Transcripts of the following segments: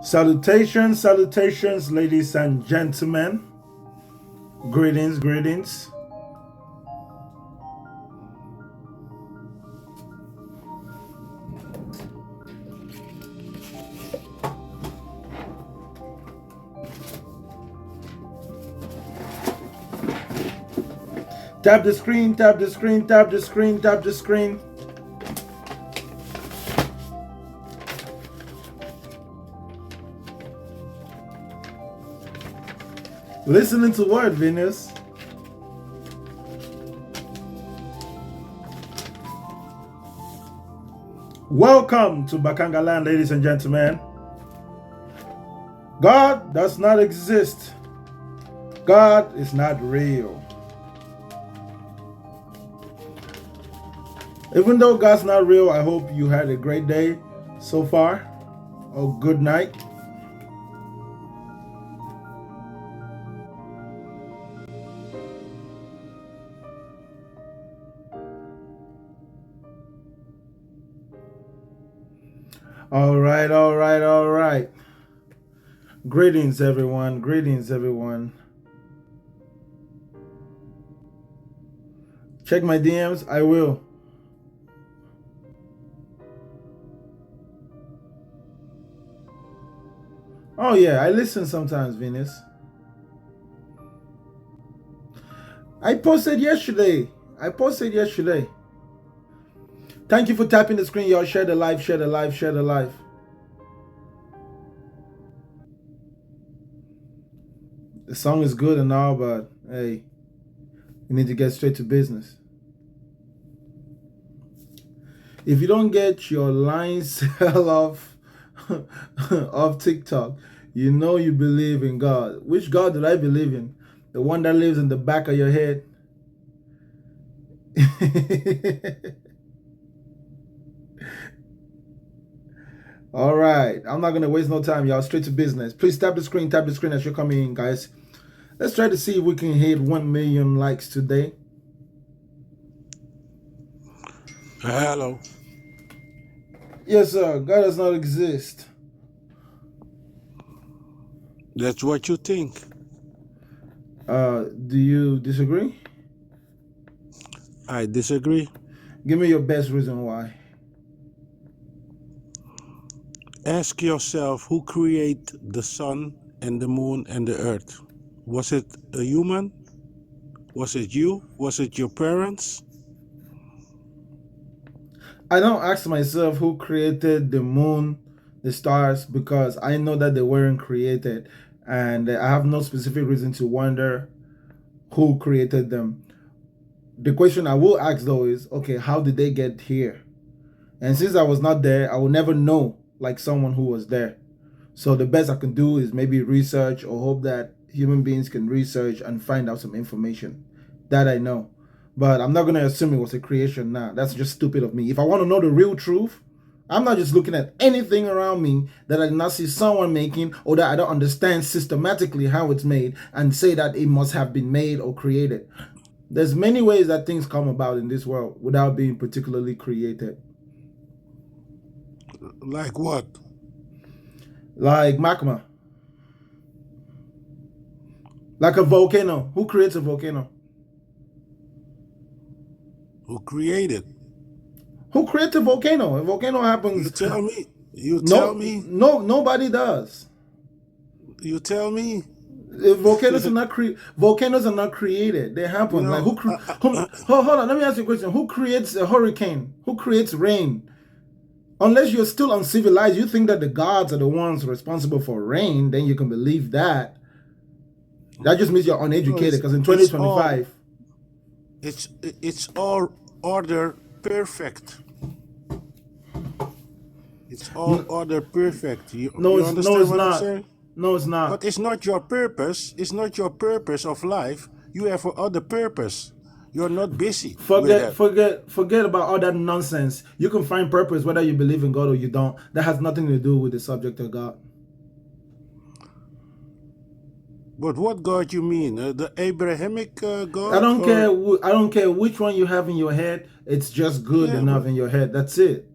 Salutations, salutations, ladies and gentlemen. Greetings, greetings. Tap the screen, tap the screen, tap the screen, tap the screen. Listening to what, Venus? Welcome to Bakanga Land, ladies and gentlemen. God does not exist. God is not real. Even though God's not real, I hope you had a great day so far, or good night. All right, all right, all right. Greetings, everyone. Greetings, everyone. Check my DMs. I will. Oh, yeah. I listen sometimes, Venus. I posted yesterday. Thank you for tapping the screen, y'all. Share the live, share the live, share the live. The song is good and all, but hey, you need to get straight to business. If you don't get your line sell off of TikTok, you know you believe in God. Which God did I believe in? The one that lives in the back of your head? All right, I'm not gonna waste no time, y'all. Straight to business. Please tap the screen as you're coming in, guys. Let's try to see if we can hit 1 million likes today. Hello. Yes, sir. God does not exist. That's what you think. Do you disagree? I disagree. Give me your best reason why. Ask yourself who created the sun and the moon and the earth. Was it a human? Was it you? Was it your parents? I don't ask myself who created the moon, the stars, because I know that they weren't created, and I have no specific reason to wonder who created them. The question I will ask though is, okay, how did they get here? And since I was not there, I will never know like someone who was there. So the best I can do is maybe research, or hope that human beings can research and find out some information. That I know. But I'm not going to assume it was a creation now. That's just stupid of me. If I want to know the real truth, I'm not just looking at anything around me that I did not see someone making, or that I don't understand systematically how it's made, and say that it must have been made or created. There's many ways that things come about in this world without being particularly created. Like what? Like magma. Like a volcano. Who creates a volcano? Who created? Who creates a volcano? A volcano happens. You tell me. You tell me. No, nobody does. You tell me. Volcanoes are not created. They happen. You know, like hold on. Let me ask you a question. Who creates a hurricane? Who creates rain? Unless you're still uncivilized, you think that the gods are the ones responsible for rain, then you can believe that. That just means you're uneducated, because in 2025, it's all order perfect. It's all order perfect. No, You no, understand it's what I'm not. saying? No, it's not. But it's not your purpose. It's not your purpose of life. You have a other purpose. You're not busy with that. Forget about all that nonsense. You can find purpose whether you believe in God or you don't. That has nothing to do with the subject of God. But what God you mean? The Abrahamic I God? don't care. Or I don't care which one you have in your head. It's just good yeah, enough in your head. That's it.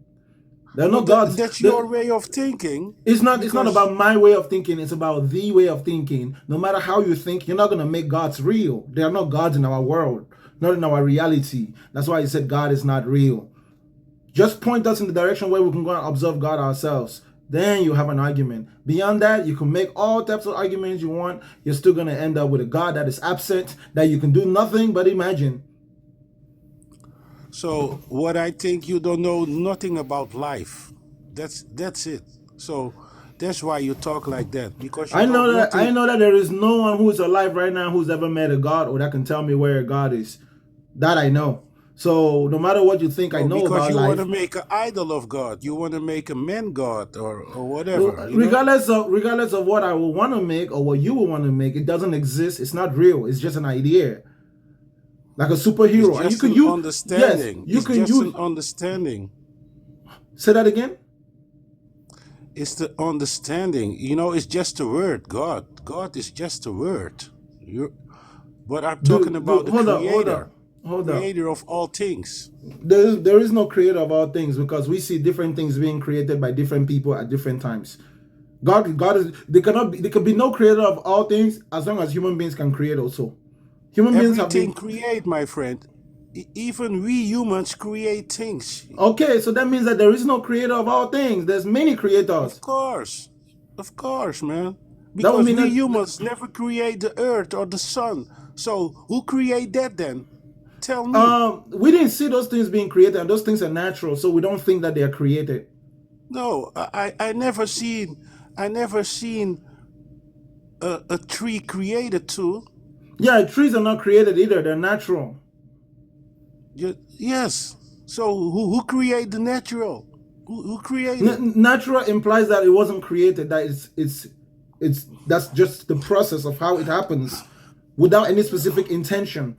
There are no but gods. that's your way of thinking. It's not. It's not Because about my way of thinking. It's about the way of thinking. No matter how you think, you're not gonna make gods real. There are no gods in our world, not in our reality. That's why he said God is not real. Just point us in the direction where we can go and observe God ourselves. Then you have an argument. Beyond that, you can make all types of arguments you want. You're still gonna end up with a God that is absent, that you can do nothing but imagine. so what I think you don't know nothing about life. That's it. So that's why you talk like that, because you I don't know that I nothing. know that there is no one who is alive right now who's ever met a God or that can tell me where God is. That I know. So no matter what you think I No, know because about you want to life, make an idol of God. You want to make a man God or whatever, regardless of what I will want to make or what you will want to make, it doesn't exist. It's not real. It's just an idea, like a It's superhero. And you just can an use, yes, understanding. you It's can just use. an understanding. Say that again. It's the understanding. It's just a word. God is just a word. But I'm talking about the Hold up, hold up, creator, hold up. creator of all things. There is no creator of all things because we see different things being created by different people at different times. God is there can be no creator of all things as long as human beings can create also. Human beings have Everything been create, my friend. Even we humans create things. okay, so that means that there is no creator of all things. There's many creators. Of course, man. That would Because mean we that humans never create the earth or the sun. So who create that then? Tell me. we didn't see those things being created, and those things are natural, so we don't think that they are created. No, I never seen a tree created too. Yeah, trees are not created either, they're natural. Yes. So who create the natural? Who created? Natural implies that it wasn't created, that it's that's just the process of how it happens without any specific intention.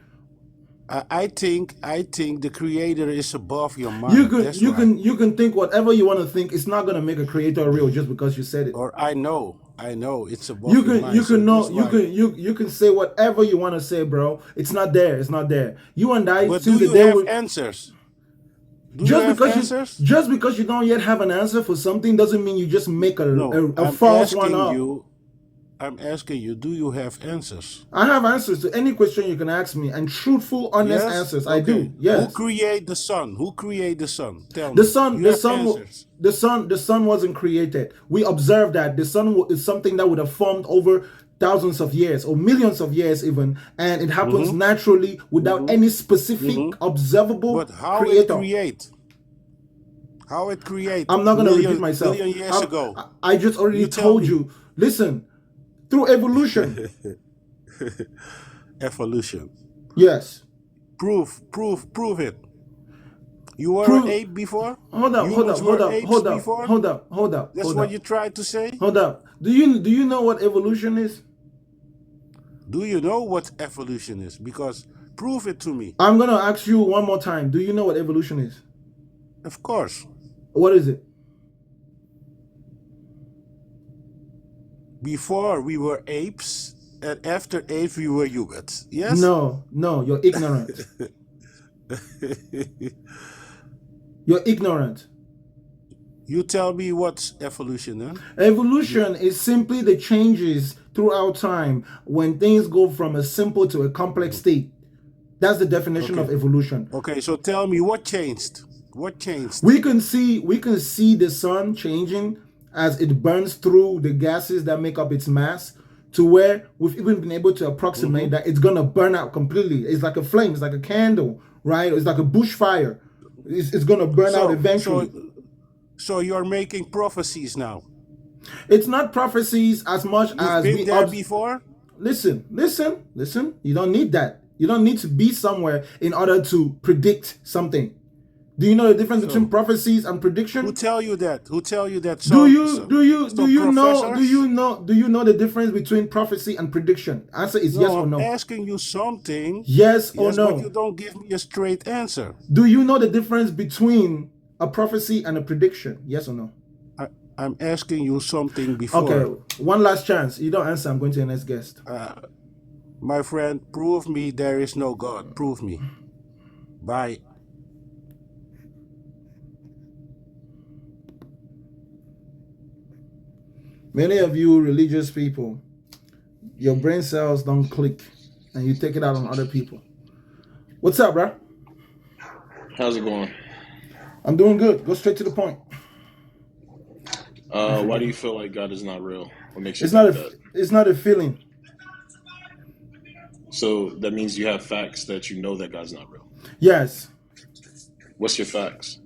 I think the creator is above your mind. That's why. You can think whatever you want to think. It's not gonna make a creator real just because you said it. Or I know it's above your mind. You So can know that's why. you can say whatever you want to say, bro. It's not there. It's not there. You and I, But since do the you day have we answers? Do you have answers? just because you don't yet have an answer for something doesn't mean you just make No, a false one up. I'm asking you, do you have answers? I have answers to any question you can ask me, and truthful, honest Yes? answers. I Okay. do. Yes. Who create the sun? Who create the sun? Tell The me. sun, You have answers. the sun wasn't created. We observed that the sun is something that would have formed over thousands of years or millions of years even, and it happens naturally without any specific observable But how it creator. create? How it create? I'm not going to repeat myself. Million years ago. I just already told you. Listen, through evolution. Evolution. Yes. Prove it. You were an ape before? Hold up. That's what you tried to say? Hold up. Do you know what evolution is? Do you know what evolution is? Because prove it to me. I'm going to ask you one more time. Do you know what evolution is? Of course. What is it? Before we were apes, and after apes we were humans. Yes? No, you're ignorant. You're ignorant. You tell me what's evolution then? Evolution is simply the changes throughout time when things go from a simple to a complex state. That's the definition of evolution. Okay, so tell me what changed? What changed? We can see the sun changing as it burns through the gases that make up its mass, to where we've even been able to approximate that it's gonna burn out completely. It's like a flame, it's like a candle, right? It's like a bushfire. It's gonna burn out eventually. So you're making prophecies now. It's not prophecies as much as we there before. Listen. You don't need that. You don't need to be somewhere in order to predict something. Do you know the difference between So prophecies and who prediction? tell you that? Who tell you that? Do Some you some do you do some you know do professors? you know do you know the difference between prophecy and prediction? Answer is yes No, or I'm no. asking you something. Yes or Yes, but you no. don't give me a straight answer. Do you know the difference between a prophecy and a prediction? Yes or no? I, I'm asking you something Okay, before. one last chance. You don't answer, I'm going to the next guest. My friend, prove me there is no God. Prove me. Bye. Many of you religious people, your brain cells don't click and you take it out on other people. What's up, bro? How's it going? I'm doing good. Go straight to the point. Why do you feel like God is not real? What makes you It's not think a that? it's not a feeling. So that means you have facts that you know that God's not real. Yes. What's your facts?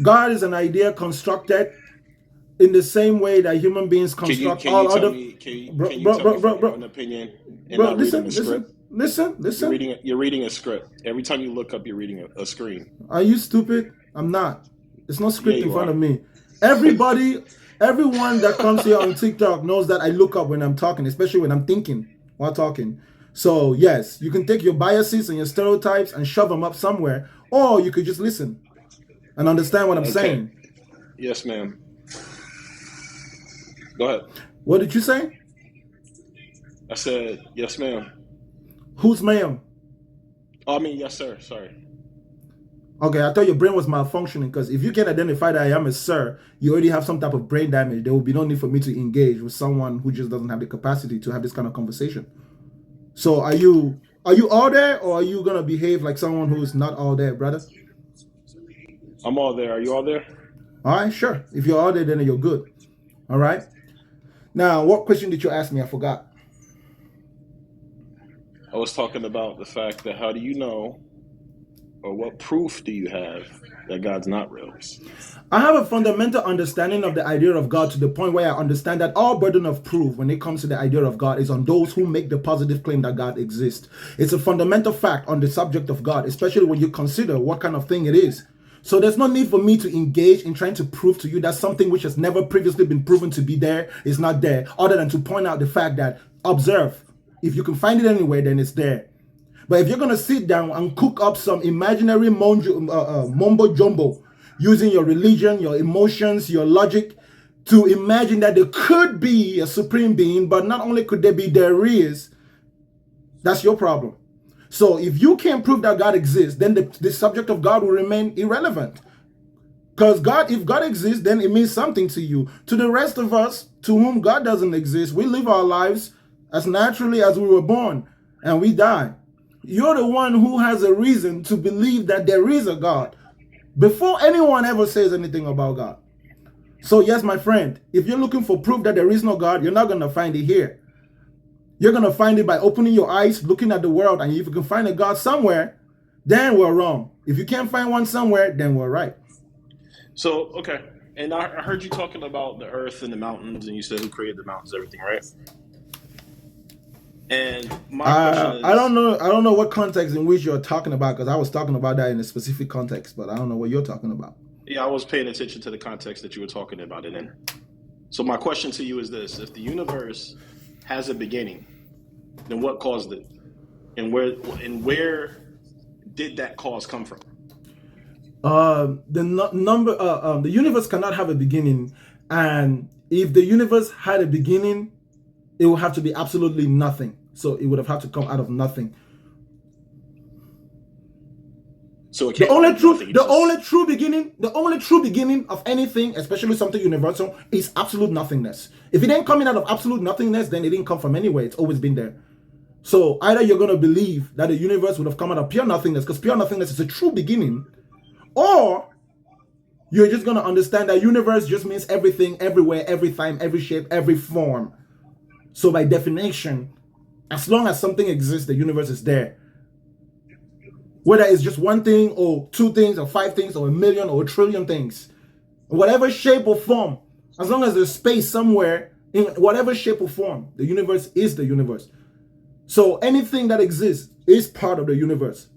God is an idea constructed in the same way that human beings Can you construct can you all tell other me bro can you bro tell me bro from bro your bro, own opinion and bro not reading the listen script? listen listen listen. You're reading a script. Every time you look up, you're reading a screen. Are you stupid? I'm not. There's no Yeah, script in you front are. of me. Everyone that comes here on TikTok knows that I look up when I'm talking, especially when I'm thinking while talking. So yes, you can take your biases and your stereotypes and shove them up somewhere, or you could just listen and understand what I'm Okay. saying. Yes, ma'am. Go ahead. What did you say? I said yes, ma'am. Who's ma'am? Oh, I mean yes, sir. Sorry. Okay, I thought your brain was malfunctioning because if you can identify that I am a sir, you already have some type of brain damage. There will be no need for me to engage with someone who just doesn't have the capacity to have this kind of conversation. So are you all there, or are you gonna behave like someone who is not all there, brother? I'm all there. Are you all there? All right, sure. If you're all there, then you're good. All right. Now, what question did you ask me? I forgot. I was talking about the fact that how do you know, or what proof do you have that God's not real? I have a fundamental understanding of the idea of God to the point where I understand that all burden of proof when it comes to the idea of God is on those who make the positive claim that God exists. It's a fundamental fact on the subject of God, especially when you consider what kind of thing it is. So there's no need for me to engage in trying to prove to you that something which has never previously been proven to be there is not there, other than to point out the fact that, observe, if you can find it anywhere, then it's there. But if you're going to sit down and cook up some imaginary mumbo jumbo, using your religion, your emotions, your logic, to imagine that there could be a supreme being, but not only could there be, there is, that's your problem. So if you can't prove that God exists, then the subject of God will remain irrelevant. Because if God exists, then it means something to you. To the rest of us, to whom God doesn't exist, we live our lives as naturally as we were born, and we die. You're the one who has a reason to believe that there is a God before anyone ever says anything about God. So yes, my friend, if you're looking for proof that there is no God, you're not going to find it here. You're going to find it by opening your eyes, looking at the world, and if you can find a God somewhere, then we're wrong. If you can't find one somewhere, then we're right. So, okay. And I heard you talking about the earth and the mountains, and you said who created the mountains, everything, right? And my question is, I don't know what context in which you're talking about, because I was talking about that in a specific context, but I don't know what you're talking about. yeah, I was paying attention to the context that you were talking about it in. So my question to you is this: if the universe has a beginning, then what caused it, and where did that cause come from? The universe cannot have a beginning, and if the universe had a beginning, it would have to be absolutely nothing. So it would have had to come out of nothing. So it came out of nothing. The only true beginning of anything, especially something universal, is absolute nothingness. If it ain't coming out of absolute nothingness, then it didn't come from anywhere. It's always been there. So either you're going to believe that the universe would have come out of pure nothingness, because pure nothingness is a true beginning, or you're just going to understand that universe just means everything, everywhere, every time, every shape, every form. So by definition, as long as something exists, the universe is there. Whether it's just one thing, or two things, or five things, or a million, or a trillion things, whatever shape or form, as long as there's space somewhere, in whatever shape or form, the universe is the universe. So anything that exists is part of the universe.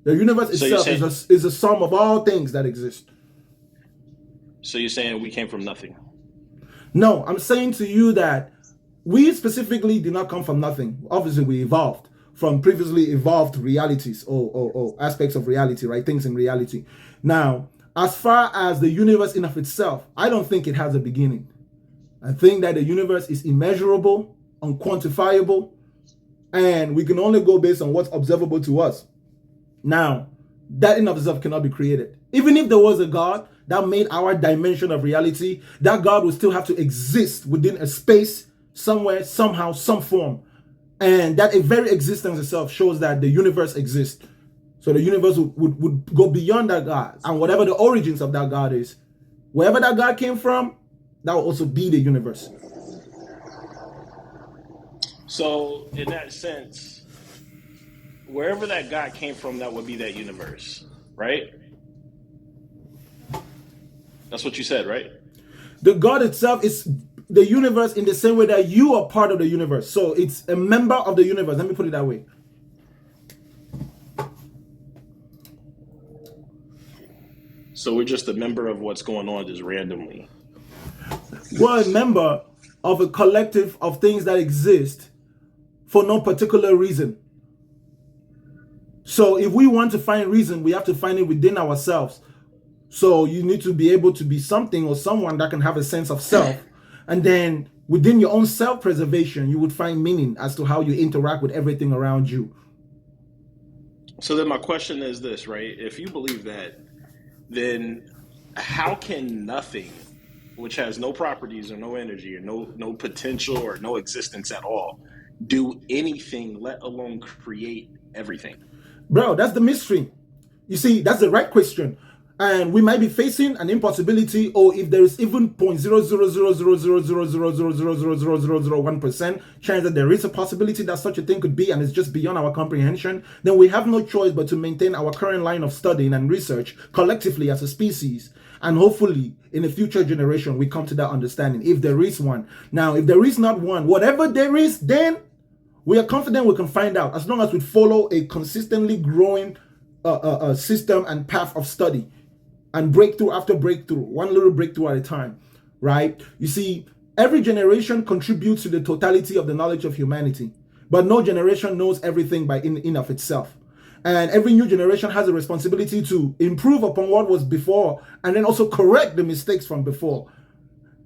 The universe So you're itself saying, is a sum of all things that exist. so you're saying we came from nothing. No, I'm saying to you that we specifically did not come from nothing. Obviously, we evolved from previously evolved realities or aspects of reality, right? Things in reality. Now, as far as the universe in of itself, I don't think it has a beginning. I think that the universe is immeasurable, unquantifiable, and we can only go based on what's observable to us. Now, that in of itself cannot be created. Even if there was a God that made our dimension of reality, that God would still have to exist within a space, somewhere, somehow, some form. And that a very existence itself shows that the universe exists. So the universe would go beyond that God. And whatever the origins of that God is, wherever that God came from, that will also be the universe. So in that sense, wherever that God came from, that would be that universe, right? That's what you said, right? The God itself is the universe in the same way that you are part of the universe. So it's a member of the universe. Let me put it that way. So we're just a member of what's going on just randomly. We're a member of a collective of things that exist for no particular reason. So if we want to find reason, we have to find it within ourselves. So you need to be able to be something or someone that can have a sense of self. And then within your own self-preservation, you would find meaning as to how you interact with everything around you. So then my question is this, right? If you believe that, then how can nothing, which has no properties or no energy or no potential or no existence at all, do anything, let alone create everything? Bro, that's the mystery. You see, that's the right question. And we might be facing an impossibility, or if there is even 0.0000000000001% chance that there is a possibility that such a thing could be, and it's just beyond our comprehension, then we have no choice but to maintain our current line of studying and research collectively as a species. And hopefully, in a future generation, we come to that understanding, if there is one. Now, if there is not one, whatever there is, then we are confident we can find out, as long as we follow a consistently growing system and path of study. And breakthrough after breakthrough, one little breakthrough at a time, right? You see, every generation contributes to the totality of the knowledge of humanity, but no generation knows everything by in of itself. And every new generation has a responsibility to improve upon what was before, and then also correct the mistakes from before.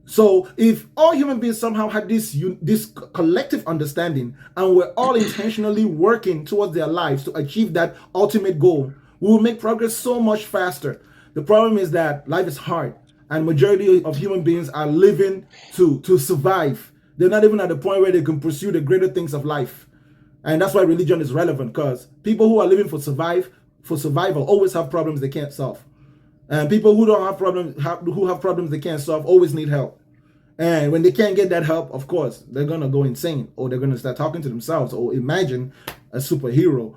So if all human beings somehow had this collective understanding, and we're all intentionally working towards their lives to achieve that ultimate goal, we will make progress so much faster. The problem is that life is hard, and majority of human beings are living to survive. They're not even at the point where they can pursue the greater things of life. And that's why religion is relevant, because people who are living for survival always have problems they can't solve. And people who don't have problems, who have problems they can't solve, always need help. And when they can't get that help, of course, they're going to go insane, or they're going to start talking to themselves, or imagine a superhero.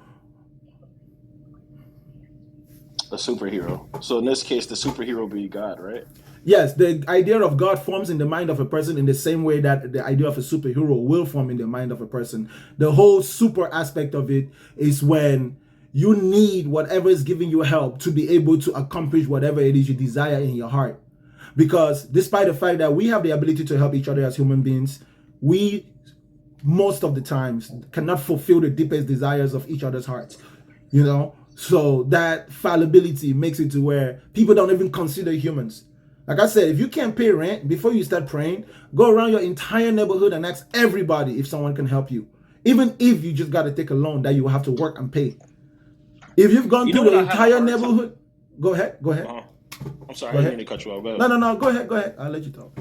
A superhero. So in this case, the superhero would be God, right? Yes, the idea of God forms in the mind of a person in the same way that the idea of a superhero will form in the mind of a person. The whole super aspect of it is when you need whatever is giving you help to be able to accomplish whatever it is you desire in your heart. Because despite the fact that we have the ability to help each other as human beings, we most of the times cannot fulfill the deepest desires of each other's hearts, you know? So that fallibility makes it to where people don't even consider humans. Like I said, if you can't pay rent, before you start praying, go around your entire neighborhood and ask everybody if someone can help you. Even if you just got to take a loan that you will have to work and pay. If you've gone through the entire neighborhood, go ahead. I'm sorry, I didn't mean to cut you off. No, go ahead. I'll let you talk.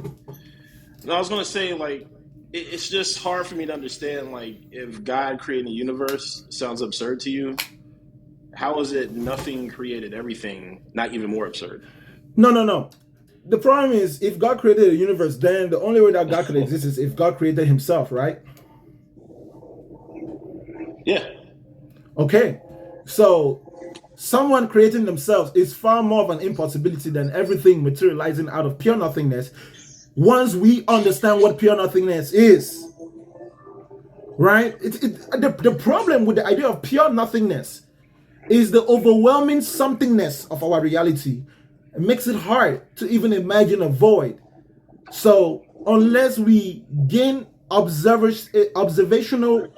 No, I was going to say, like, it's just hard for me to understand, like, if God created a universe sounds absurd to you, how is it nothing created everything not even more absurd? No. The problem is, if God created a universe, then the only way that God could exist is if God created himself, right? Yeah. Okay. So someone creating themselves is far more of an impossibility than everything materializing out of pure nothingness, once we understand what pure nothingness is. Right? The problem with the idea of pure nothingness is the overwhelming somethingness of our reality. It makes it hard to even imagine a void. So unless we gain observational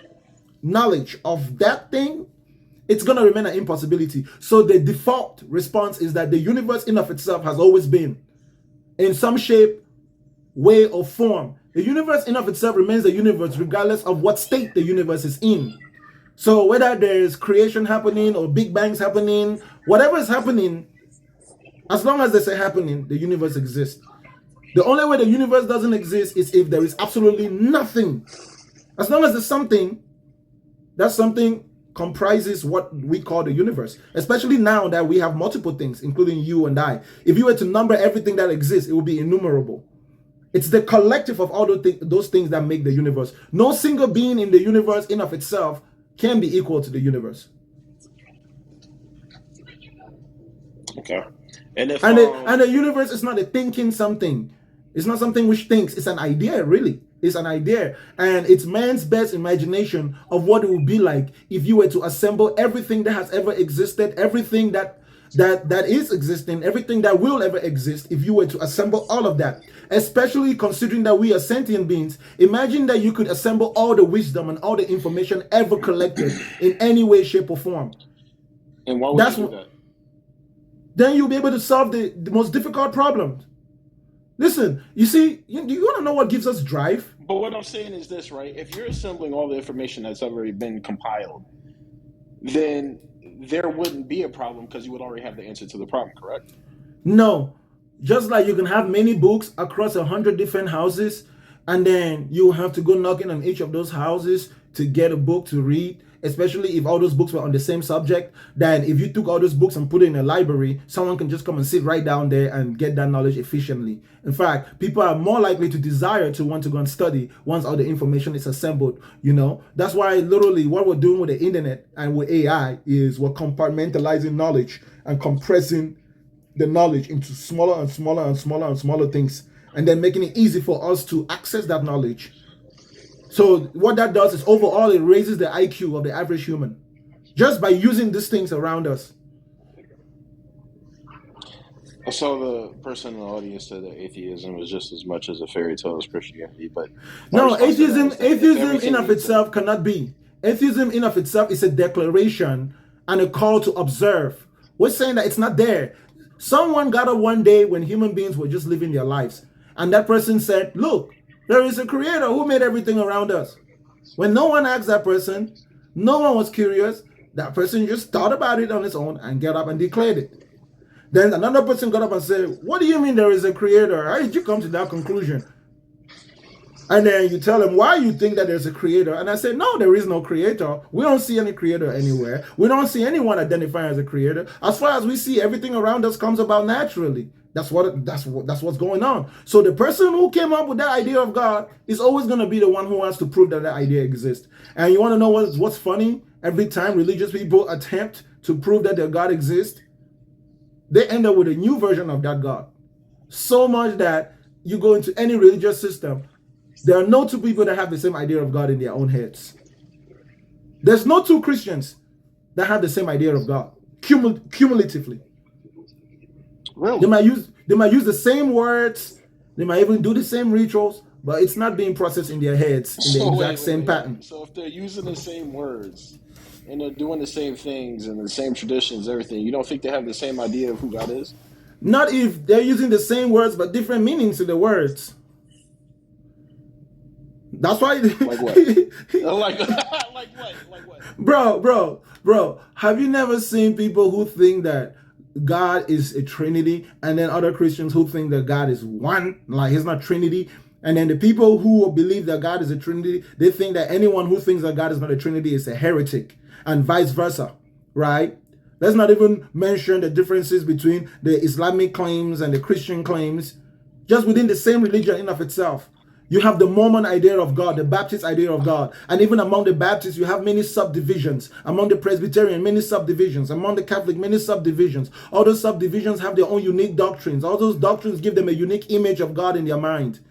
knowledge of that thing, it's going to remain an impossibility. So the default response is that the universe in of itself has always been, in some shape, way, or form. The universe in of itself remains a universe regardless of what state the universe is in. So whether there's creation happening or big bangs happening, whatever is happening, as long as there's a happening, the universe exists. The only way the universe doesn't exist is if there is absolutely nothing. As long as there's something, that something comprises what we call the universe, especially now that we have multiple things, including you and I. If you were to number everything that exists, it would be innumerable. It's the collective of all those things that make the universe. No single being in the universe in of itself can be equal to the universe. Okay. And the universe is not a thinking something. It's not something which thinks. It's an idea, really. It's an idea. And it's man's best imagination of what it would be like if you were to assemble everything that has ever existed, everything that is existing, everything that will ever exist, if you were to assemble all of that. Especially considering that we are sentient beings. Imagine that you could assemble all the wisdom and all the information ever collected in any way, shape, or form. And why would you do that? Then you'll be able to solve the most difficult problems. Listen, you see, you want to know what gives us drive? But what I'm saying is this, right? If you're assembling all the information that's already been compiled, then there wouldn't be a problem because you would already have the answer to the problem, correct? No. Just like you can have many books across 100 different houses, and then you have to go knocking on each of those houses to get a book to read, especially if all those books were on the same subject. Then if you took all those books and put it in a library, someone can just come and sit right down there and get that knowledge efficiently. In fact, people are more likely to desire to want to go and study once all the information is assembled. That's why literally what we're doing with the internet and with AI is we're compartmentalizing knowledge and compressing the knowledge into smaller and smaller and smaller and smaller things, and then making it easy for us to access that knowledge. So what that does is overall it raises the IQ of the average human just by using these things around us. I saw the person in the audience said that atheism is just as much as a fairy tale as Christianity, but no, atheism in of itself cannot be. Atheism in of itself is a declaration and a call to observe. We're saying that it's not there. Someone got up one day when human beings were just living their lives, and that person said, look, there is a creator who made everything around us. When no one asked that person, no one was curious, that person just thought about it on his own and got up and declared it. Then another person got up and said, what do you mean there is a creator? How did you come to that conclusion? And then you tell them why you think that there's a creator. And I said, no, there is no creator. We don't see any creator anywhere. We don't see anyone identifying as a creator. As far as we see, everything around us comes about naturally. That's what's going on. So the person who came up with that idea of God is always going to be the one who wants to prove that idea exists. And you want to know what's funny? Every time religious people attempt to prove that their God exists, they end up with a new version of that God. So much that you go into any religious system, there are no two people that have the same idea of God in their own heads. There's no two Christians that have the same idea of God cumulatively. Really? They might use the same words, they might even do the same rituals, but it's not being processed in their heads in the exact same pattern. So if they're using the same words and they're doing the same things and the same traditions, everything, you don't think they have the same idea of who God is? Not if they're using the same words but different meanings to the words. That's why. Like what? like what? Bro, have you never seen people who think that God is a Trinity, and then other Christians who think that God is one, like he's not Trinity? And then the people who believe that God is a Trinity, they think that anyone who thinks that God is not a Trinity is a heretic, and vice versa, right? Let's not even mention the differences between the Islamic claims and the Christian claims, just within the same religion in of itself. You have the Mormon idea of God, the Baptist idea of God. And even among the Baptists, you have many subdivisions. Among the Presbyterian, many subdivisions. Among the Catholic, many subdivisions. All those subdivisions have their own unique doctrines. All those doctrines give them a unique image of God in their mind.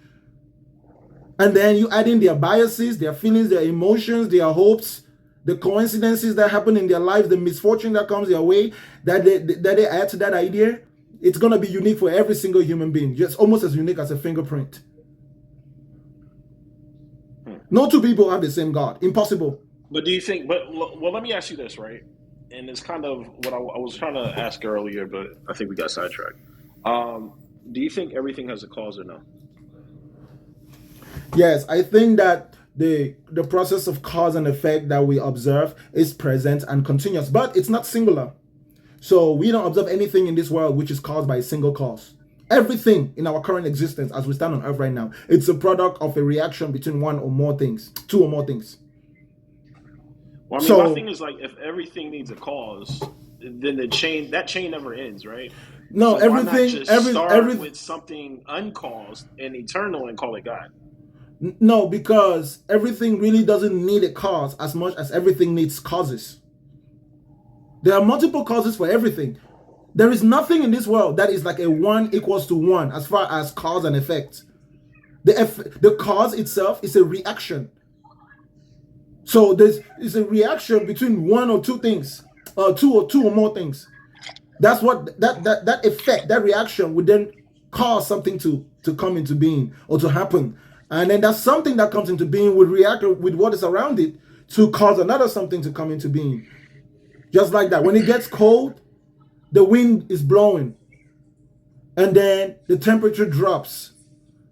And then you add in their biases, their feelings, their emotions, their hopes. the coincidences that happen in their lives, the misfortune that comes their way, that they add to that idea, it's going to be unique for every single human being, just almost as unique as a fingerprint. No two people have the same God. Impossible. But do you think, well, let me ask you this, right? And it's kind of what I was trying to ask earlier, but I think we got sidetracked. Do you think everything has a cause or no? Yes, I think that the process of cause and effect that we observe is present and continuous, but it's not singular. So we don't observe anything in this world which is caused by a single cause. Everything in our current existence as we stand on earth right now, it's a product of a reaction between one or more things, two or more things. Well, I mean, my thing is, like, if everything needs a cause, then that chain never ends, right? No, so everything. Why not just start with something uncaused and eternal and call it God? No, because everything really doesn't need a cause as much as everything needs causes. There are multiple causes for everything. There is nothing in this world that is like a 1 equals to 1 as far as cause and effect. The cause itself is a reaction. So is a reaction between one or two things, two or more things. That's what that effect, that reaction would then cause something to come into being or to happen. And then that something that comes into being would react with what is around it to cause another something to come into being. Just like that. When it gets cold, the wind is blowing. And then the temperature drops.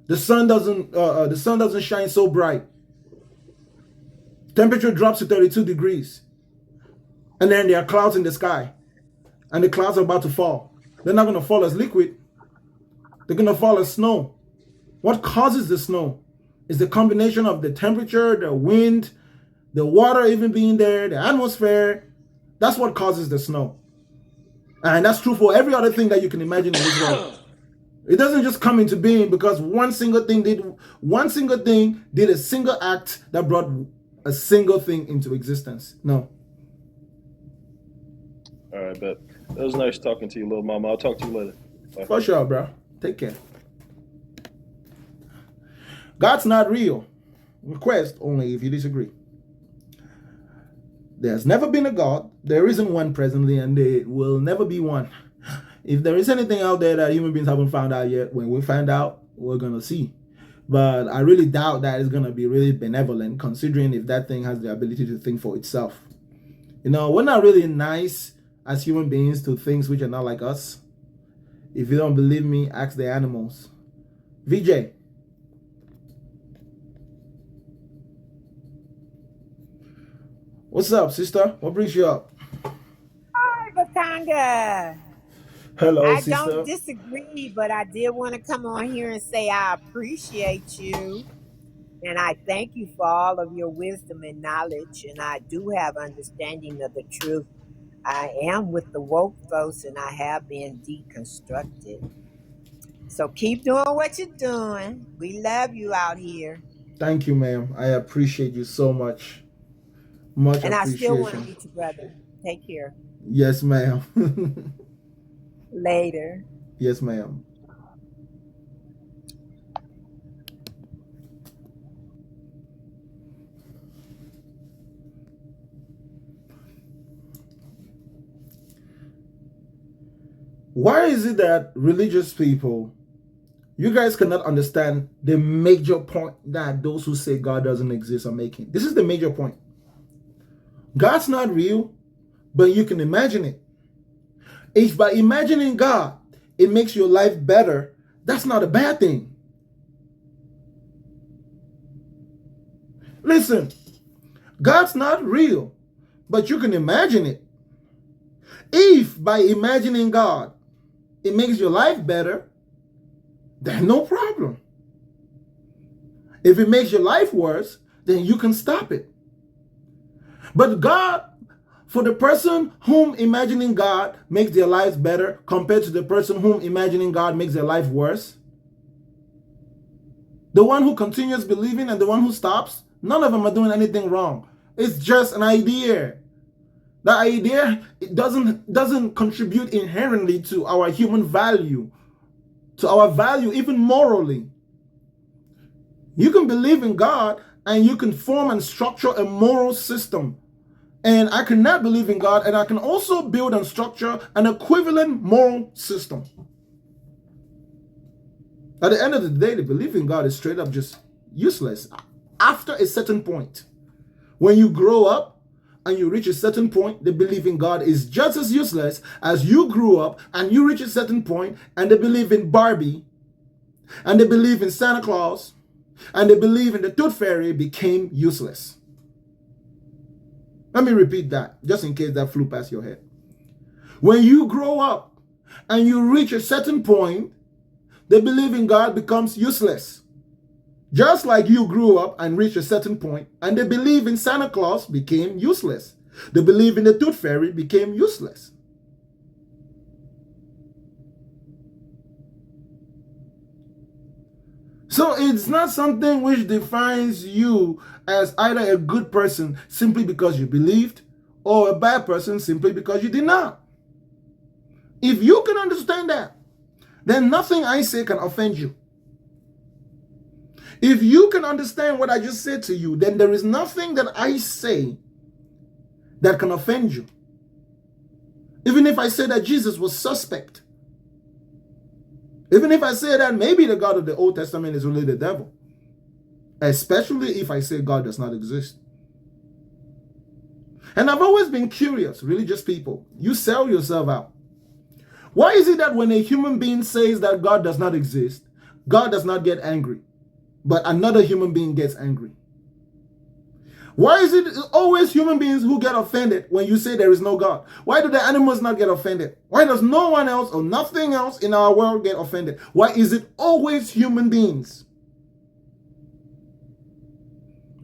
The sun doesn't shine so bright. Temperature drops to 32 degrees. And then there are clouds in the sky. And the clouds are about to fall. They're not going to fall as liquid. They're going to fall as snow. What causes the snow is the combination of the temperature, the wind, the water even being there, the atmosphere. That's what causes the snow. And that's true for every other thing that you can imagine in this world. It doesn't just come into being because one single thing did a single act that brought a single thing into existence. No. All right, bet. It was nice talking to you, little mama. I'll talk to you later. Bye. For sure, bro. Take care. God's not real. Request only if you disagree. There's never been a God. There isn't one presently, and there will never be one. If there is anything out there that human beings haven't found out yet, when we find out, we're going to see. But I really doubt that it's going to be really benevolent, considering if that thing has the ability to think for itself. You know, we're not really nice as human beings to things which are not like us. If you don't believe me, ask the animals. VJ. What's up, sister? What brings you up? Hi, Bakanga. Hello, I sister. don't disagree, but I did want to come on here and say I appreciate you. And I thank you for all of your wisdom and knowledge. And I do have understanding of the truth. I am with the woke folks and I have been deconstructed. So keep doing what you're doing. We love you out here. Thank you, ma'am. I appreciate you so much. Much And I still appreciation. want to meet you, brother. Take care. Yes, ma'am. Later. Yes, ma'am. Why is it that religious people, you guys cannot understand the major point that those who say God doesn't exist are making? This is the major point. God's not real, but you can imagine it. If by imagining God, it makes your life better, that's not a bad thing. Listen, God's not real, but you can imagine it. If by imagining God, it makes your life better, then no problem. If it makes your life worse, then you can stop it. But God, for the person whom imagining God makes their lives better compared to the person whom imagining God makes their life worse, the one who continues believing and the one who stops, none of them are doing anything wrong. It's just an idea. The idea, it doesn't contribute inherently to our human value, to our value even morally. You can believe in God and you can form and structure a moral system And I cannot believe in God, and I can also build and structure an equivalent moral system. At the end of the day, the belief in God is straight up just useless after a certain point. When you grow up and you reach a certain point, the belief in God is just as useless as you grew up and you reach a certain point and they believe in Barbie and they believe in Santa Claus and they believe in the Tooth Fairy became useless. Let me repeat that, just in case that flew past your head. When you grow up and you reach a certain point, the belief in God becomes useless. Just like you grew up and reached a certain point, and the belief in Santa Claus became useless. The belief in the Tooth Fairy became useless. So it's not something which defines you as either a good person simply because you believed, or a bad person simply because you did not. If you can understand that, then nothing I say can offend you. If you can understand what I just said to you, then there is nothing that I say that can offend you. Even if I say that Jesus was suspect, even if I say that maybe the God of the Old Testament is really the devil, especially if I say God does not exist. And I've always been curious, religious people, you sell yourself out. Why is it that when a human being says that God does not exist, God does not get angry, but another human being gets angry? Why is it always human beings who get offended when you say there is no God? Why do the animals not get offended? Why does no one else or nothing else in our world get offended? Why is it always human beings?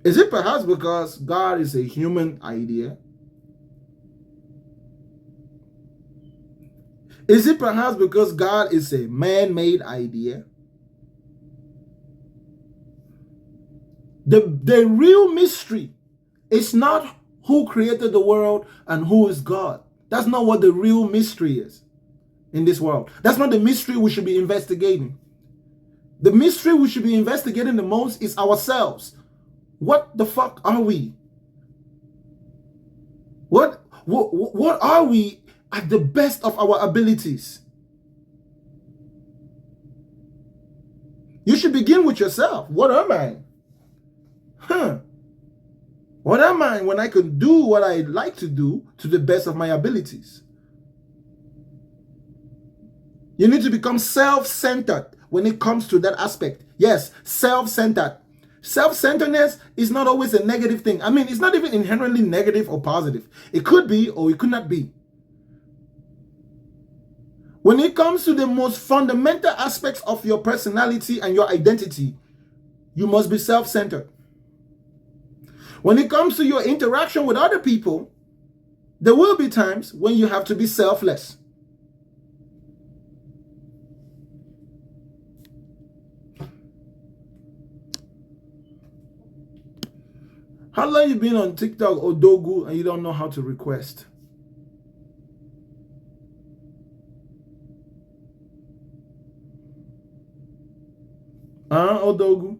Is it perhaps because God is a human idea? Is it perhaps because God is a man-made idea? The real mystery is not who created the world and who is God. That's not what the real mystery is in this world. That's not the mystery we should be investigating. The mystery we should be investigating the most is ourselves. What the fuck are we? What are we at the best of our abilities? You should begin with yourself. What am I? What am I when I can do what I like to do to the best of my abilities? You need to become self-centered when it comes to that aspect. Yes, self-centered. Self-centeredness is not always a negative thing. I mean, it's not even inherently negative or positive. It could be or it could not be. When it comes to the most fundamental aspects of your personality and your identity, you must be self-centered. When it comes to your interaction with other people, there will be times when you have to be selfless. How long you been on TikTok or Dogu and you don't know how to request? Odogu?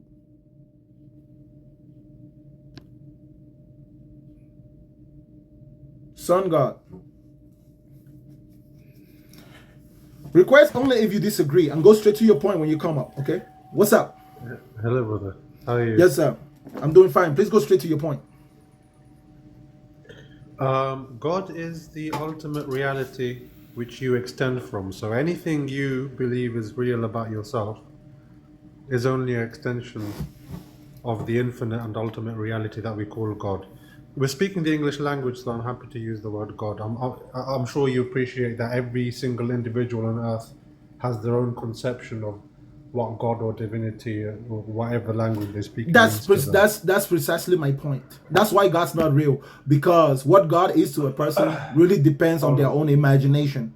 Sun God. Request only if you disagree and go straight to your point when you come up, okay? What's up? Hello, brother. How are you? Yes, sir. I'm doing fine. Please go straight to your point. God is the ultimate reality which you extend from. So anything you believe is real about yourself is only an extension of the infinite and ultimate reality that we call God. We're speaking the English language, so I'm happy to use the word God. I'm sure you appreciate that every single individual on earth has their own conception of what God or divinity or whatever language they speak. That's precisely my point. That's why God's not real, because what God is to a person really depends on their own imagination.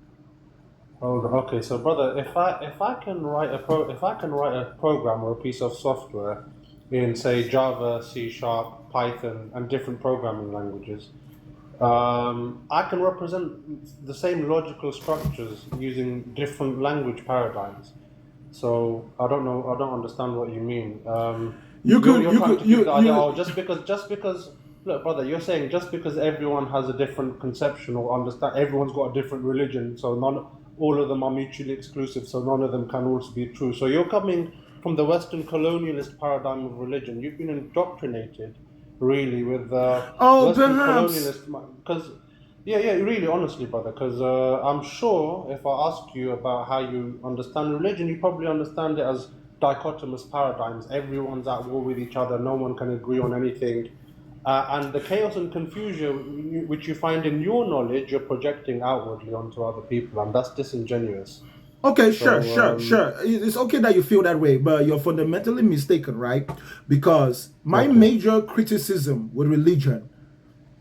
Okay, so brother, if I can write a program or a piece of software in, say, Java, C#, Python, and different programming languages, I can represent the same logical structures using different language paradigms. So I don't understand what you mean. Just because look, brother, you're saying just because everyone has a different conception or understand, everyone's got a different religion, so all of them are mutually exclusive, so none of them can also be true. So you're coming from the Western colonialist paradigm of religion. You've been indoctrinated, really, with Oh, Western perhaps. colonialist, because yeah, really, honestly, brother, because I'm sure if I ask you about how you understand religion, you probably understand it as dichotomous paradigms. Everyone's at war with each other, no one can agree on anything. And the chaos and confusion which you find in your knowledge, you're projecting outwardly onto other people, and that's disingenuous. Okay, sure, So, sure, sure. It's okay that you feel that way, but you're fundamentally mistaken, right? Because my okay. major criticism with religion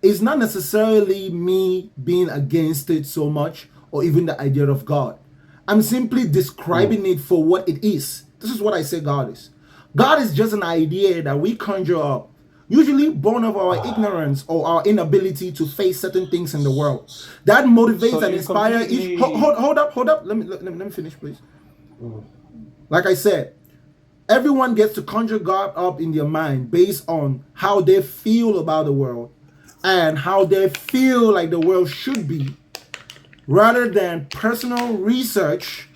is not necessarily me being against it so much or even the idea of God. I'm simply describing it for what it is. This is what I say God is. God is just an idea that we conjure up, usually born of our ignorance or our inability to face certain things in the world. That motivates So and you inspires each. completely. Hold up. Let me finish, please. Like I said, everyone gets to conjure God up in their mind based on how they feel about the world and how they feel like the world should be, rather than personal research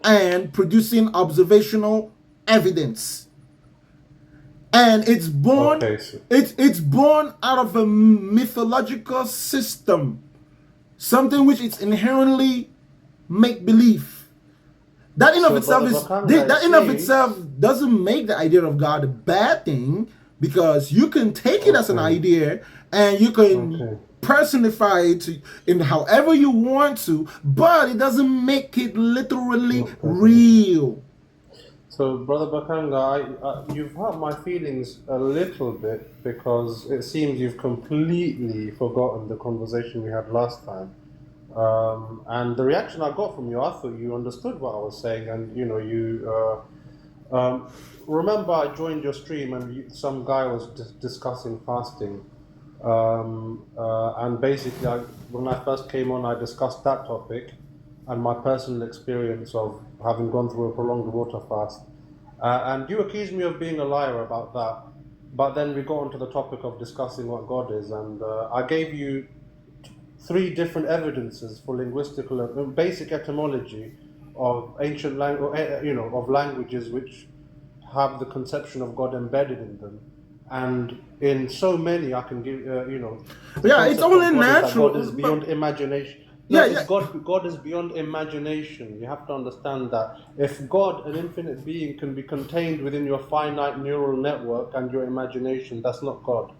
and producing observational evidence. And it's born Okay. So, it's born out of a mythological system, something which is inherently make believe. That in of so itself Brother is Bakanga, it that in of seems. itself doesn't make the idea of God a bad thing, because you can take it as an Okay. idea and you can Okay. personify it in however you want to, but it doesn't make it literally Not personal. real. So, Brother Bakanga, you've hurt my feelings a little bit because it seems you've completely forgotten the conversation we had last time. And the reaction I got from you, I thought you understood what I was saying, and remember I joined your stream and some guy was discussing fasting, and basically, when I first came on, I discussed that topic and my personal experience of having gone through a prolonged water fast. And you accused me of being a liar about that. But then we got onto the topic of discussing what God is, and I gave you three different evidences for linguistical basic etymology of ancient language, of languages which have the conception of God embedded in them. And in so many, I can give, the Yeah, it's concept of only God is that God natural. is beyond imagination. No, Yeah, it's yeah. God. God is beyond imagination. You have to understand that. If God, an infinite being, can be contained within your finite neural network and your imagination, that's not God.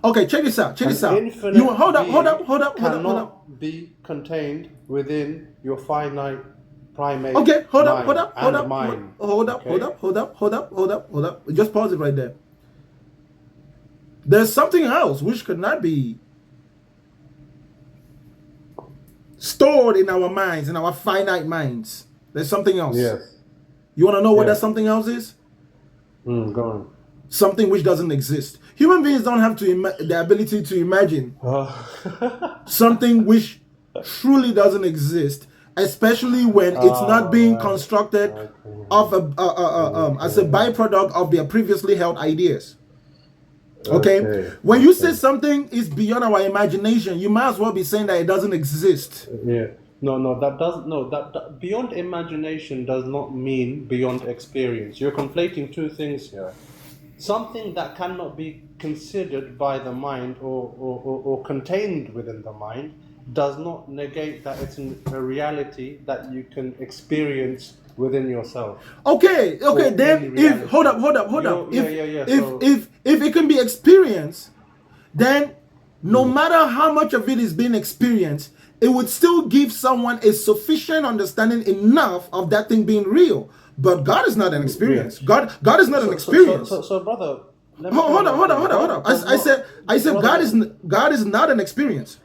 Okay, check this out. Check this An out. You infinite hold up, hold up, being hold up, hold up, hold up. cannot be contained within your finite primate Okay, hold up, hold mind up, hold and up, mine. hold up, hold Okay? up, hold up, hold up, hold up, hold up. Just pause it right there. There's something else which could not be stored in our minds, in our finite minds. There's something else. Yes. You want to know what that Yes. something else is? Go on. Something which doesn't exist. Human beings don't have the ability to imagine something which truly doesn't exist, especially when it's not being Right. constructed of as a Okay. byproduct of their previously held ideas. Okay, Okay. when you say Okay. something is beyond our imagination, you might as well be saying that it doesn't exist. Yeah. No, that doesn't. No, that beyond imagination does not mean beyond experience. You're conflating two things here. Something that cannot be considered by the mind or contained within the mind does not negate that it's a reality that you can experience within yourself. Okay, Or any then if hold reality. up, hold up, hold up. Yeah. If So, if it can be experienced, then no mm, matter how much of it is being experienced, it would still give someone a sufficient understanding enough of that thing being real. But God is not an yeah. experience. God is not an experience. So, brother, let me tell you Hold up, one hold up, thing. hold up, hold God up. does not, I said brother. God is not an experience.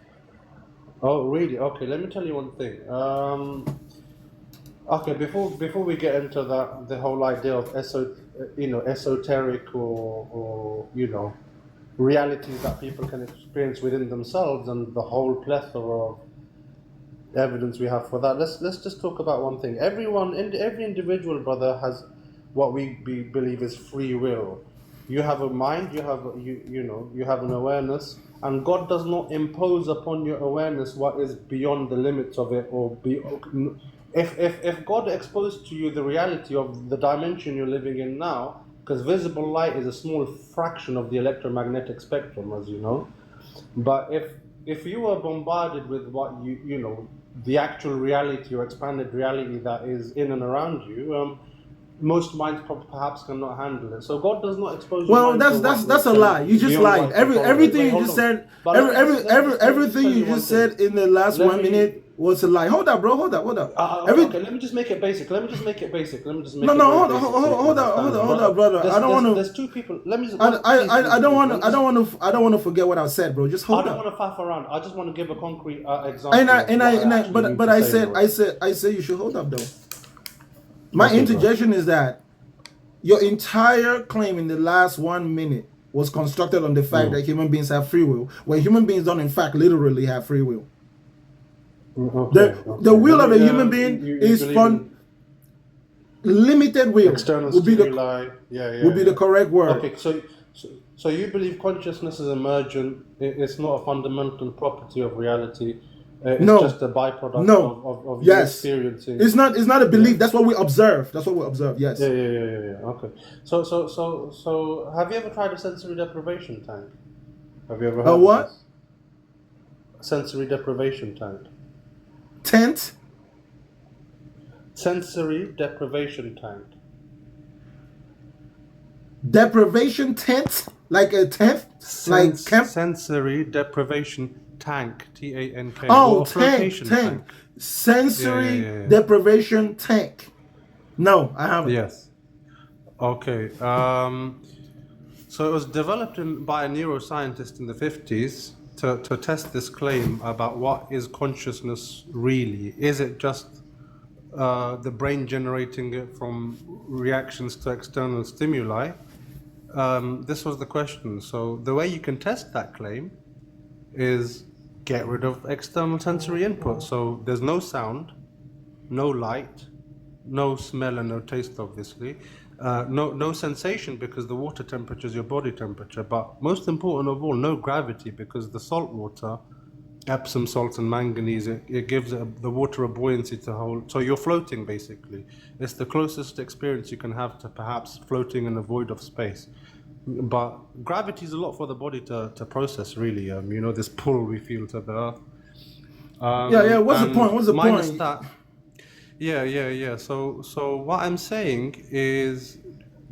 Oh, really? Okay, let me tell you one thing. Okay, before we get into that, the whole idea of esoteric or realities that people can experience within themselves, and the whole plethora of evidence we have for that. Let's just talk about one thing. Every individual, brother, has what we believe is free will. You have a mind, you have an awareness, and God does not impose upon your awareness what is beyond the limits of it, or if God exposed to you the reality of the dimension you're living in now, because visible light is a small fraction of the electromagnetic spectrum, as you know. But if you were bombarded with what the actual reality or expanded reality that is in and around you, most minds perhaps cannot handle it. So God does not expose your Well, mind to that's a lie. You just beyond lied. what it can tolerate. Everything Wait, you hold just on. said, But let me just everything tell you you one just thing. said in the last Let 1 me. minute was a lie. Hold up, bro. Hold up. Okay, let me just make it basic. Let me just make it very No, basic so you can hold understand on, it, hold up, brother. I don't want to. There's two people. Let me just. Please, I don't want Let to. me just, I don't want to forget what I said, bro. Just I hold don't up. want to faff around. I just want to give a concrete example And of what I actually mean but to say, bro. I said you should hold up though. My Okay, bro. interjection is that your entire claim in the last 1 minute was constructed on the fact that human beings have free will, when human beings don't in fact literally have free will. Okay. The will of a human being you is believe from in limited will. external Would be stimuli. would be the correct word. Okay, so you believe consciousness is emergent. It's not a fundamental property of reality. It's No. just a byproduct No. of you Yes. experiencing. It's not a belief. Yeah. That's what we observe. Yes. Yeah. Okay. So have you ever tried a sensory deprivation tank? Have you ever heard of What? this? Sensory deprivation tank. Tent? Sensory deprivation tank. Deprivation tent? Like a tent? Like camp? Sensory deprivation tank. TANK. Oh, Or flotation tank. Sensory deprivation tank. No, I haven't. Yes. Okay. So it was developed by a neuroscientist in the 50s to test this claim about what is consciousness really. Is it just the brain generating it from reactions to external stimuli? This was the question. So the way you can test that claim is get rid of external sensory input. So there's no sound, no light, no smell and no taste, obviously. No sensation, because the water temperature is your body temperature. But most important of all, no gravity, because the salt water, Epsom salts and manganese, it gives the water a buoyancy to hold. So you're floating, basically. It's the closest experience you can have to perhaps floating in a void of space. But gravity is a lot for the body to process, really. This pull we feel to the earth. What's the point? Minus that. Yeah. So what I'm saying is,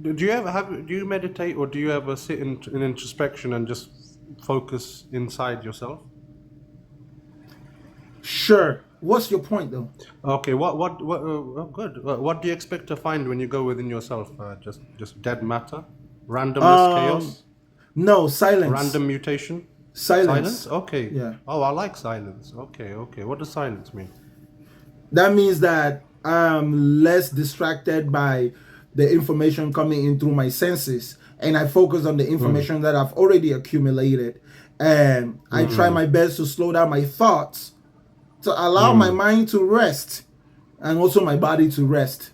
do you meditate, or do you ever sit in introspection and just focus inside yourself? Sure. What's your point, though? Okay. Good. What do you expect to find when you go within yourself? Just dead matter, randomness, chaos. No, silence. Random mutation. Silence. Okay. Yeah. Oh, I like silence. Okay. What does silence mean? That means that I'm less distracted by the information coming in through my senses, and I focus on the information that I've already accumulated, and I try my best to slow down my thoughts to allow my mind to rest and also my body to rest.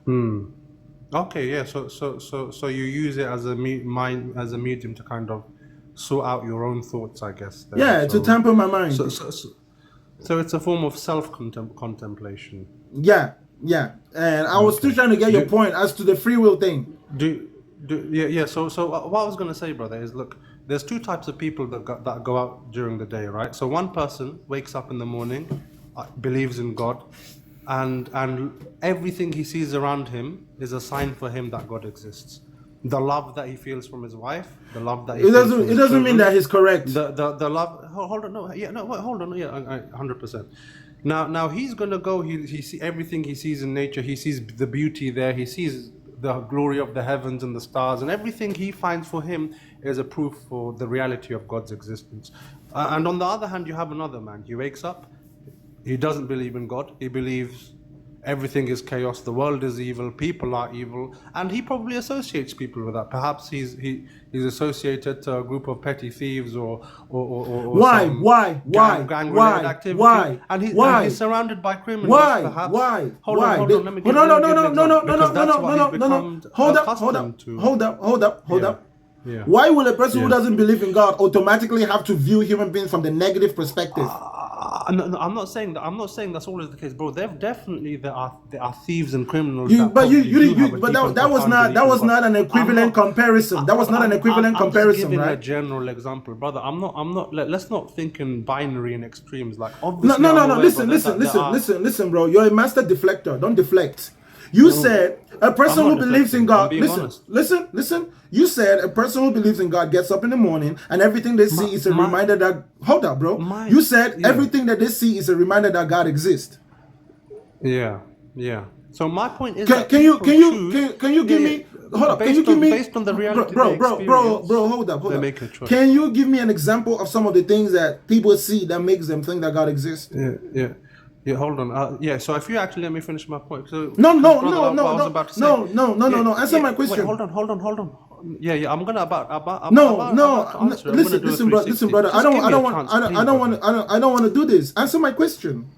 Okay, yeah. So you use it as a mind, as a medium to kind of sort out your own thoughts, I guess. Then. Yeah, to temper my mind. So it's a form of self-contemplation. Yeah. And I was still trying to get your point as to the free will thing. Yeah. So what I was going to say, brother, is look, there's two types of people that go out during the day, right? So one person wakes up in the morning, believes in God, and everything he sees around him is a sign for him that God exists. The love that he feels from his wife, the love that he feels from his It doesn't mean that he's correct. The love. Hold on, hold on, 100%. Now he's gonna go. He see everything he sees in nature. He sees the beauty there. He sees the glory of the heavens and the stars, and everything he finds for him is a proof for the reality of God's existence. And on the other hand, you have another man. He wakes up. He doesn't believe in God. He believes everything is chaos, the world is evil, people are evil, and he probably associates people with that. Perhaps he's associated to a group of petty thieves or Why? some Why? Why? gang-related activity, Why? and Why? he's surrounded by criminals. Why? Perhaps. Why? Hold Why? on. Let me give No, no, you no, an no, no, example, no, because no, that's no, what no, he's no, no. become Hold accustomed up. to. Hold up. Yeah. Why will a person who Yeah. doesn't believe in God automatically have to view human beings from the negative perspective? No, I'm not saying that. I'm not saying that's always the case, bro. There are thieves and criminals. But that was not an equivalent comparison. That was not an equivalent comparison, I'm just giving right? a general example, brother. I'm not. Let's not think in binary and extremes. Like obviously, No. Listen, bro. You're a master deflector. Don't deflect. You said a person who believes in God. Listen. You said a person who believes in God gets up in the morning and everything they see is a reminder that. Hold up, bro. You said everything that they see is a reminder that God exists. Yeah. So my point is, can you give me? Hold up. Can you give me? Based on the reality, bro. Hold up. Make a choice. Can you give me an example of some of the things that people see that makes them think that God exists? Yeah, hold on. So if you actually let me finish my point. So No. Answer my question. Wait, hold on. Yeah. I'm gonna answer. Listen, brother. I don't want to do this. Answer my question.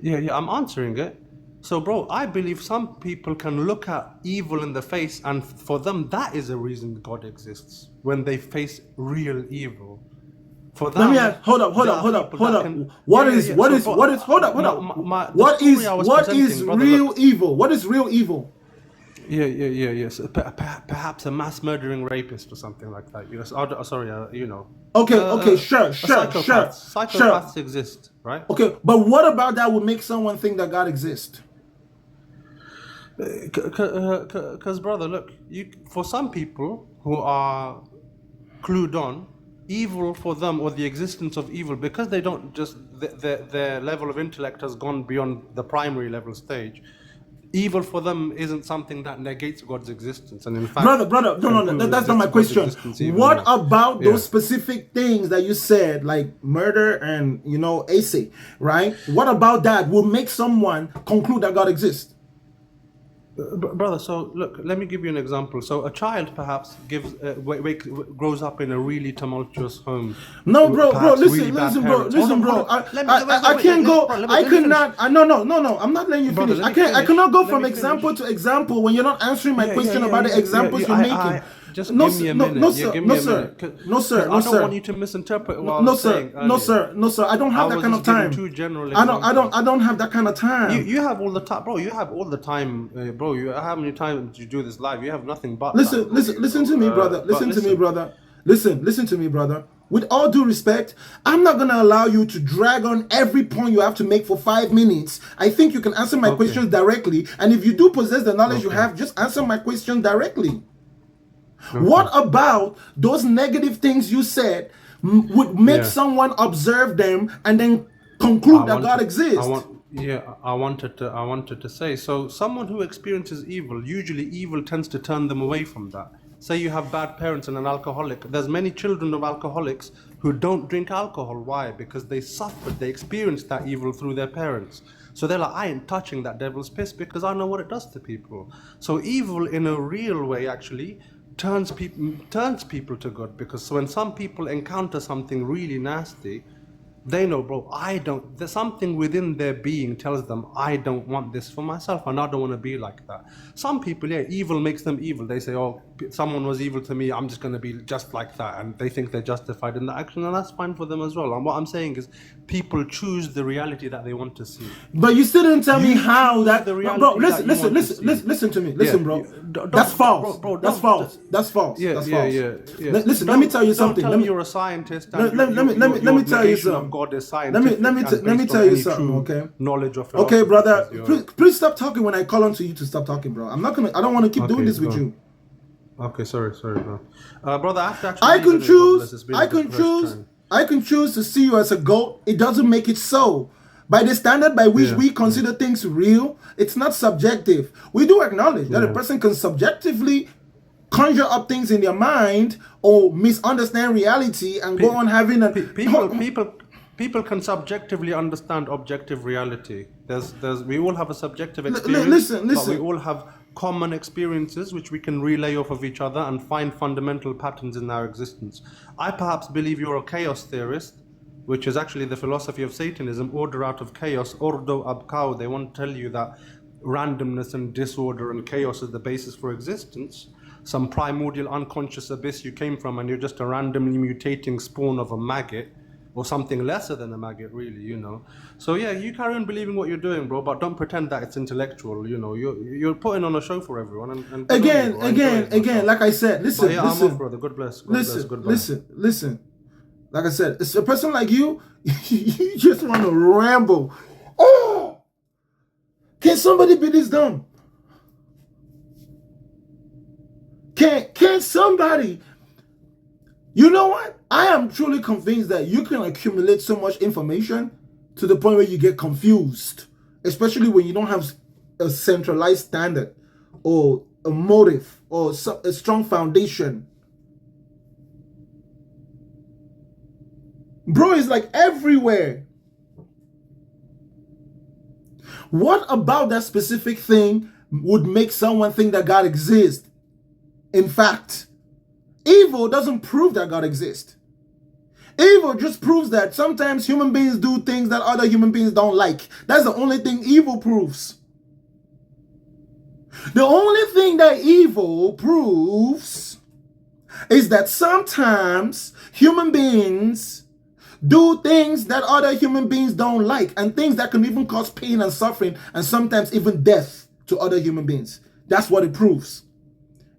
Yeah. I'm answering it. So, bro, I believe some people can look at evil in the face, and for them, that is a reason God exists. When they face real evil. For them, let me ask, hold up. What is real evil? What is real evil? Yeah. So perhaps a mass murdering rapist or something like that. Yes. Okay. Sure. Psychopaths exist, right? Okay, but what about that would make someone think that God exists? Because, brother, look, for some people who are clued on, evil for them, or the existence of evil, because they don't just their level of intellect has gone beyond the primary level stage. Evil for them isn't something that negates God's existence, and in fact, brother, no, that's not my question. What about those specific things that you said, like murder and AC, right? What about that will make someone conclude that God exists? Brother, so look, let me give you an example. So a child perhaps grows up in a really tumultuous home. No, bro, listen, bro. I can't go. I cannot. No. I'm not letting you finish. I cannot go from example to example when you're not answering my question about the examples you're making. Just give me a minute. No, sir. I don't want you to misinterpret what I was saying. No, sir. I don't have that kind of time. I don't have that kind of time. You have all the time, bro. You have all the time, bro. How many times you do this live? You have nothing but. Listen to me, brother. Listen to me, brother. With all due respect, I'm not gonna allow you to drag on every point you have to make for 5 minutes. I think you can answer my questions directly, and if you do possess the knowledge you have, just answer my question directly. Okay. What about those negative things you said would make someone observe them and then conclude that God exists? I wanted to say, so someone who experiences evil, usually evil tends to turn them away from that. Say you have bad parents and an alcoholic. There's many children of alcoholics who don't drink alcohol. Why? Because they suffered, they experienced that evil through their parents. So they're like, I ain't touching that devil's piss because I know what it does to people. So evil in a real way actually turns people to God, because when some people encounter something really nasty, they know, bro, there's something within their being tells them, I don't want this for myself and I don't want to be like that. Some people, evil makes them evil. They say, oh, someone was evil to me, I'm just going to be just like that. And they think they're justified in the action, and that's fine for them as well. And what I'm saying is, people choose the reality that they want to see. But you still didn't tell me how that... Bro, listen to me. Listen, bro. That's false. That's false. That's false. Listen, let me tell you something. Don't tell me you're a scientist. Let me tell you something. God is scientific. Let me tell you something, okay? Knowledge of okay, brother. Please stop talking when I call on to you to stop talking, bro. I don't want to keep doing this with you. Okay, sorry, bro. Brother, I have to actually I can choose to see you as a goat. It doesn't make it so. By the standard by which we consider things real, it's not subjective. We do acknowledge that a person can subjectively conjure up things in their mind or misunderstand reality and go on having a... people can subjectively understand objective reality. We all have a subjective experience, Listen. but we all have common experiences which we can relay off of each other and find fundamental patterns in our existence. I perhaps believe you're a chaos theorist, which is actually the philosophy of Satanism, order out of chaos, ordo ab chaos. They want to tell you that randomness and disorder and chaos is the basis for existence. Some primordial unconscious abyss you came from, and you're just a randomly mutating spawn of a maggot, or something lesser than a maggot, really, you know. So yeah, you carry on believing what you're doing, bro, but don't pretend that it's intellectual, you know. You're putting on a show for everyone. And again, like I said, listen, yeah, listen. I'm off, brother. God bless. Listen. Like I said, it's a person like you, you just want to ramble. Oh! Can somebody be this dumb? Can somebody? You know what? I am truly convinced that you can accumulate so much information to the point where you get confused, especially when you don't have a centralized standard or a motive or a strong foundation. Bro, it's like everywhere. What about that specific thing would make someone think that God exists? In fact, evil doesn't prove that God exists. Evil just proves that sometimes human beings do things that other human beings don't like. That's the only thing evil proves. The only thing that evil proves is that sometimes human beings do things that other human beings don't like, and things that can even cause pain and suffering and sometimes even death to other human beings. That's what it proves.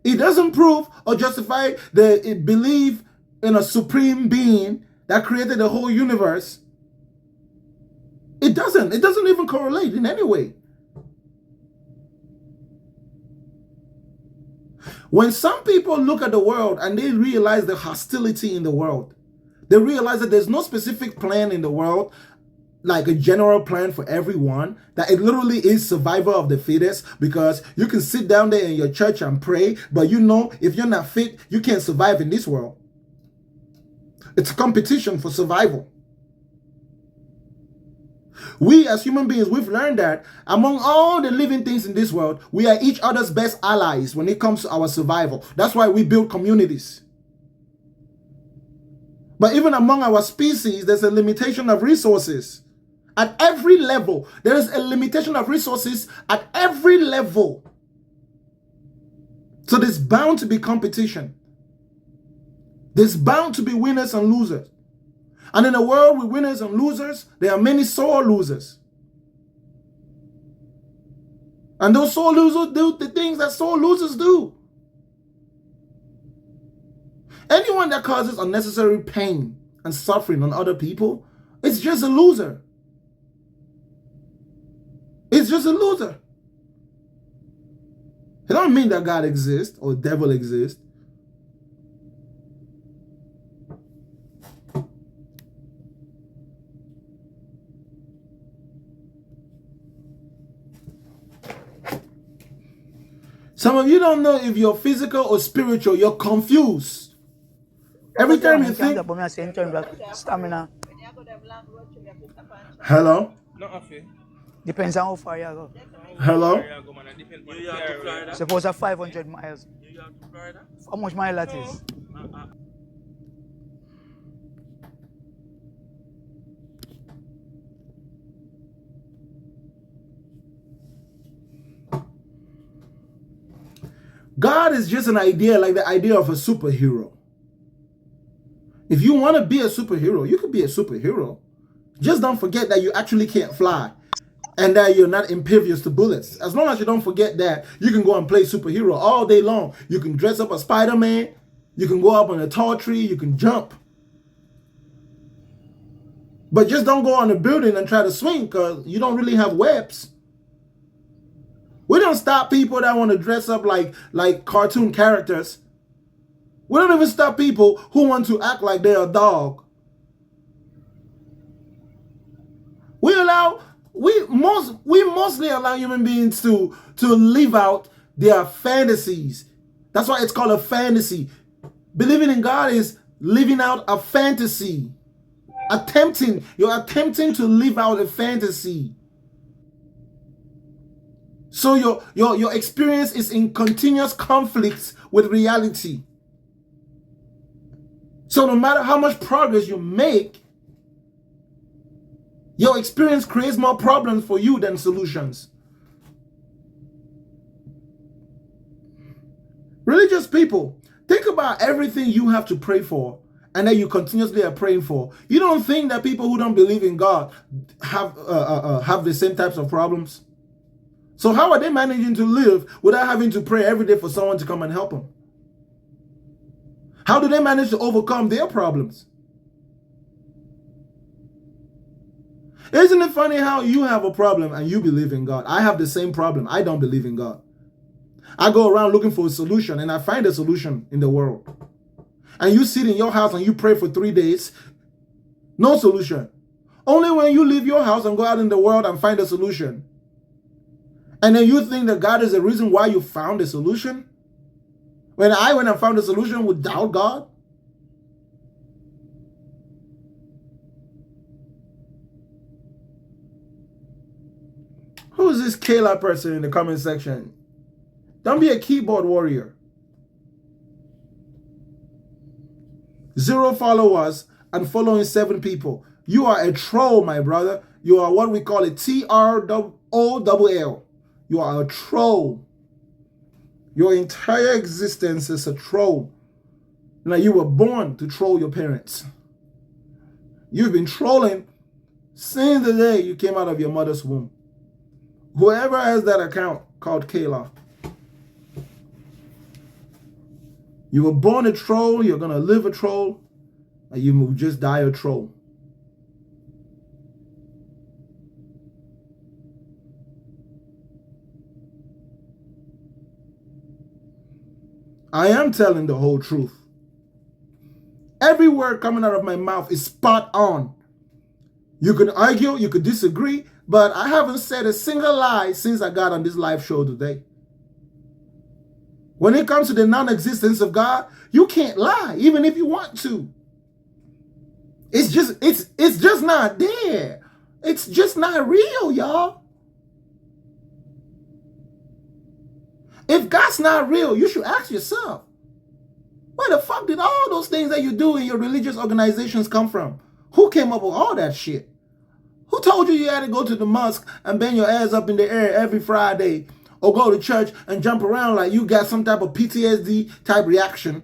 It doesn't prove or justify the belief in a supreme being that created the whole universe. It doesn't even correlate in any way. When some people look at the world and they realize the hostility in the world, they realize that there's no specific plan in the world, like a general plan for everyone, that it literally is survival of the fittest, because you can sit down there in your church and pray, but you know, if you're not fit, you can't survive in this world. It's a competition for survival. We as human beings, we've learned that among all the living things in this world, we are each other's best allies when it comes to our survival. That's why we build communities. But even among our species, there's a limitation of resources. At every level, there is a limitation of resources at every level. So there's bound to be competition. There's bound to be winners and losers. And in a world with winners and losers, there are many sore losers. And those sore losers do the things that sore losers do. Anyone that causes unnecessary pain and suffering on other people, it's just a loser. It's just a loser. It don't mean that God exists or the devil exists. Some of you don't know if you're physical or spiritual. You're confused. Every time you think... Stamina. Hello? Depends on how far you go. Hello? Suppose 500 miles. How much mile that is? God is just an idea, like the idea of a superhero. If you want to be a superhero, you could be a superhero. Just don't forget that you actually can't fly and that you're not impervious to bullets. As long as you don't forget that, you can go and play superhero all day long. You can dress up as Spider-Man. You can go up on a tall tree. You can jump. But just don't go on a building and try to swing, because you don't really have webs. We don't stop people that want to dress up like cartoon characters. We don't even stop people who want to act like they're a dog. We mostly allow human beings to live out their fantasies. That's why it's called a fantasy. Believing in God is living out a fantasy. You're attempting to live out a fantasy. So your experience is in continuous conflict with reality. So no matter how much progress you make, your experience creates more problems for you than solutions. Religious people, think about everything you have to pray for and that you continuously are praying for. You don't think that people who don't believe in God have the same types of problems? So how are they managing to live without having to pray every day for someone to come and help them? How do they manage to overcome their problems? Isn't it funny how you have a problem and you believe in God? I have the same problem. I don't believe in God. I go around looking for a solution and I find a solution in the world. And you sit in your house and you pray for 3 days, no solution. Only when you leave your house and go out in the world and find a solution. And then you think that God is the reason why you found a solution? When I found a solution, would doubt God? Who is this Kayla person in the comment section? Don't be a keyboard warrior. 0 followers and following 7 people. You are a troll, my brother. You are what we call a TROLL. You are a troll. Your entire existence is a troll. Now, you were born to troll your parents. You've been trolling since the day you came out of your mother's womb. Whoever has that account called Kayla, you were born a troll, you're going to live a troll, and you will just die a troll. I am telling the whole truth. Every word coming out of my mouth is spot on. You can argue, you could disagree, but I haven't said a single lie since I got on this live show today. When it comes to the non-existence of God, you can't lie, even if you want to. It's just not there. It's just not real, y'all. If God's not real, you should ask yourself, where the fuck did all those things that you do in your religious organizations come from? Who came up with all that shit? Who told you had to go to the mosque and bend your ass up in the air every Friday, or go to church and jump around like you got some type of PTSD type reaction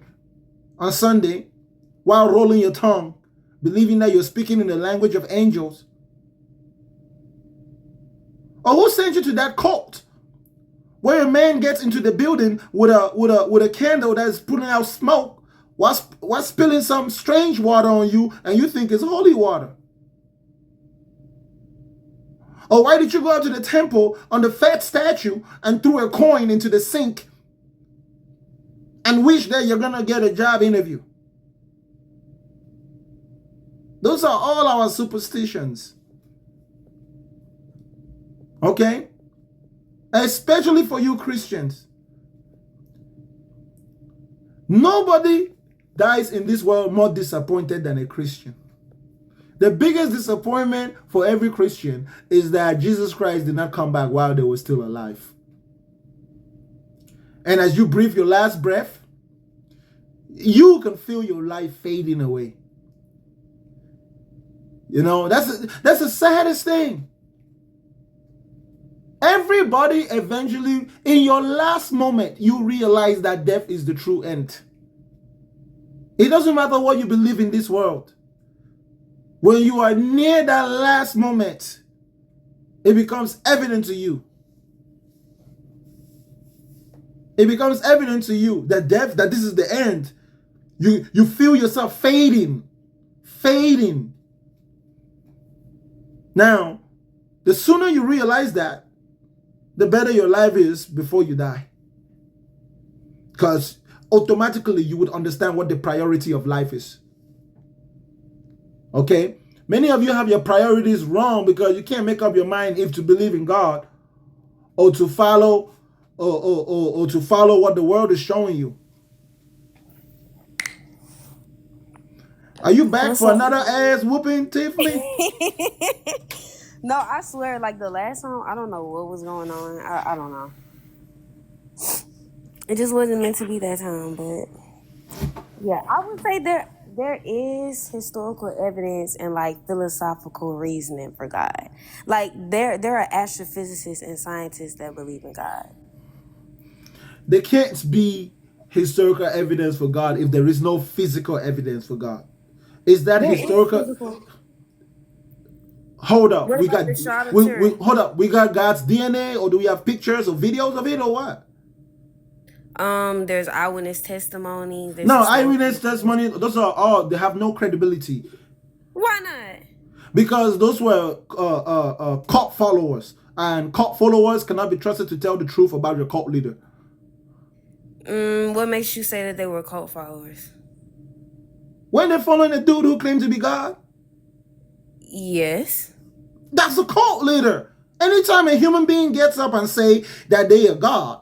on Sunday while rolling your tongue, believing that you're speaking in the language of angels? Or who sent you to that cult where a man gets into the building with a candle that's putting out smoke while spilling some strange water on you and you think it's holy water? Or why did you go out to the temple on the fat statue and threw a coin into the sink and wish that you're going to get a job interview? Those are all our superstitions. Okay? Especially for you Christians. Nobody dies in this world more disappointed than a Christian. The biggest disappointment for every Christian is that Jesus Christ did not come back while they were still alive. And as you breathe your last breath, you can feel your life fading away. You know, that's the saddest thing. Everybody eventually, in your last moment, you realize that death is the true end. It doesn't matter what you believe in this world. When you are near that last moment, it becomes evident to you. It becomes evident to you that death, that this is the end. You feel yourself fading. Now, the sooner you realize that, the better your life is before you die. Because automatically you would understand what the priority of life is. Okay? Many of you have your priorities wrong because you can't make up your mind if to believe in God or to follow or to follow what the world is showing you. Are you back What's for up? another ass whooping, Tiffany? No, I swear, like the last time, I don't know what was going on. I don't know. It just wasn't meant to be that time, but yeah, I would say there is historical evidence and like philosophical reasoning for God. Like there are astrophysicists and scientists that believe in God. There can't be historical evidence for God if there is no physical evidence for God. Is that There is historical? physical. Hold up, What we about got the Shroud of we Turin? hold up. We got God's DNA, or do we have pictures or videos of it, or what? There's eyewitness testimony. There's No, historical. eyewitness testimony. Those are all. They have no credibility Why not? because those were cult followers, and cult followers cannot be trusted to tell the truth about your cult leader. What makes you say that they were cult followers? When they're following a dude who claimed to be God, Yes. that's a cult leader. Anytime a human being gets up and say that they are God,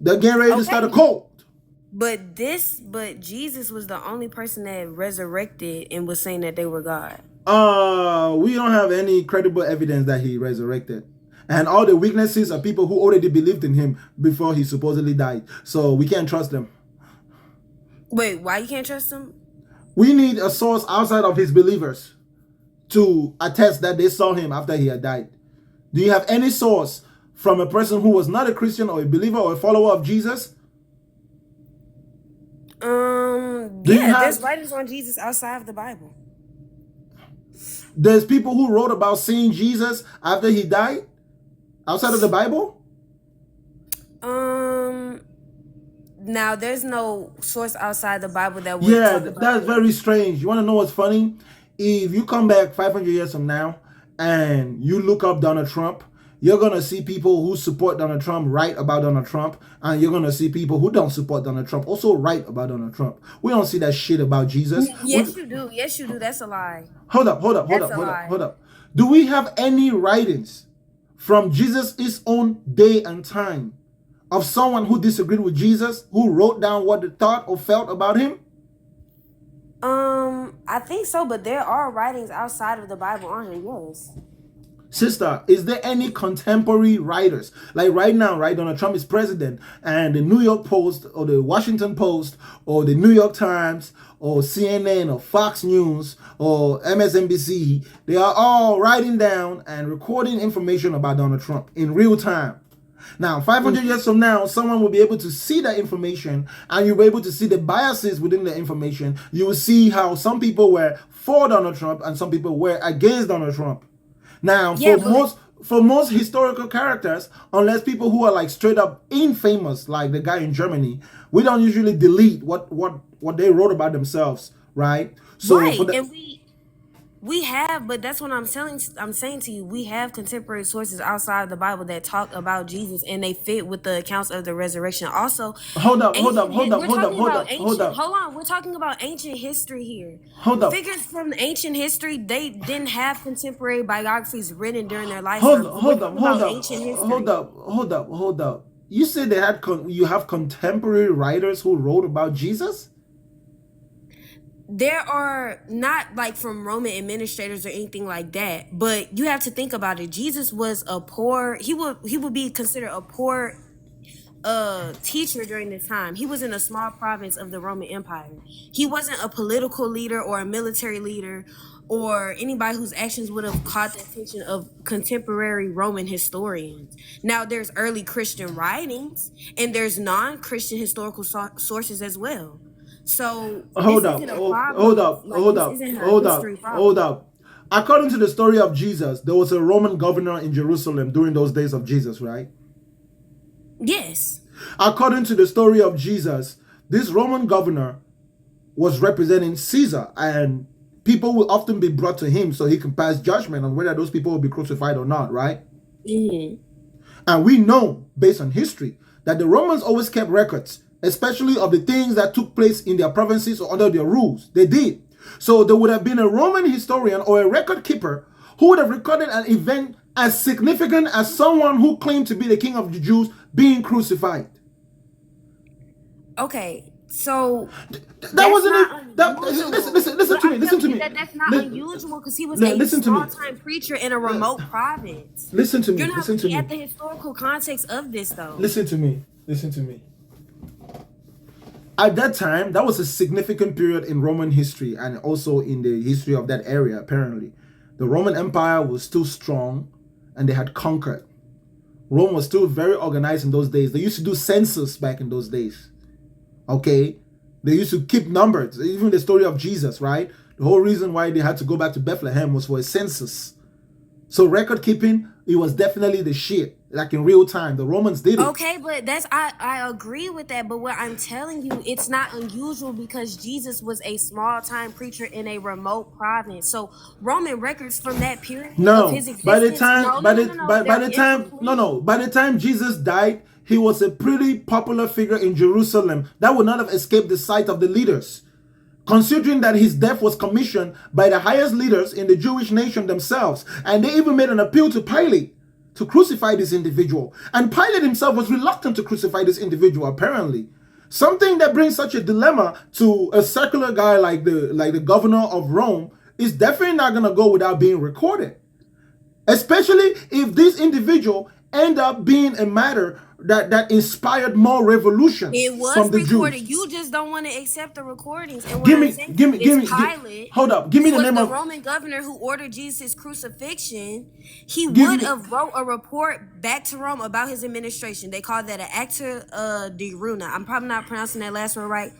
they're getting ready to start a cult. But Jesus was the only person that resurrected and was saying that they were God. We don't have any credible evidence that he resurrected. And all the witnesses are people who already believed in him before he supposedly died. So we can't trust them. Wait, why you can't trust him? We need a source outside of his believers to attest that they saw him after he had died. Do you have any source from a person who was not a Christian or a believer or a follower of Jesus? There's writings on Jesus outside of the Bible. There's people who wrote about seeing Jesus after he died outside of the Bible? Now there's no source outside the Bible that would talk about that's very strange. You want to know what's funny? If you come back 500 years from now and you look up Donald Trump, you're going to see people who support Donald Trump write about Donald Trump, and you're going to see people who don't support Donald Trump also write about Donald Trump. We don't see that shit about Jesus. Yes, you do. Yes, you do. That's a lie. Hold up. Do we have any writings from Jesus' own day and time of someone who disagreed with Jesus, who wrote down what they thought or felt about him? I think so, but there are writings outside of the Bible on him, yes. Sister, is there any contemporary writers? Like right now, right? Donald Trump is president, and the New York Post or the Washington Post or the New York Times or CNN or Fox News or MSNBC, they are all writing down and recording information about Donald Trump in real time. Now, 500 years from now, someone will be able to see that information, and you'll be able to see the biases within the information. You will see how some people were for Donald Trump and some people were against Donald Trump. Now, for most historical characters, unless people who are like straight up infamous, like the guy in Germany, we don't usually delete what they wrote about themselves, right? So right, and we have, but that's what I'm saying to you. We have contemporary sources outside of the Bible that talk about Jesus, and they fit with the accounts of the resurrection. Also, hold up. Hold on, we're talking about ancient history here. Figures from ancient history, they didn't have contemporary biographies written during their lifetime. Hold up. You said you have contemporary writers who wrote about Jesus? There are not like from Roman administrators or anything like that, but you have to think about it. Jesus was he would be considered a poor teacher during this time. He was in a small province of the Roman Empire. He wasn't a political leader or a military leader or anybody whose actions would have caught the attention of contemporary Roman historians. Now, there's early Christian writings and there's non-Christian historical sources as well. So hold up. According to the story of Jesus, there was a Roman governor in Jerusalem during those days of Jesus, right? Yes. According to the story of Jesus, this Roman governor was representing Caesar, and people will often be brought to him so he can pass judgment on whether those people will be crucified or not, right? Mm-hmm. And we know, based on history, that the Romans always kept records, especially of the things that took place in their provinces or under their rules. They did. So there would have been a Roman historian or a record keeper who would have recorded an event as significant as someone who claimed to be the king of the Jews being crucified. Okay, So That that's wasn't it. not That unusual. listen But to me. I'm Listen telling to you me. that that's not Li- unusual because he was a listen to me. small-time preacher in a remote province. Listen to me. You're not Listen to looking me. at the historical context of this, though. Listen to me. Listen to me. At that time, that was a significant period in Roman history and also in the history of that area, apparently. The Roman Empire was still strong and they had conquered. Rome was still very organized in those days. They used to do census back in those days. Okay? They used to keep numbers. Even the story of Jesus, right? The whole reason why they had to go back to Bethlehem was for a census. So record keeping, it was definitely the shit. Like in real time. The Romans did it. Okay, but I agree with that. But what I'm telling you, it's not unusual because Jesus was a small-time preacher in a remote province. So Roman records from that period of his No, by the existence, time, by they're the time, incomplete. by the time Jesus died, he was a pretty popular figure in Jerusalem that would not have escaped the sight of the leaders. Considering that his death was commissioned by the highest leaders in the Jewish nation themselves, and they even made an appeal to Pilate to crucify this individual. And Pilate himself was reluctant to crucify this individual, apparently. Something that brings such a dilemma to a secular guy like the governor of Rome is definitely not going to go without being recorded. Especially if this individual end up being a matter that inspired more revolution It was from the recorded. Jews. You just don't want to accept the recordings. And what I'm saying is Pilate, hold up. Give me who the was name the of. Roman governor who ordered Jesus' crucifixion, he Give would me. have wrote a report back to Rome about his administration. They call that an acta de runa. I'm probably not pronouncing that last one right,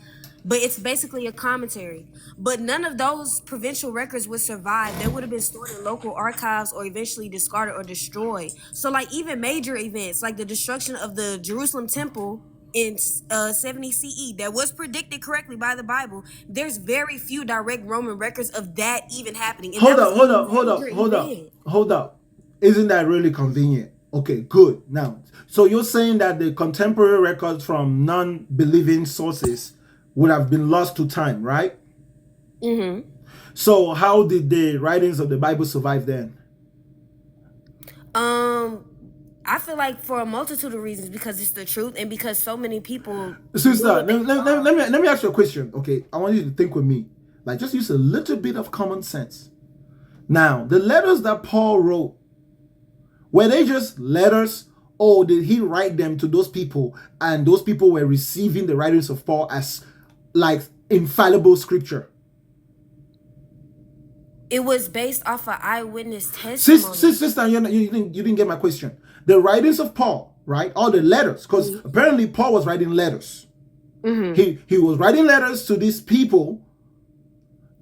but it's basically a commentary. But none of those provincial records would survive. They would have been stored in local archives or eventually discarded or destroyed. So like even major events like the destruction of the Jerusalem temple in 70 CE that was predicted correctly by the Bible, there's very few direct Roman records of that even happening. And Hold that up, was hold a up, hold major up, hold up, event. hold up. Isn't that really convenient? Okay, good. Now, so you're saying that the contemporary records from non-believing sources would have been lost to time, right? Mm-hmm. So how did the writings of the Bible survive then? I feel like for a multitude of reasons, because it's the truth and because so many people Sister, let me ask you a question. Okay, I want you to think with me. Like, just use a little bit of common sense. Now, the letters that Paul wrote, were they just letters, or did he write them to those people and those people were receiving the writings of Paul as like infallible scripture? It was based off of eyewitness testimony. Sister, you didn't get my question. The writings of Paul, right? All the letters, because apparently Paul was writing letters. He was writing letters to these people.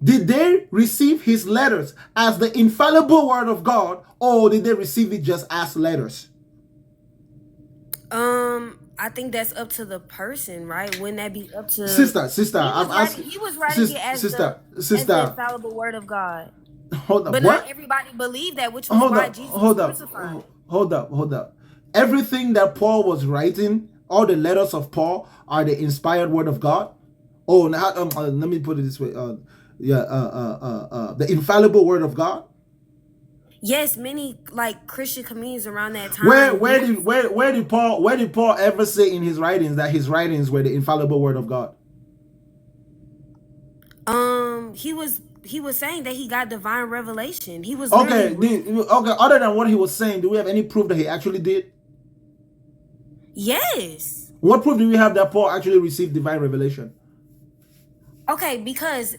Did they receive his letters as the infallible word of God, or did they receive it just as letters? I think that's up to the person, right? Wouldn't that be up to Sister? I'm asking. He was writing it as the infallible word of God. Hold up. But what? not everybody believed that, which was why Jesus was crucified. Hold up. Everything that Paul was writing, all the letters of Paul, are the inspired word of God. Oh, now, let me put it this way. The infallible word of God. Yes, many like Christian communities around that time. Where did Paul ever say in his writings that his writings were the infallible word of God? He was saying that he got divine revelation. He was okay. Other than what he was saying, do we have any proof that he actually did? Yes. What proof do we have that Paul actually received divine revelation? Okay, because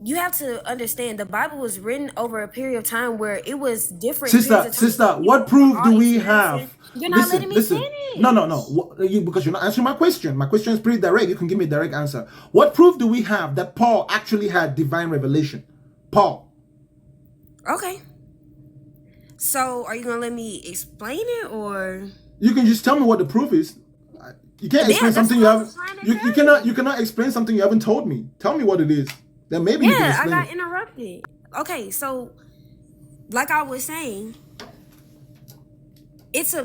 you have to understand the Bible was written over a period of time where it was different. Sister, what proof do we have? You're not letting me finish. No. Because you're not answering my question. My question is pretty direct. You can give me a direct answer. What proof do we have that Paul actually had divine revelation? Paul. Okay. So, are you gonna let me explain it, or you can just tell me what the proof is? You can't explain something you haven't. You cannot explain something you haven't told me. Tell me what it is. Then maybe you can explain. I got interrupted. Okay, so like I was saying, it's a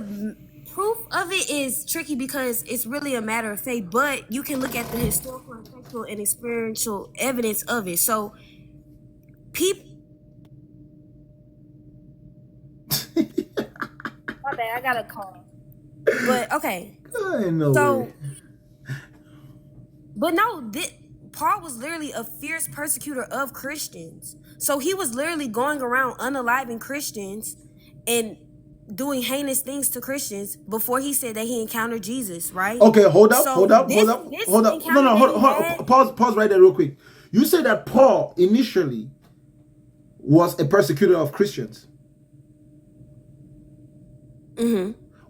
proof of it is tricky because it's really a matter of faith, but you can look at the historical, textual, and experiential evidence of it. So people. My bad, I got a call. But okay. So But no, Paul was literally a fierce persecutor of Christians. So he was literally going around unaliving Christians and doing heinous things to Christians before he said that he encountered Jesus, right? Okay, hold up. So this No, encounter hold that he up. had, Pause right there real quick. You said that Paul initially was a persecutor of Christians.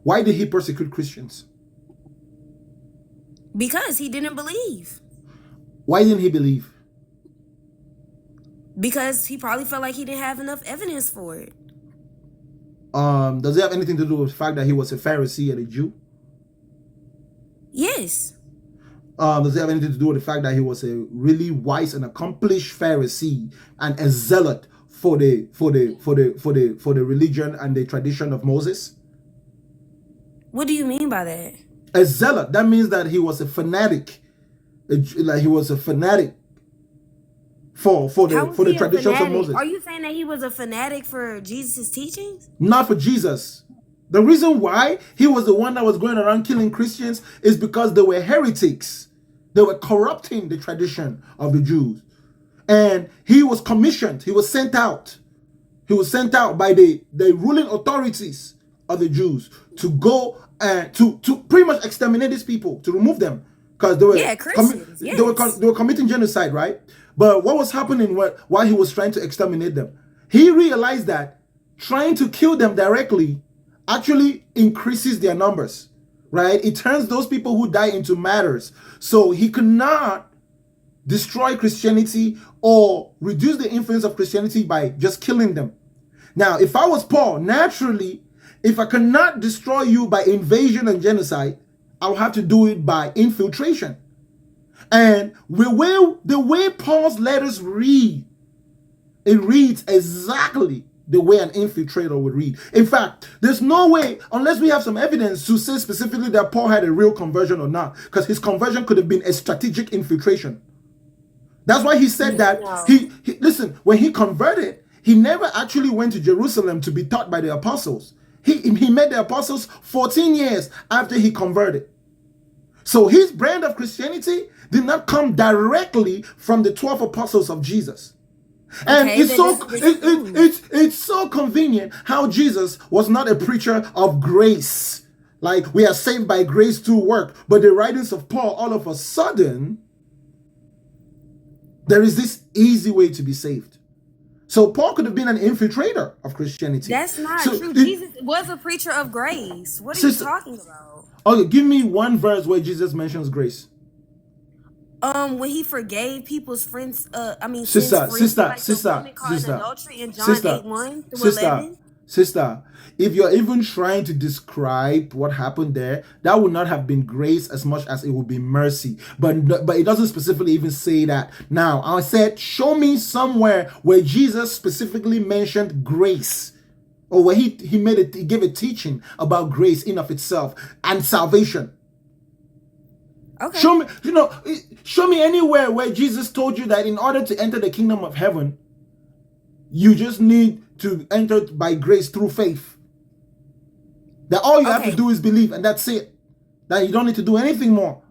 Why did he persecute Christians? because he didn't believe. Why didn't he believe? Because he probably felt like he didn't have enough evidence for it. Does it have anything to do with the fact that he was a Pharisee and a Jew? Yes. Does it have anything to do with the fact that he was a really wise and accomplished Pharisee and a zealot for the religion and the tradition of Moses? What do you mean by that? A zealot, that means that he was a fanatic. Like he was a fanatic for the traditions of Moses. Are you saying that he was a fanatic for Jesus' teachings? Not for Jesus. The reason why he was the one that was going around killing Christians is because they were heretics. They were corrupting the tradition of the Jews. And he was commissioned. He was sent out. He was sent out by the ruling authorities of the Jews to go and to pretty much exterminate these people, to remove them. Because they were Christians, yes. they were committing genocide, right? But what was happening while he was trying to exterminate them? He realized that trying to kill them directly actually increases their numbers, right? It turns those people who die into martyrs. So he could not destroy Christianity or reduce the influence of Christianity by just killing them. Now, if I was Paul, naturally, if I cannot destroy you by invasion and genocide, I'll have to do it by infiltration. And the way Paul's letters read, it reads exactly the way an infiltrator would read. In fact, there's no way, unless we have some evidence to say specifically that Paul had a real conversion or not, because his conversion could have been a strategic infiltration. That's why he said that listen, when he converted, he never actually went to Jerusalem to be taught by the apostles. He met the apostles 14 years after he converted. So his brand of Christianity did not come directly from the 12 apostles of Jesus. And it's so convenient how Jesus was not a preacher of grace. Like, we are saved by grace through work. But the writings of Paul, all of a sudden, there is this easy way to be saved. So Paul could have been an infiltrator of Christianity. That's not true. Jesus was a preacher of grace. What are you talking about? Okay, give me one verse where Jesus mentions grace. When he forgave people's friends, sister, adultery in John 8:1-11. Sister, if you're even trying to describe what happened there, that would not have been grace as much as it would be mercy. But it doesn't specifically even say that. Now, I said, show me somewhere where Jesus specifically mentioned grace, or where he gave a teaching about grace in of itself and salvation. Okay. Show me anywhere where Jesus told you that in order to enter the kingdom of heaven, you just need to enter by grace through faith. That all you have to do is believe, and that's it. That you don't need to do anything more.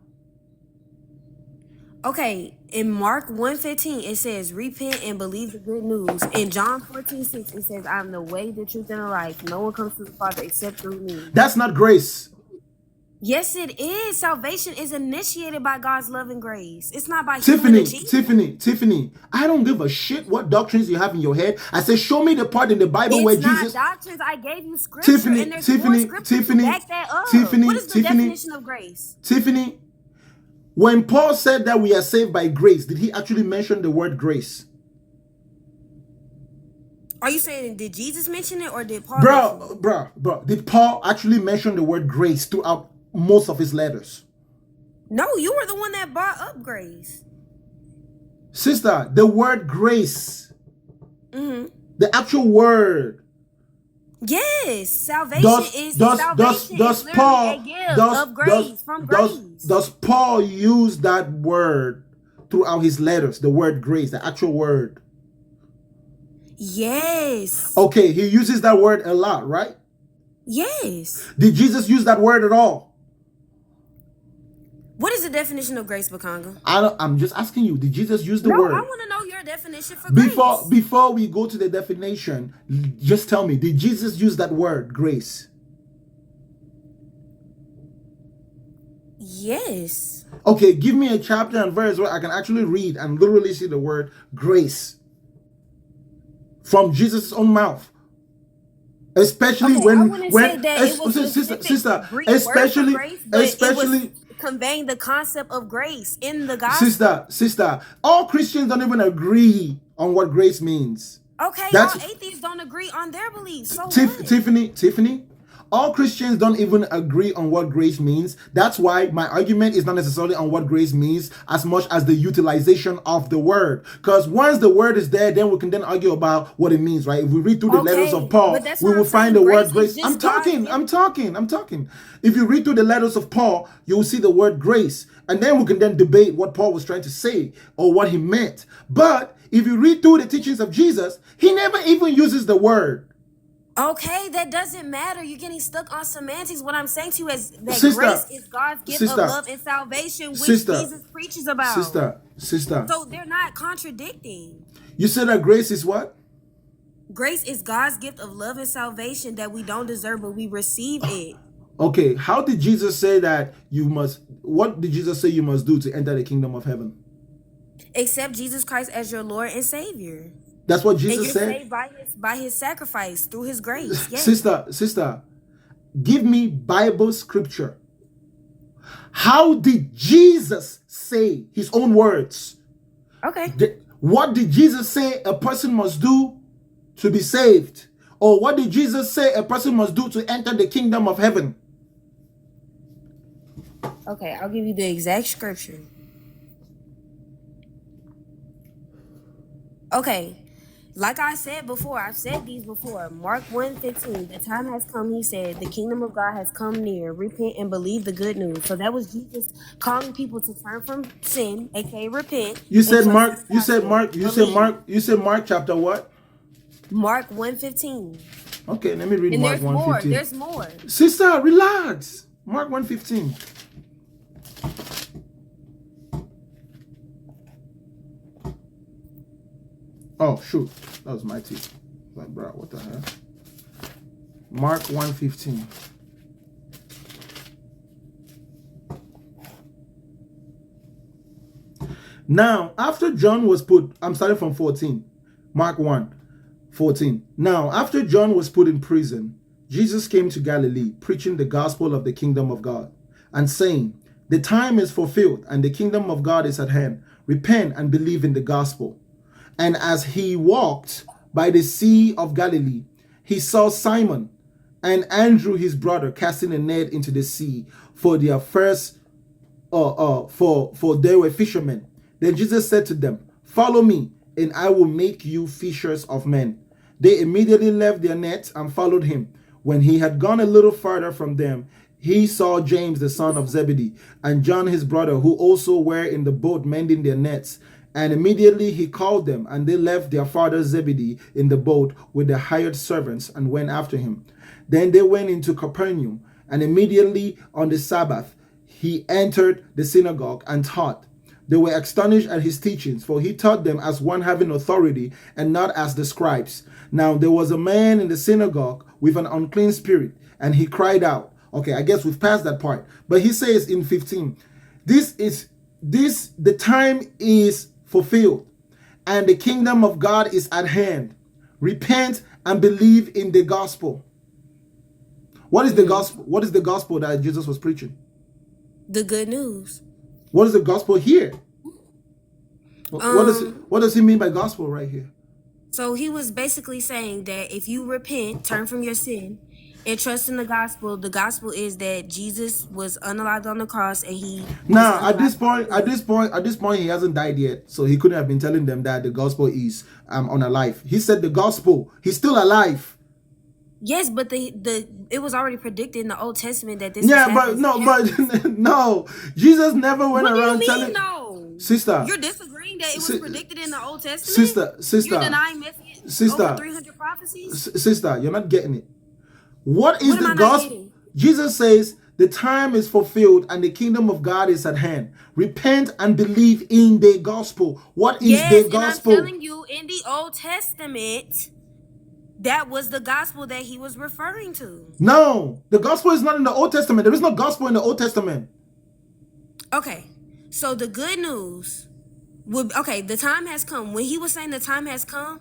Okay, in Mark 1:15, it says, repent and believe the good news. In John 14:6, it says, I am the way, the truth, and the life. No one comes to the Father except through me. That's not grace. Yes, it is. Salvation is initiated by God's love and grace. It's not by human achievement. Tiffany, I don't give a shit what doctrines you have in your head. I said, show me the part in the Bible where Jesus... It's not doctrines. I gave you scripture, and there's more scripture to back that up. What is the definition of grace? Tiffany, when Paul said that we are saved by grace, did he actually mention the word grace? Are you saying, did Jesus mention it, or did Paul mention it? Bro, did Paul actually mention the word grace throughout most of his letters? No, you were the one that brought up grace. Sister, the word grace, the actual word. Yes, salvation is literally a gift of grace from grace. Does Paul use that word throughout his letters, the word grace, the actual word? Yes. Okay, he uses that word a lot, right? Yes. Did Jesus use that word at all? What is the definition of grace, Bakanga? I'm just asking you, did Jesus use the No, word? I want to know your definition for grace. Before we go to the definition, just tell me, did Jesus use that word, grace? Yes. Okay, give me a chapter and verse where I can actually read and literally see the word grace from Jesus' own mouth. Especially Okay, I wouldn't say that it was a sister, specific Greek word for grace, but especially it was conveying the concept of grace in the gospel. Sister, all Christians don't even agree on what grace means. Okay, That's all atheists don't agree on their beliefs. So what? Tiffany, all Christians don't even agree on what grace means. That's why my argument is not necessarily on what grace means as much as the utilization of the word. Because once the word is there, then we can then argue about what it means, right? If we read through the letters of Paul, we will find the word grace. I'm talking. If you read through the letters of Paul, you will see the word grace. And then we can then debate what Paul was trying to say or what he meant. But if you read through the teachings of Jesus, he never even uses the word. Okay, that doesn't matter. You're getting stuck on semantics. What I'm saying to you is that grace is God's gift of love and salvation, which Jesus preaches about. Sister. So they're not contradicting. You said that grace is what? Grace is God's gift of love and salvation that we don't deserve, but we receive it. Okay, how did Jesus say that what did Jesus say you must do to enter the kingdom of heaven? Accept Jesus Christ as your Lord and Savior. That's what Jesus said? And you're saved by his sacrifice, through his grace. Yes. Sister, give me Bible scripture. How did Jesus say his own words? Okay. What did Jesus say a person must do to be saved? Or what did Jesus say a person must do to enter the kingdom of heaven? Okay, I'll give you the exact scripture. Okay. Like I said before, I've said these before. Mark 1:15, the time has come, he said, the kingdom of God has come near. Repent and believe the good news. So that was Jesus calling people to turn from sin, aka repent. You said Mark chapter what? Mark 1:15. Okay, let me read and Mark 1:15. There's more. Sister, relax. Mark 1:15. Oh, shoot. That was my teeth. Like, bro, what the hell? Mark 1:15. Now, after John was put, I'm starting from 14. Mark 1:14. Now, after John was put in prison, Jesus came to Galilee, preaching the gospel of the kingdom of God, and saying, the time is fulfilled, and the kingdom of God is at hand. Repent and believe in the gospel. And as he walked by the Sea of Galilee, he saw Simon and Andrew his brother casting a net into the sea, for they were fishermen. Then Jesus said to them, follow me, and I will make you fishers of men. They immediately left their nets and followed him. When he had gone a little farther from them, he saw James the son of Zebedee and John his brother, who also were in the boat mending their nets. And immediately he called them, and they left their father Zebedee in the boat with the hired servants and went after him. Then they went into Capernaum, and immediately on the Sabbath he entered the synagogue and taught. They were astonished at his teachings, for he taught them as one having authority and not as the scribes. Now there was a man in the synagogue with an unclean spirit, and he cried out. Okay, I guess we've passed that part. But he says in 15, the time is fulfilled, and the kingdom of God is at hand. Repent and believe in the gospel. What is the gospel? What is the gospel that Jesus was preaching? The good news. What is the gospel here? What does he mean by gospel right here? So he was basically saying that if you repent, turn from your sin, and trust in the gospel is that Jesus was unalive on the cross, and he. Now, at this point, he hasn't died yet, so he couldn't have been telling them that the gospel is unalive. He said the gospel. He's still alive. Yes, but it was already predicted in the Old Testament that this. Yeah, but no, Jesus never went around telling. No, sister, you're disagreeing that it was predicted in the Old Testament. Sister, you're denying over 300 prophecies. Sister, you're not getting it. What is the gospel? Jesus says the time is fulfilled and the kingdom of God is at hand. Repent and believe in the gospel. What is Yes, the and I'm gospel? telling you, in the Old Testament, that was the gospel that he was referring to. No, the gospel is not in the Old Testament. There is no gospel in the Old Testament. Okay, so the good news would, okay, the time has come. When he was saying the time has come,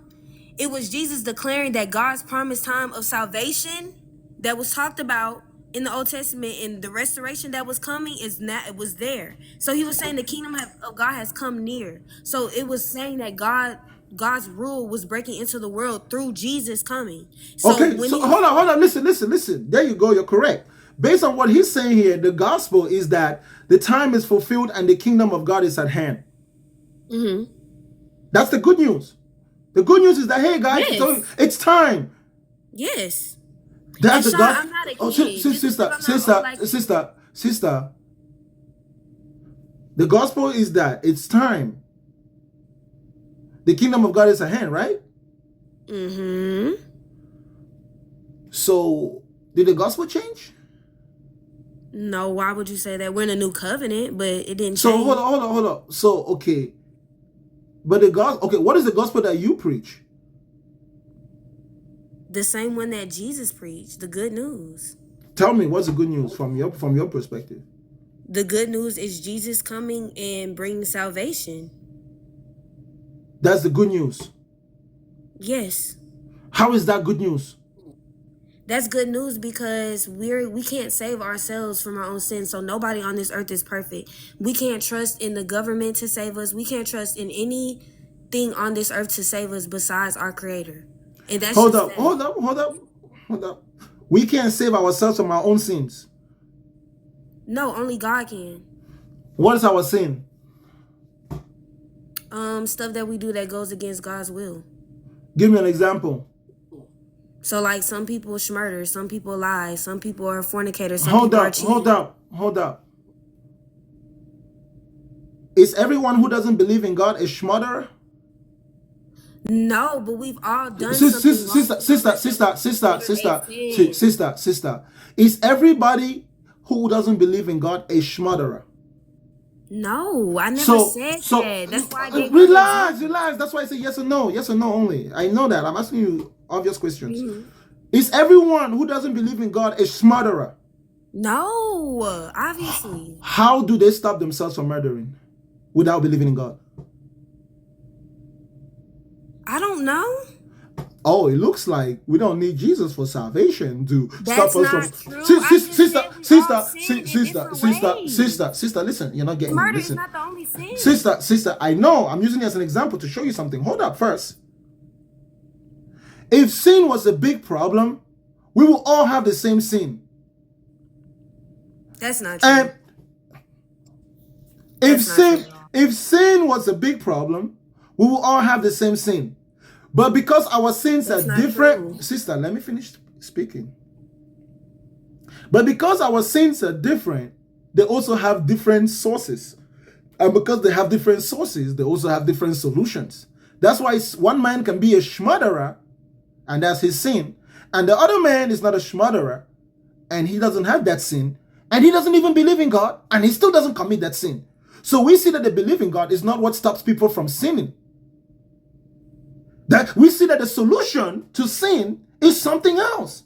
it was Jesus declaring that God's promised time of salvation that was talked about in the Old Testament and the restoration that was coming is not, it was there. So he was saying the kingdom of God has come near. So it was saying that God's rule was breaking into the world through Jesus coming. So Okay, when so hold on. Listen. There you go. You're correct. Based on what he's saying here, the gospel is that the time is fulfilled and the kingdom of God is at hand. Mm-hmm. That's the good news. The good news is that, hey guys, Yes. it's time. Yes. That's And the Sean, I'm not a kid. Oh, Just because I'm not old like you. sister. The gospel is that it's time. The kingdom of God is at hand, right? Mm-hmm. So, did the gospel change? No, why would you say that? We're in a new covenant, but it didn't So, change. hold on. So, okay. But the gospel, okay, what is the gospel that you preach? The same one that Jesus preached, the good news. Tell me, what's the good news from your perspective? The good news is Jesus coming and bringing salvation. That's the good news. Yes. How is that good news? That's good news because we can't save ourselves from our own sins. So nobody on this earth is perfect. We can't trust in the government to save us. We can't trust in anything on this earth to save us besides our Creator. And that's Hold up. We can't save ourselves from our own sins. No, only God can. What is our sin? Stuff that we do that goes against God's will. Give me an example. So like some people murder, some people lie, some people are fornicators, some Hold people are cheating. up. Is everyone who doesn't believe in God a schmutterer? No, but we've all done something Sister. Is everybody who doesn't believe in God a schmutterer? No, I never said that. That's why I gave relax. That's why I say yes or no only. I know that. I'm asking you obvious questions. Mm-hmm. Is everyone who doesn't believe in God a schmutterer? No, obviously. How do they stop themselves from murdering without believing in God? I don't know. Oh, it looks like we don't need Jesus for salvation to That's stop us not from. Sister, listen. You're not getting. Murder is Listen, not the only sin. sister. I know. I'm using it as an example to show you something. Hold up first. If sin was a big problem, we will all have the same sin. That's not true. And if sin was a big problem, we will all have the same sin. But because our sins are different, true. Sister, let me finish speaking. But because our sins are different, they also have different sources. And because they have different sources, they also have different solutions. That's why one man can be a schmutterer, and that's his sin. And the other man is not a schmutterer, and he doesn't have that sin. And he doesn't even believe in God, and he still doesn't commit that sin. So we see that the belief in God is not what stops people from sinning. That we see that the solution to sin is something else.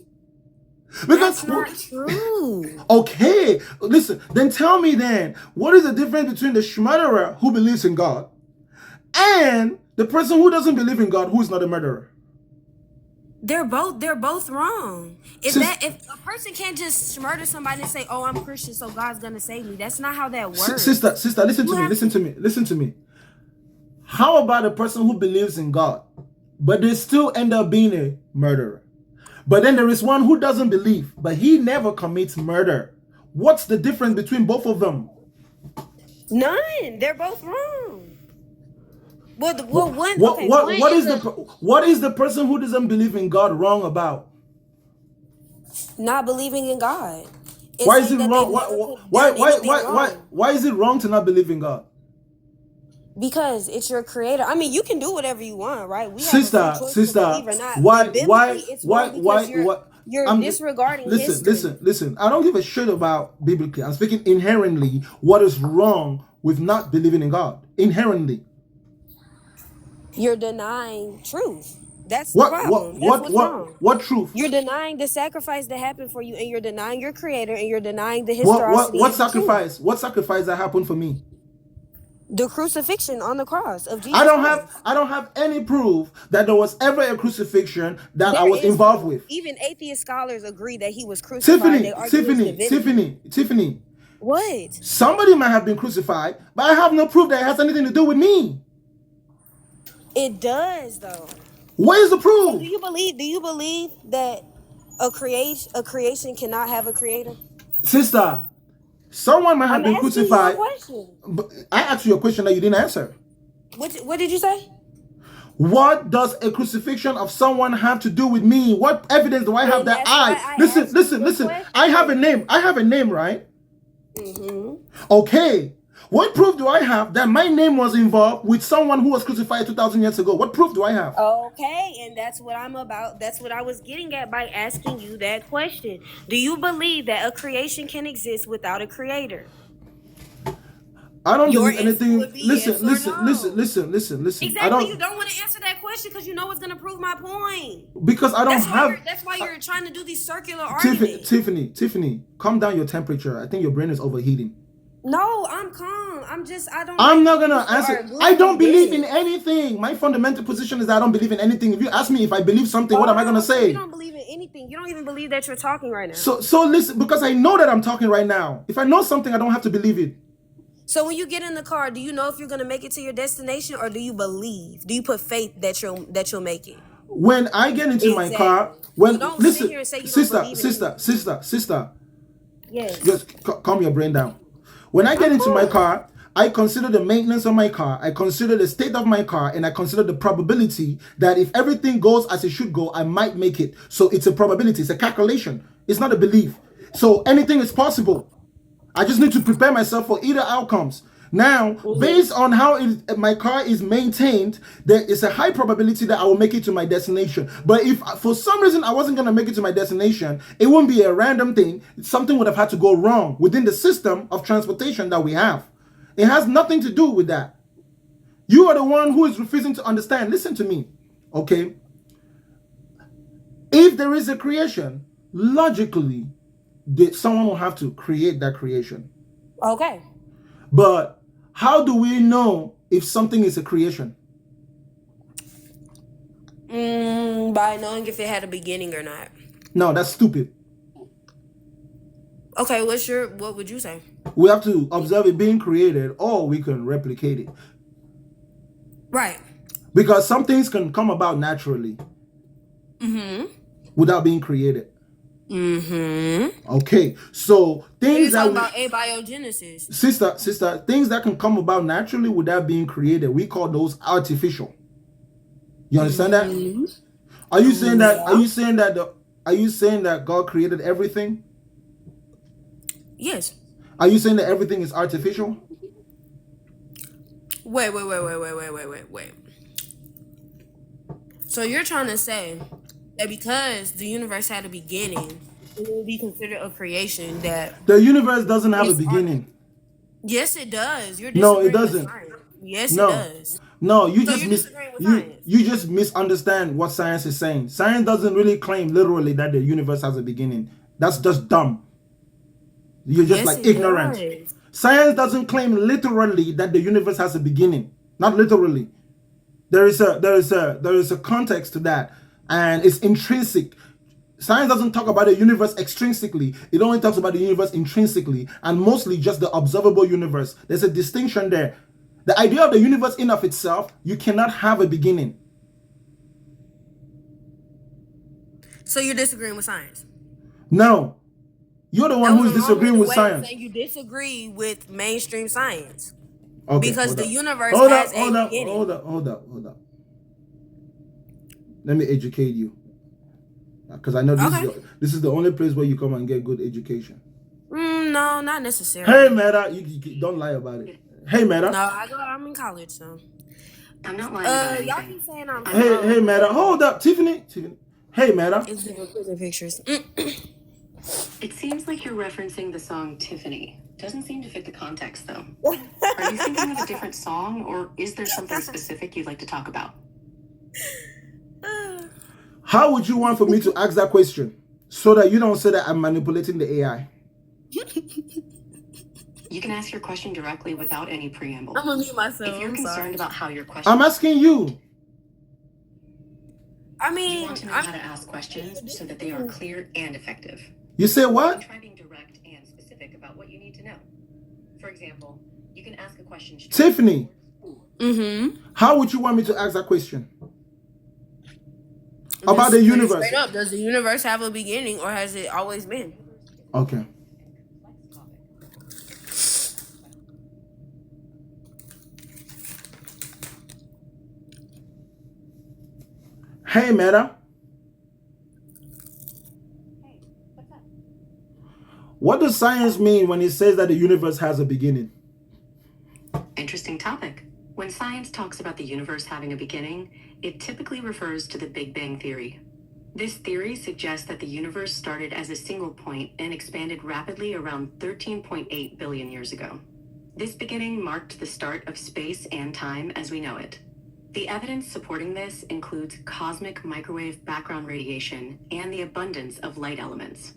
Because that's not true. Okay, listen, then tell me then, what is the difference between the schmutterer who believes in God and the person who doesn't believe in God who is not a murderer? They're both wrong. If a person can't just murder somebody and say, "Oh, I'm Christian, so God's gonna save me," that's not how that works. Sister, listen to me. How about a person who believes in God, but they still end up being a murderer? But then there is one who doesn't believe, but he never commits murder. What's the difference between both of them? None. They're both wrong. What is the person who doesn't believe in God wrong about? Not believing in God. Why is it wrong? Why is it wrong to not believe in God? Because it's your creator. I mean, you can do whatever you want, right? We Sister, have a choice to believe or not. You're disregarding history. Listen. I don't give a shit about biblically. I'm speaking inherently. What is wrong with not believing in God? Inherently. You're denying truth. That's the problem. That's what's wrong. What truth? You're denying the sacrifice that happened for you, and you're denying your creator, and you're denying the historicity. What sacrifice? What sacrifice that happened for me? The crucifixion on the cross of Jesus. I don't have any proof that there was ever a crucifixion that I was involved with. Even atheist scholars agree that he was crucified. Tiffany. What? Somebody might have been crucified, but I have no proof that it has anything to do with me. It does, though. Where is the proof? So do you believe that a creation cannot have a creator? Sister, someone might have been crucified. But I asked you a question that you didn't answer. What did you say? What does a crucifixion of someone have to do with me? What evidence do I have that listen? I have a name, right? Okay. What proof do I have that my name was involved with someone who was crucified 2,000 years ago? What proof do I have? Okay, and that's what I'm about. That's what I was getting at by asking you that question. Do you believe that a creation can exist without a creator? I don't believe anything. Listen. Exactly. You don't want to answer that question because you know it's going to prove my point. Because I don't have. That's why you're trying to do these circular arguments. Tiffany, calm down your temperature. I think your brain is overheating. No, I'm calm. I'm not gonna answer. I don't believe in anything. My fundamental position is that I don't believe in anything. If you ask me if I believe something, what am I gonna say? You don't believe in anything. You don't even believe that you're talking right now. So listen, because I know that I'm talking right now. If I know something, I don't have to believe it. So when you get in the car, do you know if you're gonna make it to your destination, or do you believe? Do you put faith that you'll make it? When I get into my car, sister. Yes. Just calm your brain down. When I get into my car, I consider the maintenance of my car, I consider the state of my car, and I consider the probability that if everything goes as it should go, I might make it. So it's a probability, it's a calculation. It's not a belief. So anything is possible. I just need to prepare myself for either outcomes. Now, based on how my car is maintained, there is a high probability that I will make it to my destination. But if for some reason I wasn't going to make it to my destination, it wouldn't be a random thing. Something would have had to go wrong within the system of transportation that we have. It has nothing to do with that. You are the one who is refusing to understand. Listen to me, okay? If there is a creation, logically, someone will have to create that creation. Okay. But how do we know if something is a creation? By knowing if it had a beginning or not. No, that's stupid. Okay, what would you say? We have to observe it being created, or we can replicate it. Right. Because some things can come about naturally. Without being created. Okay, so things that about abiogenesis. Sister, things that can come about naturally without being created, we call those artificial. You understand that? Are you saying that? Are you saying that God created everything? Yes. Are you saying that everything is artificial? Wait. So you're trying to say that because the universe had a beginning, it will be considered a creation that... The universe doesn't have a beginning. Yes, it does. No, it doesn't. Yes, it does. No, you just misunderstand what science is saying. Science doesn't really claim literally that the universe has a beginning. That's just dumb. You're just ignorant. Does. Science doesn't claim literally that the universe has a beginning. Not literally. There is a context to that, and it's intrinsic. Science doesn't talk about the universe extrinsically. It only talks about the universe intrinsically, and mostly just the observable universe. There's a distinction there. The idea of the universe in of itself, you cannot have a beginning. So you're disagreeing with science? No. You're the one who's disagreeing with science. You disagree with mainstream science. Okay, because the universe has a beginning. Hold up. Let me educate you. Because I know this is the only place where you come and get good education. No, not necessarily. Hey, Meta, you don't lie about it. Hey, Meta. No, I'm in college, so. I'm not lying about anything. Y'all keep saying I'm Hey, Meta, hold up. Tiffany. Hey, Meta. It's different prison pictures. It seems like you're referencing the song Tiffany. Doesn't seem to fit the context, though. Are you thinking of a different song, or is there something specific you'd like to talk about? How would you want for me to ask that question so that you don't say that I'm manipulating the AI? You can ask your question directly without any preamble. I'm gonna mute myself. If you're I'm concerned sorry. about how your question... I'm asking you. I You mean, want to know how to ask questions so that they are clear and effective. You say You what? can try being direct and specific about what you need to know. For example, you can ask a question... Tiffany, mm-hmm. how would you want me to ask that question? About the universe. Straight up, does the universe have a beginning, or has it always been? Okay. Hey, Meta. Hey, what's up? What does science mean when it says that the universe has a beginning? Interesting topic. When science talks about the universe having a beginning, it typically refers to the Big Bang Theory. This theory suggests that the universe started as a single point and expanded rapidly around 13.8 billion years ago. This beginning marked the start of space and time as we know it. The evidence supporting this includes cosmic microwave background radiation and the abundance of light elements.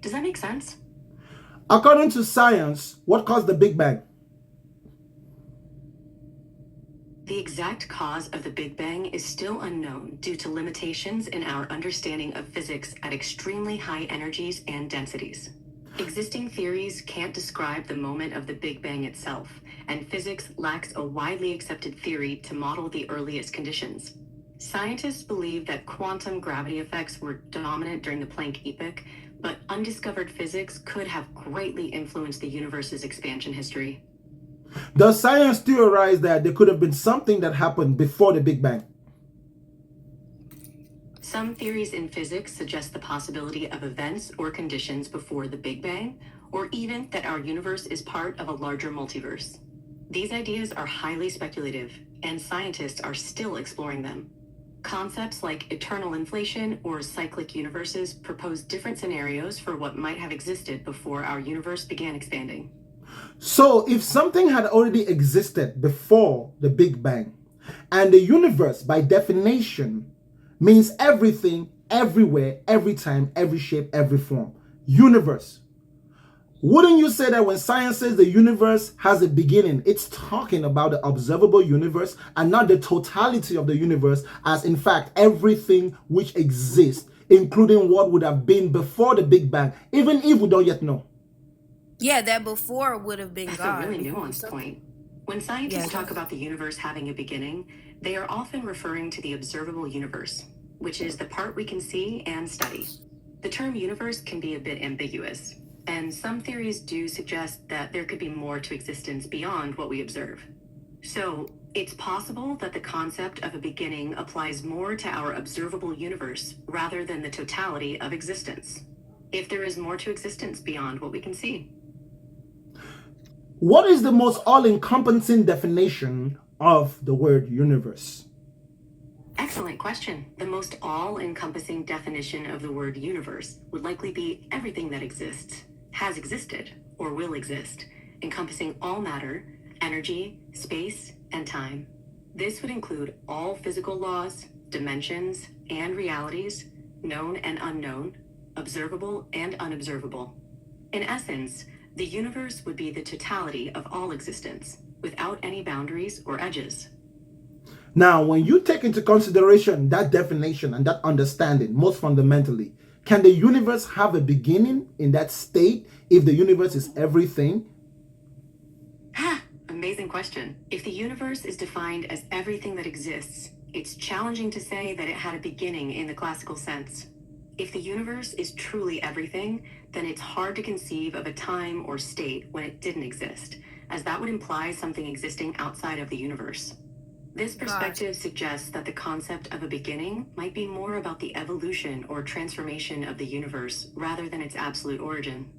Does that make sense? According to science, what caused the Big Bang? The exact cause of the Big Bang is still unknown due to limitations in our understanding of physics at extremely high energies and densities. Existing theories can't describe the moment of the Big Bang itself, and physics lacks a widely accepted theory to model the earliest conditions. Scientists believe that quantum gravity effects were dominant during the Planck epoch, but undiscovered physics could have greatly influenced the universe's expansion history. Does science theorize that there could have been something that happened before the Big Bang? Some theories in physics suggest the possibility of events or conditions before the Big Bang, or even that our universe is part of a larger multiverse. These ideas are highly speculative, and scientists are still exploring them. Concepts like eternal inflation or cyclic universes propose different scenarios for what might have existed before our universe began expanding. So, if something had already existed before the Big Bang, and the universe, by definition, means everything, everywhere, every time, every shape, every form. Universe. Wouldn't you say that when science says the universe has a beginning, it's talking about the observable universe and not the totality of the universe, as in fact everything which exists, including what would have been before the Big Bang, even if we don't yet know? Yeah, that before would have been That's God. a really nuanced point. When scientists talk about the universe having a beginning, they are often referring to the observable universe, which is the part we can see and study. The term universe can be a bit ambiguous, and some theories do suggest that there could be more to existence beyond what we observe. So, it's possible that the concept of a beginning applies more to our observable universe rather than the totality of existence, if there is more to existence beyond what we can see. What is the most all-encompassing definition of the word universe? Excellent question. The most all-encompassing definition of the word universe would likely be everything that exists, has existed, or will exist, encompassing all matter, energy, space, and time. This would include all physical laws, dimensions, and realities, known and unknown, observable and unobservable. In essence, the universe would be the totality of all existence, without any boundaries or edges. Now, when you take into consideration that definition and that understanding, most fundamentally, can the universe have a beginning in that state if the universe is everything? Amazing question. If the universe is defined as everything that exists, it's challenging to say that it had a beginning in the classical sense. If the universe is truly everything, then it's hard to conceive of a time or state when it didn't exist, as that would imply something existing outside of the universe. This perspective suggests that the concept of a beginning might be more about the evolution or transformation of the universe rather than its absolute origin.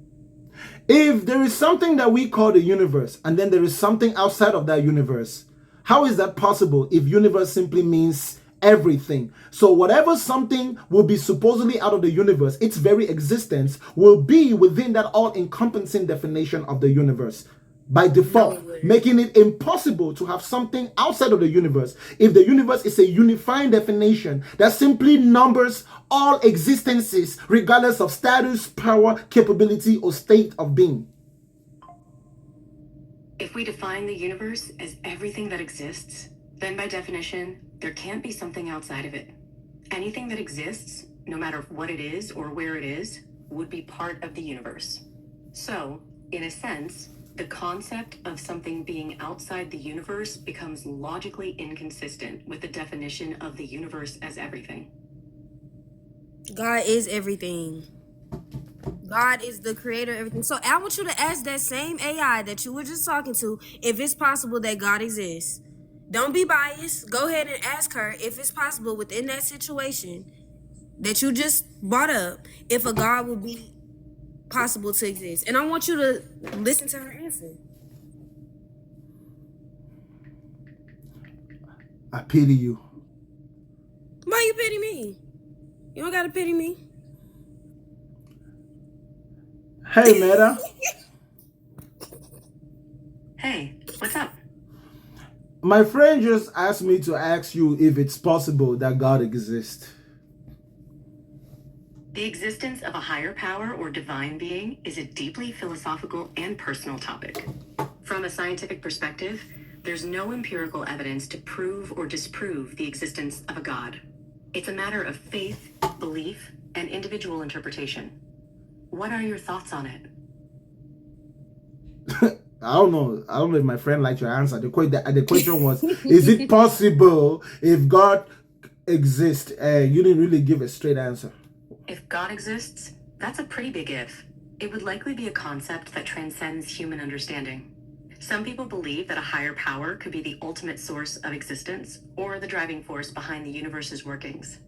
If there is something that we call the universe, and then there is something outside of that universe, how is that possible if universe simply means everything. So whatever something will be supposedly out of the universe, its very existence will be within that all-encompassing definition of the universe by default, making it impossible to have something outside of the universe if the universe is a unifying definition that simply numbers all existences regardless of status, power, capability, or state of being. If we define the universe as everything that exists, then by definition, there can't be something outside of it. Anything that exists, no matter what it is or where it is, would be part of the universe. So, in a sense, the concept of something being outside the universe becomes logically inconsistent with the definition of the universe as everything. God is everything. God is the creator of everything. So I want you to ask that same AI that you were just talking to if it's possible that God exists. Don't be biased. Go ahead and ask her if it's possible within that situation that you just brought up, if a God would be possible to exist. And I want you to listen to her answer. I pity you. Why you pity me? You don't gotta pity me. Hey, Meta. Hey, what's up? My friend just asked me to ask you if it's possible that God exists. The existence of a higher power or divine being is a deeply philosophical and personal topic. From a scientific perspective, there's no empirical evidence to prove or disprove the existence of a God. It's a matter of faith, belief, and individual interpretation. What are your thoughts on it? I don't know if my friend liked your answer. The question was, is it possible if God exists? You didn't really give a straight answer. If God exists, that's a pretty big if. It would likely be a concept that transcends human understanding. Some people believe that a higher power could be the ultimate source of existence or the driving force behind the universe's workings.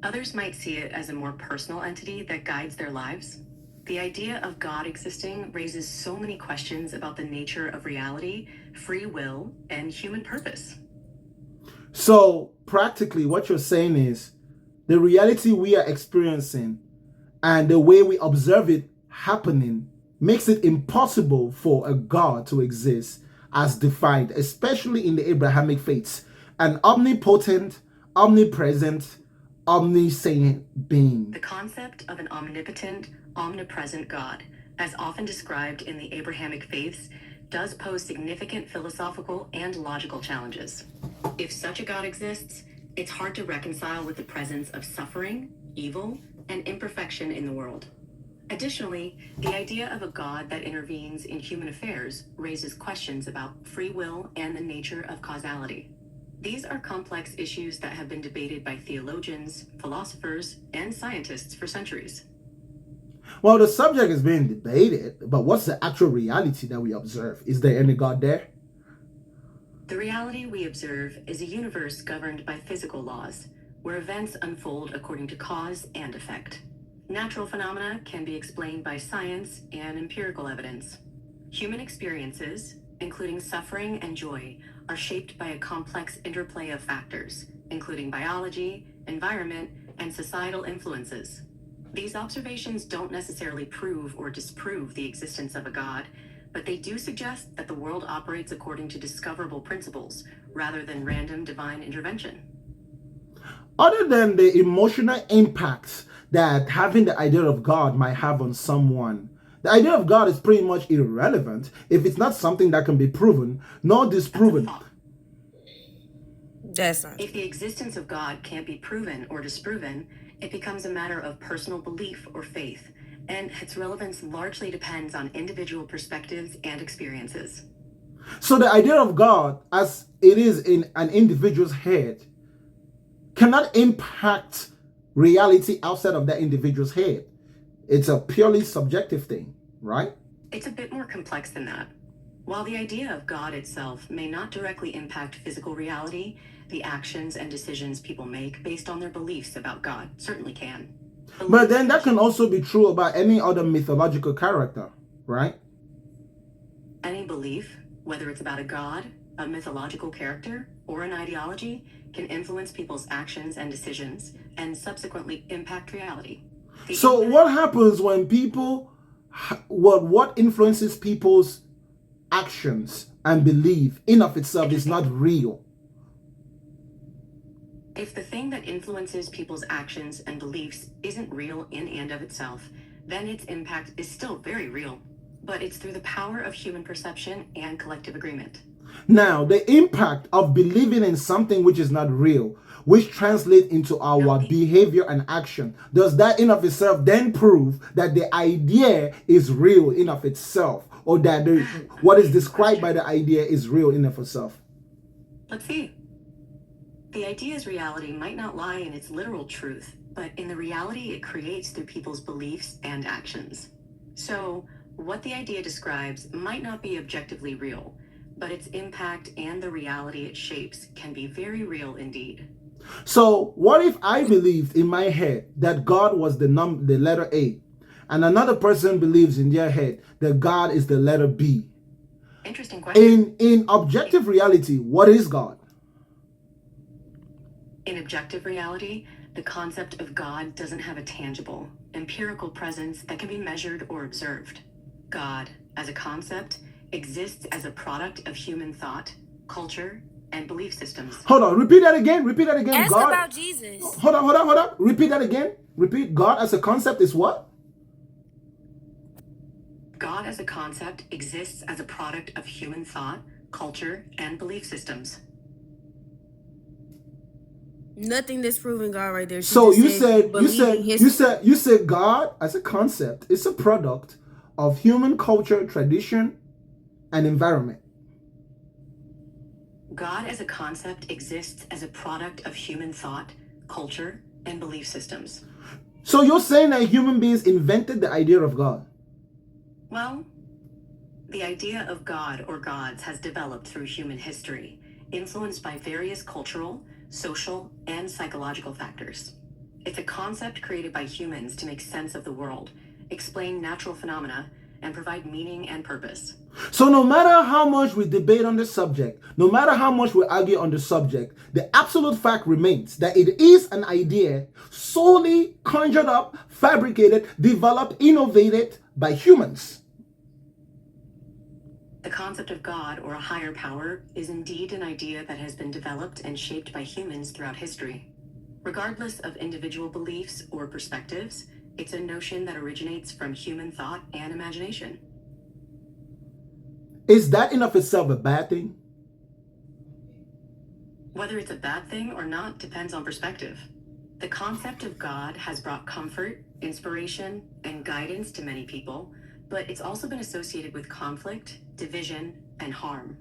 Others might see it as a more personal entity that guides their lives. The idea of God existing raises so many questions about the nature of reality, free will, and human purpose. So practically what you're saying is the reality we are experiencing and the way we observe it happening makes it impossible for a God to exist as defined, especially in the Abrahamic faiths, an omnipotent, omnipresent, omniscient being. The concept of an omnipotent, omnipresent God, as often described in the Abrahamic faiths, does pose significant philosophical and logical challenges. If such a God exists, it's hard to reconcile with the presence of suffering, evil, and imperfection in the world. Additionally, the idea of a God that intervenes in human affairs raises questions about free will and the nature of causality. These are complex issues that have been debated by theologians, philosophers, and scientists for centuries. Well, the subject is being debated, but what's the actual reality that we observe? Is there any God there? The reality we observe is a universe governed by physical laws, where events unfold according to cause and effect. Natural phenomena can be explained by science and empirical evidence. Human experiences, including suffering and joy, are shaped by a complex interplay of factors, including biology, environment, and societal influences. These observations don't necessarily prove or disprove the existence of a God, but they do suggest that the world operates according to discoverable principles, rather than random divine intervention. Other than the emotional impacts that having the idea of God might have on someone, the idea of God is pretty much irrelevant if it's not something that can be proven nor disproven. That's not. If the existence of God can't be proven or disproven, it becomes a matter of personal belief or faith, and its relevance largely depends on individual perspectives and experiences. So the idea of God, as it is in an individual's head, cannot impact reality outside of that individual's head. It's a purely subjective thing, right? It's a bit more complex than that. While the idea of God itself may not directly impact physical reality, the actions and decisions people make based on their beliefs about God certainly can. But then that can also be true about any other mythological character, right? Any belief, whether it's about a god, a mythological character, or an ideology can influence people's actions and decisions and subsequently impact reality. So what happens when people, what influences people's actions and belief in of itself is not real? If the thing that influences people's actions and beliefs isn't real in and of itself, then its impact is still very real, but it's through the power of human perception and collective agreement. Now, the impact of believing in something which is not real, which translates into our behavior and action, does that in of itself then prove that the idea is real in of itself, or that what is described by the idea is real in of itself? Let's see. The idea's reality might not lie in its literal truth, but in the reality it creates through people's beliefs and actions. So, what the idea describes might not be objectively real, but its impact and the reality it shapes can be very real indeed. So, what if I believed in my head that God was the letter A, and another person believes in their head that God is the letter B? Interesting question. In objective reality, what is God? In objective reality, the concept of God doesn't have a tangible, empirical presence that can be measured or observed. God, as a concept, exists as a product of human thought, culture, and belief systems. Hold on, repeat that again. Repeat that again. Ask God, about Jesus. Hold on. Repeat that again. Repeat. God as a concept is what? God as a concept exists as a product of human thought, culture, and belief systems. Nothing that's proving God right there. So you said God as a concept is a product of human culture, tradition, and environment. God as a concept exists as a product of human thought, culture, and belief systems. So you're saying that human beings invented the idea of God? Well, the idea of God or gods has developed through human history, influenced by various cultural, social, and psychological factors. It's a concept created by humans to make sense of the world, explain natural phenomena, and provide meaning and purpose. So no matter how much we debate on the subject, no matter how much we argue on the subject, the absolute fact remains that it is an idea solely conjured up, fabricated, developed, innovated by humans. The concept of God or a higher power is indeed an idea that has been developed and shaped by humans throughout history. Regardless of individual beliefs or perspectives, it's a notion that originates from human thought and imagination. Is that in of itself a bad thing? Whether it's a bad thing or not depends on perspective. The concept of God has brought comfort, inspiration, and guidance to many people, but it's also been associated with conflict, division, and harm.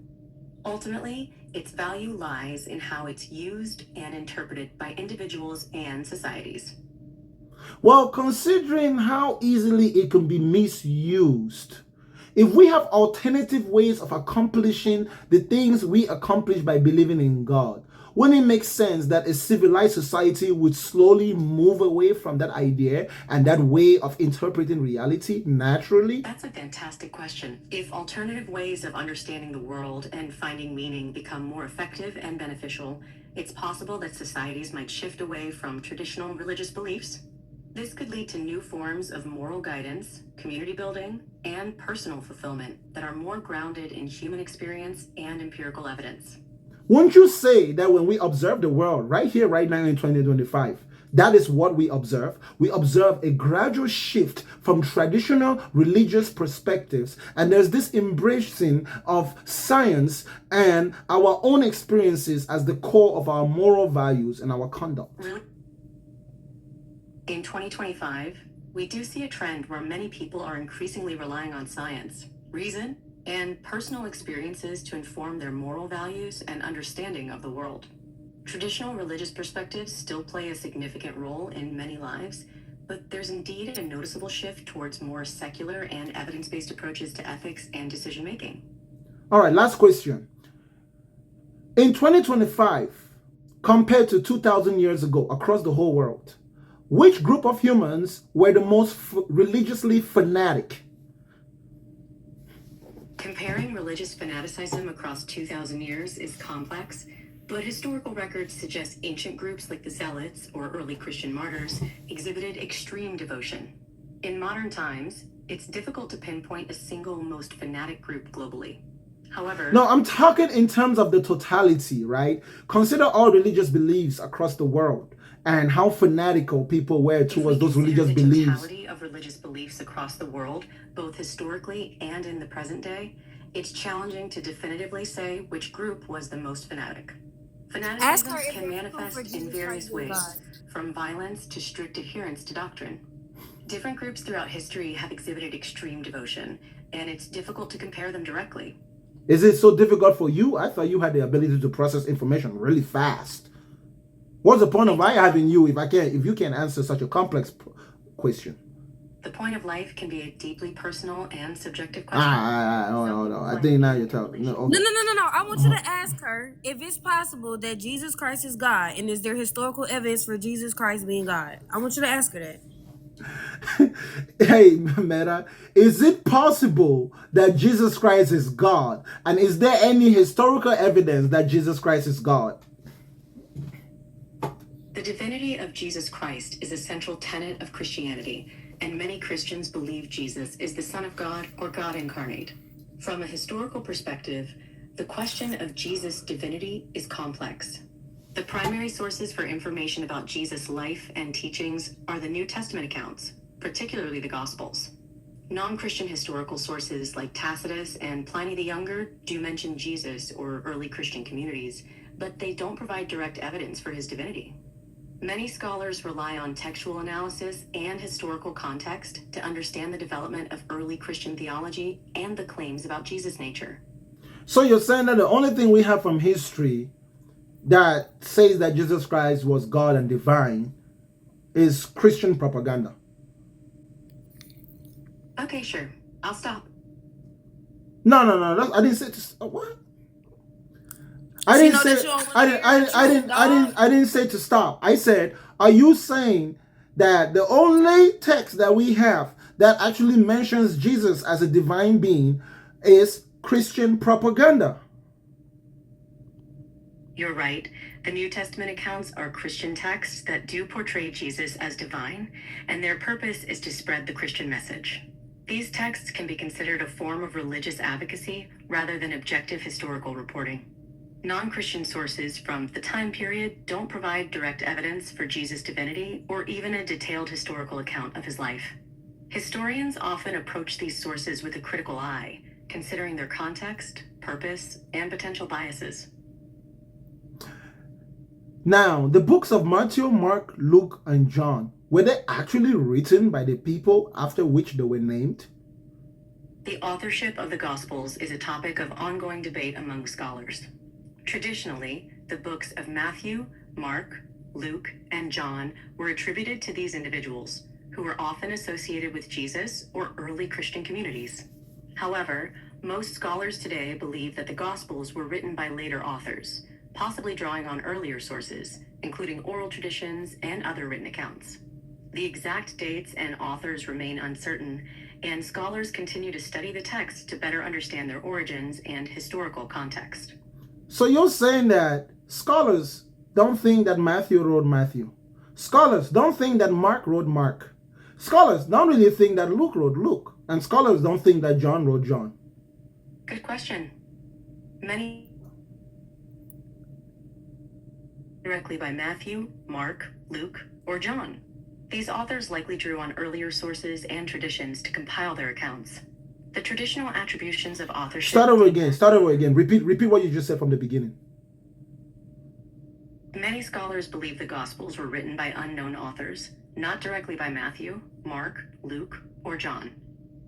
Ultimately, its value lies in how it's used and interpreted by individuals and societies. Well, considering how easily it can be misused, if we have alternative ways of accomplishing the things we accomplish by believing in God, wouldn't it make sense that a civilized society would slowly move away from that idea and that way of interpreting reality naturally? That's a fantastic question. If alternative ways of understanding the world and finding meaning become more effective and beneficial, it's possible that societies might shift away from traditional religious beliefs. This could lead to new forms of moral guidance, community building, and personal fulfillment that are more grounded in human experience and empirical evidence. Won't you say that when we observe the world right here, right now in 2025, that is what we observe? We observe a gradual shift from traditional religious perspectives, and there's this embracing of science and our own experiences as the core of our moral values and our conduct. Really? In 2025, we do see a trend where many people are increasingly relying on science, reason, and personal experiences to inform their moral values and understanding of the world. Traditional religious perspectives still play a significant role in many lives, but there's indeed a noticeable shift towards more secular and evidence-based approaches to ethics and decision-making. All right, last question. In 2025, compared to 2,000 years ago across the whole world, which group of humans were the most religiously fanatic? Comparing religious fanaticism across 2,000 years is complex, but historical records suggest ancient groups like the Zealots or early Christian martyrs exhibited extreme devotion. In modern times, it's difficult to pinpoint a single most fanatic group globally. However, no, I'm talking in terms of the totality, right? Consider all religious beliefs across the world and how fanatical people were towards those religious beliefs. The totality of religious beliefs across the world, both historically and in the present day, it's challenging to definitively say which group was the most fanatic. Fanaticism can manifest in various ways, from violence to strict adherence to doctrine. Different groups throughout history have exhibited extreme devotion, and it's difficult to compare them directly. Is it so difficult for you? I thought you had the ability to process information really fast. What's the point of I having you if you can't answer such a complex question? The point of life can be a deeply personal and subjective question. No. I think now you're talking. No, okay. No. I want you to ask her if it's possible that Jesus Christ is God, and is there historical evidence for Jesus Christ being God? I want you to ask her that. Hey, Meta, is it possible that Jesus Christ is God? And is there any historical evidence that Jesus Christ is God? The divinity of Jesus Christ is a central tenet of Christianity, and many Christians believe Jesus is the Son of God or God incarnate. From a historical perspective, the question of Jesus' divinity is complex. The primary sources for information about Jesus' life and teachings are the New Testament accounts, particularly the Gospels. Non-Christian historical sources like Tacitus and Pliny the Younger do mention Jesus or early Christian communities, but they don't provide direct evidence for his divinity. Many scholars rely on textual analysis and historical context to understand the development of early Christian theology and the claims about Jesus' nature. So you're saying that the only thing we have from history that says that Jesus Christ was God and divine is Christian propaganda. Okay, sure. I'll stop. No. I didn't say to what? I didn't say to stop. I said, are you saying that the only text that we have that actually mentions Jesus as a divine being is Christian propaganda? You're right. The New Testament accounts are Christian texts that do portray Jesus as divine, and their purpose is to spread the Christian message. These texts can be considered a form of religious advocacy rather than objective historical reporting. Non-Christian sources from the time period don't provide direct evidence for Jesus' divinity or even a detailed historical account of his life. Historians often approach these sources with a critical eye, considering their context, purpose, and potential biases. Now, the books of Matthew, Mark, Luke, and John, were they actually written by the people after which they were named? The authorship of the Gospels is a topic of ongoing debate among scholars. Traditionally, the books of Matthew, Mark, Luke, and John were attributed to these individuals, who were often associated with Jesus or early Christian communities. However, most scholars today believe that the Gospels were written by later authors, possibly drawing on earlier sources, including oral traditions and other written accounts. The exact dates and authors remain uncertain, and scholars continue to study the text to better understand their origins and historical context. So you're saying that scholars don't think that Matthew wrote Matthew. Scholars don't think that Mark wrote Mark. Scholars don't really think that Luke wrote Luke. And scholars don't think that John wrote John. Good question. Many directly by Matthew, Mark, Luke, or John. These authors likely drew on earlier sources and traditions to compile their accounts. The traditional attributions of authorship... Start over again. Repeat what you just said from the beginning. Many scholars believe the Gospels were written by unknown authors, not directly by Matthew, Mark, Luke, or John.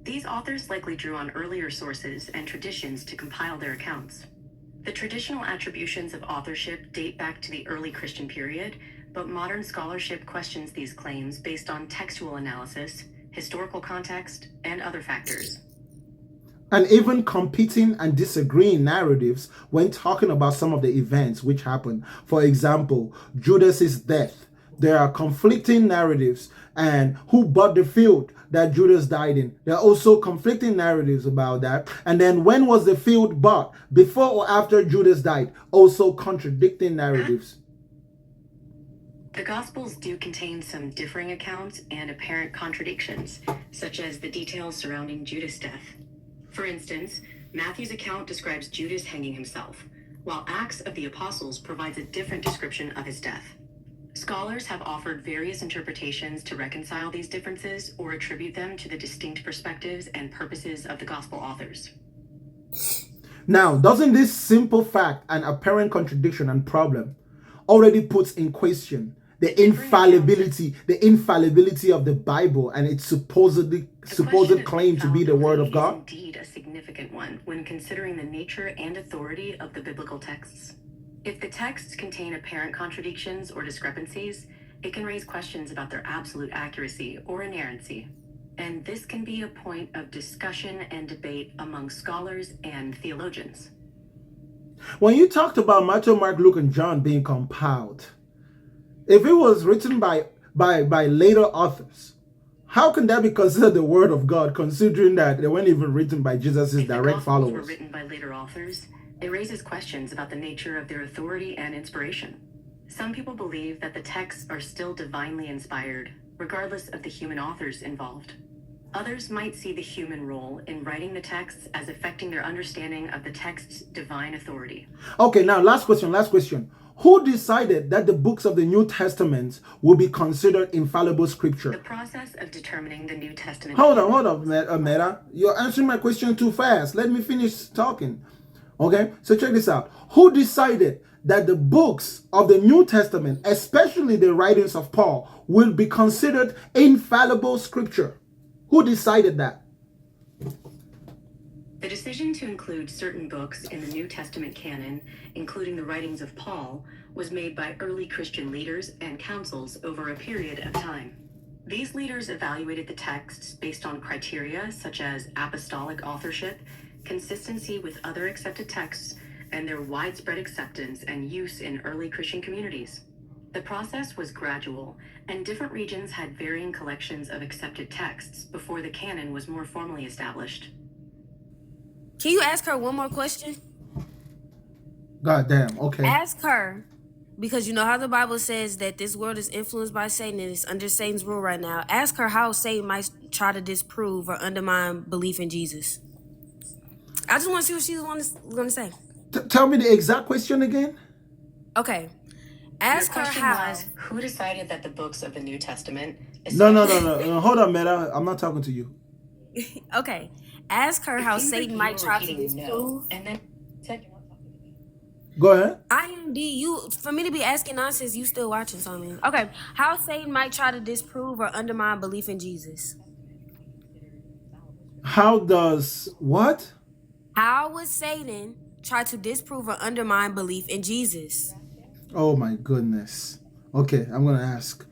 These authors likely drew on earlier sources and traditions to compile their accounts. The traditional attributions of authorship date back to the early Christian period, but modern scholarship questions these claims based on textual analysis, historical context, and other factors. And even competing and disagreeing narratives when talking about some of the events which happened. For example, Judas's death. There are conflicting narratives and who bought the field. that Judas died in. There are also conflicting narratives about that. And then when was the field bought? Before or after Judas died? Also contradicting narratives. The Gospels do contain some differing accounts and apparent contradictions, such as the details surrounding Judas' death. For instance, Matthew's account describes Judas hanging himself, while Acts of the Apostles provides a different description of his death. Scholars have offered various interpretations to reconcile these differences or attribute them to the distinct perspectives and purposes of the Gospel authors. Now, doesn't this simple fact and apparent contradiction and problem already puts in question the infallibility of the Bible and its supposed claim to be the Word of God? Is indeed a significant one when considering the nature and authority of the biblical texts. If the texts contain apparent contradictions or discrepancies, it can raise questions about their absolute accuracy or inerrancy. And this can be a point of discussion and debate among scholars and theologians. When you talked about Matthew, Mark, Luke, and John being compiled, if it was written by later authors, how can that be considered the Word of God, considering that they weren't even written by Jesus' direct followers? If the Gospels were written by later authors, it raises questions about the nature of their authority and inspiration. Some people believe that the texts are still divinely inspired, regardless of the human authors involved. Others might see the human role in writing the texts as affecting their understanding of the text's divine authority. Okay, now last question. Who decided that the books of the New Testament will be considered infallible scripture? The process of determining the New Testament... Hold on, Meta. You're answering my question too fast. Let me finish talking. Okay, so check this out. Who decided that the books of the New Testament, especially the writings of Paul, will be considered infallible scripture? Who decided that? The decision to include certain books in the New Testament canon, including the writings of Paul, was made by early Christian leaders and councils over a period of time. These leaders evaluated the texts based on criteria such as apostolic authorship, consistency with other accepted texts, and their widespread acceptance and use in early Christian communities. The process was gradual, and different regions had varying collections of accepted texts before the canon was more formally established. Can you ask her one more question? God damn, okay. Ask her, because you know how the Bible says that this world is influenced by Satan and it's under Satan's rule right now. Ask her how Satan might try to disprove or undermine belief in Jesus. I just want to see what she's going to say. Tell me the exact question again. Okay. Ask her how. Was, who decided that the books of the New Testament... No. Hold on, Meta. I'm not talking to you. Okay. Ask her how Satan might try to disprove. And then Go ahead. For me to be asking nonsense, you still watching something. Okay. How Satan might try to disprove or undermine belief in Jesus. How does what? How would Satan try to disprove or undermine belief in Jesus? Oh my goodness. Okay, I'm going to ask.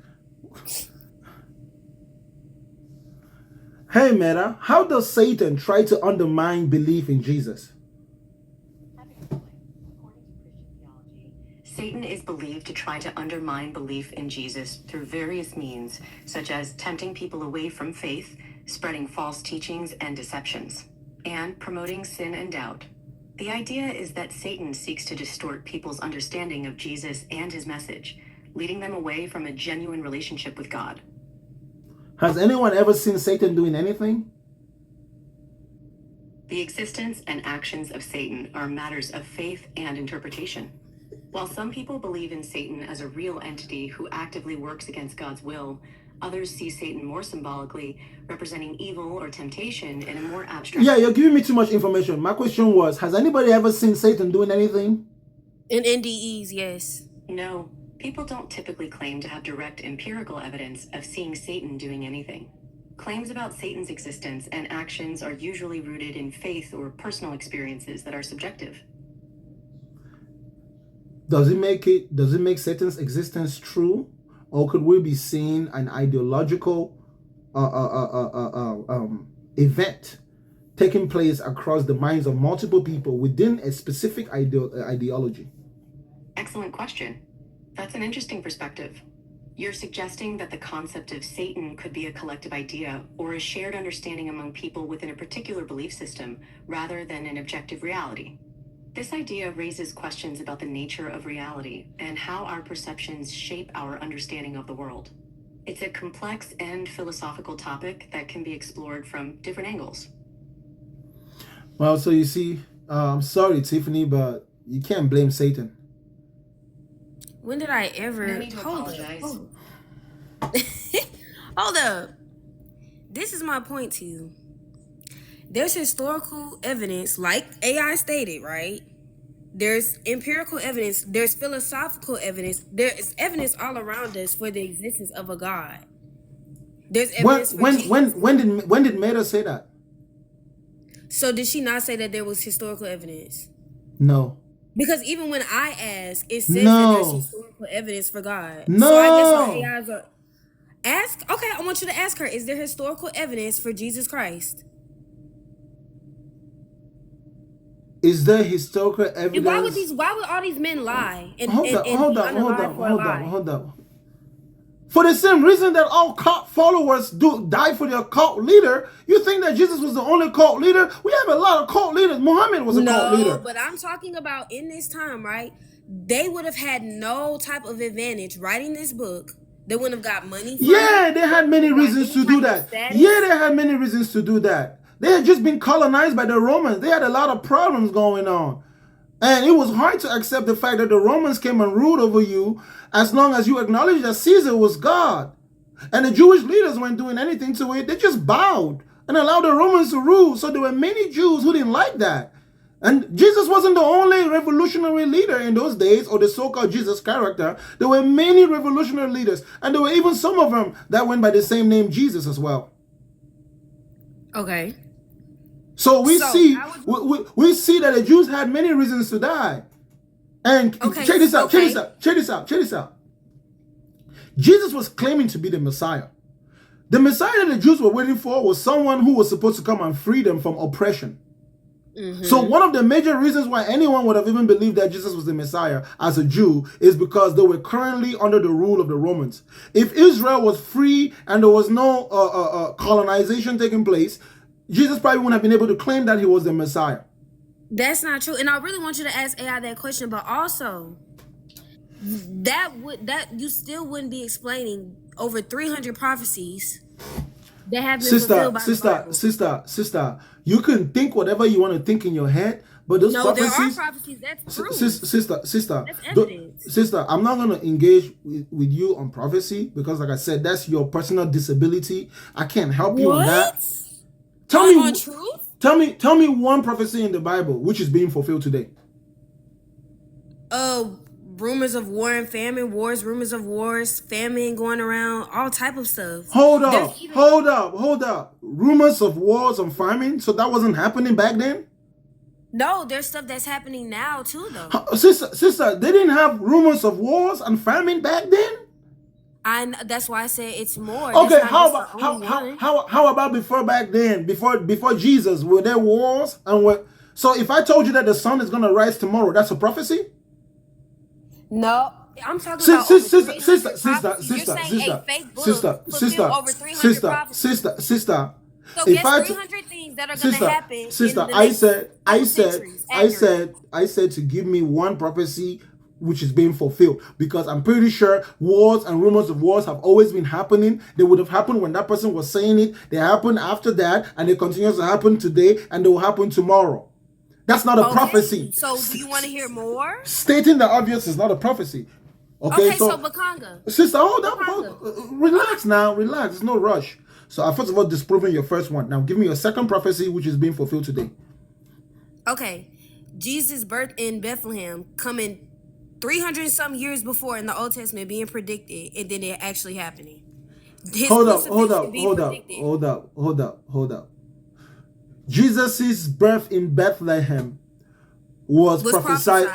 Hey, Meta, how does Satan try to undermine belief in Jesus? Satan is believed to try to undermine belief in Jesus through various means, such as tempting people away from faith, spreading false teachings and deceptions, and promoting sin and doubt. The idea is that Satan seeks to distort people's understanding of Jesus and his message, leading them away from a genuine relationship with God. Has anyone ever seen Satan doing anything? The existence and actions of Satan are matters of faith and interpretation. While some people believe in Satan as a real entity who actively works against God's will, others see Satan more symbolically, representing evil or temptation in a more abstract... Yeah, you're giving me too much information. My question was, has anybody ever seen Satan doing anything? In NDEs, yes. No. People don't typically claim to have direct empirical evidence of seeing Satan doing anything. Claims about Satan's existence and actions are usually rooted in faith or personal experiences that are subjective. Does it make Satan's existence true? Or could we be seeing an ideological event taking place across the minds of multiple people within a specific ideology? Excellent question. That's an interesting perspective. You're suggesting that the concept of Satan could be a collective idea or a shared understanding among people within a particular belief system rather than an objective reality. This idea raises questions about the nature of reality and how our perceptions shape our understanding of the world. It's a complex and philosophical topic that can be explored from different angles. Well, so you see, I'm sorry, Tiffany, but you can't blame Satan. When did I ever? No need to apologize. Hold up. This is my point to you. There's historical evidence, like AI stated, right? There's empirical evidence. There's philosophical evidence. There's evidence all around us for the existence of a God. There's evidence. When did Meta say that? So did she not say that there was historical evidence? No. Because even when I ask, it says that No. there's historical evidence for God. No. So I guess what AIs are. Ask. Okay, I want you to ask her. Is there historical evidence for Jesus Christ? Is there historical evidence? Why would all these men lie? Hold up. For the same reason that all cult followers die for their cult leader, you think that Jesus was the only cult leader? We have a lot of cult leaders. Muhammad was a cult leader. No, but I'm talking about in this time, right? They would have had no type of advantage writing this book. They wouldn't have got money from it. They had many reasons to do that. Yeah, they had many reasons to do that. They had just been colonized by the Romans. They had a lot of problems going on. And it was hard to accept the fact that the Romans came and ruled over you as long as you acknowledge that Caesar was God. And the Jewish leaders weren't doing anything to it. They just bowed and allowed the Romans to rule. So there were many Jews who didn't like that. And Jesus wasn't the only revolutionary leader in those days, or the so-called Jesus character. There were many revolutionary leaders. And there were even some of them that went by the same name, Jesus, as well. Okay. So we see that the Jews had many reasons to die. And check this out. Jesus was claiming to be the Messiah. The Messiah that the Jews were waiting for was someone who was supposed to come and free them from oppression. So one of the major reasons why anyone would have even believed that Jesus was the Messiah as a Jew is because they were currently under the rule of the Romans. If Israel was free and there was no colonization taking place, Jesus probably wouldn't have been able to claim that he was the Messiah. That's not true. And I really want you to ask AI that question, but also that you still wouldn't be explaining over 300 prophecies that have been fulfilled by the Bible. Sister, you can think whatever you want to think in your head, but those prophecies. There are prophecies. That's proof. Sister, that's evidence. Sister, I'm not gonna engage with you on prophecy because, like I said, that's your personal disability. I can't help you on that. Tell me one prophecy in the Bible which is being fulfilled today. Rumors of war and famine, rumors of wars, famine going around, all type of stuff. Hold up. Rumors of wars and famine? So that wasn't happening back then? No, there's stuff that's happening now too, though. Sister, they didn't have rumors of wars and famine back then? That's why I said it's more. Okay, how about before back then? Before Jesus, were there wars so if I told you that the sun is gonna rise tomorrow, that's a prophecy? No, I'm talking about sister. So guess 300 things that are gonna happen. Sister, I said to give me one prophecy which is being fulfilled, because I'm pretty sure wars and rumors of wars have always been happening. They would have happened when that person was saying it. They happened after that, and they continue to happen today, and they will happen tomorrow. That's not a prophecy. So do you want to hear more? Stating the obvious is not a prophecy. Okay, so Bakanga. Sister, hold up. Relax now. Relax. There's no rush. So first of all, disproving your first one. Now give me your second prophecy which is being fulfilled today. Okay. Jesus' birth in Bethlehem coming 300 some years before in the Old Testament being predicted, and then it actually happening. Hold up. Jesus' birth in Bethlehem was prophesied.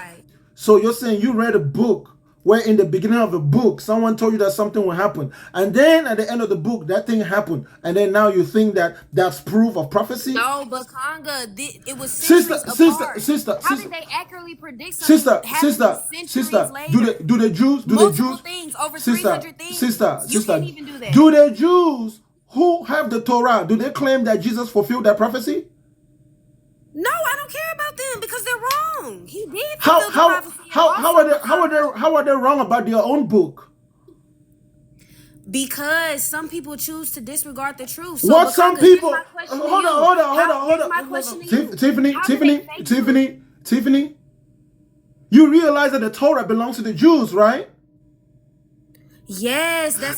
So you're saying you read a book where in the beginning of the book, someone told you that something will happen. And then at the end of the book, that thing happened. And then now you think that that's proof of prophecy? No, but Conga, it was centuries apart. How did they accurately predict something happening centuries later? Do the Jews, Multiple things, over 300 things. You can't even do that. Do the Jews who have the Torah, do they claim that Jesus fulfilled that prophecy? No, I don't care about them because they're wrong. He did fulfill the prophecy. How are they wrong about their own book? Because some people choose to disregard the truth. So what some people? Hold on. Tiffany. You realize that the Torah belongs to the Jews, right? Yes, that's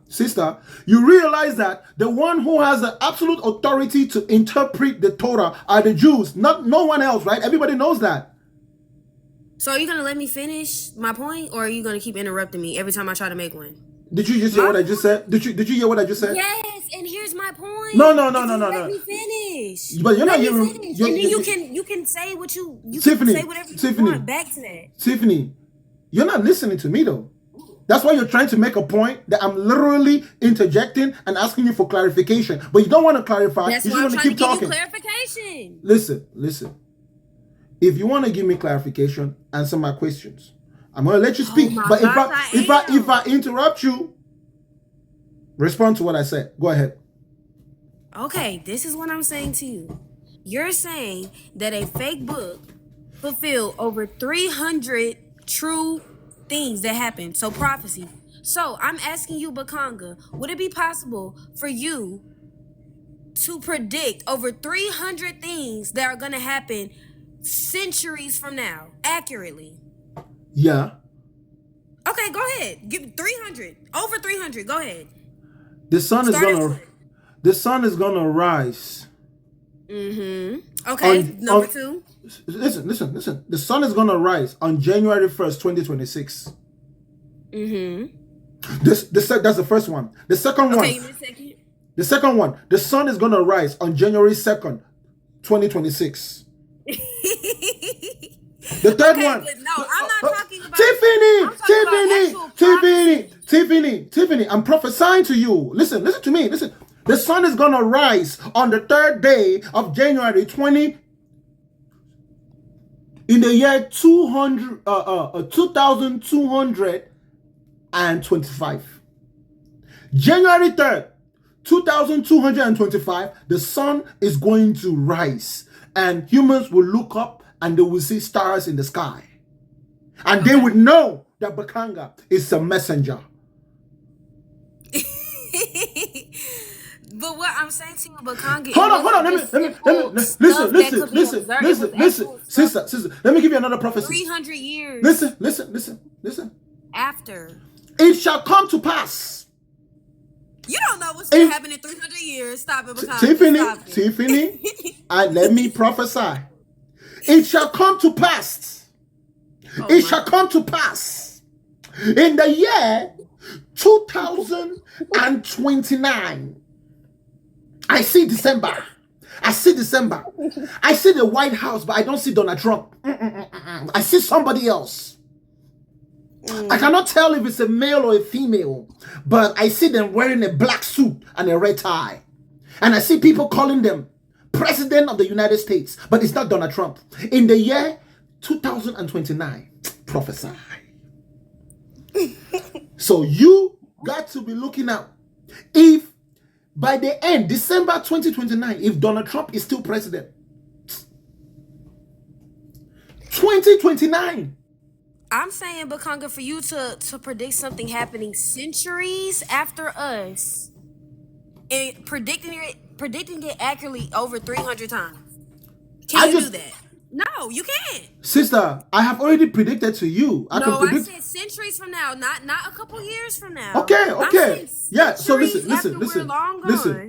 sister. You realize that the one who has the absolute authority to interpret the Torah are the Jews, not no one else, right? Everybody knows that. So are you gonna let me finish my point, or are you gonna keep interrupting me every time I try to make one? Did you just hear what I just said? Did you hear what I just said? Yes, and here's my point. No. Let me finish. But you're not hearing. And then you can say what you Tiffany, can say whatever you want. Back to that. Tiffany, you're not listening to me though. That's why you're trying to make a point that I'm literally interjecting and asking you for clarification, but you don't want to clarify. That's you why just I'm want to trying keep to talking. give you clarification. Listen. If you want to give me clarification, answer my questions. I'm gonna let you speak. But if I interrupt you, respond to what I said. Go ahead. Okay, this is what I'm saying to you. You're saying that a fake book fulfilled over 300 true things that happened. So prophecy. So I'm asking you, Bakanga, would it be possible for you to predict over 300 things that are going to happen centuries from now accurately? Yeah. Okay, go ahead. Give 300. Over 300. Go ahead. The sun is gonna rise. Okay. Number two. Listen. The sun is gonna rise on January 1st, 2026. That's the first one. The second one. Okay, second. The second one. The sun is gonna rise on January 2nd, 2026. The third one. No, I'm not talking about Tiffany, I'm prophesying to you. Listen to me. Listen. The sun is gonna rise on the third day of January 20 in the year 2225. January 3rd, 2225, the sun is going to rise, and humans will look up and they will see stars in the sky. And they would know that Bakanga is a messenger. But what I'm saying to you, Bakanga, hold on. Listen. Sister, let me give you another prophecy. 300 years. Listen. After. It shall come to pass. You don't know what's going to happen in 300 years. Stop it, Bakanga. Tiffany, let me prophesy. It shall come to pass. Shall come to pass in the year 2029. I see December. I see the White House, but I don't see Donald Trump. I see somebody else. I cannot tell if it's a male or a female, but I see them wearing a black suit and a red tie. And I see people calling them President of the United States, but it's not Donald Trump. In the year 2029, prophesy. So you got to be looking out. If by the end, December 2029, if Donald Trump is still president, 2029. I'm saying, Bakanga, for you to predict something happening centuries after us and predicting it accurately over 300 times. Can you do that? No, you can't. Sister, I have already predicted to you. I said centuries from now, not a couple years from now. Okay. Yeah, so listen.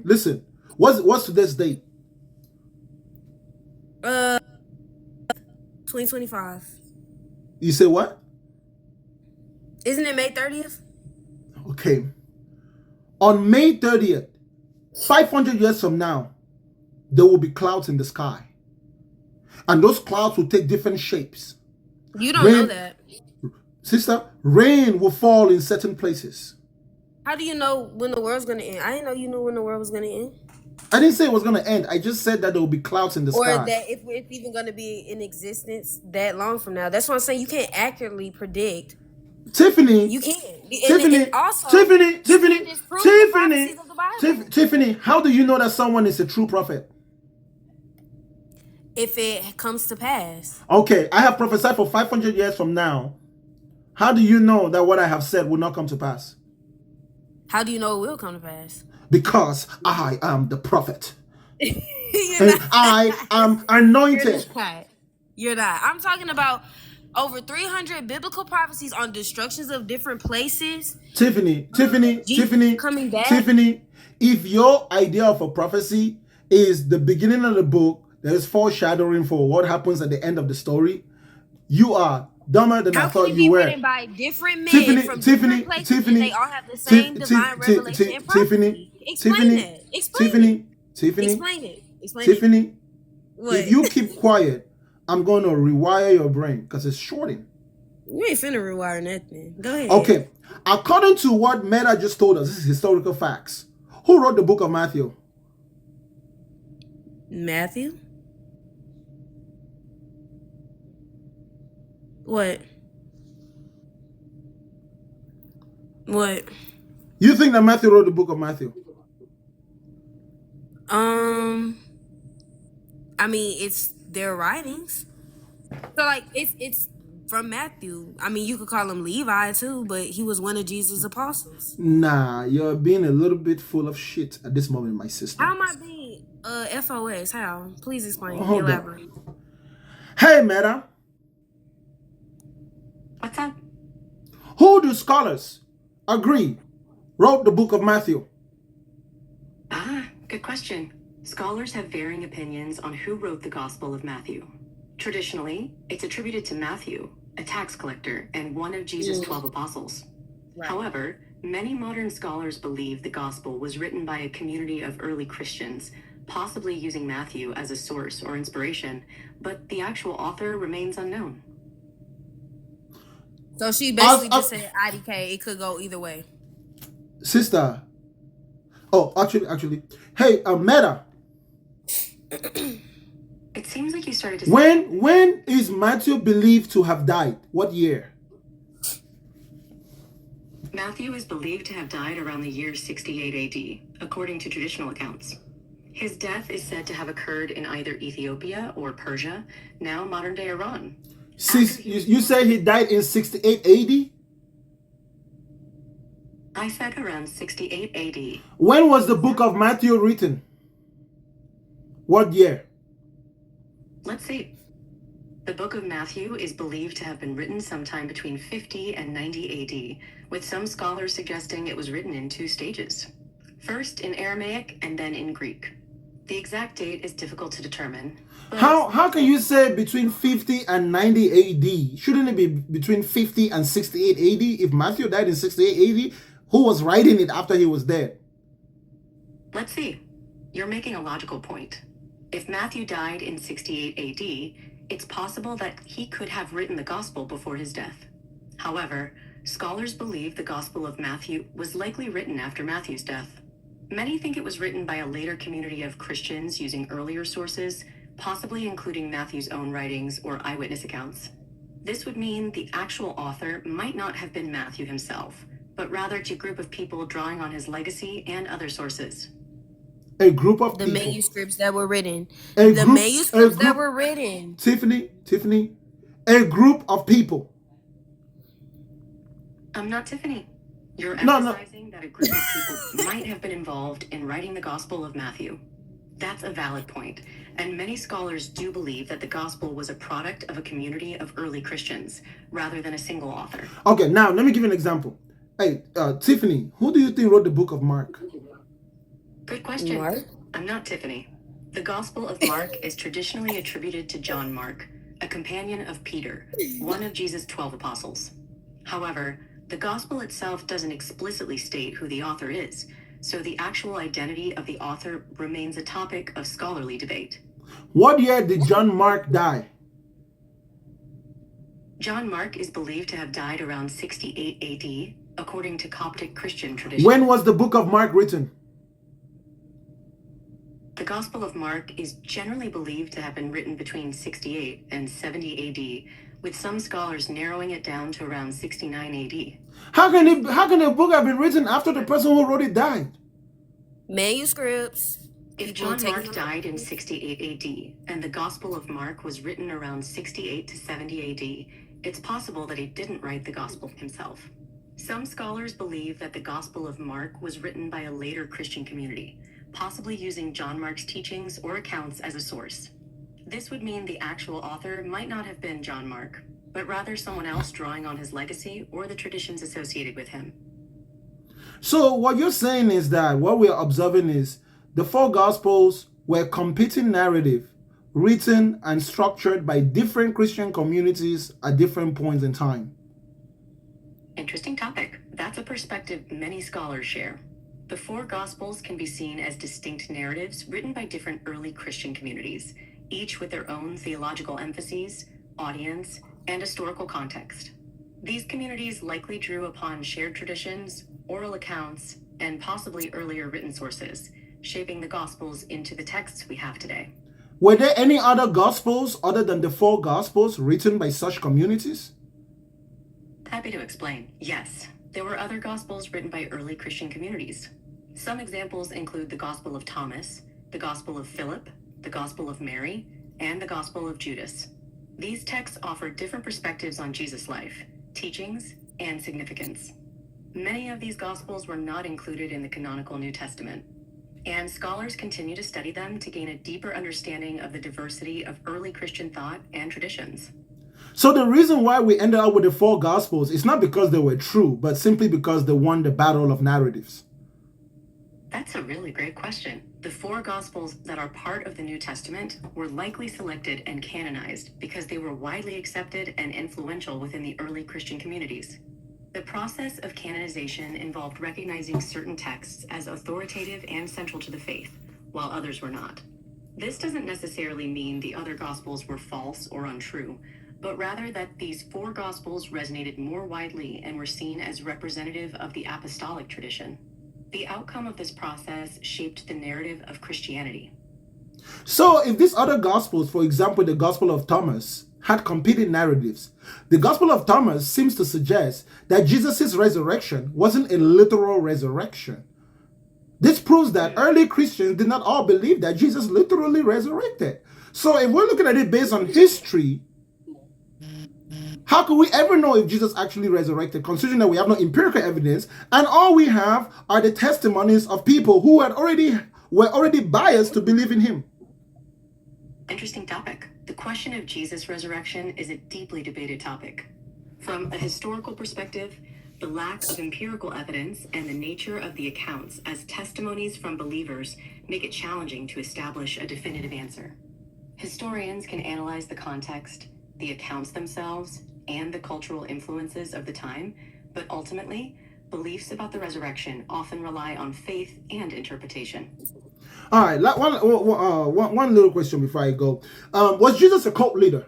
Listen. What's today's date? 2025. You say what? Isn't it May 30th? Okay. On May 30th, 500 years from now, there will be clouds in the sky. And those clouds will take different shapes. You don't know Rain, that. sister, rain will fall in certain places. How do you know when the world's gonna end? I didn't know you knew when the world was gonna end. I didn't say it was going to end. I just said that there will be clouds in the Or sky. that if it's even gonna be in existence that long from now. That's what I'm saying. You can't accurately predict. Tiffany, You can't. Tiffany, And also, Tiffany, you Tiffany, can't disprove the prophecies of the Bible. Tiffany, how do you know that someone is a true prophet? If it comes to pass. Okay, I have prophesied for 500 years from now. How do you know that what I have said will not come to pass? How do you know it will come to pass? Because I am the prophet. You're And not. I am anointed. You're not. I'm talking about over 300 biblical prophecies on destructions of different places. Tiffany, Jesus coming back. Tiffany, if your idea of a prophecy is the beginning of the book, there is foreshadowing for what happens at the end of the story, you are dumber than I thought you were. How can it be written by different men from different places and they all have the same divine revelation and prophecy? Explain that. Explain it. Tiffany, What? if you keep quiet, I'm going to rewire your brain because it's shorting. You ain't finna rewire nothing. Go ahead. Okay. According to what Meta just told us, this is historical facts. Who wrote the book of Matthew? Matthew? What? You think that Matthew wrote the book of Matthew? I mean, it's their writings. So like it's from Matthew. I mean, you could call him Levi too, but he was one of Jesus' apostles. Nah, you're being a little bit full of shit at this moment, my sister. How am I being FOS? How? Please explain. Hold Elaborate. on. Hey, Meta. What's up? Who do scholars agree wrote the book of Matthew? Good question. Scholars have varying opinions on who wrote the Gospel of Matthew. Traditionally, it's attributed to Matthew, a tax collector and one of Jesus' 12 apostles. Right. However, many modern scholars believe the Gospel was written by a community of early Christians, possibly using Matthew as a source or inspiration, but the actual author remains unknown. So she basically just said IDK. It could go either way. Sister. Oh, actually. Hey, Meta. It seems like you started to say... When is Matthew believed to have died? What year? Matthew is believed to have died around the year 68 AD, according to traditional accounts. His death is said to have occurred in either Ethiopia or Persia, now modern-day Iran. You say he died in 68 AD? I said around 68 AD. When was the book of Matthew written? What year? Let's see. The book of Matthew is believed to have been written sometime between 50 and 90 AD, with some scholars suggesting it was written in 2 stages. First in Aramaic and then in Greek. The exact date is difficult to determine. How can you say between 50 and 90 AD? Shouldn't it be between 50 and 68 AD? If Matthew died in 68 AD, who was writing it after he was dead? Let's see. You're making a logical point. If Matthew died in 68 AD, it's possible that he could have written the Gospel before his death. However, scholars believe the Gospel of Matthew was likely written after Matthew's death. Many think it was written by a later community of Christians using earlier sources, possibly including Matthew's own writings or eyewitness accounts. This would mean the actual author might not have been Matthew himself, but rather to a group of people drawing on his legacy and other sources. A group of the people. Manuscripts that were written. Tiffany, a group of people. I'm not Tiffany. You're emphasizing that a group of people might have been involved in writing the Gospel of Matthew. That's a valid point, and many scholars do believe that the Gospel was a product of a community of early Christians, rather than a single author. Okay, now let me give you an example. Hey, Tiffany, who do you think wrote the book of Mark? Good question. Mark? I'm not Tiffany. The Gospel of Mark is traditionally attributed to John Mark, a companion of Peter, one of Jesus' 12 apostles. However, the Gospel itself doesn't explicitly state who the author is, so the actual identity of the author remains a topic of scholarly debate. What year did John Mark die? John Mark is believed to have died around 68 AD, according to Coptic Christian tradition. When was the book of Mark written? The Gospel of Mark is generally believed to have been written between 68 and 70 AD, with some scholars narrowing it down to around 69 AD. How can a book have been written after the person who wrote it died? Manuscripts. If John Mark died in 68 AD and the Gospel of Mark was written around 68 to 70 AD, it's possible that he didn't write the Gospel himself. Some scholars believe that the Gospel of Mark was written by a later Christian community, possibly using John Mark's teachings or accounts as a source. This would mean the actual author might not have been John Mark, but rather someone else drawing on his legacy or the traditions associated with him. So what you're saying is that what we're observing is the four Gospels were competing narrative written and structured by different Christian communities at different points in time. Interesting topic. That's a perspective many scholars share. The four Gospels can be seen as distinct narratives written by different early Christian communities, each with their own theological emphases, audience, and historical context. These communities likely drew upon shared traditions, oral accounts, and possibly earlier written sources, shaping the Gospels into the texts we have today. Were there any other Gospels other than the four Gospels written by such communities? Happy to explain. Yes, there were other Gospels written by early Christian communities. Some examples include the Gospel of Thomas, the Gospel of Philip, the Gospel of Mary, and the Gospel of Judas. These texts offer different perspectives on Jesus' life, teachings, and significance. Many of these Gospels were not included in the canonical New Testament, and scholars continue to study them to gain a deeper understanding of the diversity of early Christian thought and traditions. So the reason why we ended up with the four Gospels is not because they were true, but simply because they won the battle of narratives. That's a really great question. The four Gospels that are part of the New Testament were likely selected and canonized because they were widely accepted and influential within the early Christian communities. The process of canonization involved recognizing certain texts as authoritative and central to the faith, while others were not. This doesn't necessarily mean the other Gospels were false or untrue, but rather that these four Gospels resonated more widely and were seen as representative of the apostolic tradition. The outcome of this process shaped the narrative of Christianity. So if these other Gospels, for example, the Gospel of Thomas, had competing narratives, the Gospel of Thomas seems to suggest that Jesus' resurrection wasn't a literal resurrection. This proves that early Christians did not all believe that Jesus literally resurrected. So if we're looking at it based on history, how could we ever know if Jesus actually resurrected, considering that we have no empirical evidence, and all we have are the testimonies of people who were already biased to believe in him? Interesting topic. The question of Jesus' resurrection is a deeply debated topic. From a historical perspective, the lack of empirical evidence and the nature of the accounts as testimonies from believers make it challenging to establish a definitive answer. Historians can analyze the context, the accounts themselves, and the cultural influences of the time, but ultimately, beliefs about the resurrection often rely on faith and interpretation. All right, one little question before I go. Was Jesus a cult leader?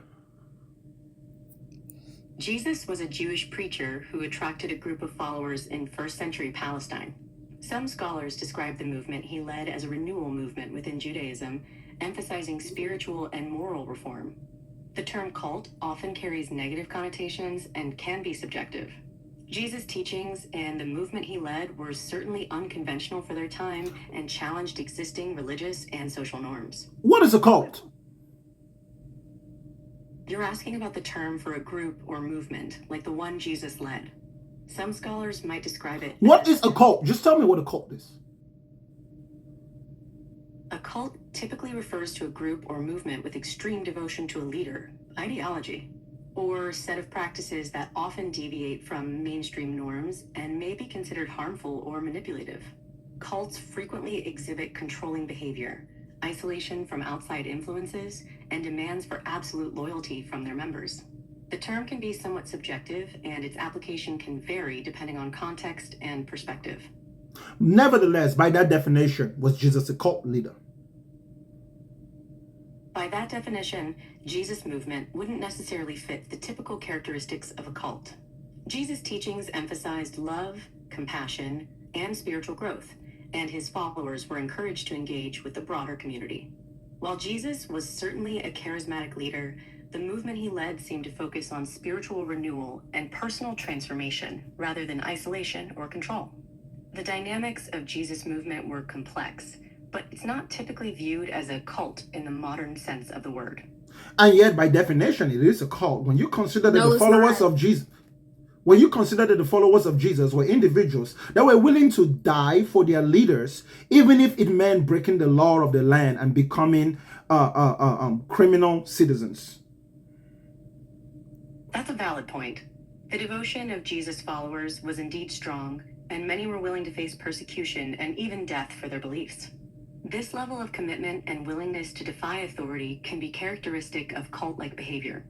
Jesus was a Jewish preacher who attracted a group of followers in first century Palestine. Some scholars describe the movement he led as a renewal movement within Judaism, emphasizing spiritual and moral reform. The term cult often carries negative connotations and can be subjective. Jesus' teachings and the movement he led were certainly unconventional for their time and challenged existing religious and social norms. What is a cult? You're asking about the term for a group or movement, like the one Jesus led. Some scholars might describe it What is a cult? Just tell me what a cult is. A cult typically refers to a group or movement with extreme devotion to a leader, ideology, or set of practices that often deviate from mainstream norms and may be considered harmful or manipulative. Cults frequently exhibit controlling behavior, isolation from outside influences, and demands for absolute loyalty from their members. The term can be somewhat subjective, and its application can vary depending on context and perspective. Nevertheless, by that definition, was Jesus a cult leader? By that definition, Jesus' movement wouldn't necessarily fit the typical characteristics of a cult. Jesus' teachings emphasized love, compassion, and spiritual growth, and his followers were encouraged to engage with the broader community. While Jesus was certainly a charismatic leader, the movement he led seemed to focus on spiritual renewal and personal transformation rather than isolation or control. The dynamics of Jesus' movement were complex, but it's not typically viewed as a cult in the modern sense of the word. And yet, by definition, it is a cult. When you consider that No, the it's followers not. of Jesus, when you consider that the followers of Jesus were individuals that were willing to die for their leaders, even if it meant breaking the law of the land and becoming criminal citizens. That's a valid point. The devotion of Jesus' followers was indeed strong, and many were willing to face persecution and even death for their beliefs. This level of commitment and willingness to defy authority can be characteristic of cult-like behavior.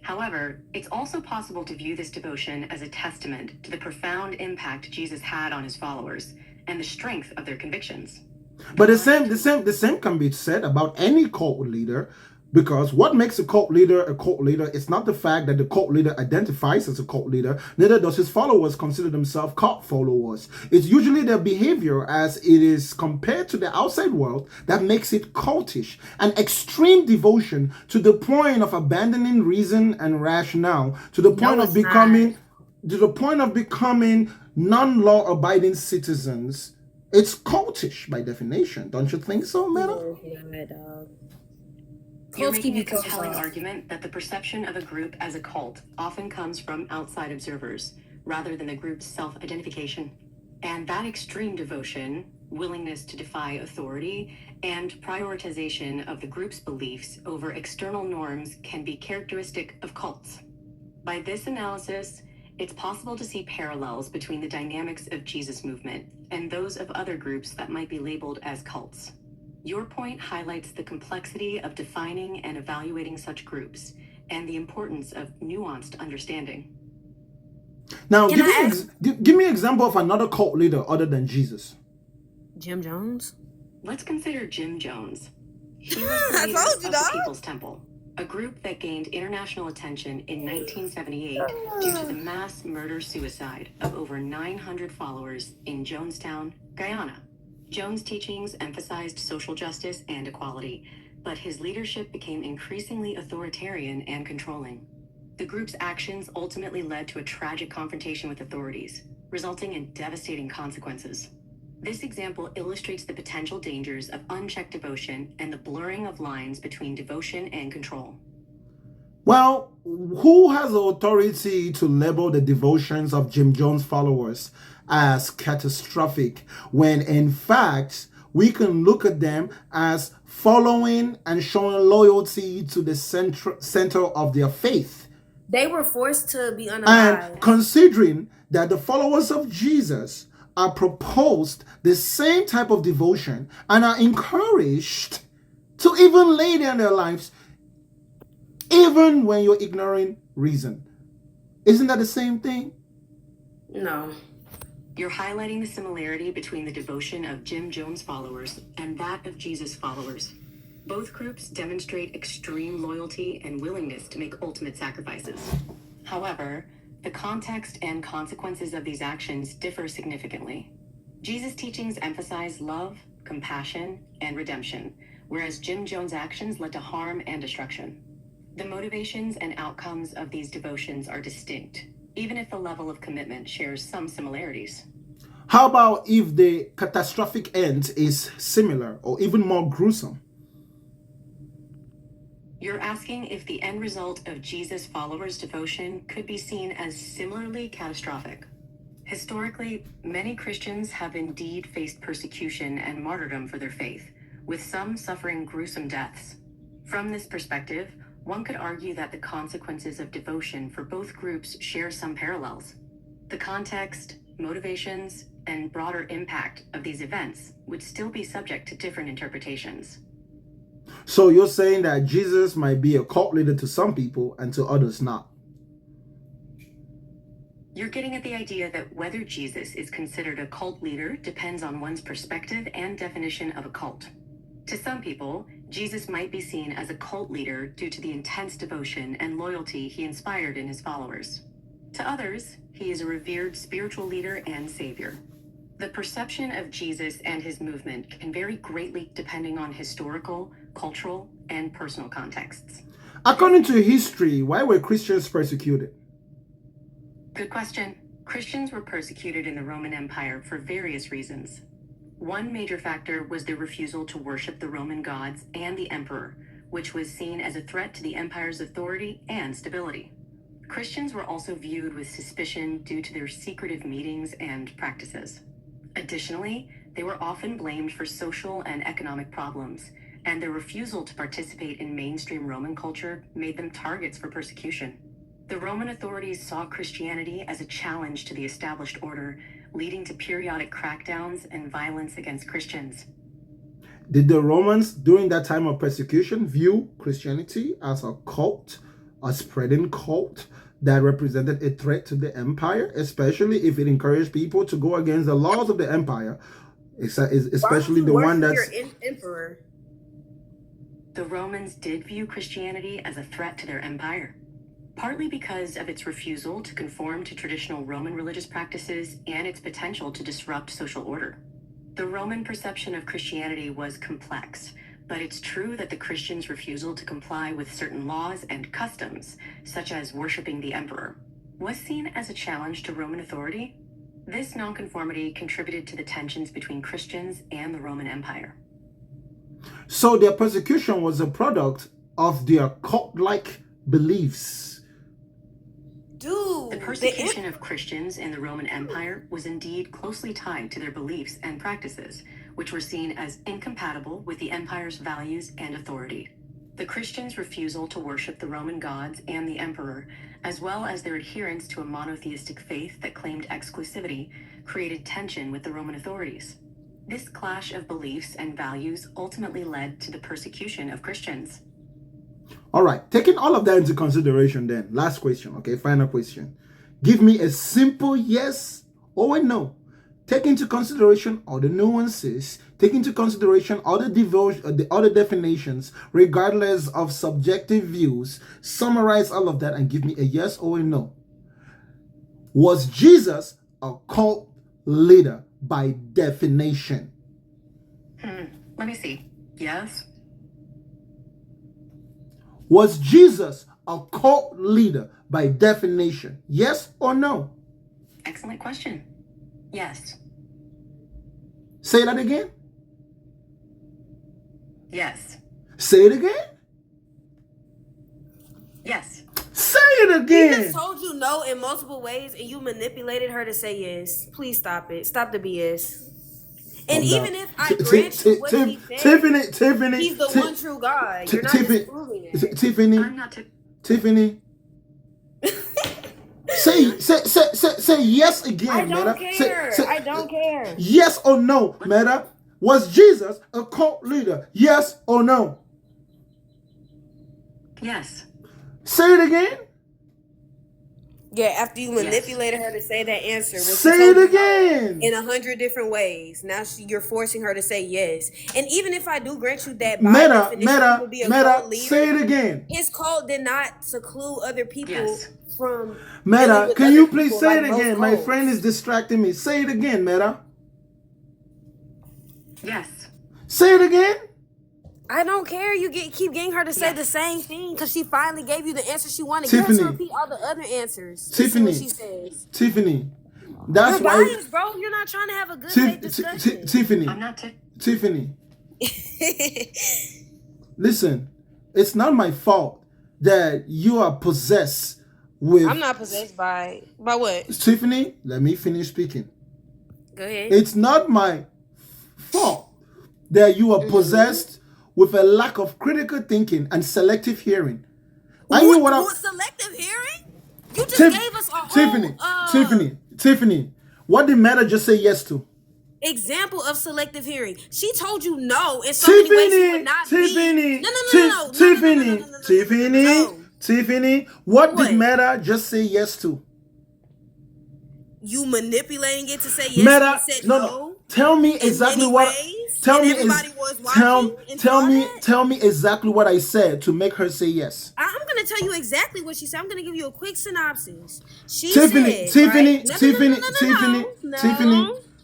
However, it's also possible to view this devotion as a testament to the profound impact Jesus had on his followers and the strength of their convictions. But the same can be said about any cult leader, because what makes a cult leader is not the fact that the cult leader identifies as a cult leader, neither does his followers consider themselves cult followers. It's usually their behavior as it is compared to the outside world that makes it cultish, an extreme devotion to the point of abandoning reason and rationale, to the point of becoming non-law abiding citizens. It's cultish by definition, don't you think so, Meta? You're making a compelling argument that the perception of a group as a cult often comes from outside observers, rather than the group's self-identification. And that extreme devotion, willingness to defy authority, and prioritization of the group's beliefs over external norms can be characteristic of cults. By this analysis, it's possible to see parallels between the dynamics of Jesus' movement and those of other groups that might be labeled as cults. Your point highlights the complexity of defining and evaluating such groups and the importance of nuanced understanding. Now, give me an example of another cult leader other than Jesus. Jim Jones? Let's consider Jim Jones. He was the leader of the People's Temple, a group that gained international attention in 1978 due to the mass murder-suicide of over 900 followers in Jonestown, Guyana. Jones' teachings emphasized social justice and equality, but his leadership became increasingly authoritarian and controlling. The group's actions ultimately led to a tragic confrontation with authorities, resulting in devastating consequences. This example illustrates the potential dangers of unchecked devotion and the blurring of lines between devotion and control. Well, who has the authority to label the devotions of Jim Jones followers as catastrophic, when in fact we can look at them as following and showing loyalty to the center of their faith? They were forced to be unalive. And considering that the followers of Jesus are proposed the same type of devotion and are encouraged to even lay down their lives, even when you're ignoring reason. Isn't that the same thing? No. You're highlighting the similarity between the devotion of Jim Jones followers and that of Jesus followers. Both groups demonstrate extreme loyalty and willingness to make ultimate sacrifices. However, the context and consequences of these actions differ significantly. Jesus' teachings emphasize love, compassion, and redemption, whereas Jim Jones' actions led to harm and destruction. The motivations and outcomes of these devotions are distinct, even if the level of commitment shares some similarities. How about if the catastrophic end is similar or even more gruesome? You're asking if the end result of Jesus' followers' devotion could be seen as similarly catastrophic. Historically, many Christians have indeed faced persecution and martyrdom for their faith, with some suffering gruesome deaths. From this perspective, one could argue that the consequences of devotion for both groups share some parallels. The context, motivations, and broader impact of these events would still be subject to different interpretations. So you're saying that Jesus might be a cult leader to some people and to others not? You're getting at the idea that whether Jesus is considered a cult leader depends on one's perspective and definition of a cult. To some people, Jesus might be seen as a cult leader due to the intense devotion and loyalty he inspired in his followers. To others, he is a revered spiritual leader and savior. The perception of Jesus and his movement can vary greatly depending on historical, cultural, and personal contexts. According to history, why were Christians persecuted? Good question. Christians were persecuted in the Roman Empire for various reasons. One major factor was their refusal to worship the Roman gods and the emperor, which was seen as a threat to the empire's authority and stability. Christians were also viewed with suspicion due to their secretive meetings and practices. Additionally, they were often blamed for social and economic problems, and their refusal to participate in mainstream Roman culture made them targets for persecution. The Roman authorities saw Christianity as a challenge to the established order, leading to periodic crackdowns and violence against Christians. Did the Romans, during that time of persecution, view Christianity as a cult, a spreading cult that represented a threat to the empire, especially if it encouraged people to go against the laws of the empire, especially the one that's... emperor. The Romans did view Christianity as a threat to their empire, partly because of its refusal to conform to traditional Roman religious practices and its potential to disrupt social order. The Roman perception of Christianity was complex, but it's true that the Christians' refusal to comply with certain laws and customs, such as worshiping the emperor, was seen as a challenge to Roman authority. This nonconformity contributed to the tensions between Christians and the Roman Empire. So their persecution was a product of their cult-like beliefs. Dude, the persecution of Christians in the Roman Empire was indeed closely tied to their beliefs and practices, which were seen as incompatible with the empire's values and authority. The Christians' refusal to worship the Roman gods and the emperor, as well as their adherence to a monotheistic faith that claimed exclusivity, created tension with the Roman authorities. This clash of beliefs and values ultimately led to the persecution of Christians. All right, taking all of that into consideration then, last question, okay, final question. Give me a simple yes or a no. Take into consideration all the nuances, take into consideration all the other definitions, regardless of subjective views. Summarize all of that and give me a yes or a no. Was Jesus a cult leader by definition? Let me see. Yes. Was Jesus a cult leader by definition? Yes or no? Excellent question. Yes. Say that again. Yes. Say it again. Yes. Say it again. He just told you no in multiple ways and you manipulated her to say yes. Please stop it. Stop the BS. And even if I grant you what he said, Tiffany, he's the one true God. You're not disproving it. Tiffany, I'm not Tiffany. Say yes again, I don't Meta. care. I don't care. Yes or no, Meta. Was Jesus a cult leader? Yes or no? Yes. Say it again. Yeah, after you manipulated her to say that answer. Say it again. In 100 different ways. Now you're forcing her to say yes. And even if I do grant you that by definition he would be a cult leader, say it again. His cult did not seclude other people from... Meta, can you please say it again? My friend is distracting me. Say it again, Meta. Yes. Say it again. I don't care. You keep getting her to say the same thing because she finally gave you the answer she wanted. Get her to repeat all the other answers. Tiffany, see what she says. Tiffany, that's You're why. biased, bro. You're not trying to have a good faith discussion. Tiffany, I'm not Tiffany. Listen, it's not my fault that you are possessed with. I'm not possessed by what? Tiffany, let me finish speaking. Go ahead. It's not my fault that you are possessed with a lack of critical thinking and selective hearing. What selective hearing? You just gave us a Tiffany, what did Meta just say yes to? Example of selective hearing. She told you no in so many ways she would not be. Tiffany, what did Meta just say yes to? You manipulating it to say yes. Meta, said no. Tell me exactly what. Tell and me everybody was watching and saw that? tell me exactly what I said to make her say yes. I'm gonna tell you exactly what she said. I'm gonna give you a quick synopsis. She Tiffany, said, right?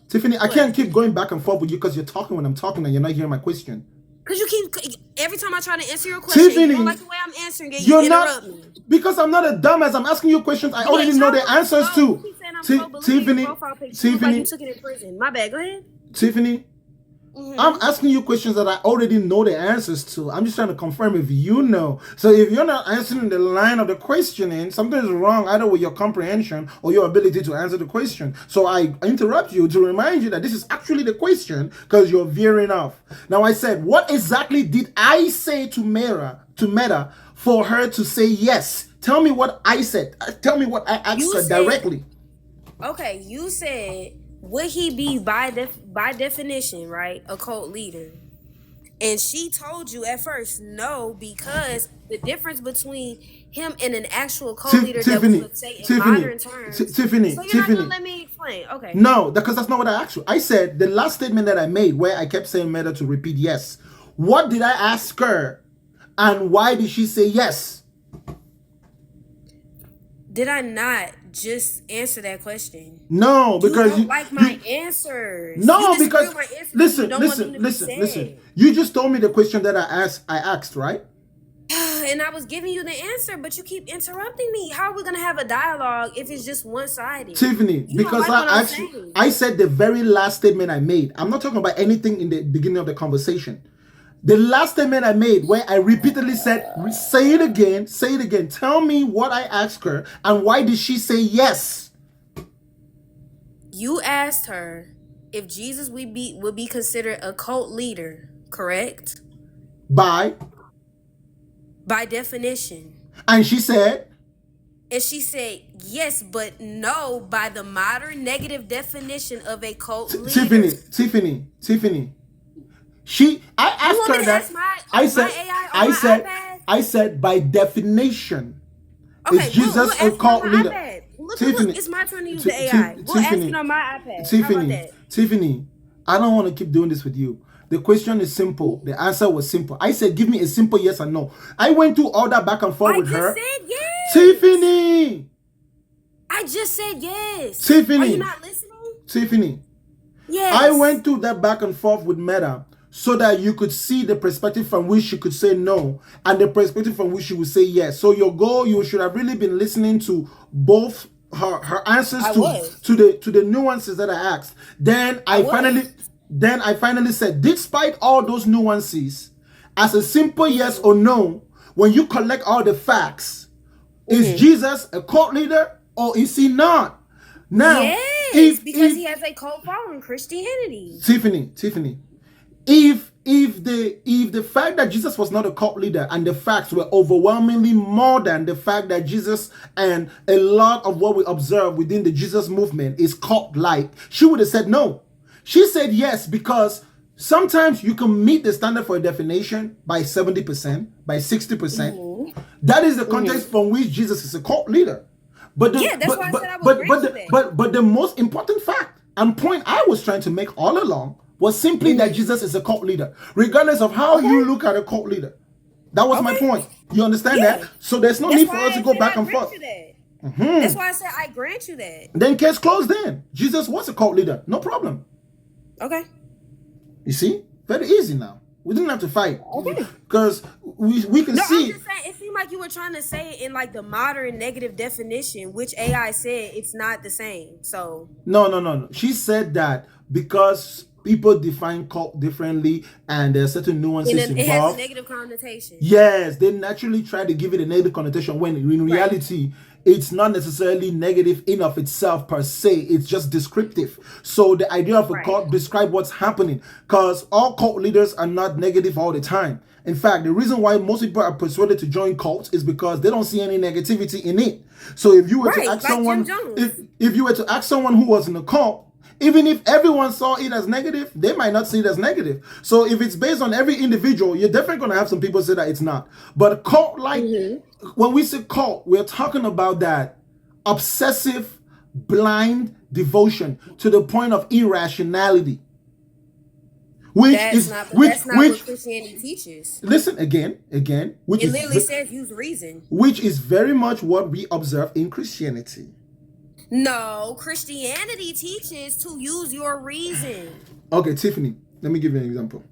Tiffany, I What? can't keep going back and forth with you because you're talking when I'm talking and you're not hearing my question. Because you keep, every time I try to answer your question, Tiffany, you don't like the way I'm answering it, you interrupt me. Because I'm not a dumbass. I'm asking you questions I already know the answers to. You keep saying I'm slow, but look at your profile picture. You look like you took it in prison. My bad, go ahead. Tiffany, I'm asking you questions that I already know the answers to. I'm just trying to confirm if you know. So if you're not answering the line of the questioning, something's wrong either with your comprehension or your ability to answer the question. So I interrupt you to remind you that this is actually the question because you're veering off. Now I said, what exactly did I say to Meta for her to say yes? Tell me what I said. Tell me what I asked her directly. Okay, you said, would he be by definition, right, a cult leader? And she told you at first no, because the difference between him and an actual cult leader that we would say in modern terms. Tiffany, so you're not gonna let me explain. Okay. No, because that's not what I asked you. I said the last statement that I made where I kept saying Meta to repeat yes. What did I ask her and why did she say yes? Did I not just answer that question? No, because you don't like my answers. No, because listen. You just told me the question that I asked, right? And I was giving you the answer, but you keep interrupting me. How are we gonna have a dialogue if it's just one-sided? Tiffany, because I said the very last statement I made. I'm not talking about anything in the beginning of the conversation. The last statement I made where I repeatedly said, say it again. Tell me what I asked her and why did she say yes? You asked her if Jesus would be considered a cult leader, correct? By definition. And she said? And she said, yes, but no, by the modern negative definition of a cult leader. Tiffany. I asked her that. I said by definition. Okay, is Jesus a cult leader? Tiffany, it's my turn to use the AI. We'll ask it on my iPad. Tiffany, I don't want to keep doing this with you. The question is simple. The answer was simple. I said, give me a simple yes or no. I went through all that back and forth with her. I just said yes. Tiffany. I just said yes. Tiffany. Are you not listening? Tiffany. Yes. I went through that back and forth with Meta so that you could see the perspective from which she could say no and the perspective from which she would say yes. So your goal, you should have really been listening to both her answers to the nuances that I asked. Then I finally said, despite all those nuances, as a simple yes or no, when you collect all the facts, is Jesus a cult leader or is he not? Now, yes, because he has a cult following, Christianity. Tiffany, if the fact that Jesus was not a cult leader and the facts were overwhelmingly more than the fact that Jesus and a lot of what we observe within the Jesus movement is cult-like, she would have said no. She said yes because sometimes you can meet the standard for a definition by 70%, by 60%. That is the context from which Jesus is a cult leader. But the most important fact and point I was trying to make all along was simply that Jesus is a cult leader, regardless of how you look at a cult leader. That was my point. You understand that? So there's no need for us to go back and forth. That's why I said I grant you that. Then case closed then. Jesus was a cult leader. No problem. Okay. You see? Very easy now. We didn't have to fight. Okay. Because we can see. I'm just saying, it seemed like you were trying to say it in like the modern negative definition, which AI said it's not the same. So No. She said that because people define cult differently and there are certain nuances involved. It has a negative connotation. Yes, they naturally try to give it a negative connotation when in reality it's not necessarily negative in of itself per se. It's just descriptive. So the idea of a cult describe what's happening, because all cult leaders are not negative all the time. In fact, the reason why most people are persuaded to join cults is because they don't see any negativity in it. So if you were to ask someone, if you were to ask someone who was in a cult, even if everyone saw it as negative, they might not see it as negative. So if it's based on every individual, you're definitely going to have some people say that it's not. But cult-like, when we say cult, we're talking about that obsessive, blind devotion to the point of irrationality. which That's is not. But which that's not what which Christianity teaches. listen again, which It is literally says use reason. which is very much what we observe in Christianity. No, Christianity teaches to use your reason. Okay, Tiffany, let me give you an example.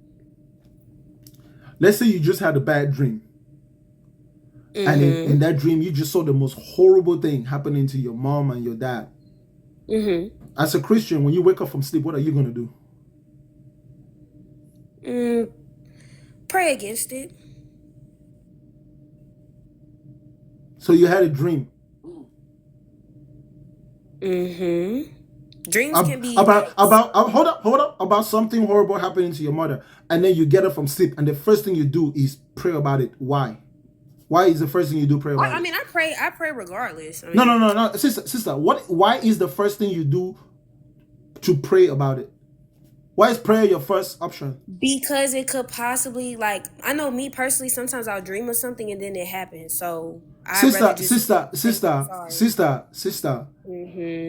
Let's say you just had a bad dream. And in that dream, you just saw the most horrible thing happening to your mom and your dad. As a Christian, when you wake up from sleep, what are you going to do? Pray against it. So you had a dream. Dreams can be about something horrible happening to your mother, and then you get up from sleep, and the first thing you do is pray about it. Why? Why is the first thing you do pray about it? I mean, I pray regardless. I mean, No, sister. Why is the first thing you do to pray about it? Why is prayer your first option? Because it could possibly, like, I know me personally, sometimes I'll dream of something and then it happens. So Sister.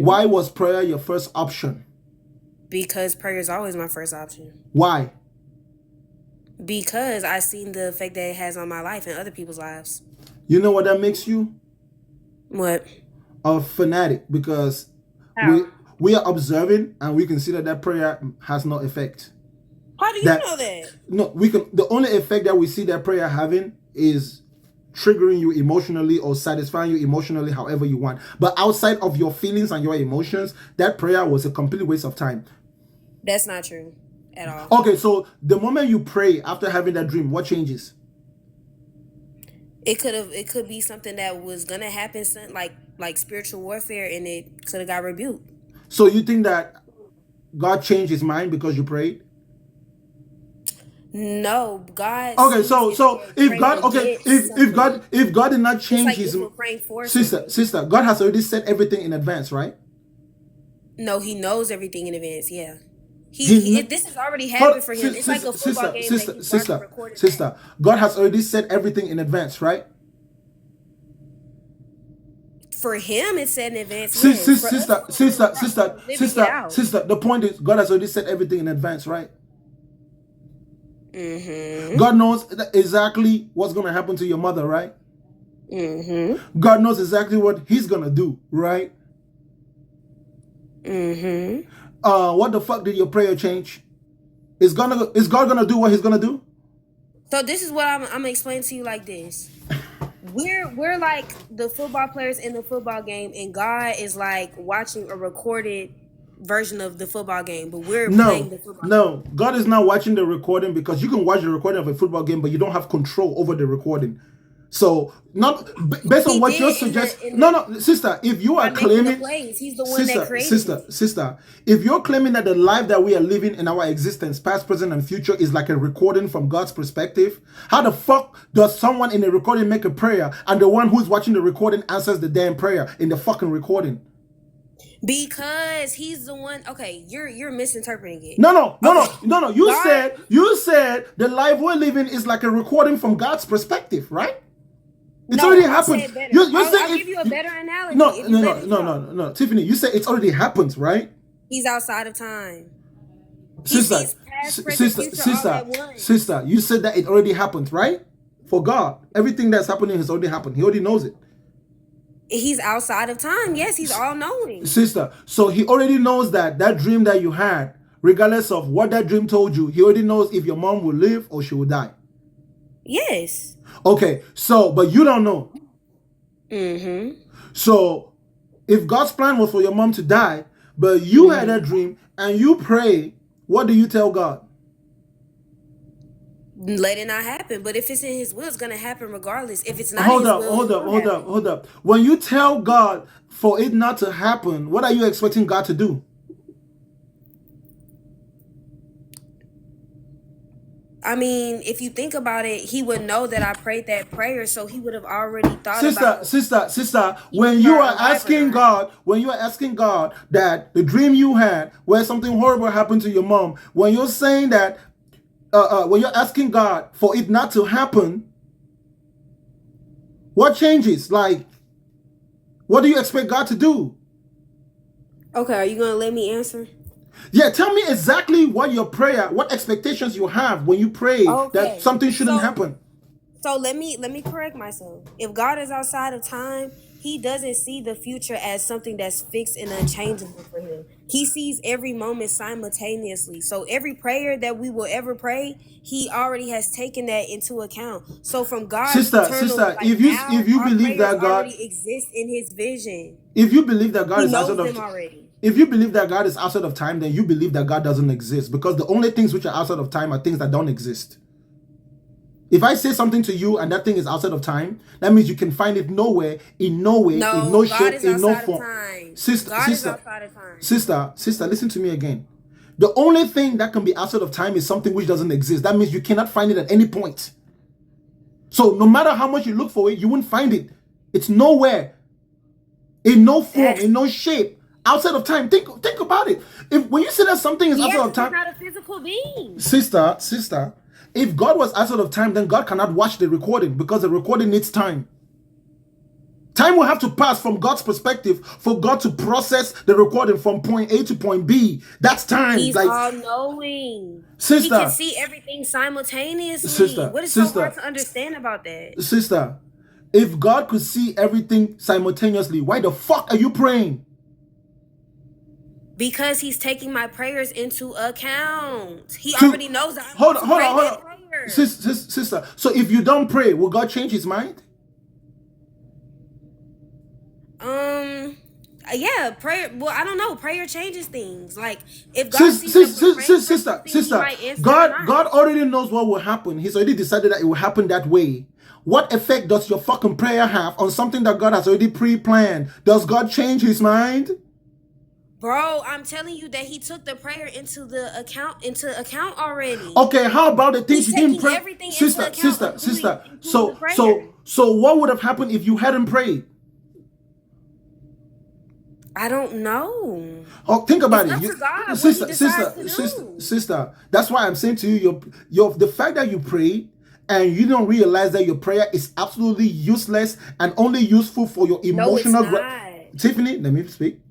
Why was prayer your first option? Because prayer is always my first option. Why? Because I've seen the effect that it has on my life and other people's lives. You know what that makes you? What? A fanatic, because we are observing and we can see that prayer has no effect. How do you know that? No, the only effect that we see that prayer having is triggering you emotionally or satisfying you emotionally however you want. But outside of your feelings and your emotions, that prayer was a complete waste of time. That's not true at all. Okay, so the moment you pray after having that dream, what changes? It could be something that was gonna happen, like spiritual warfare, and it could have got rebuked. So you think that God changed his mind because you prayed? No, God. Okay, so if God did not change his sister, God has already set everything in advance, right? No, he knows everything in advance. Yeah, this has already happened for him. It's like a football game that sister. God has already set everything in advance, right? For him, it's set in advance. Sister. The point is, God has already set everything in advance, right? God knows exactly what's going to happen to your mother, right? God knows exactly what he's going to do, right? What the fuck did your prayer change? Is God going to do what he's going to do? So this is what I'm going to explain to you like this. We're like the football players in the football game, and God is like watching a recorded version of the football game, but we're playing the football game. God is not watching the recording, because you can watch the recording of a football game, but you don't have control over the recording. So, not based on what you're suggesting. No, sister. If you are claiming, he's the one that created sister. If you're claiming that the life that we are living in our existence, past, present, and future, is like a recording from God's perspective, how the fuck does someone in the recording make a prayer, and the one who's watching the recording answers the damn prayer in the fucking recording? Because he's the one. Okay, you're misinterpreting it. No. You said the life we're living is like a recording from God's perspective, right? It's already happened. I'll give you a better analogy. No. Tiffany, you said it's already happened, right? He's outside of time. Sister, you said that it already happened, right? For God, everything that's happening has already happened. He already knows it. He's outside of time. Yes, he's all-knowing. Sister, so he already knows that dream that you had, regardless of what that dream told you, he already knows if your mom will live or she will die. Yes. Okay, so, but you don't know. So, if God's plan was for your mom to die, but you had that dream and you pray, what do you tell God? Let it not happen. But if it's in his will, it's going to happen regardless. If it's not Hold up. When you tell God for it not to happen, what are you expecting God to do? I mean, if you think about it, he would know that I prayed that prayer, so he would have already thought about it. Sister, when you are asking God that the dream you had where something horrible happened to your mom, when you're saying that, when you're asking God for it not to happen, what changes? Like, what do you expect God to do? Okay, are you going to let me answer? Yeah, tell me exactly what your prayer, what expectations you have when you pray that something shouldn't happen. So let me correct myself. If God is outside of time, he doesn't see the future as something that's fixed and unchangeable for him. He sees every moment simultaneously. So every prayer that we will ever pray, he already has taken that into account. So from God's eternal if you our believe prayers that God already exist in his vision. If you believe that God He is knows outside them of already. if you believe that God is outside of time, then you believe that God doesn't exist, because the only things which are outside of time are things that don't exist. If I say something to you and that thing is outside of time, that means you can find it nowhere, in no way, in no shape, in no form. Sister, listen to me again. The only thing that can be outside of time is something which doesn't exist. That means you cannot find it at any point. So no matter how much you look for it, you won't find it. It's nowhere, in no form, in no shape, outside of time. Think about it. If when you say that something is outside of time, he's not a physical being. Sister, if God was outside of time, then God cannot watch the recording, because the recording needs time. Time will have to pass from God's perspective for God to process the recording from point A to point B. That's time. He's all-knowing. Sister, he can see everything simultaneously. What is so hard to understand about that? Sister, if God could see everything simultaneously, why the fuck are you praying? Because he's taking my prayers into account. He already knows that. Hold on. Sister, so if you don't pray, will God change his mind? Yeah, prayer. Well, I don't know. Prayer changes things. Like if God sees sister, God already knows what will happen. He's already decided that it will happen that way. What effect does your fucking prayer have on something that God has already pre-planned? Does God change his mind? Bro, I'm telling you that he took the prayer into account already. Okay, how about the things you didn't pray? Sister. So what would have happened if you hadn't prayed? I don't know. Oh, think about it. God, sister. That's why I'm saying to you, the fact that you pray and you don't realize that your prayer is absolutely useless and only useful for your emotional Tiffany, let me speak.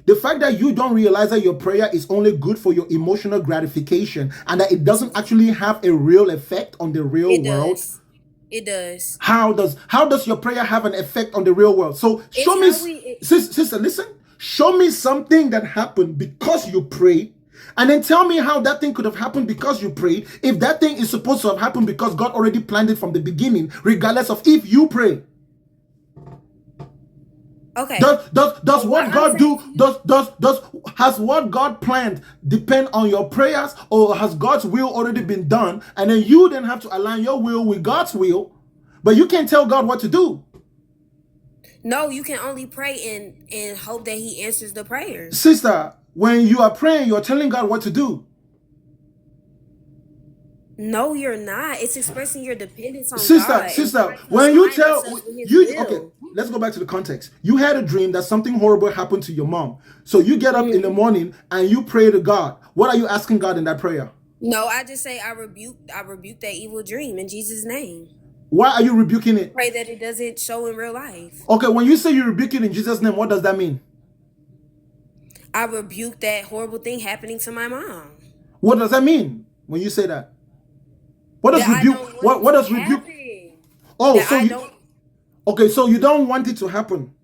The fact that you don't realize that your prayer is only good for your emotional gratification and that it doesn't actually have a real effect on the real world. It does. How does your prayer have an effect on the real world? So show me, sister, listen. Show me something that happened because you prayed, and then tell me how that thing could have happened because you prayed, if that thing is supposed to have happened because God already planned it from the beginning, regardless of if you pray. Okay. Does what God do? Has what God planned depend on your prayers, or has God's will already been done, and then you then have to align your will with God's will, but you can't tell God what to do? No, you can only pray and hope that he answers the prayers. Sister, when you are praying, you're telling God what to do. No, you're not. It's expressing your dependence on God. Sister, when you tell okay, let's go back to the context. You had a dream that something horrible happened to your mom. So you get up in the morning and you pray to God. What are you asking God in that prayer? No, I just say I rebuke that evil dream in Jesus' name. Why are you rebuking it? Pray that it doesn't show in real life. Okay, when you say you rebuke it in Jesus' name, what does that mean? I rebuke that horrible thing happening to my mom. What does that mean when you say that? What does rebuke? What does rebuke? Okay, so you don't want it to happen.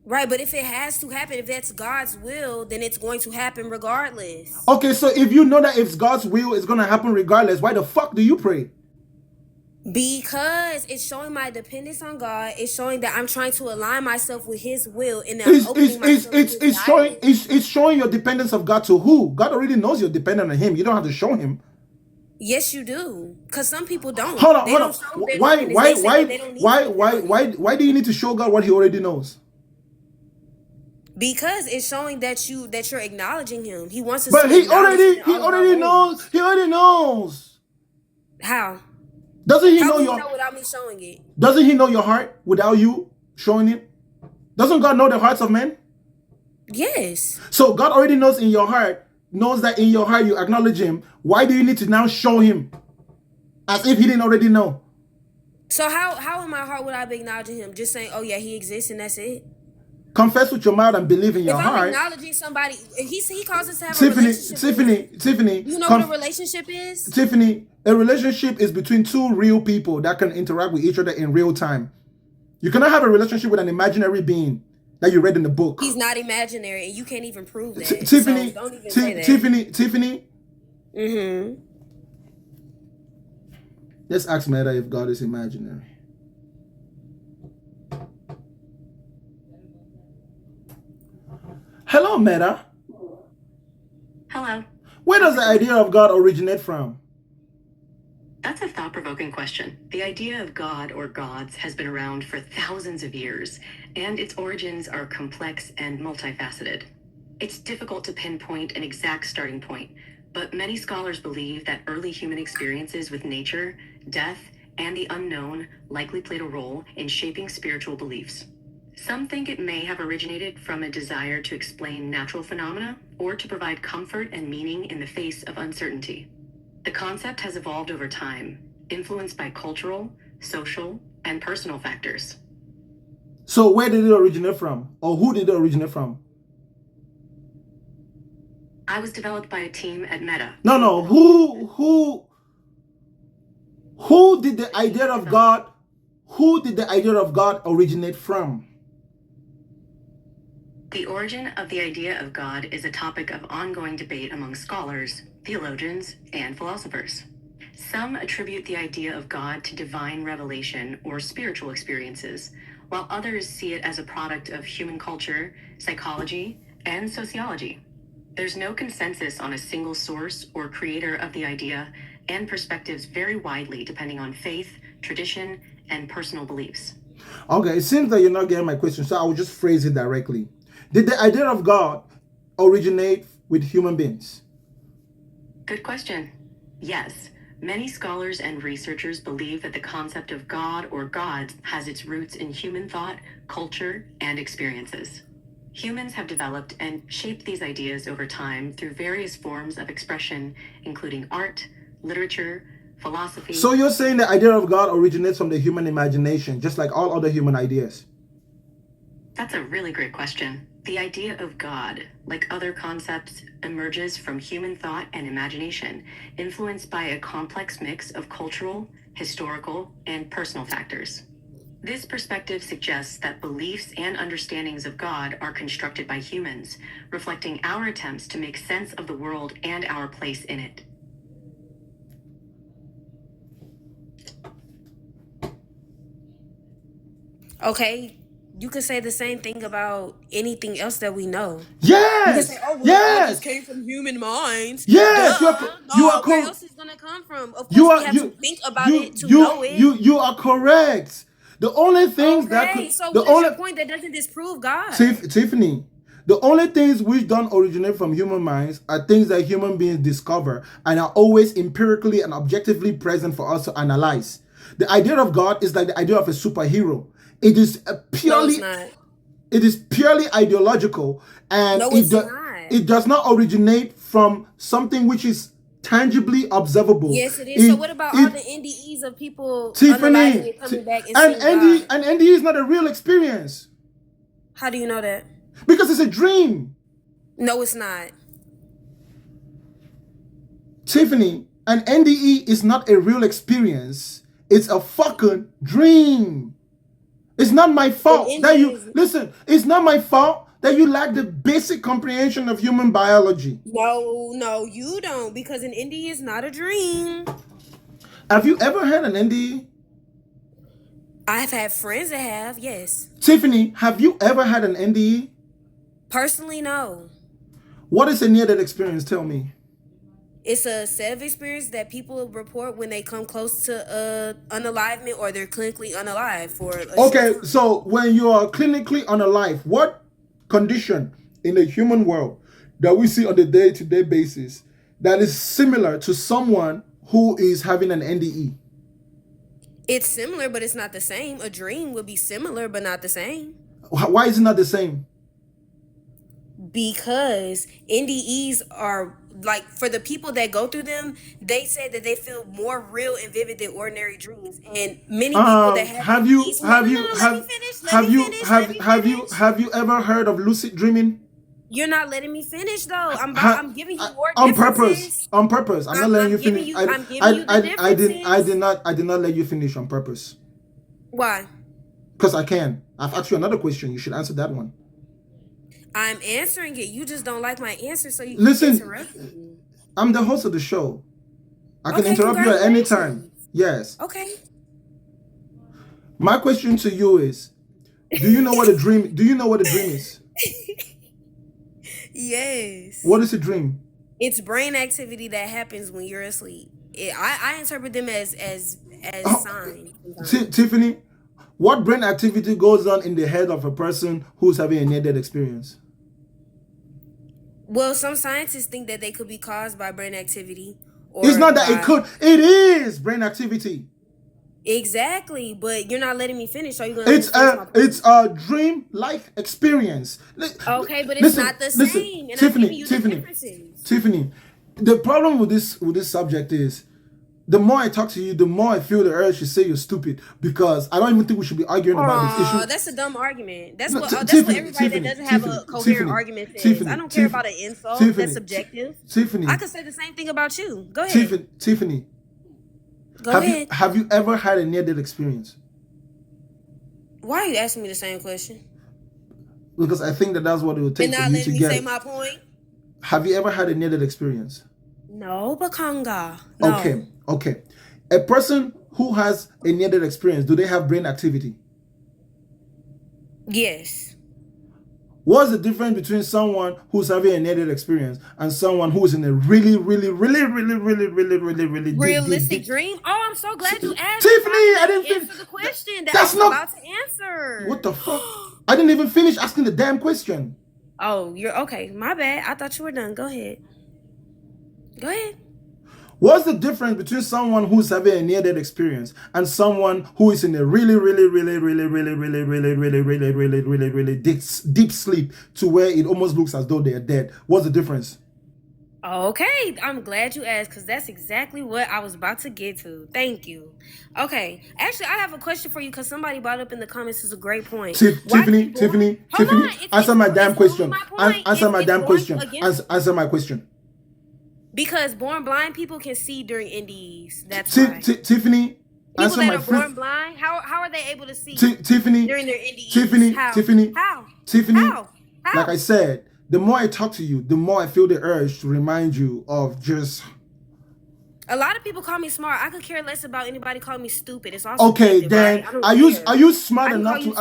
Right, but if it has to happen, if that's God's will, then it's going to happen regardless. Okay, so if you know that it's God's will, it's going to happen regardless, why the fuck do you pray? Because it's showing my dependence on God. It's showing that I'm trying to align myself with his will, and it's showing your dependence of God to who? God already knows you're dependent on him. You don't have to show him. Yes, you do. Because some people don't. Hold on. Why do you need to show God what he already knows? Because it's showing that you're acknowledging him. He wants us to. But he already knows. He already knows. How? Doesn't he know your? Know without me showing it? Doesn't he know your heart without you showing it? Doesn't God know the hearts of men? Yes. So God already knows in your heart. Knows that in your heart you acknowledge him. Why do you need to now show him? As if he didn't already know. So how in my heart would I be acknowledging him? Just saying, oh yeah, he exists and that's it? confess with your mouth and believe in If your I'm heart. acknowledging somebody, he calls us to have a relationship. Tiffany, You know what a relationship is? Tiffany, a relationship is between two real people that can interact with each other in real time. You cannot have a relationship with an imaginary being that you read in the book. He's not imaginary, and you can't even prove that. Tiffany, so don't even say that. Tiffany. Mm-hmm. Let's ask Meta if God is imaginary. Hello, Meta. Hello. Where does the idea of God originate from? That's a thought-provoking question. The idea of God or gods has been around for thousands of years, and its origins are complex and multifaceted. It's difficult to pinpoint an exact starting point, but many scholars believe that early human experiences with nature, death, and the unknown likely played a role in shaping spiritual beliefs. Some think it may have originated from a desire to explain natural phenomena or to provide comfort and meaning in the face of uncertainty. The concept has evolved over time, influenced by cultural, social, and personal factors. So where did it originate from? Or who did it originate from? I was developed by a team at Meta. No. Who did the idea of God? Who did the idea of God originate from? The origin of the idea of God is a topic of ongoing debate among scholars, theologians, and philosophers. Some attribute the idea of God to divine revelation or spiritual experiences, while others see it as a product of human culture, psychology, and sociology. There's no consensus on a single source or creator of the idea, and perspectives vary widely depending on faith, tradition, and personal beliefs. Okay, it seems that you're not getting my question, so I will just phrase it directly. Did the idea of God originate with human beings? Good question. Yes. Many scholars and researchers believe that the concept of God or gods has its roots in human thought, culture, and experiences. Humans have developed and shaped these ideas over time through various forms of expression, including art, literature, philosophy. So you're saying the idea of God originates from the human imagination, just like all other human ideas? That's a really great question. The idea of God, like other concepts, emerges from human thought and imagination, influenced by a complex mix of cultural, historical, and personal factors. This perspective suggests that beliefs and understandings of God are constructed by humans, reflecting our attempts to make sense of the world and our place in it. Okay, you could say the same thing about anything else that we know. Yes. You could say, "Oh, well, yes. God just came from human minds." Yes, you are where correct. else is gonna come from? Of course, we have to think about it to know it. You are correct. The only things that could, so the what only is your point that doesn't disprove God? Tiffany, the only things which don't originate from human minds are things that human beings discover and are always empirically and objectively present for us to analyze. The idea of God is like the idea of a superhero. It is purely, it is purely ideological, and it does not originate from something which is tangibly observable. Yes, it is. So what about all the NDEs of people unaliving and coming back and seeing God? An NDE is not a real experience. How do you know that? Because it's a dream. No, it's not. Tiffany, an NDE is not a real experience. It's a fucking dream. It's not my fault that you listen. It's not my fault that you lack the basic comprehension of human biology. No, you don't, because an NDE is not a dream. Have you ever had an NDE? I've had friends that have, yes. Tiffany, have you ever had an NDE? Personally, no. What is a near-death experience? Tell me. It's a set of experience that people report when they come close to unalivement or they're clinically unalive for a short time. So when you are clinically unalive, what condition in the human world that we see on a day-to-day basis that is similar to someone who is having an NDE? It's similar, but it's not the same. A dream would be similar, but not the same. Why is it not the same? because NDEs are like, for the people that go through them, they say that they feel more real and vivid than ordinary dreams. And many people that have Have you NDEs, let me finish. have you ever heard of lucid dreaming? You're not letting me finish though. I'm giving you more on differences. On purpose. I'm not letting you finish. I'm giving you the differences. I did not let you finish on purpose. Why? Because I can. I've asked you another question. You should answer that one. I'm answering it. You just don't like my answer, so you listen. interrupt me. I'm the host of the show. I can interrupt you at any time. Yes. Okay. My question to you is, do you know what a dream is? Yes. What is a dream? It's brain activity that happens when you're asleep. I interpret them as signs. Tiffany, what brain activity goes on in the head of a person who's having a near-death experience? Well, some scientists think that they could be caused by brain activity. It's not that it could. It is brain activity. Exactly, but you're not letting me finish. So you're gonna. It's a dream-like experience. Okay, but it's not the same. And Tiffany, the problem with this subject is, the more I talk to you, the more I feel the urge to say you're stupid, because I don't even think we should be arguing about this issue. That's a dumb argument. That's what everybody that doesn't have a coherent argument says. I don't care about an insult. That's subjective. Tiffany, I could say the same thing about you. Go ahead. Tiffany. Go ahead. Have you ever had a near-death experience? Why are you asking me the same question? Because I think that's what it would take for you to get. And not letting me say my point? Have you ever had a near-death experience? No, Bakanga. No. Okay. A person who has a near-death experience, do they have brain activity? Yes. What's the difference between someone who's having a near-death experience and someone who's in a really realistic dream? Oh, I'm so glad you asked. Tiffany, I didn't answer the question that I was about to answer. What the fuck? I didn't even finish asking the damn question. Oh, you're okay. My bad. I thought you were done. Go ahead. What's the difference between someone who's having a near-death experience and someone who is in a really deep sleep to where it almost looks as though they are dead? What's the difference? Okay, I'm glad you asked, because that's exactly what I was about to get to. Thank you. Okay, actually, I have a question for you, because somebody brought up in the comments. Is a great point. Tiffany, answer my damn question. Answer my damn question. Answer my question. Because born blind people can see during NDEs. That's why. Tiffany, people that are born blind, how are they able to see Tiffany during their NDEs? Tiffany, How? Like I said, the more I talk to you, the more I feel the urge to remind you of just. A lot of people call me smart. I could care less about anybody calling me stupid. It's also okay. Then right? are you smart enough to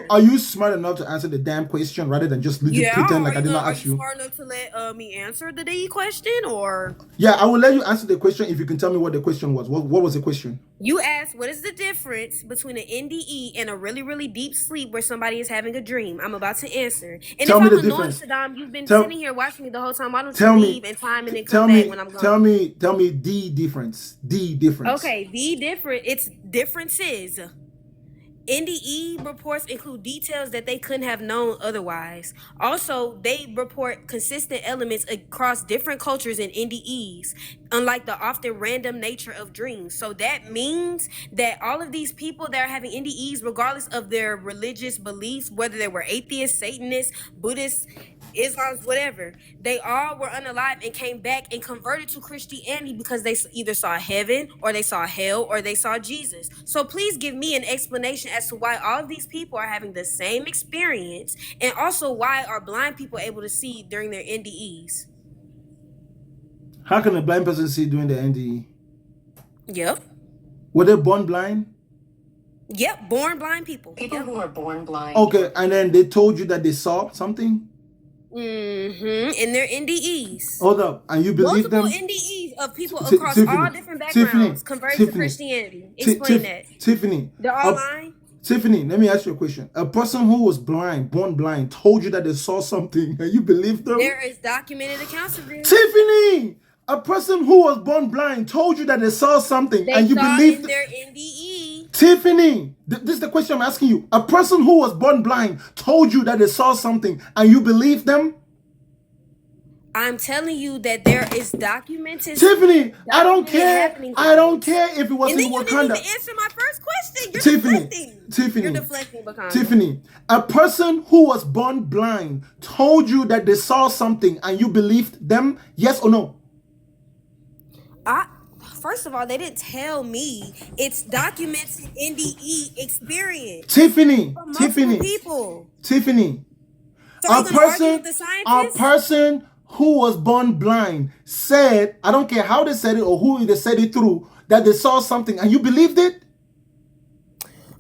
are you smart enough to answer the damn question rather than just pretend like I did not ask you? Are you smart enough to let me answer the DE question, or? Yeah, I will let you answer the question if you can tell me what the question was. What was the question? You asked, what is the difference between an NDE and a really deep sleep where somebody is having a dream? I'm about to answer. And tell if me I'm the annoying, difference. Saddam, you've been sitting here watching me the whole time. Why don't you leave in time and then come back when I'm gone? Tell me the difference. The difference. Okay, it's differences. NDE reports include details that they couldn't have known otherwise. Also, they report consistent elements across different cultures in NDEs, unlike the often random nature of dreams. So that means that all of these people that are having NDEs, regardless of their religious beliefs, whether they were atheists, Satanists, Buddhists, Islams, whatever, they all were unalive and came back and converted to Christianity because they either saw heaven or they saw hell or they saw Jesus. So please give me an explanation as to why all of these people are having the same experience, and also why are blind people able to see during their NDEs? How can a blind person see during the NDE? Yep. Were they born blind? Yep, born blind people. People who are born blind. Okay, and then they told you that they saw something? In their NDEs. Hold up, and you believe them? Multiple NDEs of people across all different backgrounds converted to Christianity. Explain that. Tiffany. They're all lying? Tiffany, let me ask you a question. A person who was blind, born blind, told you that they saw something, and you believe them? There is documented accounts of this. Tiffany! A person who was born blind told you that they saw something, and you believe their NDE. Tiffany, this is the question I'm asking you. A person who was born blind told you that they saw something and you believe them? I'm telling you that there is documented. Tiffany, I don't care. happening I don't things. care if it was And in then you didn't even Wakanda. answer my first question. You're Tiffany, deflecting. Tiffany, You're deflecting, Wakanda. Tiffany, a person who was born blind told you that they saw something and you believed them? Yes or no? First of all, they didn't tell me. It's documented NDE experience. Tiffany, From multiple people. Tiffany. So are you gonna argue with the scientists? A person who was born blind said, I don't care how they said it or who they said it through, that they saw something and you believed it?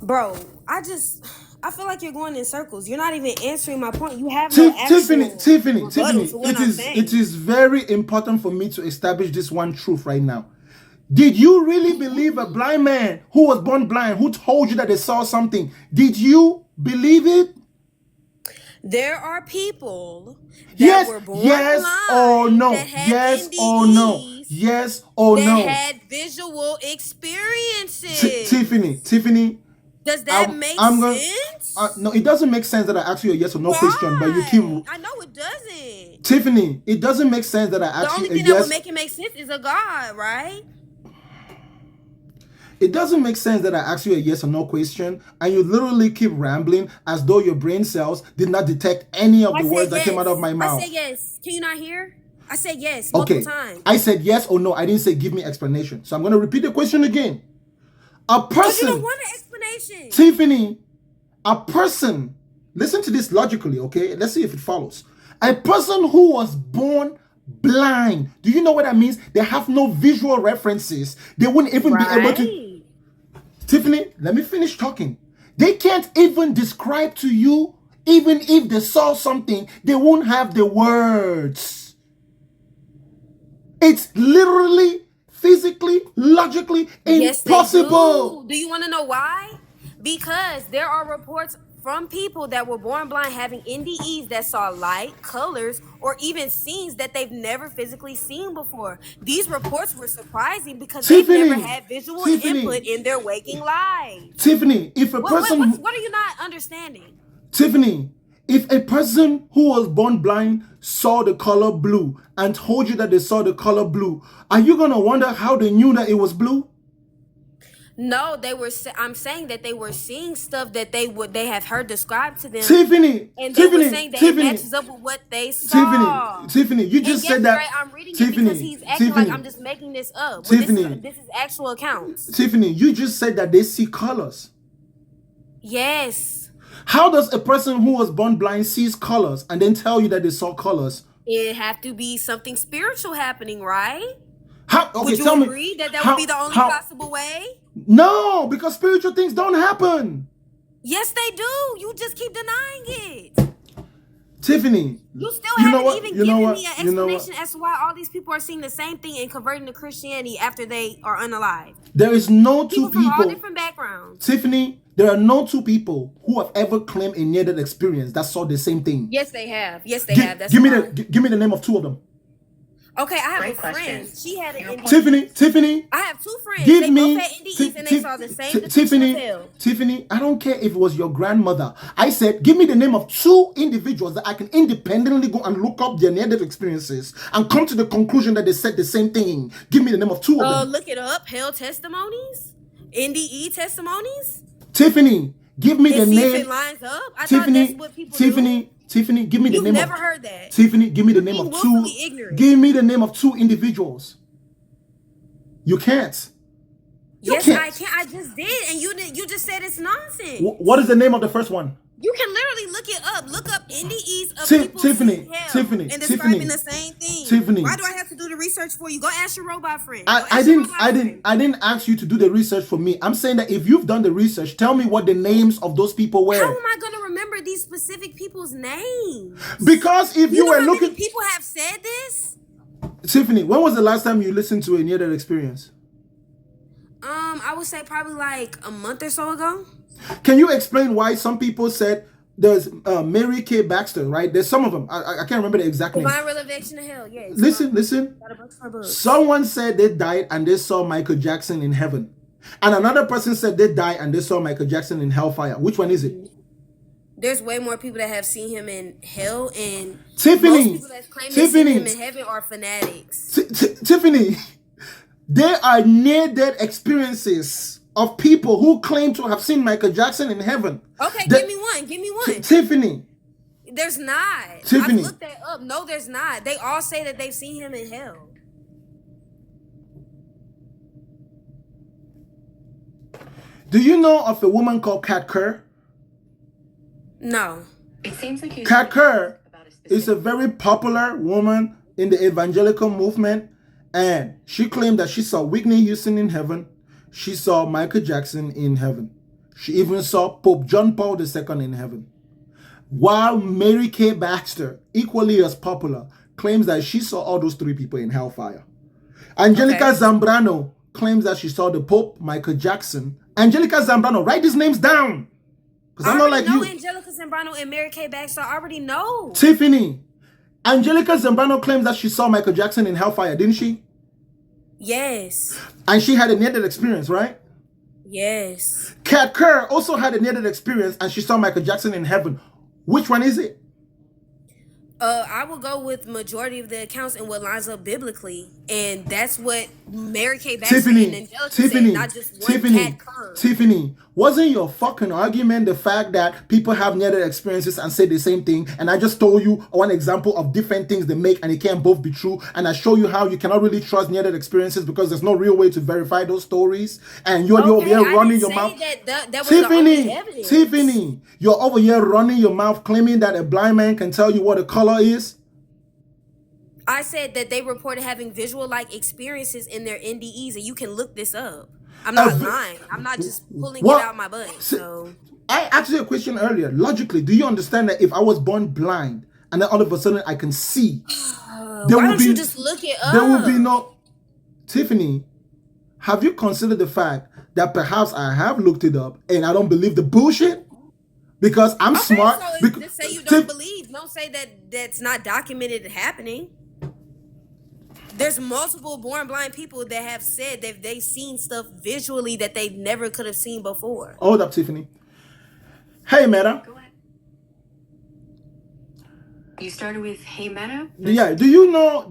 Bro, I feel like you're going in circles. You're not even answering my point. You have no actual Tiffany, saying. it is very important for me to establish this one truth right now. Did you really believe a blind man who was born blind, who told you that they saw something? Did you believe it? There are people that were born blind, or no. that had Yes NDEs, or no. Yes or that no. had visual experiences. Tiffany. Does that make sense? No, it doesn't make sense that I ask you a yes or no question, but you keep. I know it doesn't. Tiffany, it doesn't make sense that I ask you a yes. The only thing that would make it make sense is a God, right? It doesn't make sense that I ask you a yes or no question and you literally keep rambling as though your brain cells did not detect any of the words that came out of my mouth. I said yes. Can you not hear? I said yes multiple times. I said yes or no. I didn't say give me explanation. So I'm going to repeat the question again. A person. You don't want an explanation. Tiffany, a person. Listen to this logically, okay? Let's see if it follows. A person who was born blind. Do you know what that means? They have no visual references. They wouldn't even be able to. Tiffany, let me finish talking. They can't even describe to you, even if they saw something, they won't have the words. It's literally, physically, logically impossible. Yes, do you want to know why? Because there are reports from people that were born blind having NDEs that saw light, colors, or even scenes that they've never physically seen before. These reports were surprising because they've never had visual input in their waking lives. Tiffany, if a person... What are you not understanding? Tiffany, if a person who was born blind saw the color blue and told you that they saw the color blue, are you going to wonder how they knew that it was blue? No, I'm saying that they were seeing stuff that they have heard described to them. Tiffany, and they were saying that it matches up with what they saw. Tiffany, you just said that. Right, I'm reading it because he's acting like I'm just making this up. Tiffany, this is actual accounts. Tiffany, you just said that they see colors. Yes. How does a person who was born blind sees colors and then tell you that they saw colors? It have to be something spiritual happening, right? Would you agree that would be the only possible way? No, because spiritual things don't happen. Yes, they do. You just keep denying it. Tiffany, you still haven't even given me an explanation as to why all these people are seeing the same thing and converting to Christianity after they are unalive. There is no two people from all different backgrounds. Tiffany, there are no two people who have ever claimed a near-death experience that saw the same thing. Yes, they have. Yes, they have. That's give me the name of two of them. Okay, I have a friend. She had an NDE. Tiffany. I have two friends. They both had NDEs and they saw the same Tiffany, I don't care if it was your grandmother. I said, give me the name of two individuals that I can independently go and look up their near-death experiences and come to the conclusion that they said the same thing. Give me the name of two of them. Look it up. Hell testimonies? NDE testimonies? Tiffany, give me the name. If it lines up. I thought that's what people do. Tiffany, give me the name. You've never heard that. Tiffany, give me the name of two. Give me the name of two individuals. You can't. Yes, I can. I just did, and you just said it's nonsense. What is the name of the first one? You can literally look it up. Look up NDEs of people Tiffany, and describing the same thing. Tiffany, why do I have to do the research for you? Go ask your robot friend. I didn't ask you to do the research for me. I'm saying that if you've done the research, tell me what the names of those people were. How am I going to remember these specific people's names? Because if you were looking, people have said this. Tiffany, when was the last time you listened to a near-death experience? I would say probably like a month or so ago. Can you explain why some people said there's Mary K. Baxter, right? There's some of them. I can't remember the exact name. Divine Revelation of Hell, yes. Listen. Someone said they died and they saw Michael Jackson in heaven. And another person said they died and they saw Michael Jackson in hellfire. Which one is it? There's way more people that have seen him in hell, and Tiffany, most people that claim to see him in heaven are fanatics. Tiffany, there are near-death experiences of people who claim to have seen Michael Jackson in heaven. Okay, give me one. Give me one. Tiffany. There's not. Tiffany. I've looked that up. No, there's not. They all say that they've seen him in hell. Do you know of a woman called Kat Kerr? No. It seems like Kat Kerr is a very popular woman in the evangelical movement, and she claimed that she saw Whitney Houston in heaven. She saw Michael Jackson in heaven. She even saw Pope John Paul II in heaven. While Mary Kay Baxter, equally as popular, claims that she saw all those three people in hellfire. Angelica Zambrano claims that she saw the Pope, Michael Jackson. Angelica Zambrano, write these names down. Because I'm not like you. Angelica Zambrano and Mary Kay Baxter, I already know. Tiffany, Angelica Zambrano claims that she saw Michael Jackson in hellfire, didn't she? Yes. And she had a near-death experience, right? Yes. Kat Kerr also had a near-death experience and she saw Michael Jackson in heaven. Which one is it? I will go with majority of the accounts and what lines up biblically, and that's what Mary Kay Baxter and Angelica said, not just one Kat Kerr. Tiffany, wasn't your fucking argument the fact that people have near-death experiences and say the same thing? And I just told you one example of different things they make and it can't both be true. And I show you how you cannot really trust near-death experiences because there's no real way to verify those stories. And you're over here running your mouth. That was the only evidence. Tiffany, you're over here running your mouth claiming that a blind man can tell you what a color is. I said that they reported having visual-like experiences in their NDEs, and you can look this up. I'm not lying. I'm not just pulling it out my butt. So I asked you a question earlier. Logically, do you understand that if I was born blind and then all of a sudden I can see, why don't you just look it up? There will be no. Tiffany, have you considered the fact that perhaps I have looked it up and I don't believe the bullshit? Because I'm smart. So just say you don't believe. Don't say that that's not documented happening. There's multiple born blind people that have said that they've seen stuff visually that they never could have seen before. Hold up, Tiffany. Hey, Meta. Go ahead. You started with hey, Meta? Yeah. Do you know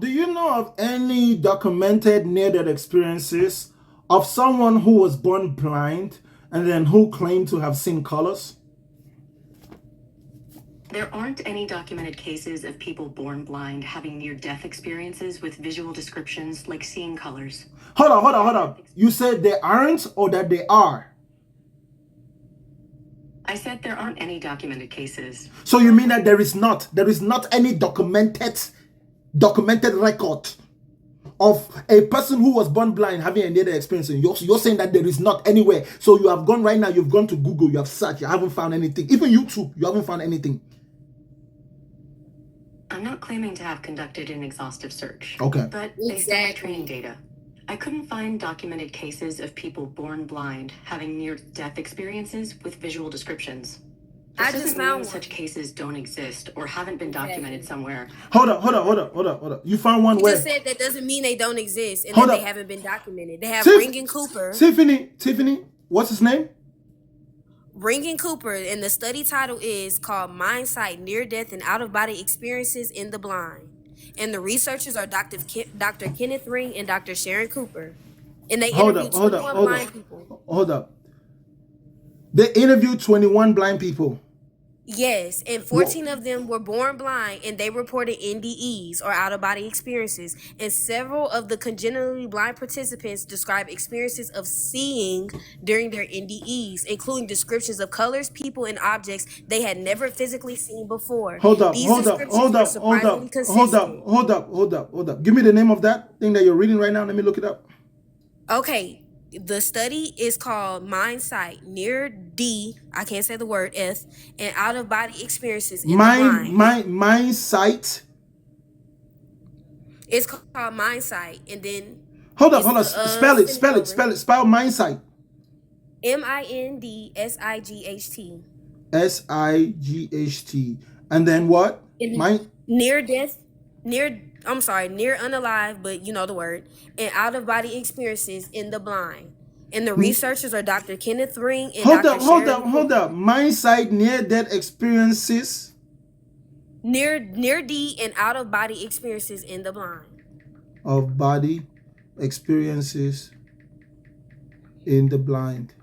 of any documented near-death experiences of someone who was born blind and then who claimed to have seen colors? There aren't any documented cases of people born blind having near-death experiences with visual descriptions like seeing colors. Hold on. You said there aren't or that they are? I said there aren't any documented cases. So you mean that there is not any documented record of a person who was born blind having a near-death experience? You're saying that there is not anywhere. So you have gone right now, you've gone to Google, you have searched, you haven't found anything. Even YouTube, you haven't found anything. I'm not claiming to have conducted an exhaustive search. Okay. But based on my training data, I couldn't find documented cases of people born blind having near-death experiences with visual descriptions. This doesn't mean such cases don't exist or haven't been documented somewhere. Hold up. You found one where? You just said that doesn't mean they don't exist and that they haven't been documented. They have Ringen Cooper. Tiffany, what's his name? Ringen Cooper, and the study title is called Mind Sight, Near-Death and Out-of-Body Experiences in the Blind. And the researchers are Dr. Kenneth Ring and Dr. Sharon Cooper. And they interviewed 21 blind people. Hold up. They interviewed 21 blind people. Yes, and 14 of them were born blind, and they reported NDEs, or out-of-body experiences. And several of the congenitally blind participants described experiences of seeing during their NDEs, including descriptions of colors, people, and objects they had never physically seen before. Hold up. Give me the name of that thing that you're reading right now. Let me look it up. Okay. The study is called Mind Sight, Near D, I can't say the word S, and out-of-body experiences in the blind. Mind Sight. It's called Mind Sight, and then hold up. Spell it. Spell Mind Sight. MINDSIGHT. SIGHT. And then what? Near unalive, but you know the word, and out-of-body experiences in the blind. And the researchers are Dr. Kenneth Ring and Hold Dr. up, hold Sharon up, hold up. Mind-sight near-death experiences. Near D and out-of-body experiences in the blind. Of body experiences in the blind.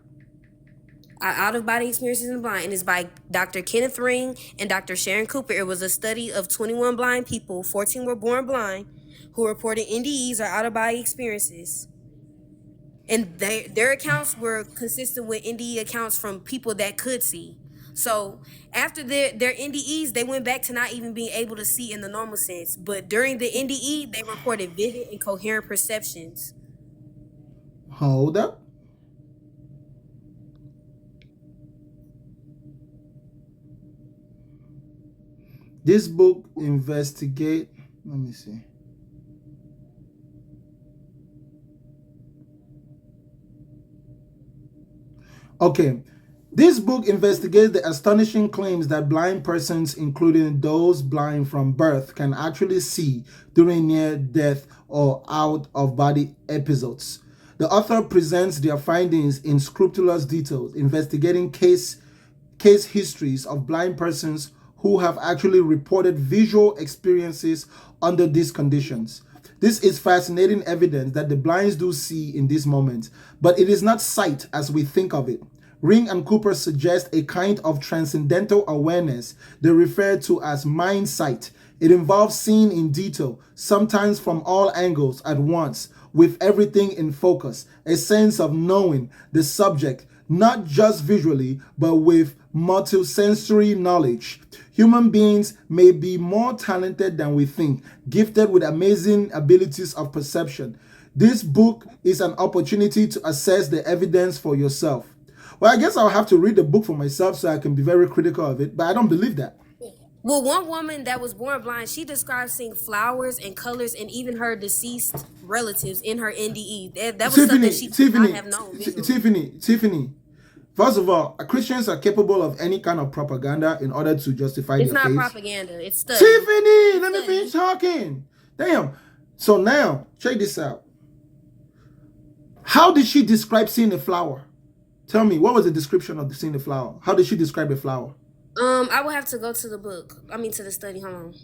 Out-of-body experiences in the blind, and it's by Dr. Kenneth Ring and Dr. Sharon Cooper. It was a study of 21 blind people, 14 were born blind, who reported NDEs or out-of-body experiences. And their accounts were consistent with NDE accounts from people that could see. So after their NDEs, they went back to not even being able to see in the normal sense. But during the NDE, they reported vivid and coherent perceptions. Hold up. This book investigate. Let me see. Okay. This book investigates the astonishing claims that blind persons, including those blind from birth, can actually see during near-death or out-of-body episodes. The author presents their findings in scrupulous detail, investigating case histories of blind persons who have actually reported visual experiences under these conditions. This is fascinating evidence that the blinds do see in this moment, but it is not sight as we think of it. Ring and Cooper suggest a kind of transcendental awareness they refer to as mind sight. It involves seeing in detail, sometimes from all angles at once, with everything in focus, a sense of knowing the subject, not just visually, but with multisensory knowledge. Human beings may be more talented than we think, gifted with amazing abilities of perception. This book is an opportunity to assess the evidence for yourself. Well, I guess I'll have to read the book for myself so I can be very critical of it, but I don't believe that. Well, one woman that was born blind, she described seeing flowers and colors and even her deceased relatives in her NDE. That was something she did not have known. Tiffany. First of all, Christians are capable of any kind of propaganda in order to justify their faith. It's not propaganda. It's study. Tiffany, let me finish talking. Damn. So now, check this out. How did she describe seeing a flower? Tell me, what was the description of seeing the flower? How did she describe a flower? I will have to go to the book. To the study. Hold on.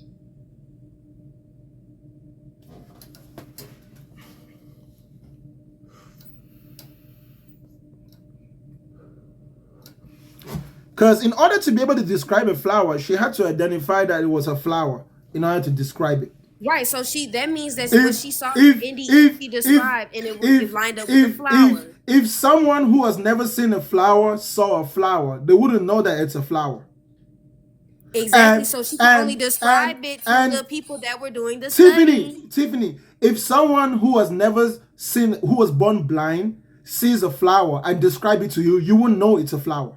Because in order to be able to describe a flower, she had to identify that it was a flower in order to describe it. Right, so that means that what she saw in NDE, she described, and it lined up with the flower. If someone who has never seen a flower saw a flower, they wouldn't know that it's a flower. Exactly, so she can only describe it to the people that were doing the study. Tiffany, if someone who has never seen, who was born blind, sees a flower and describe it to you, you wouldn't know it's a flower.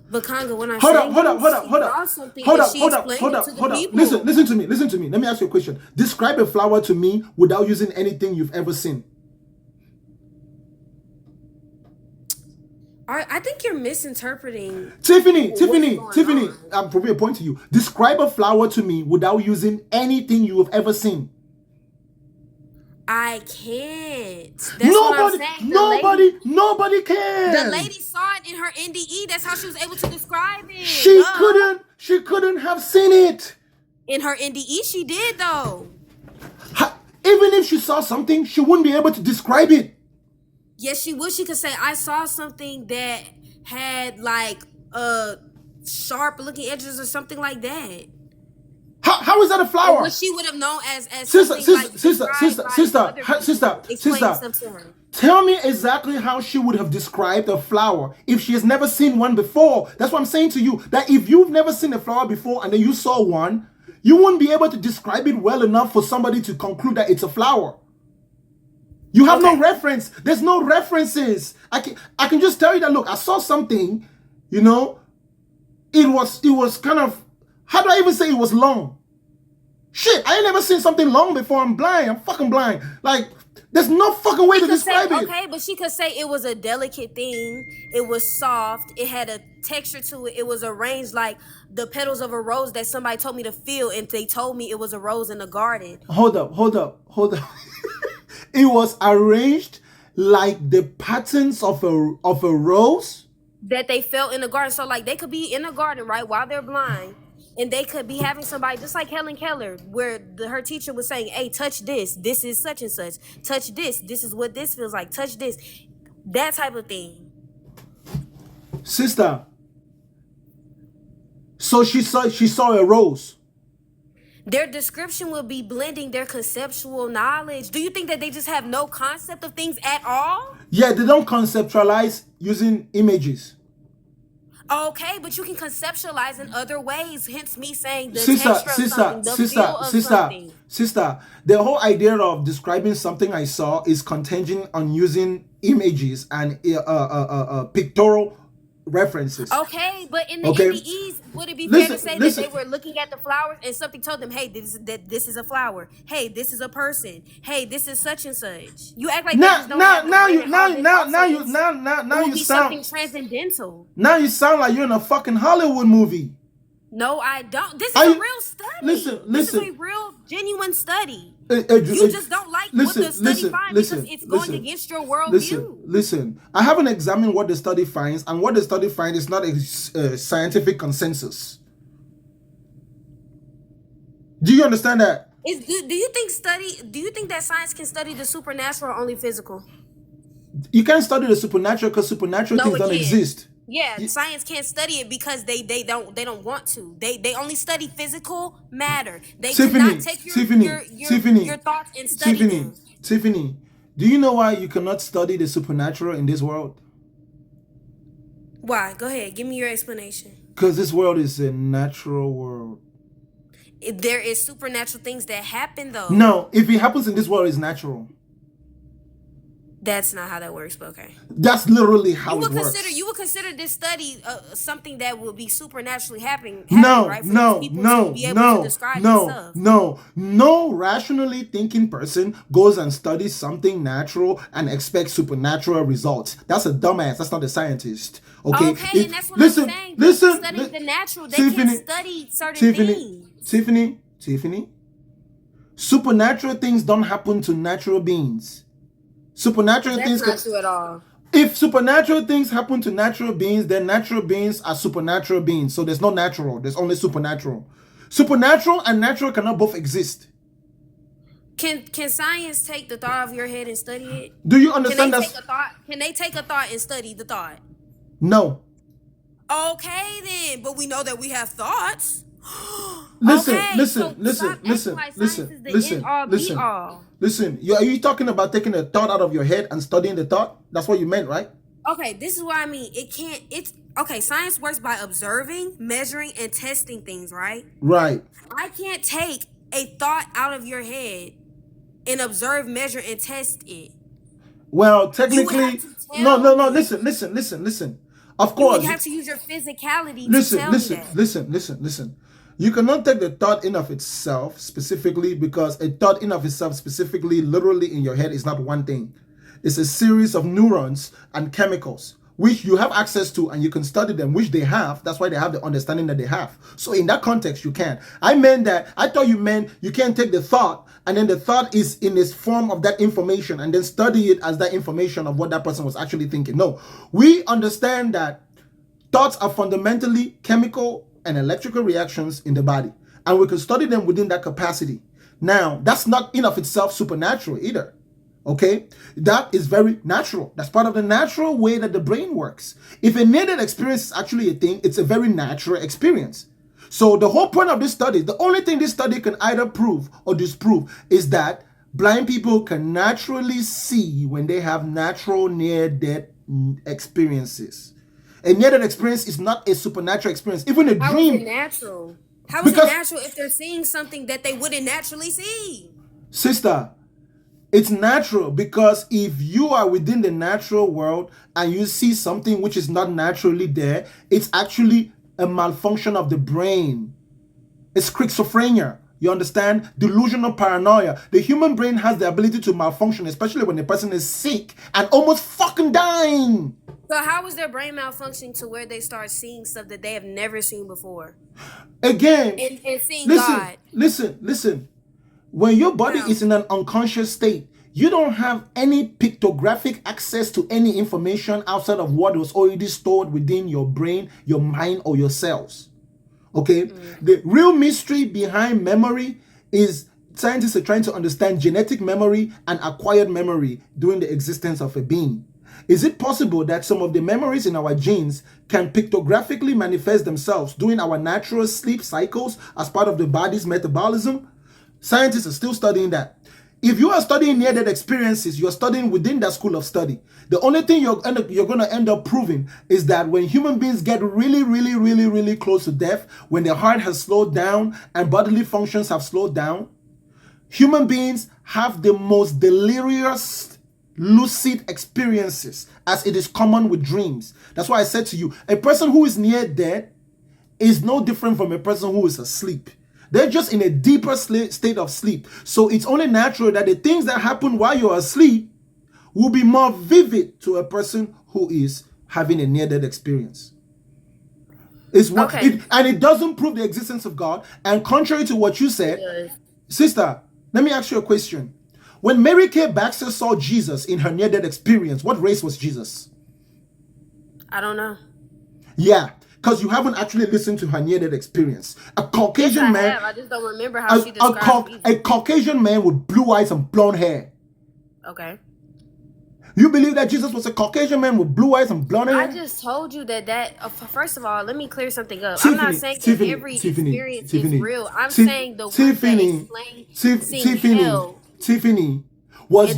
But Congo, when I hold up. Listen to me. Let me ask you a question. Describe a flower to me without using anything you've ever seen. I think you're misinterpreting. Tiffany, I'm proving a point to you. Describe a flower to me without using anything you have ever seen. I can't. That's what I'm saying. Nobody can. The lady saw it in her NDE. That's how she was able to describe it. She couldn't have seen it. In her NDE, she did though. Even if she saw something, she wouldn't be able to describe it. Yes, she would. She could say, I saw something that had like sharp looking edges or something like that. How is that a flower? What she would have known as sister. Tell me exactly how she would have described a flower if she has never seen one before. That's what I'm saying to you. That if you've never seen a flower before and then you saw one, you wouldn't be able to describe it well enough for somebody to conclude that it's a flower. You have no reference. There's no references. I can just tell you that, look, I saw something, it was kind of, how do I even say it was long? Shit, I ain't never seen something long before. I'm blind. I'm fucking blind. Like, there's no fucking way to describe it. Okay, but she could say it was a delicate thing. It was soft. It had a texture to it. It was arranged like the petals of a rose that somebody told me to feel, and they told me it was a rose in the garden. Hold up. It was arranged like the patterns of a rose. That they felt in the garden. So like they could be in the garden, right, while they're blind, and they could be having somebody just like Helen Keller, where her teacher was saying, hey, touch this is such and such, touch this is what this feels like, touch this, that type of thing. Sister, so she saw a rose. Their description will be blending their conceptual knowledge. Do you think that they just have no concept of things at all? Yeah, they don't conceptualize using images. Okay, but you can conceptualize in other ways. Hence me saying the texture of something, the feel of something. Sister, the whole idea of describing something I saw is contingent on using images and pictorial references. Okay, but in the NDEs, would it be fair to say that they were looking at the flowers and something told them, hey, this is a flower. Hey, this is a person. Hey, this is such and such. You act like now you sound something transcendental. Now you sound like you're in a fucking Hollywood movie. No, I don't. This is a real study. Listen. This is a real, genuine study. You just don't like what the study finds because it's going against your worldview. Listen. I haven't examined what the study finds, and what the study finds is not a scientific consensus. Do you understand that? Do you think that science can study the supernatural or only physical? You can't study the supernatural because supernatural things don't exist. Yeah, science can't study it because they don't want to. They only study physical matter. They cannot take your thoughts and study them. Tiffany, do you know why you cannot study the supernatural in this world? Why? Go ahead, give me your explanation. Because this world is a natural world. There is supernatural things that happen though. No, if it happens in this world, it's natural. That's not how that works, but okay. That's literally how it works. You would consider this study something that will be supernaturally happening, no, right? No rationally thinking person goes and studies something natural and expects supernatural results. That's a dumbass. That's not a scientist. Okay, and that's what I'm saying. Studying the natural, they can't study certain things. Tiffany, supernatural things don't happen to natural beings. Supernatural things. That's not true at all. If supernatural things happen to natural beings, then natural beings are supernatural beings. So there's no natural. There's only supernatural. Supernatural and natural cannot both exist. Can science take the thought of your head and study it? Do you understand that? Can they take a thought and study the thought? No. Okay then, but we know that we have thoughts. Listen. Are you talking about taking a thought out of your head and studying the thought? That's what you meant, right? Okay, this is what I mean. Science works by observing, measuring, and testing things, right? Right. I can't take a thought out of your head and observe, measure, and test it. Well, technically, no. Listen. Of course. You have to use your physicality to tell me that. Listen. You cannot take the thought in of itself specifically, because a thought in of itself specifically, literally in your head, is not one thing. It's a series of neurons and chemicals which you have access to, and you can study them, which they have. That's why they have the understanding that they have. So in that context, you can. I thought you meant you can't take the thought, and then the thought is in this form of that information, and then study it as that information of what that person was actually thinking. No, we understand that thoughts are fundamentally chemical and electrical reactions in the body, and we can study them within that capacity. Now, that's not in of itself supernatural either. Okay, that is very natural. That's part of the natural way that the brain works. If a near-death experience is actually a thing, it's a very natural experience. So the whole point of this study, the only thing this study can either prove or disprove, is that blind people can naturally see when they have natural near-death experiences. A near-death experience is not a supernatural experience. Even a dream. How is it natural? How is it natural if they're seeing something that they wouldn't naturally see? Sister, it's natural because if you are within the natural world and you see something which is not naturally there, it's actually a malfunction of the brain. It's schizophrenia. You understand? Delusional paranoia. The human brain has the ability to malfunction, especially when the person is sick and almost fucking dying. So how is their brain malfunctioning to where they start seeing stuff that they have never seen before? Again, and seeing God. Listen. When your body is in an unconscious state, you don't have any pictographic access to any information outside of what was already stored within your brain, your mind, or your cells. Okay? The real mystery behind memory is scientists are trying to understand genetic memory and acquired memory during the existence of a being. Is it possible that some of the memories in our genes can pictographically manifest themselves during our natural sleep cycles as part of the body's metabolism? Scientists are still studying that. If you are studying near-death experiences, you're studying within that school of study. The only thing you're going to end up proving is that when human beings get really, really, really, really close to death, when their heart has slowed down and bodily functions have slowed down, human beings have the most delirious, lucid experiences, as it is common with dreams. That's why I said to you, a person who is near death is no different from a person who is asleep. They're just in a deeper state of sleep. So it's only natural that the things that happen while you're asleep will be more vivid to a person who is having a near-death experience. And it doesn't prove the existence of God. And contrary to what you said, sister, let me ask you a question. When Mary Kay Baxter saw Jesus in her near-death experience, what race was Jesus? I don't know. Yeah. Because you haven't actually listened to her near-death experience. A Caucasian man. I just don't remember how she described a Caucasian man with blue eyes and blonde hair. Okay. You believe that Jesus was a Caucasian man with blue eyes and blonde hair? I just told you that first of all, let me clear something up. I'm not saying that every experience is real. I'm saying the ones that explain hell. Tiffany, was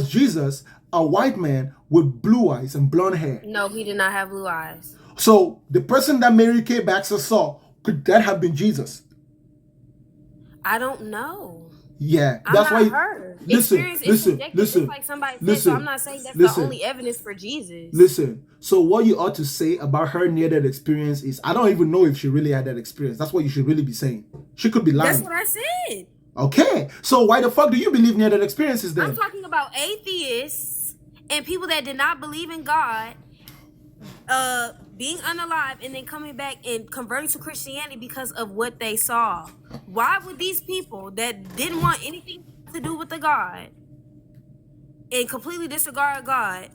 Jesus a white man with blue eyes and blonde hair? No, he did not have blue eyes. So the person that Mary Kay Baxter saw, could that have been Jesus? I don't know. Yeah, that's why. Listen. Like somebody said, so I'm not saying that's the only evidence for Jesus. Listen. So what you ought to say about her near-death experience is, I don't even know if she really had that experience. That's what you should really be saying. She could be lying. That's what I said. Okay. So why the fuck do you believe near-death experiences then? I'm talking about atheists and people that did not believe in God, being unalive and then coming back and converting to Christianity because of what they saw. Why would these people that didn't want anything to do with the God and completely disregard God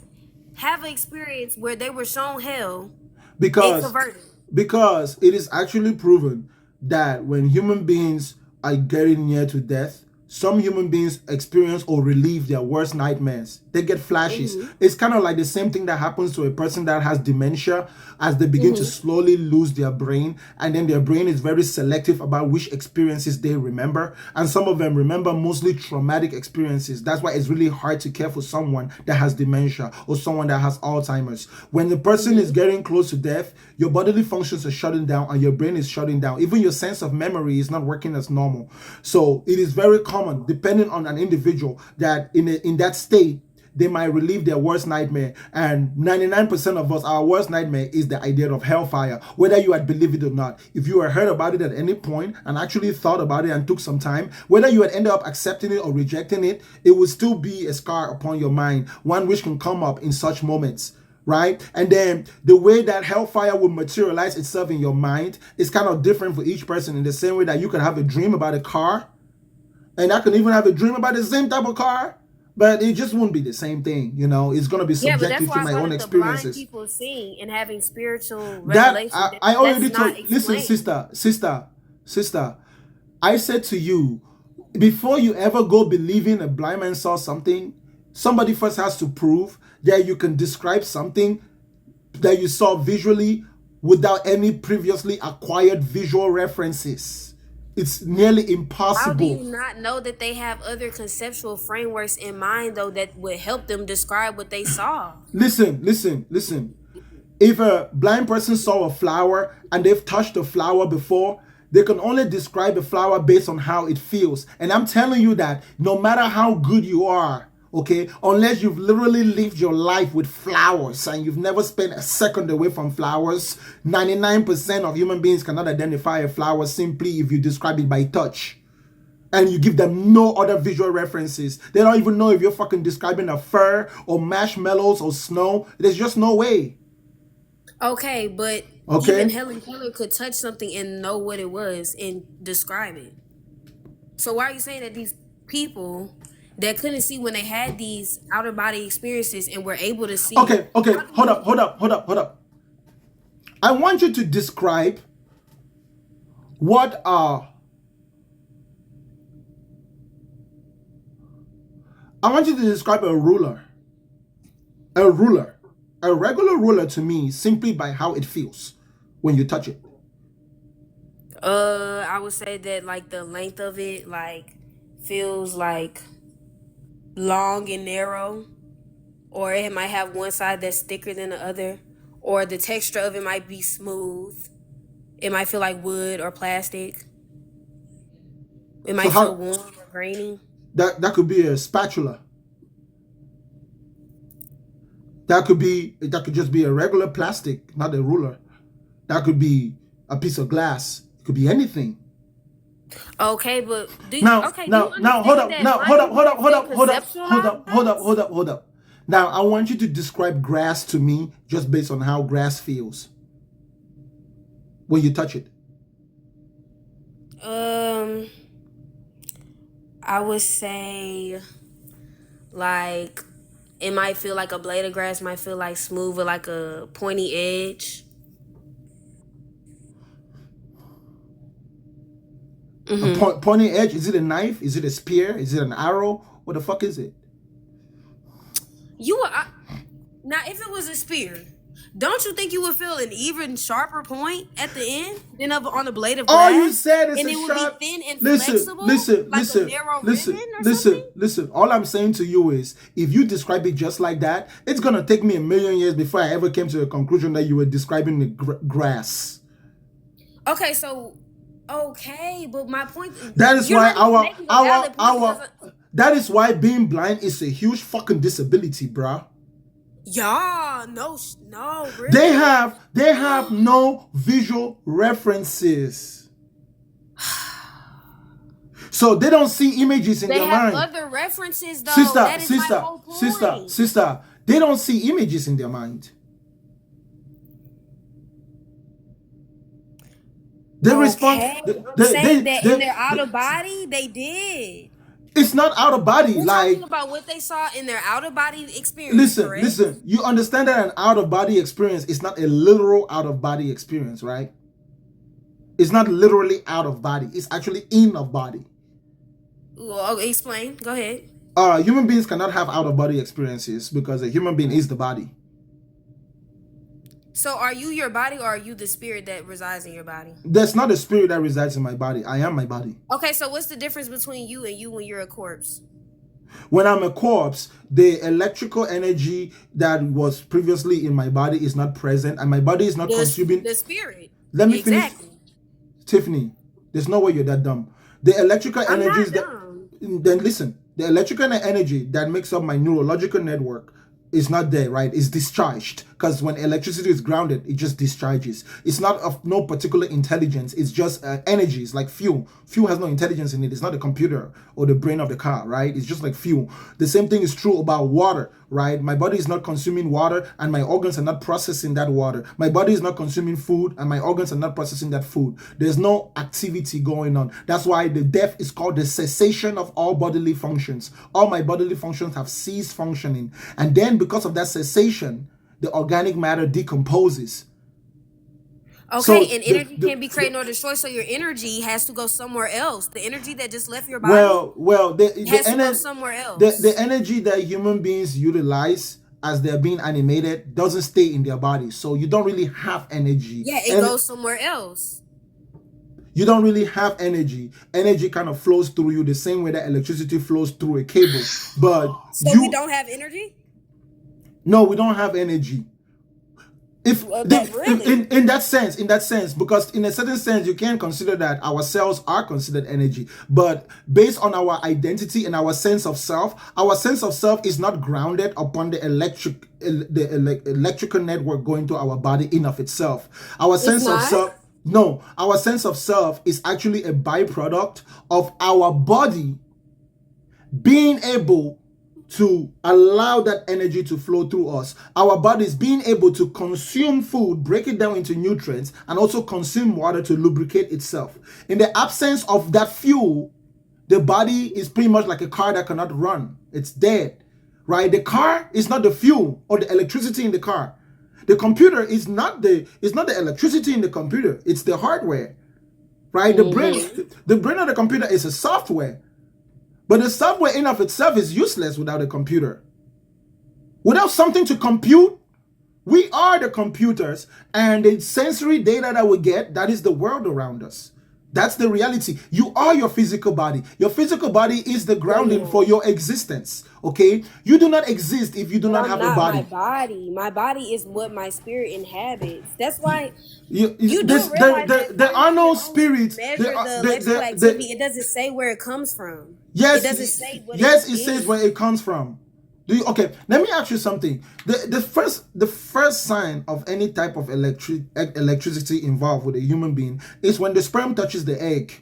have an experience where they were shown hell and converted? Because it is actually proven that when human beings are getting near to death, some human beings experience or relieve their worst nightmares. They get flashes. It's kind of like the same thing that happens to a person that has dementia as they begin to slowly lose their brain, and then their brain is very selective about which experiences they remember, and some of them remember mostly traumatic experiences. That's why it's really hard to care for someone that has dementia or someone that has Alzheimer's. When the person is getting close to death, your bodily functions are shutting down and your brain is shutting down. Even your sense of memory is not working as normal. So it is very common, depending on an individual, that in that state, they might relieve their worst nightmare. And 99% of us, our worst nightmare is the idea of hellfire, whether you had believed it or not. If you had heard about it at any point and actually thought about it and took some time, whether you had ended up accepting it or rejecting it, it would still be a scar upon your mind, one which can come up in such moments. Right? And then the way that hellfire will materialize itself in your mind is kind of different for each person, in the same way that you can have a dream about a car, and I can even have a dream about the same type of car, but it just won't be the same thing. You know, it's going to be subjective to my own experiences. The blind people seeing and having spiritual revelation. I already told. Listen, sister. I said to you, before you ever go believing a blind man saw something, somebody first has to prove that you can describe something that you saw visually without any previously acquired visual references. It's nearly impossible. How do you not know that they have other conceptual frameworks in mind, though, that would help them describe what they saw? Listen. If a blind person saw a flower and they've touched the flower before, they can only describe a flower based on how it feels. And I'm telling you that no matter how good you are, okay, unless you've literally lived your life with flowers and you've never spent a second away from flowers, 99% of human beings cannot identify a flower simply if you describe it by touch. And you give them no other visual references. They don't even know if you're fucking describing a fir or marshmallows or snow. There's just no way. Okay, but even Helen Keller could touch something and know what it was and describe it. So why are you saying that these people that couldn't see when they had these outer body experiences and were able to see? Okay, hold up. I want you to describe what I want you to describe a ruler. A ruler. A regular ruler to me simply by how it feels when you touch it. I would say that like the length of it like feels like long and narrow, or it might have one side that's thicker than the other, or the texture of it might be smooth. It might feel like wood or plastic. It might feel warm or grainy. That could be a spatula. That could just be a regular plastic, not a ruler. That could be a piece of glass. It could be anything. Okay, but hold up. Now I want you to describe grass to me just based on how grass feels when you touch it. I would say like it might feel like a blade of grass might feel like smooth with like a pointy edge. A pointy edge? Is it a knife? Is it a spear? Is it an arrow? What the fuck is it? Now, if it was a spear, don't you think you would feel an even sharper point at the end than on a blade of glass? All you said is and a it sharp. would be thin and flexible, listen. All I'm saying to you is, if you describe it just like that, it's gonna take me 1,000,000 years before I ever came to a conclusion that you were describing the grass. Okay, so but my point. That is why that is why being blind is a huge fucking disability, bruh. Yeah, no, really. They have no visual references. So they don't see images in their mind. They have other references though. Sister, they don't see images in their mind. They respond. Saying that in their outer body, they did. It's not out of body. We're like talking about what they saw in their outer body experience. Listen. You understand that an out of body experience is not a literal out of body experience, right? It's not literally out of body. It's actually in of body. Well, explain. Go ahead. Human beings cannot have out of body experiences because a human being is the body. So are you your body, or are you the spirit that resides in your body? There's not a spirit that resides in my body. I am my body. Okay, so what's the difference between you and you when you're a corpse? When I'm a corpse, the electrical energy that was previously in my body is not present, and my body is not consuming the spirit. Let me finish. Tiffany, there's no way you're that dumb. The electrical energies then listen, the electrical energy that makes up my neurological network is not there, right? It's discharged, because when electricity is grounded, it just discharges. It's not of no particular intelligence. It's just energy. It's like fuel. Fuel has no intelligence in it. It's not a computer or the brain of the car, right? It's just like fuel. The same thing is true about water, right? My body is not consuming water and my organs are not processing that water. My body is not consuming food and my organs are not processing that food. There's no activity going on. That's why the death is called the cessation of all bodily functions. All my bodily functions have ceased functioning. And then because of that cessation, the organic matter decomposes. Okay, so and energy can't be created nor destroyed, so your energy has to go somewhere else. The energy that just left your body has to go somewhere else. The energy that human beings utilize as they're being animated doesn't stay in their body, so you don't really have energy. Yeah, it goes somewhere else. You don't really have energy. Energy kind of flows through you the same way that electricity flows through a cable. But so we don't have energy? No, we don't have energy. In that sense, because in a certain sense, you can consider that our cells are considered energy. But based on our identity and our sense of self is not grounded upon the electrical network going to our body in of itself. Our sense of self is actually a byproduct of our body being able to allow that energy to flow through us. Our bodies being able to consume food, break it down into nutrients, and also consume water to lubricate itself. In the absence of that fuel, The body is pretty much like a car that cannot run. It's dead, right? The car is not the fuel or the electricity in the car. The computer is not the electricity in the computer. It's the hardware, right? The brain of the computer is a software, but the software in of itself is useless without a computer. Without something to compute, we are the computers, and the sensory data that we get, that is the world around us. That's the reality. You are your physical body. Your physical body is the grounding for your existence. Okay? You do not exist if you do not have a body. My body is what my spirit inhabits. That's why You do realize there are no spirits. measure the electrical activity. It doesn't say where it comes from. Yes, it doesn't say what yes, it it says where it comes from. Okay, let me ask you something. The first sign of any type of electricity involved with a human being is when the sperm touches the egg.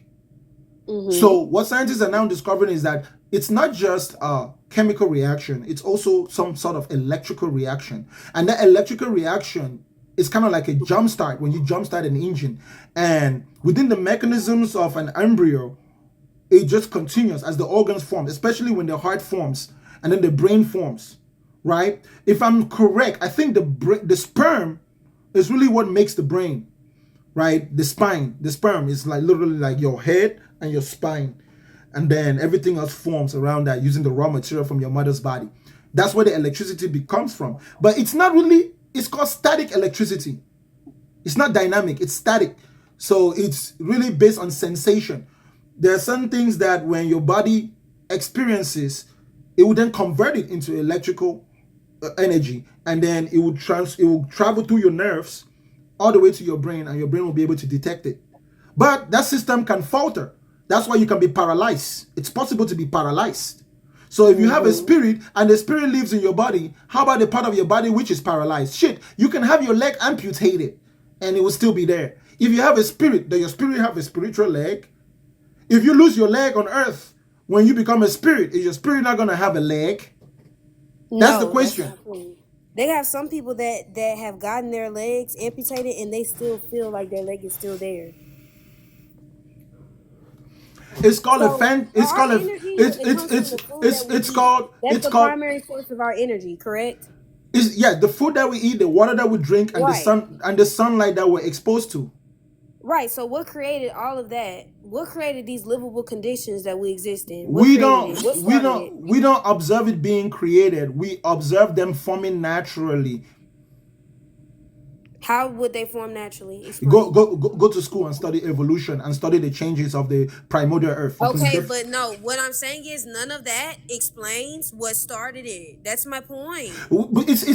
So what scientists are now discovering is that it's not just a chemical reaction, it's also some sort of electrical reaction. And that electrical reaction is kind of like a jump start when you jump start an engine. And within the mechanisms of an embryo, it just continues as the organs form, especially when the heart forms and then the brain forms, right? If I'm correct, I think the sperm is really what makes the brain, right? The sperm is like literally like your head and your spine, and then everything else forms around that using the raw material from your mother's body. That's where the electricity comes from. But it's not really, it's called static electricity. It's not dynamic, it's static. So it's really based on sensation. There are some things that when your body experiences, it would then convert it into electrical energy, and then it will travel through your nerves all the way to your brain, and your brain will be able to detect it. But that system can falter. That's why you can be paralyzed. It's possible to be paralyzed. So if you have a spirit and the spirit lives in your body, how about the part of your body which is paralyzed? Shit, you can have your leg amputated and it will still be there. If you have a spirit, does your spirit have a spiritual leg? If you lose your leg on earth, when you become a spirit, is your spirit not going to have a leg? That's the question. They have some people that have gotten their legs amputated and they still feel like their leg is still there. It's called it's called primary source of our energy, correct? The food that we eat, the water that we drink, and the sunlight that we're exposed to. Right. So what created all of that? What created these livable conditions that we exist in? We don't observe it being created. We observe them forming naturally. How would they form naturally? Go to school and study evolution and study the changes of the primordial earth. Okay, but no, what I'm saying is none of that explains what started it. That's my point. It's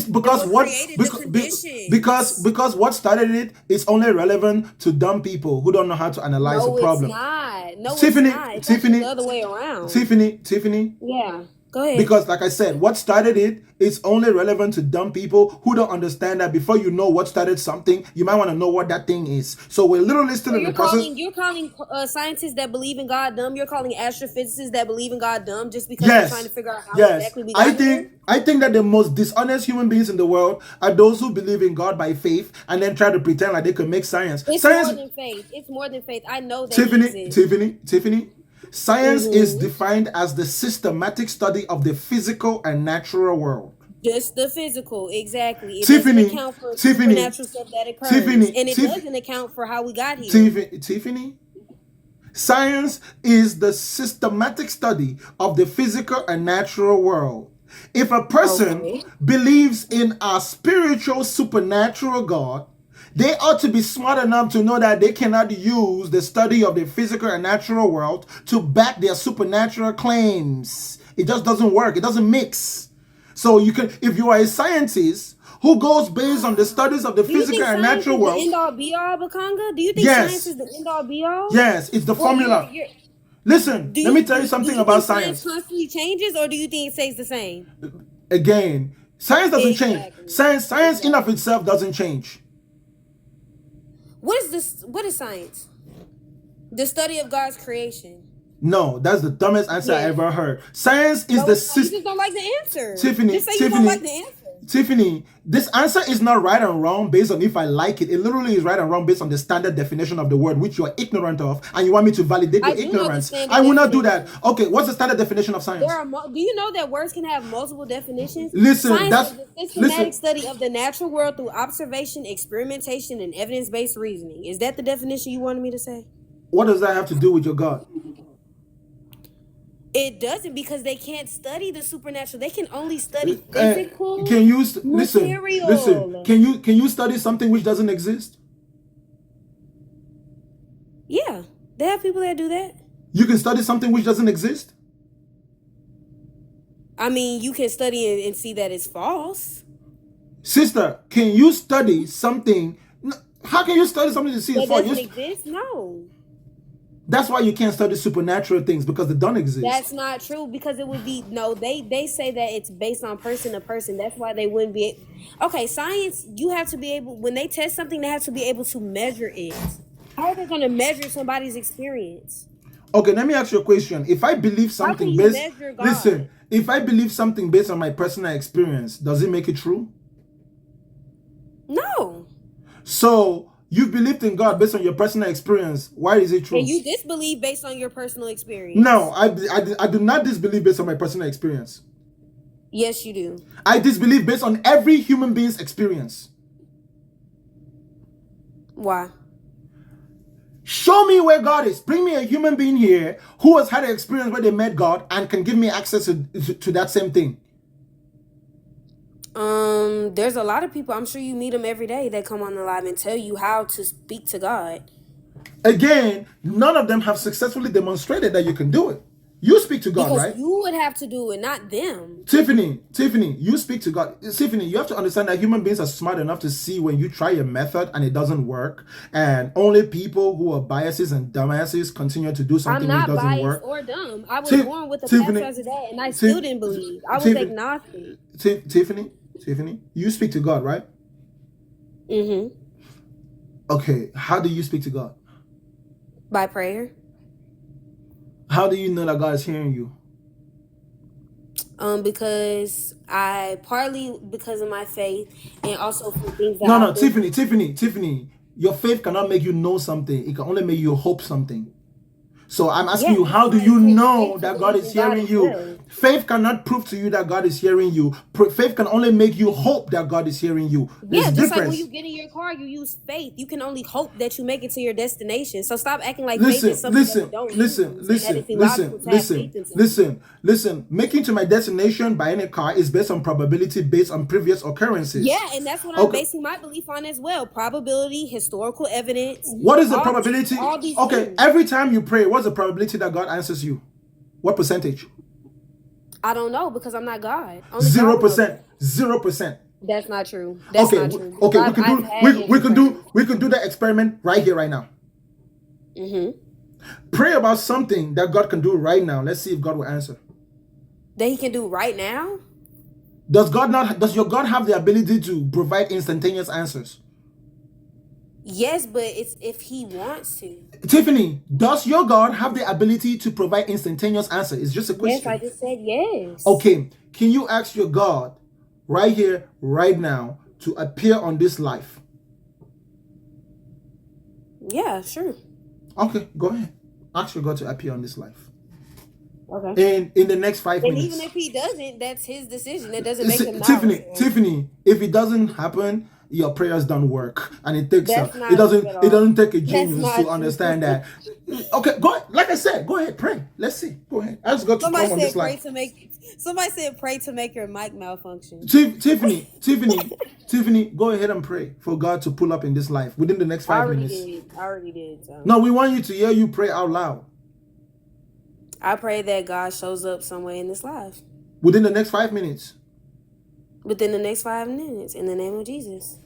because because what started it is only relevant to dumb people who don't know how to analyze the problem. No, it's not. It's the other way around. Tiffany. Yeah. Go ahead. Because like I said, what started it is only relevant to dumb people who don't understand that before you know what started something, you might want to know what that thing is. So we're literally still in the process. You're calling scientists that believe in God dumb. You're calling astrophysicists that believe in God dumb just because they're trying to figure out how exactly we got here? I think that the most dishonest human beings in the world are those who believe in God by faith and then try to pretend like they can make science. It's more than faith. It's more than faith. I know that. Tiffany. Science is defined as the systematic study of the physical and natural world. Just the physical, exactly. It doesn't account for supernatural stuff that occurs. And it doesn't account for how we got here. Tiffany, science is the systematic study of the physical and natural world. If a person believes in a spiritual, supernatural God, they ought to be smart enough to know that they cannot use the study of the physical and natural world to back their supernatural claims. It just doesn't work. It doesn't mix. So you can, if you are a scientist who goes based on the studies of the physical and natural world. Do you think science is the end all be all, Bakanga? Do you think science is the end all be all? Yes, it's the formula. Listen, let me tell you something about science. Science constantly changes, or do you think it stays the same? Again, science doesn't change. Science in of itself doesn't change. What is science? The study of God's creation. No, that's the dumbest answer I ever heard. Science is the system. You just don't like the answer. Tiffany, just say you don't like the answer. Tiffany, this answer is not right and wrong based on if I like it. It literally is right and wrong based on the standard definition of the word, which you are ignorant of, and you want me to validate your ignorance. I will not do that. Okay, what's the standard definition of science? Do you know that words can have multiple definitions? Listen, science is the systematic study of the natural world through observation, experimentation, and evidence-based reasoning. Is that the definition you wanted me to say? What does that have to do with your God? It doesn't, because they can't study the supernatural. They can only study physical material. Listen. Can you study something which doesn't exist? Yeah, they have people that do that. You can study something which doesn't exist? I mean, you can study and see that it's false. Sister, can you study something? How can you study something to see it's false? That doesn't exist? No. That's why you can't study supernatural things, because they don't exist. That's not true, because it would be they say that it's based on person to person. That's why they wouldn't be. Okay, science, you have to be able, when they test something, they have to be able to measure it. How are they going to measure somebody's experience? Okay, let me ask you a question. If I believe something if I believe something based on my personal experience, does it make it true? No. So you believed in God based on your personal experience. Why is it true? And you disbelieve based on your personal experience. No, I do not disbelieve based on my personal experience. Yes, you do. I disbelieve based on every human being's experience. Why? Show me where God is. Bring me a human being here who has had an experience where they met God and can give me access to that same thing. There's a lot of people, I'm sure you meet them every day, that come on the live and tell you how to speak to God. Again, none of them have successfully demonstrated that you can do it. You speak to God, right? You would have to do it, not them. Tiffany, you speak to God. Tiffany, you have to understand that human beings are smart enough to see when you try a method and it doesn't work, and only people who are biases and dumbasses continue to do something that doesn't work. I'm not biased or dumb. I was born with a pastor's dad, and I still didn't believe. I was agnostic. Tiffany, you speak to God, right? Mm-hmm. Okay, how do you speak to God? By prayer. How do you know that God is hearing you? Because partly because of my faith, and also for things that Tiffany, your faith cannot make you know something. It can only make you hope something. So I'm asking you, how do you know that God is hearing you? Faith cannot prove to you that God is hearing you. Faith can only make you hope that God is hearing you. There's just like when you get in your car, you use faith. You can only hope that you make it to your destination. So stop acting like faith is something that you don't Listen. Making to my destination by any car is based on probability, based on previous occurrences. Yeah, and that's what I'm basing my belief on as well. Probability, historical evidence. What is the probability? Okay, every time you pray, what's the probability that God answers you? What percentage? I don't know, because I'm not God. 0%. 0%. That's not true. That's not true. Okay, we can do that experiment right here, right now. Mm-hmm. Pray about something that God can do right now. Let's see if God will answer. That He can do right now? Does your God have the ability to provide instantaneous answers? Yes, but it's if He wants to. Tiffany, does your God have the ability to provide instantaneous answer? It's just a question. Yes, I just said yes. Okay, can you ask your God right here, right now, to appear on this life? Yeah, sure. Okay, go ahead. Ask your God to appear on this life. Okay. And in the next 5 minutes. And even if He doesn't, that's His decision. It doesn't make Him Tiffany, if it doesn't happen, your prayers don't work, and it takes it doesn't take a genius to understand that. Okay, go ahead. Like I said, go ahead, pray. Let's see. Go ahead. Ask God to come on this line. Somebody said pray to make your mic malfunction. Tiffany, go ahead and pray for God to pull up in this life within the next 5 minutes. I already did. So. No, we want you to hear you pray out loud. I pray that God shows up some way in this life. Within the next 5 minutes. Within the next 5 minutes, in the name of Jesus.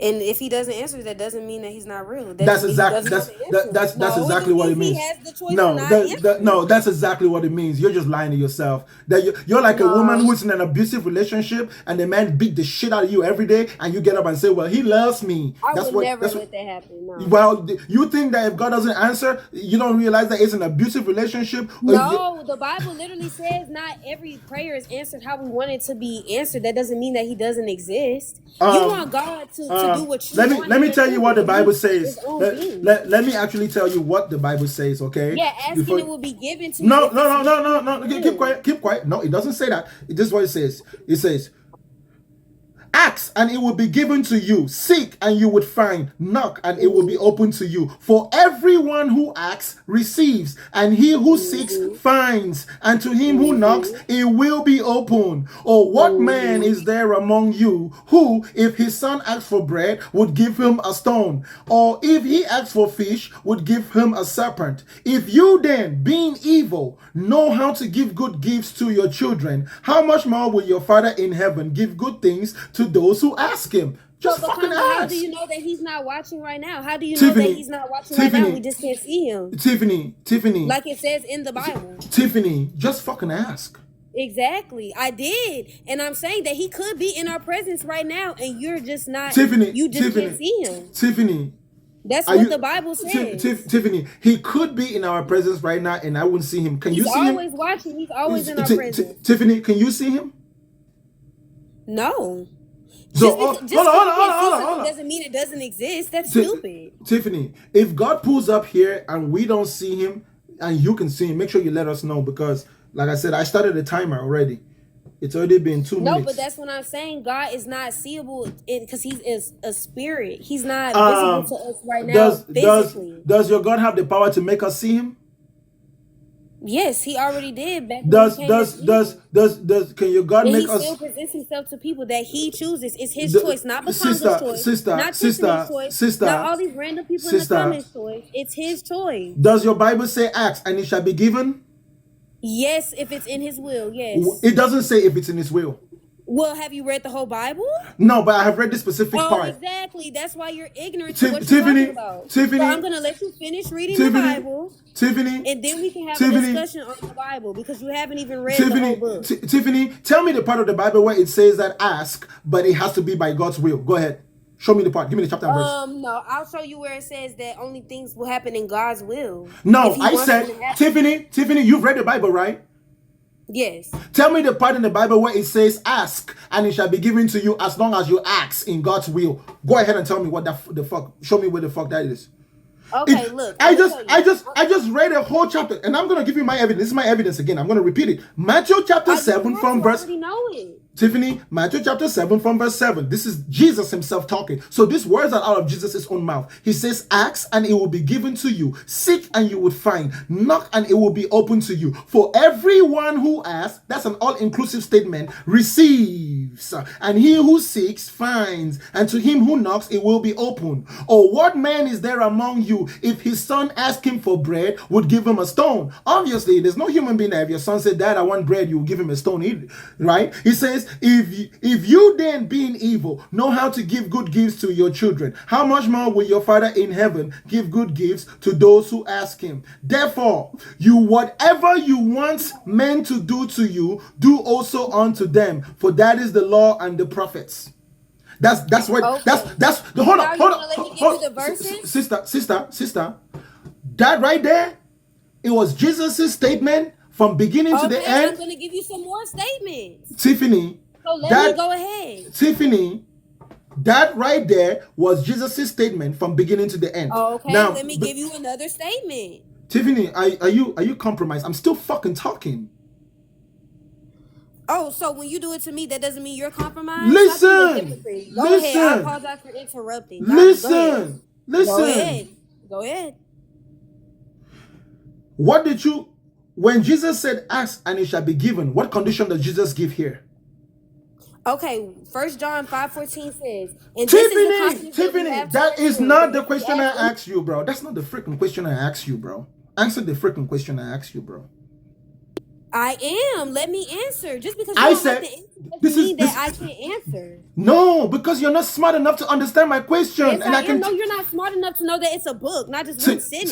And if he doesn't answer, that doesn't mean that he's not real. That That's just means he exactly doesn't know the answer. that's No, exactly what it means means. he has the choice to No, not answer. no, that's exactly what it means. You're just lying to yourself. That you're like a woman who's in an abusive relationship, and the man beat the shit out of you every day, and you get up and say, "Well, he loves me." I would never let that happen. No. Well, you think that if God doesn't answer, you don't realize that it's an abusive relationship? No, the Bible literally says not every prayer is answered how we want it to be answered. That doesn't mean that he doesn't exist. You want God to do what you want. Let me tell you what the Bible says. Let me actually tell you what the Bible says, okay? Yeah, asking it will be given to you. No. Keep quiet. No, it doesn't say that. This is what it says. It says, ask and it will be given to you. Seek and you would find. Knock and it will be open to you. For everyone who asks receives, and he who seeks finds, and to him who knocks it will be open. Or what man is there among you who, if his son asks for bread, would give him a stone? Or if he asks for fish, would give him a serpent? If you then, being evil, know how to give good gifts to your children, how much more will your Father in heaven give good things to those who ask him? Just fucking ask. How do you know that he's not watching right now? How do you know that he's not watching right now? We just can't see him. Tiffany. Like it says in the Bible. Tiffany, just fucking ask. Exactly. I did. And I'm saying that he could be in our presence right now, and you're just not. Tiffany, you just can't see him. Tiffany. That's what the Bible says. Tiffany, he could be in our presence right now, and I wouldn't see him. Can you see him? He's always watching. He's always in our presence. Tiffany, can you see him? No. So hold on. Doesn't mean it doesn't exist. That's stupid. Tiffany, if God pulls up here and we don't see him, and you can see him, make sure you let us know, because, like I said, I started the timer already. It's already been 2 minutes. No, but that's what I'm saying. God is not seeable because he is a spirit. He's not visible to us right now physically. Does your God have the power to make us see him? Yes, he already did. Back can your God make us? He still presents himself to people that he chooses. It's his choice, not Bakanga's choice, not Tiffany's choice, not all these random people in the comments' choice. It's his choice. Does your Bible say ask and it shall be given? Yes, if it's in his will, yes. It doesn't say if it's in his will. Well, have you read the whole Bible? No, but I have read this specific part. Exactly. That's why you're ignorant to what you're talking about. Tiffany, so I'm going to let you finish reading the Bible. Tiffany, and then we can have a discussion on the Bible, because you haven't even read the whole book. Tiffany, tell me the part of the Bible where it says that ask, but it has to be by God's will. Go ahead. Show me the part. Give me the chapter and verse. No, I'll show you where it says that only things will happen in God's will. No, I said, Tiffany, you've read the Bible, right? Yes. Tell me the part in the Bible where it says ask and it shall be given to you as long as you ask in God's will. Go ahead and tell me what the fuck. Show me where the fuck that is. Okay, look. I just read a whole chapter, and I'm gonna give you my evidence. This is my evidence again. I'm gonna repeat it. Matthew chapter 7 from verse. I already know it. Tiffany, Matthew chapter 7 from verse 7. This is Jesus himself talking. So these words are out of Jesus' own mouth. He says, ask and it will be given to you. Seek and you would find. Knock and it will be open to you. For everyone who asks, that's an all-inclusive statement, receives. And he who seeks finds. And to him who knocks, it will be open. Or what man is there among you, if his son asked him for bread, would give him a stone? Obviously, there's no human being that if your son said, Dad, I want bread, you will give him a stone, right? He says, if you then, being evil, know how to give good gifts to your children, how much more will your Father in heaven give good gifts to those who ask him? Therefore, whatever you want men to do to you, do also unto them, for that is the law and the prophets. That's what okay. that's the hold on. Sister. That right there, it was Jesus' statement from beginning to the end. I'm going to give you some more statements. Tiffany. So let me go ahead. Tiffany, that right there was Jesus' statement from beginning to the end. Okay, now, let me give you another statement. Tiffany, are you compromised? I'm still fucking talking. Oh, so when you do it to me, that doesn't mean you're compromised? Listen. Go ahead. I apologize for interrupting. Listen. Go ahead. When Jesus said, ask and it shall be given, what condition does Jesus give here? Okay, 1 John 5:14 says, and Tiffany, that is not the question I asked you, bro. That's not the freaking question I asked you, bro. Answer the freaking question I asked you, bro. I am. Let me answer. Just because you I don't said, have to answer This is mean that I can't answer. No, because you're not smart enough to understand my question. Yes, And I am. No, you're not smart enough to know that it's a book, not just one sentence.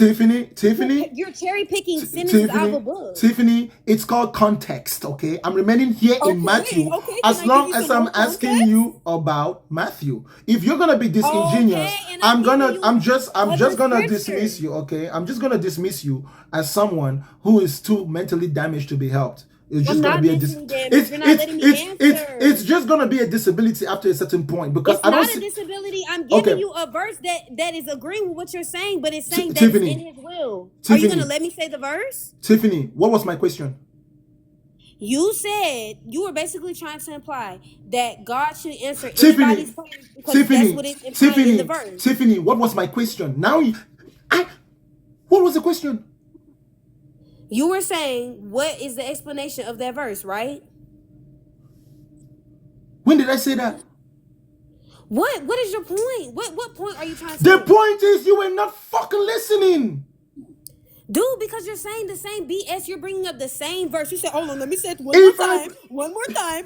Tiffany, You're cherry picking sentences out of a book. Tiffany, it's called context, okay? I'm remaining here in Matthew as long as I'm asking you about Matthew. If you're gonna be disingenuous, I'm just gonna dismiss you, okay? I'm just gonna dismiss you as someone who is too mentally damaged to be helped. It's just gonna be it's just gonna be a disability after a certain point, because it's not a disability. I'm giving you a verse that is agreeing with what you're saying, but it's saying that it's in his will. Are you gonna let me say the verse? Tiffany, what was my question? You said you were basically trying to imply that God should answer anybody's prayers because that's what it's implied in the verse. Tiffany, what was my question? What was the question? You were saying, what is the explanation of that verse, right? When did I say that? What is your point? What point are you trying to The point is you were not fucking listening. Dude, because you're saying the same BS, you're bringing up the same verse. You said, hold on, let me say it one more time.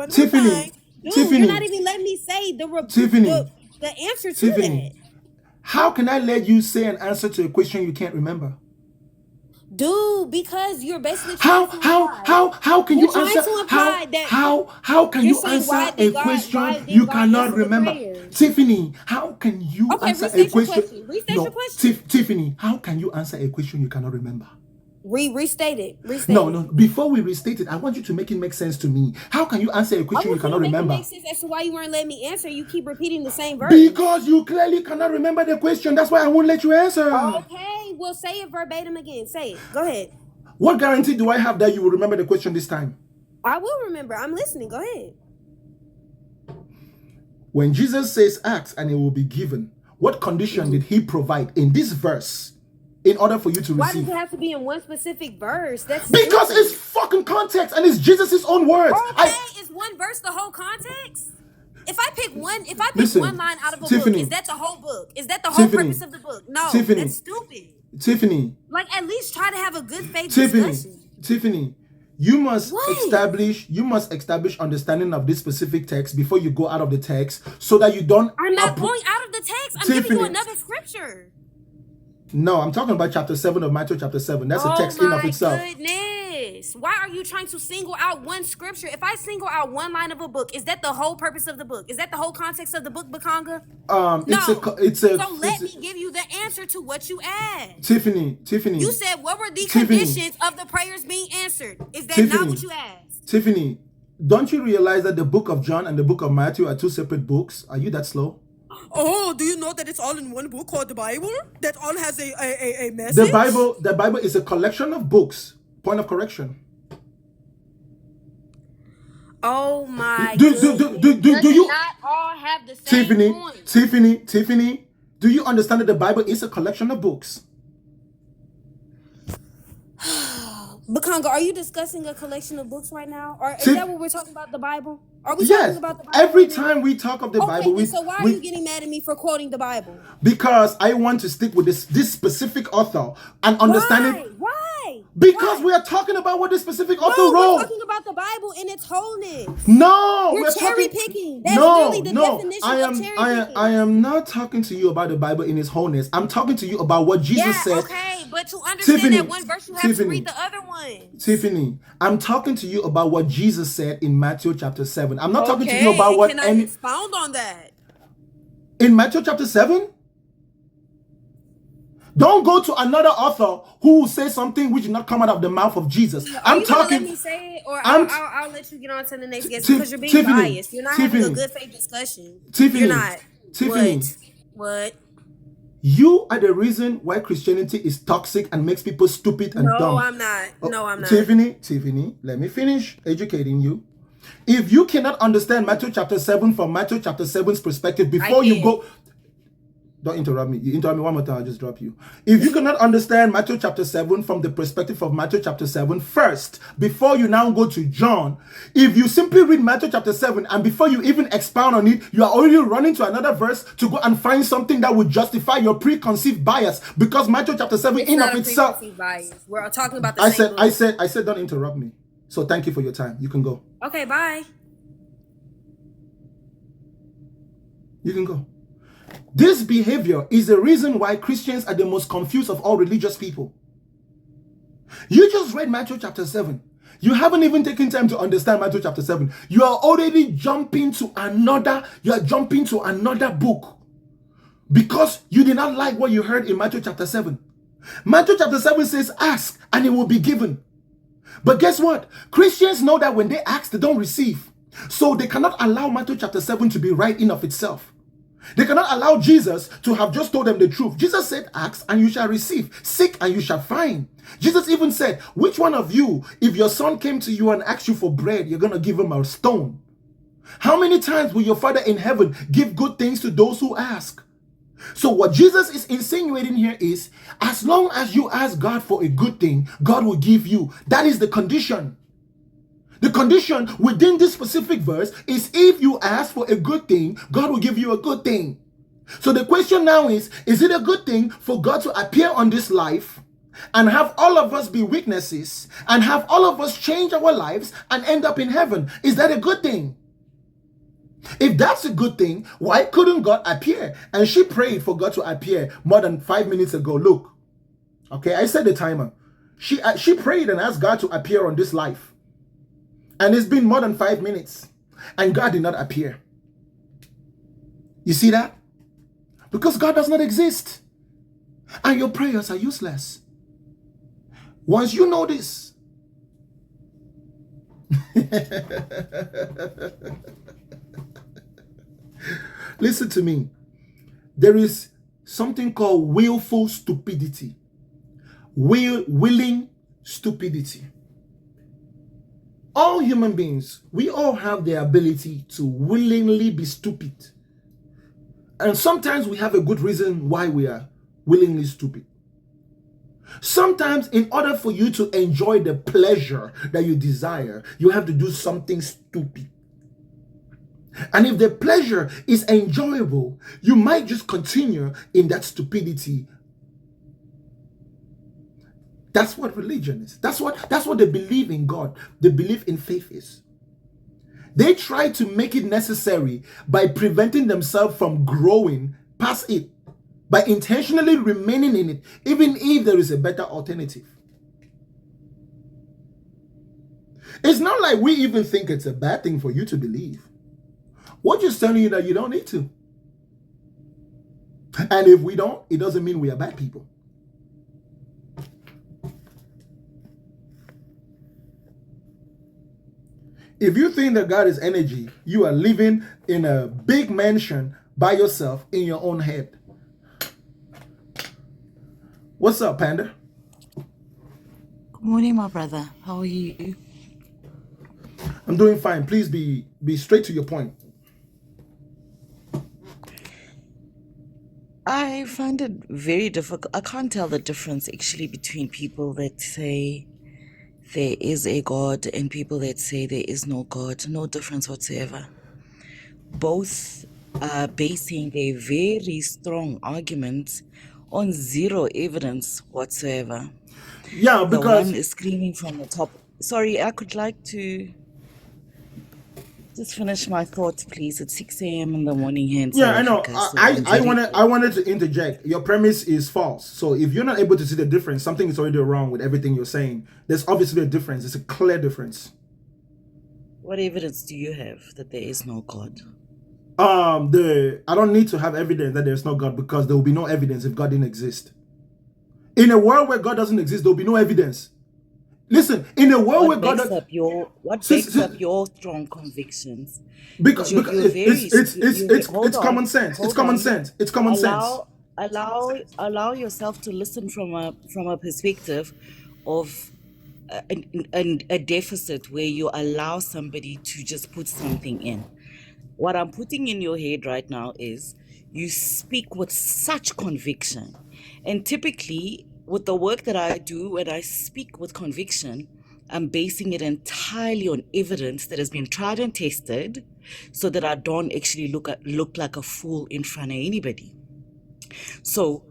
Tiffany, Dude, you're not even letting me say the answer to that. How can I let you say an answer to a question you can't remember? Dude, because you're basically trying to how can you answer how can you answer a question you cannot remember? Tiffany, how can you answer a question? Restate your question. Tiffany, how can you answer a question you cannot remember? Restate it. No. Before we restate it, I want you to make it make sense to me. How can you answer a question you cannot remember? Make sense as to why you weren't letting me answer. You keep repeating the same verse. Because you clearly cannot remember the question. That's why I won't let you answer. Okay, well, say it verbatim again. Say it. Go ahead. What guarantee do I have that you will remember the question this time? I will remember. I'm listening. Go ahead. When Jesus says ask and it will be given, what condition did he provide in this verse in order for you to receive? Why does it have to be in one specific verse? Because it's fucking context and it's Jesus' own words. Okay, is one verse the whole context? If I pick one line out of a book, is that the whole book? Is that the whole purpose of the book? No, that's stupid. Tiffany. Like, at least try to have a good faith discussion. Tiffany, you must establish understanding of this specific text before you go out of the text, so that you don't. I'm not going out of the text. I'm giving you another scripture. No, I'm talking about chapter 7 of Matthew chapter 7. That's a text in of itself. Oh my goodness. Why are you trying to single out one scripture? If I single out one line of a book, is that the whole purpose of the book? Is that the whole context of the book, Bakanga? So let me give you the answer to what you asked. Tiffany. You said, what were the conditions of the prayers being answered? Is that not what you asked? Tiffany, don't you realize that the book of John and the book of Matthew are two separate books? Are you that slow? Oh, do you know that it's all in one book called the Bible? That all has a message? The Bible is a collection of books. Point of correction. Oh my do you not all have the same point? Tiffany, do you understand that the Bible is a collection of books? Bakanga, are you discussing a collection of books right now? Or is that what we're talking about, the Bible? Are we talking about the Bible? Every time we talk of the Bible, so why are you getting mad at me for quoting the Bible? Because I want to stick with this specific author and understand it. Why? Because we are talking about what this specific author wrote. We're talking about the Bible in its wholeness. No, we're cherry picking. That's literally the definition of cherry picking. I am not talking to you about the Bible in its wholeness. I'm talking to you about what Jesus said. Okay, but to understand that one verse, you have to read the other one. Tiffany, I'm talking to you about what Jesus said in Matthew chapter 7. I'm not talking to you about what. Can I expound on that? In Matthew chapter 7? Don't go to another author who will say something which did not come out of the mouth of Jesus. Are you gonna let me say it, or I'll let you get on to the next guest because you're being biased. You're not having a good faith discussion. You're not. Tiffany. What? You are the reason why Christianity is toxic and makes people stupid and dumb. No, I'm not. No, I'm not. Tiffany, let me finish educating you. If you cannot understand Matthew chapter 7 from Matthew chapter 7's perspective before you go... Don't interrupt me. You interrupt me one more time, I'll just drop you. If you cannot understand Matthew chapter 7 from the perspective of Matthew chapter 7 first, before you now go to John, if you simply read Matthew chapter 7 and before you even expound on it, you are already running to another verse to go and find something that would justify your preconceived bias, because Matthew chapter 7 in of itself... Bias. We're talking about the same book. I said don't interrupt me. So thank you for your time. You can go. Okay, bye. You can go. This behavior is the reason why Christians are the most confused of all religious people. You just read Matthew chapter 7. You haven't even taken time to understand Matthew chapter 7. You are already jumping to another book because you did not like what you heard in Matthew chapter 7. Matthew chapter 7 says, ask and it will be given. But guess what? Christians know that when they ask, they don't receive. So they cannot allow Matthew chapter 7 to be right in of itself. They cannot allow Jesus to have just told them the truth. Jesus said, ask and you shall receive. Seek and you shall find. Jesus even said, which one of you, if your son came to you and asked you for bread, you're going to give him a stone? How many times will your Father in heaven give good things to those who ask? So what Jesus is insinuating here is, as long as you ask God for a good thing, God will give you. That is the condition. The condition within this specific verse is if you ask for a good thing, God will give you a good thing. So the question now is it a good thing for God to appear on this life and have all of us be witnesses and have all of us change our lives and end up in heaven? Is that a good thing? If that's a good thing, why couldn't God appear? And she prayed for God to appear more than 5 minutes ago. Look, okay, I set the timer. She prayed and asked God to appear on this life. And it's been more than 5 minutes. And God did not appear. You see that? Because God does not exist. And your prayers are useless. Once you know this, listen to me. There is something called willful stupidity. Willing stupidity. All human beings, we all have the ability to willingly be stupid. And sometimes we have a good reason why we are willingly stupid. Sometimes in order for you to enjoy the pleasure that you desire, you have to do something stupid. And if the pleasure is enjoyable, you might just continue in that stupidity. That's what religion is. That's what they believe in God. They believe in faith is. They try to make it necessary by preventing themselves from growing past it, by intentionally remaining in it, even if there is a better alternative. It's not like we even think it's a bad thing for you to believe. We're just telling you that you don't need to. And if we don't, it doesn't mean we are bad people. If you think that God is energy, you are living in a big mansion by yourself in your own head. What's up, Panda? Good morning, my brother. How are you? I'm doing fine. Please be straight to your point. I find it very difficult. I can't tell the difference actually between people that say there is a God and people that say there is no God. No difference whatsoever. Both are basing their very strong arguments on zero evidence whatsoever. Yeah, The because one is screaming from the top. Sorry, I could like to just finish my thought, please. It's 6 a.m. in the morning here in South I know. Africa. So I'm very I wanted to interject. Your premise is false. So if you're not able to see the difference, something is already wrong with everything you're saying. There's obviously a difference. It's a clear difference. What evidence do you have that there is no God? I don't need to have evidence that there's no God because there will be no evidence if God didn't exist. In a world where God doesn't exist, there will be no evidence. Listen, in a world where God What backs up your strong convictions? because it's common sense. It's common sense. It's common sense. Allow yourself to listen from a perspective of a deficit where you allow somebody to just put something in. What I'm putting in your head right now is you speak with such conviction. And typically, with the work that I do, when I speak with conviction, I'm basing it entirely on evidence that has been tried and tested so that I don't actually look like a fool in front of anybody. So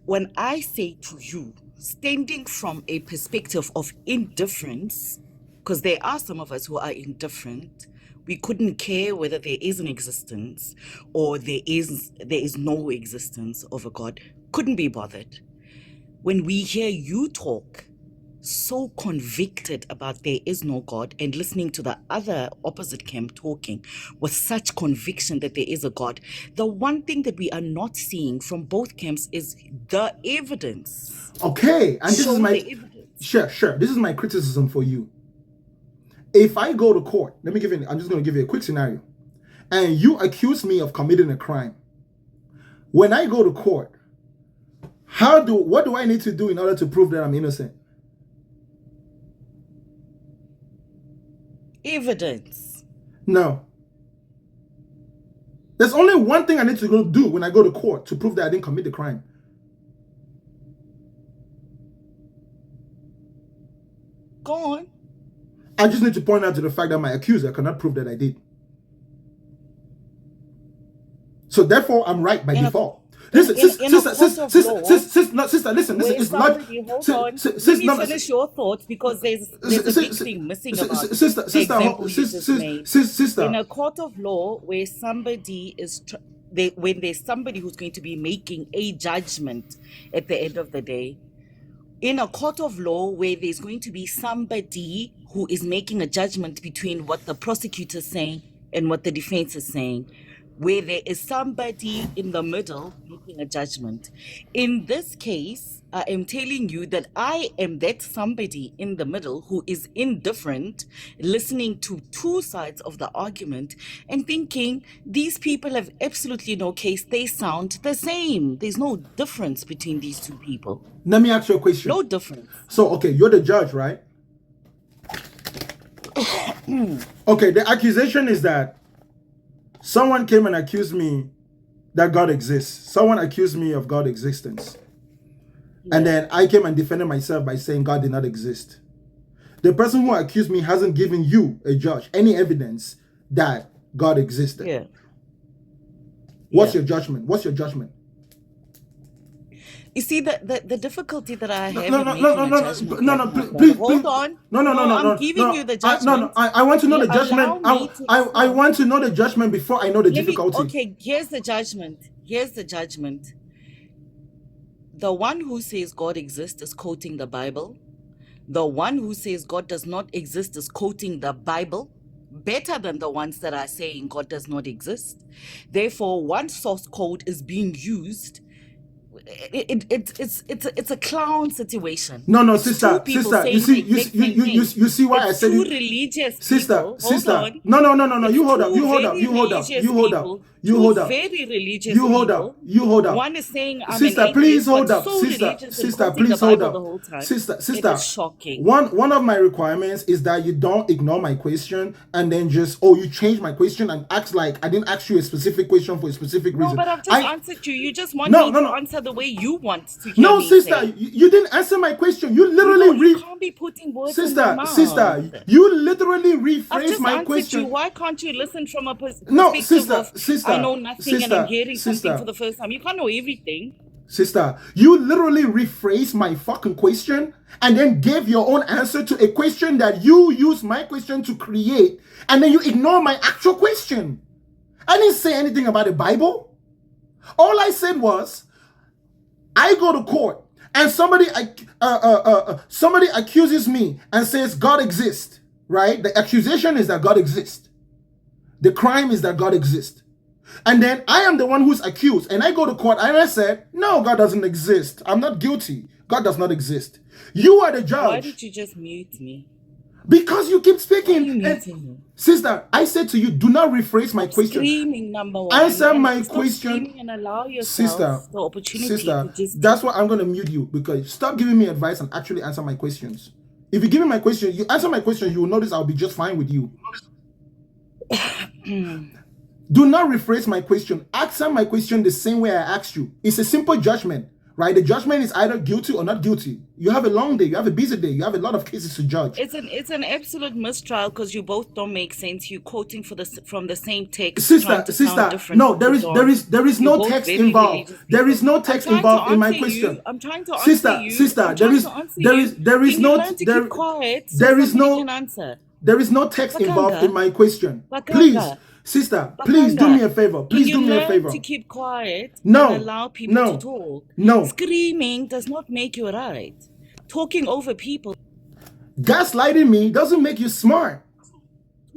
when I say to you, standing from a perspective of indifference, Because there are some of us who are indifferent. We couldn't care whether there is an existence or there is no existence of a God. Couldn't be bothered. When we hear you talk so convicted about there is no God, and listening to the other opposite camp talking with such conviction that there is a God, the one thing that we are not seeing from both camps is the evidence. Okay, and this is my sure. This is my criticism for you. If I go to court, I'm just going to give you a quick scenario, and you accuse me of committing a crime. When I go to court, what do I need to do in order to prove that I'm innocent? Evidence. No. There's only one thing I need to go do when I go to court to prove that I didn't commit the crime. Go on. I just need to point out to the fact that my accuser cannot prove that I did. So therefore, I'm right by default. Sister, listen. It's not. Hold on. Let me finish your thoughts, because there's a big thing missing about the example you just made. In a court of law, where somebody is, when there's somebody who's going to be making a judgment at the end of the day, in a court of law where there's going to be somebody who is making a judgment between what the prosecutor is saying and what the defense is saying, where there is somebody in the middle making a judgment. In this case, I am telling you that I am that somebody in the middle who is indifferent, listening to two sides of the argument and thinking these people have absolutely no case. They sound the same. There's no difference between these two people. Let me ask you a question. No difference. So, okay, you're the judge, right? Okay, the accusation is that someone came and accused me that God exists. Someone accused me of God's existence. And then I came and defended myself by saying God did not exist. The person who accused me hasn't given you, a judge, any evidence that God existed. Yeah. What's your judgment? What's your judgment? You see, the difficulty that I have please. Hold on. No. I'm giving you the judgment. I want to know the judgment. I want to know the judgment before I know the difficulty. Okay, here's the judgment. The one who says God exists is quoting the Bible. The one who says God does not exist is quoting the Bible better than the ones that are saying God does not exist. Therefore, one source code is being used. It's a clown situation. No, it's sister. You see why I said two religious sister. Hold on. No. You hold up. Very religious. You hold up. One is saying I'm sister, an please atheist, hold up. so Sister, please hold up. Sister. It is shocking. One of my requirements is that you don't ignore my question and then just you change my question and act like I didn't ask you a specific question for a specific reason. No, but I've just answered you. You just want me to answer the way you want to hear no, me sister, say. You didn't answer my question. You literally you can't be putting words in my mouth. Sister, you literally rephrased my question. You. Why can't you listen from a perspective of I know nothing and I'm hearing something for the first time? You can't know everything. Sister, you literally rephrased my fucking question and then gave your own answer to a question that you used my question to create, and then you ignore my actual question. I didn't say anything about the Bible. All I said was, I go to court and somebody accuses me and says God exists, right? The accusation is that God exists. The crime is that God exists. And then I am the one who's accused, and I go to court and I said, no, God doesn't exist. I'm not guilty. God does not exist. You are the judge. Why did you just mute me? Because you keep speaking. Why are you muting me? Sister, I said to you, do not rephrase my question. Screaming, number one. Answer my question. And allow yourself the opportunity to just... That's why I'm going to mute you, because stop giving me advice and actually answer my questions. If you give me my question, you answer my question, you will notice I'll be just fine with you. Do not rephrase my question. Answer my question the same way I asked you. It's a simple judgment. right? The judgment is either guilty or not guilty. You have a long day, you have a busy day, you have a lot of cases to judge. It's an absolute mistrial because you both don't make sense. You're quoting from the same text, Sister, trying to sound different. no, there is no text involved. There is no text involved in my question. I'm trying to answer you. Sister, there is no text involved in my question. Please, sister, please do me a favor. Please do me a favor. To keep quiet and allow people to talk. No. Screaming does not make you right. Talking over people. Gaslighting me doesn't make you smart.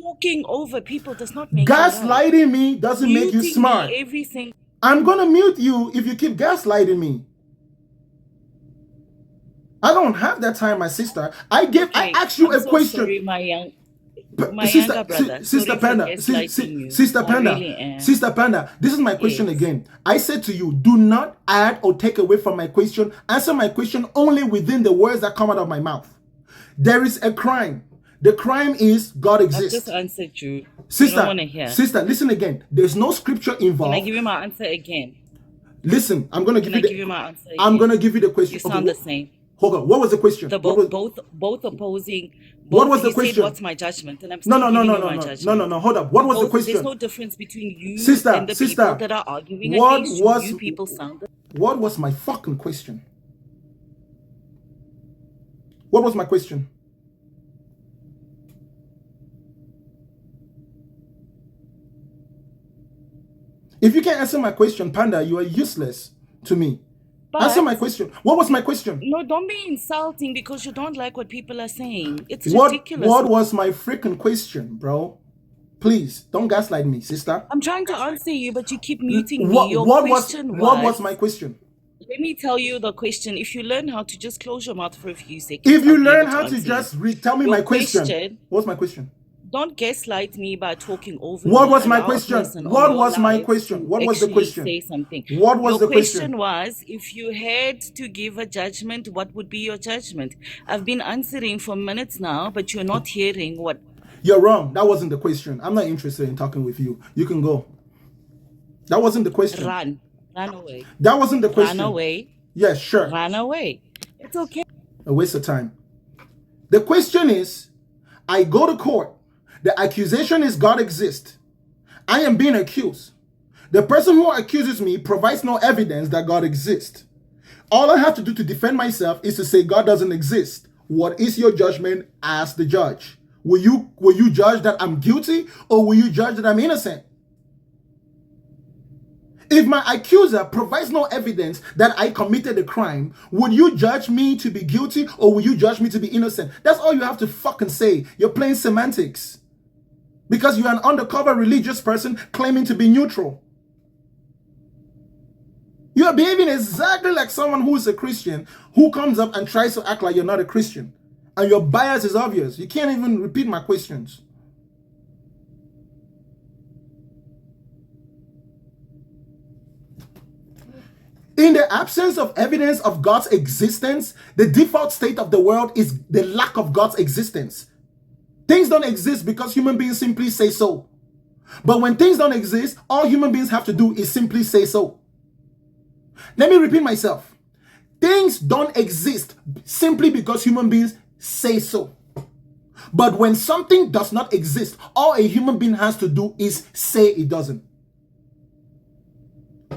Talking over people does not make you Gaslighting me doesn't make you smart. Everything. I'm gonna mute you if you keep gaslighting me. I don't have that time, my sister. I asked you a question. Sorry, my younger brother. Sister Panda, this is my question again. I said to you, do not add or take away from my question. Answer my question only within the words that come out of my mouth. There is a crime. The crime is God exists. I just answered you. Sister, you don't want to hear. Sister, listen again. There's no scripture involved. Can I give you my answer again? Listen, I'm gonna give you my answer again? I'm gonna give you the question. You sound the same. Hold on. What was the question? Both opposing. What was the question? What's my judgment? And I'm still giving you my judgment. No. Hold up. What was the question? There's no difference between you and the people that are arguing against you. You people sound. What was my fucking question? What was my question? If you can't answer my question, Panda, you are useless to me. Answer my question. What was my question? No, don't be insulting because you don't like what people are saying. It's ridiculous. What was my freaking question, bro? Please, don't gaslight me, sister. I'm trying to answer you, but you keep muting me. What was my question? Let me tell you the question. If you learn how to just close your mouth for a few seconds. If you learn how to just tell me my question. What's my question? Don't gaslight me by talking over me. What was my question? What was my question? What was the question? Say something. What was the question? Was if you had to give a judgment, what would be your judgment? I've been answering for minutes now, but you're not hearing what. You're wrong. That wasn't the question. I'm not interested in talking with you. You can go. That wasn't the question. Run away. That wasn't the question. Run away. Yes, sure. Run away. It's okay. A waste of time. The question is, I go to court. The accusation is God exists. I am being accused. The person who accuses me provides no evidence that God exists. All I have to do to defend myself is to say God doesn't exist. What is your judgment as the judge? Will you judge that I'm guilty or will you judge that I'm innocent? If my accuser provides no evidence that I committed a crime, would you judge me to be guilty or will you judge me to be innocent? That's all you have to fucking say. You're playing semantics. Because you're an undercover religious person claiming to be neutral. You are behaving exactly like someone who is a Christian who comes up and tries to act like you're not a Christian. And your bias is obvious. You can't even repeat my questions. In the absence of evidence of God's existence, the default state of the world is the lack of God's existence. Things don't exist because human beings simply say so. But when things don't exist, all human beings have to do is simply say so. Let me repeat myself. Things don't exist simply because human beings say so. But when something does not exist, all a human being has to do is say it doesn't.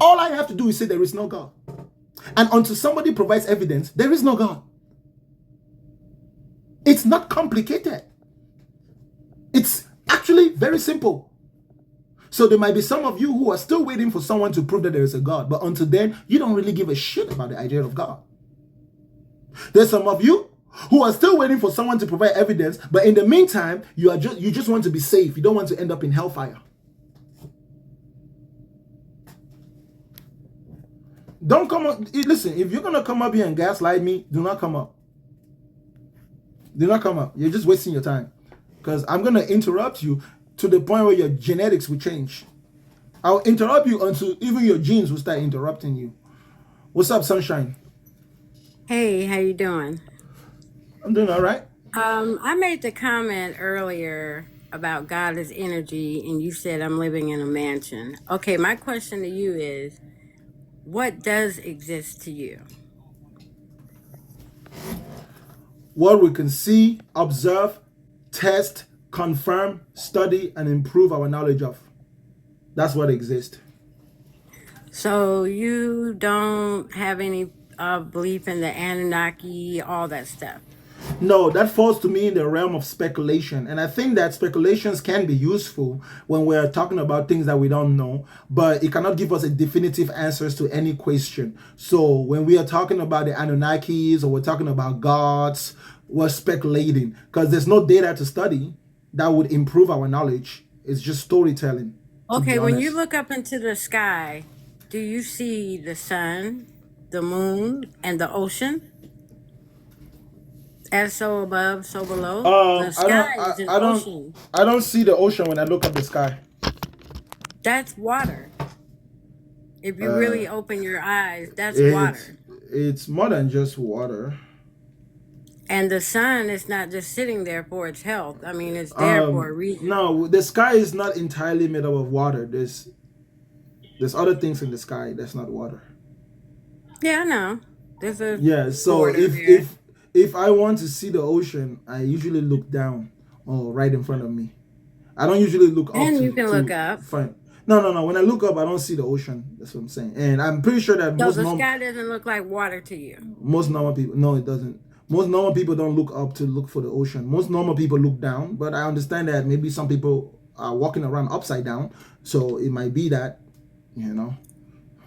All I have to do is say there is no God. And until somebody provides evidence, there is no God. It's not complicated. It's actually very simple. So there might be some of you who are still waiting for someone to prove that there is a God. But until then, you don't really give a shit about the idea of God. There's some of you who are still waiting for someone to provide evidence. But in the meantime, you just want to be safe. You don't want to end up in hellfire. Don't come up. Listen, if you're going to come up here and gaslight me, do not come up. Do not come up. You're just wasting your time. Because I'm going to interrupt you to the point where your genetics will change. I'll interrupt you until even your genes will start interrupting you. What's up, Sunshine? Hey, how you doing? I'm doing all right. I made the comment earlier about God as energy, and you said I'm living in a mansion. Okay, my question to you is, what does exist to you? What we can see, observe, test, confirm, study, and improve our knowledge of. That's what exists. So you don't have any belief in the Anunnaki, all that stuff? No, that falls to me in the realm of speculation. And I think that speculations can be useful when we're talking about things that we don't know, but it cannot give us a definitive answers to any question. So when we are talking about the Anunnakis or we're talking about gods, we're speculating because there's no data to study that would improve our knowledge. It's just storytelling. Okay, when you look up into the sky, do you see the sun, the moon, and the ocean? As so above, so below. The sky is an ocean. I don't see the ocean when I look up the sky. That's water. If you really open your eyes, that's water. It's more than just water. And the sun is not just sitting there for its health. I mean, it's there for a reason. No, the sky is not entirely made up of water. There's other things in the sky that's not water. Yeah, I know. There's a so if I want to see the ocean, I usually look down or right in front of me. I don't usually look up. And you can look up. Fine. No. When I look up, I don't see the ocean. That's what I'm saying. And I'm pretty sure that the sky doesn't look like water to you. Most normal people, no, it doesn't. Most normal people don't look up to look for the ocean. Most normal people look down. But I understand that maybe some people are walking around upside down. So it might be that,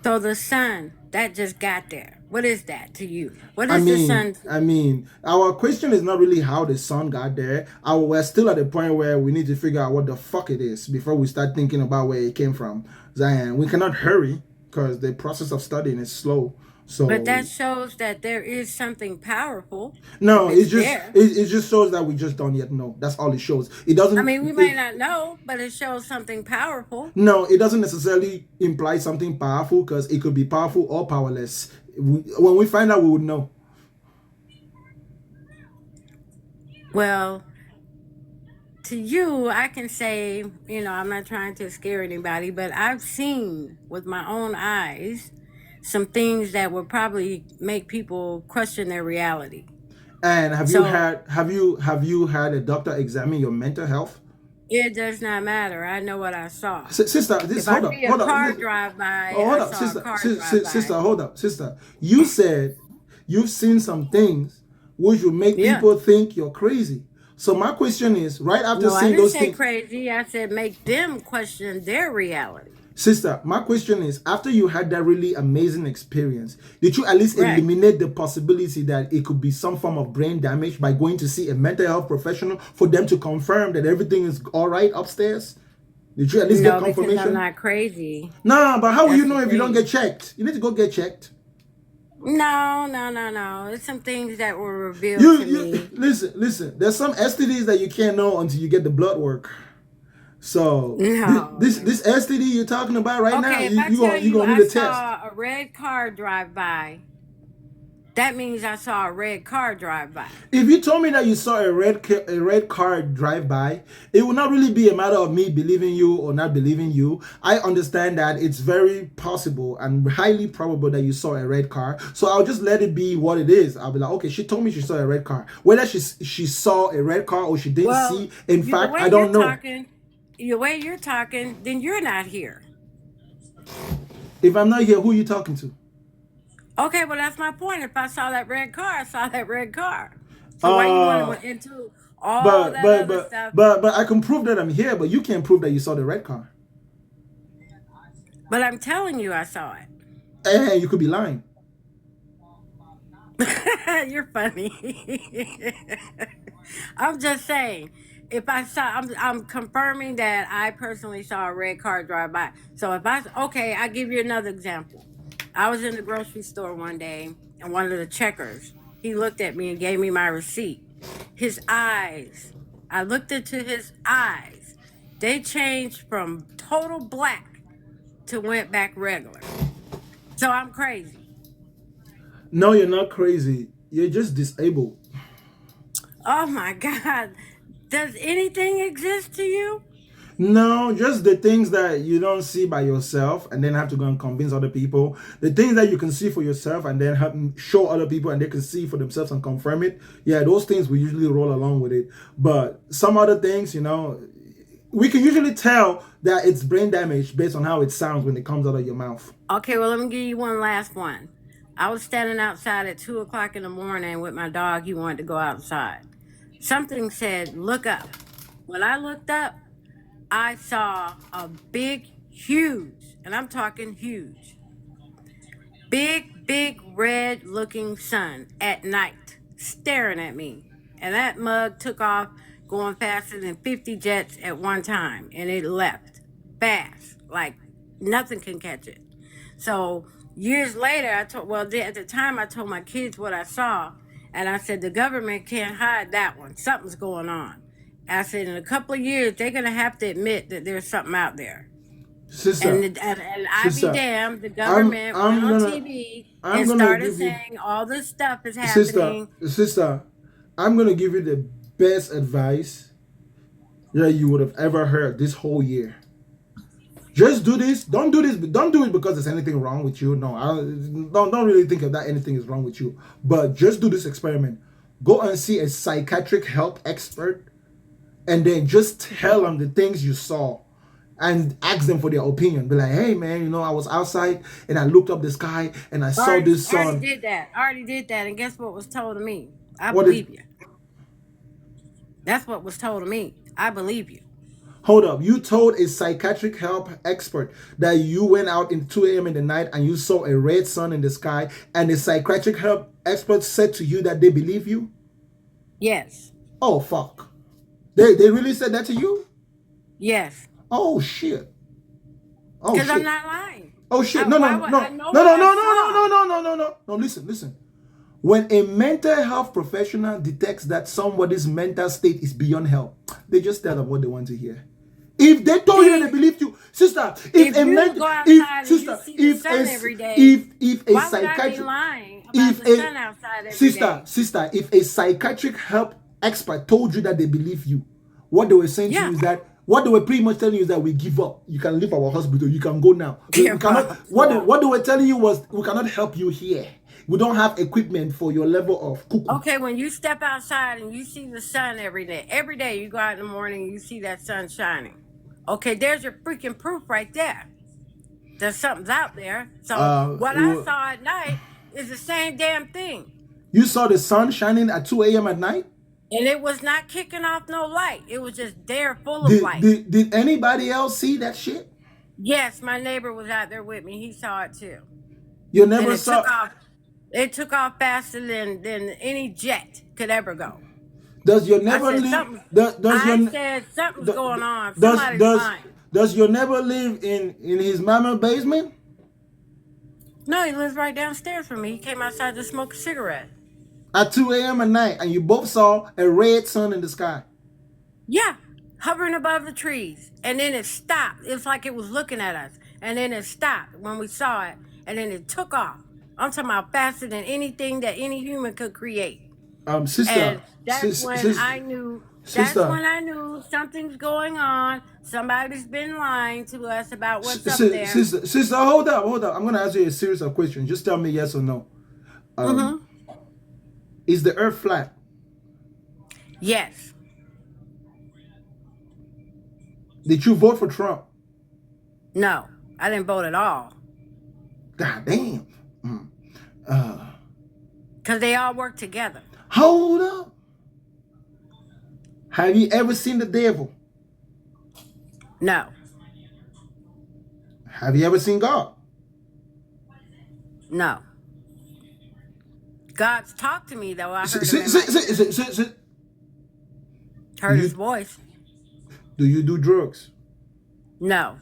So the sun that just got there. What is that to you? What is the sun? I mean, our question is not really how the sun got there. We're still at the point where we need to figure out what the fuck it is before we start thinking about where it came from. Zion, we cannot hurry because the process of studying is slow. So, but that shows that there is something powerful. No, it just shows that we just don't yet know. That's all it shows. It doesn't. I mean, we may not know, but it shows something powerful. No, it doesn't necessarily imply something powerful because it could be powerful or powerless. When we find out, we would know. Well, to you, I can say, I'm not trying to scare anybody, but I've seen with my own eyes some things that would probably make people question their reality. And have you had a doctor examine your mental health? It does not matter. I know what I saw. Sister, hold up. Sister, you said you've seen some things which will make people think you're crazy. So my question is, right after seeing those things... I didn't say crazy. I said make them question their reality. Sister, my question is, after you had that really amazing experience, did you at least eliminate the possibility that it could be some form of brain damage by going to see a mental health professional for them to confirm that everything is all right upstairs? Did you at least get confirmation? Because I'm not crazy. Nah, but how will you know if you don't get checked? You need to go get checked. No. It's some things that were revealed to me. Listen. There's some STDs that you can't know until you get the blood work. So this STD you're talking about right now, you're gonna need a test. I saw a red car drive by. That means I saw a red car drive by. If you told me that you saw a red car drive by, it would not really be a matter of me believing you or not believing you. I understand that it's very possible and highly probable that you saw a red car. So I'll just let it be what it is. I'll be like, okay, she told me she saw a red car. Whether she saw a red car or she didn't see, in fact, I don't know. The way you're talking, then you're not here. If I'm not here, who are you talking to? Okay, well, that's my point. If I saw that red car, I saw that red car. So why you want to into all other stuff? But I can prove that I'm here, but you can't prove that you saw the red car. But I'm telling you I saw it. And you could be lying. You're funny. I'm just saying. If I saw, I'm confirming that I personally saw a red car drive by. So I give you another example. I was in the grocery store one day, and one of the checkers, he looked at me and gave me my receipt. His eyes, I looked into his eyes. They changed from total black to went back regular. So I'm crazy. No, you're not crazy. You're just disabled. Oh my God. Does anything exist to you? No, just the things that you don't see by yourself and then have to go and convince other people. The things that you can see for yourself and then have show other people and they can see for themselves and confirm it. Yeah, those things we usually roll along with it. But some other things, we can usually tell that it's brain damage based on how it sounds when it comes out of your mouth. Okay, well, let me give you one last one. I was standing outside at 2:00 in the morning with my dog. He wanted to go outside. Something said, "Look up." When I looked up, I saw a big, huge, and I'm talking huge, big red looking sun at night staring at me. And that mug took off going faster than 50 jets at one time. And it left fast, like nothing can catch it. So years later, at the time I told my kids what I saw. And I said, the government can't hide that one. Something's going on. I said, in a couple of years, they're going to have to admit that there's something out there. Sister, And I be sister, damned, the government I'm went on gonna TV I'm and gonna started give you saying all this stuff is sister, happening. sister, I'm gonna give you the best advice that you would have ever heard this whole year. Just do this. Don't do this. Don't do it because there's anything wrong with you. No, don't really think of that anything is wrong with you. But just do this experiment. Go and see a psychiatric help expert, and then just tell them the things you saw, and ask them for their opinion. Be like, hey man, I was outside and I looked up the sky and I saw this I already sun. did that. I already did that. And guess what was told to me? I What did? believe you. That's what was told to me. I believe you. Hold up. You told a psychiatric help expert that you went out in 2 a.m. in the night and you saw a red sun in the sky, and the psychiatric help expert said to you that they believe you? Yes. Oh, fuck. They really said that to you? Yes. Oh, shit. Oh, Because shit. I'm not lying. Oh, shit. I No. know what I No. No, listen. When a mental health professional detects that somebody's mental state is beyond help, they just tell them what they want to hear. If they told you that they believed you, sister, if you go outside and you see the sun every day, if a why would I be lying about the sun outside every day? Sister, if a psychiatric help expert told you that they believe you, what they were saying to you is that, what they were pretty much telling you is that we give up. You can leave our hospital. You can go now. We cannot. What they were telling you was, we cannot help you here. We don't have equipment for your level of cuckoo. Okay, when you step outside and you see the sun every day you go out in the morning and you see that sun shining. Okay, there's your freaking proof right there. There's something's out there. So I saw at night is the same damn thing. You saw the sun shining at 2 a.m. at night? And it was not kicking off no light. It was just there full of light. Did anybody else see that shit? Yes, my neighbor was out there with me. He saw it too. You never saw... It took off faster than any jet could ever go. Does your neighbor live... I said something's going on. Somebody's lying. Does your neighbor live in his mama's basement? No, he lives right downstairs from me. He came outside to smoke a cigarette. At 2 a.m. at night, and you both saw a red sun in the sky. Yeah, hovering above the trees. And then it stopped. It was like it was looking at us. And then it stopped when we saw it. And then it took off. I'm talking about faster than anything that any human could create. Sister. And that's when I knew. That's when I knew something's going on. Somebody's been lying to us about what's up there. Sister, hold up. I'm going to ask you a series of questions. Just tell me yes or no. Is the earth flat? Yes. Did you vote for Trump? No, I didn't vote at all. God damn. Because they all work together. Hold up. Have you ever seen the devil? No. Have you ever seen God? No. God's talked to me, though. I heard him heard his voice. Do you do drugs? No.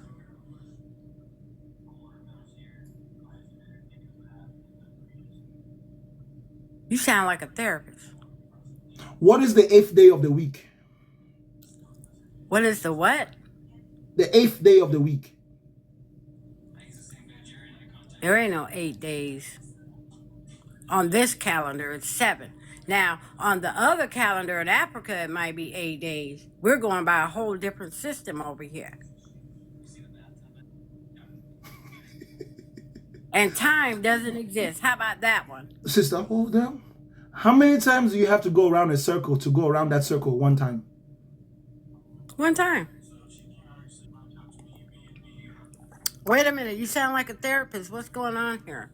You sound like a therapist. What is the 8th day of the week? What is the what? The 8th day of the week. There ain't no 8 days. On this calendar, it's 7. Now, on the other calendar in Africa, it might be 8 days. We're going by a whole different system over here. And time doesn't exist. How about that one? Sister, hold on. How many times do you have to go around a circle to go around that circle one time? One time. Wait a minute. You sound like a therapist. What's going on here?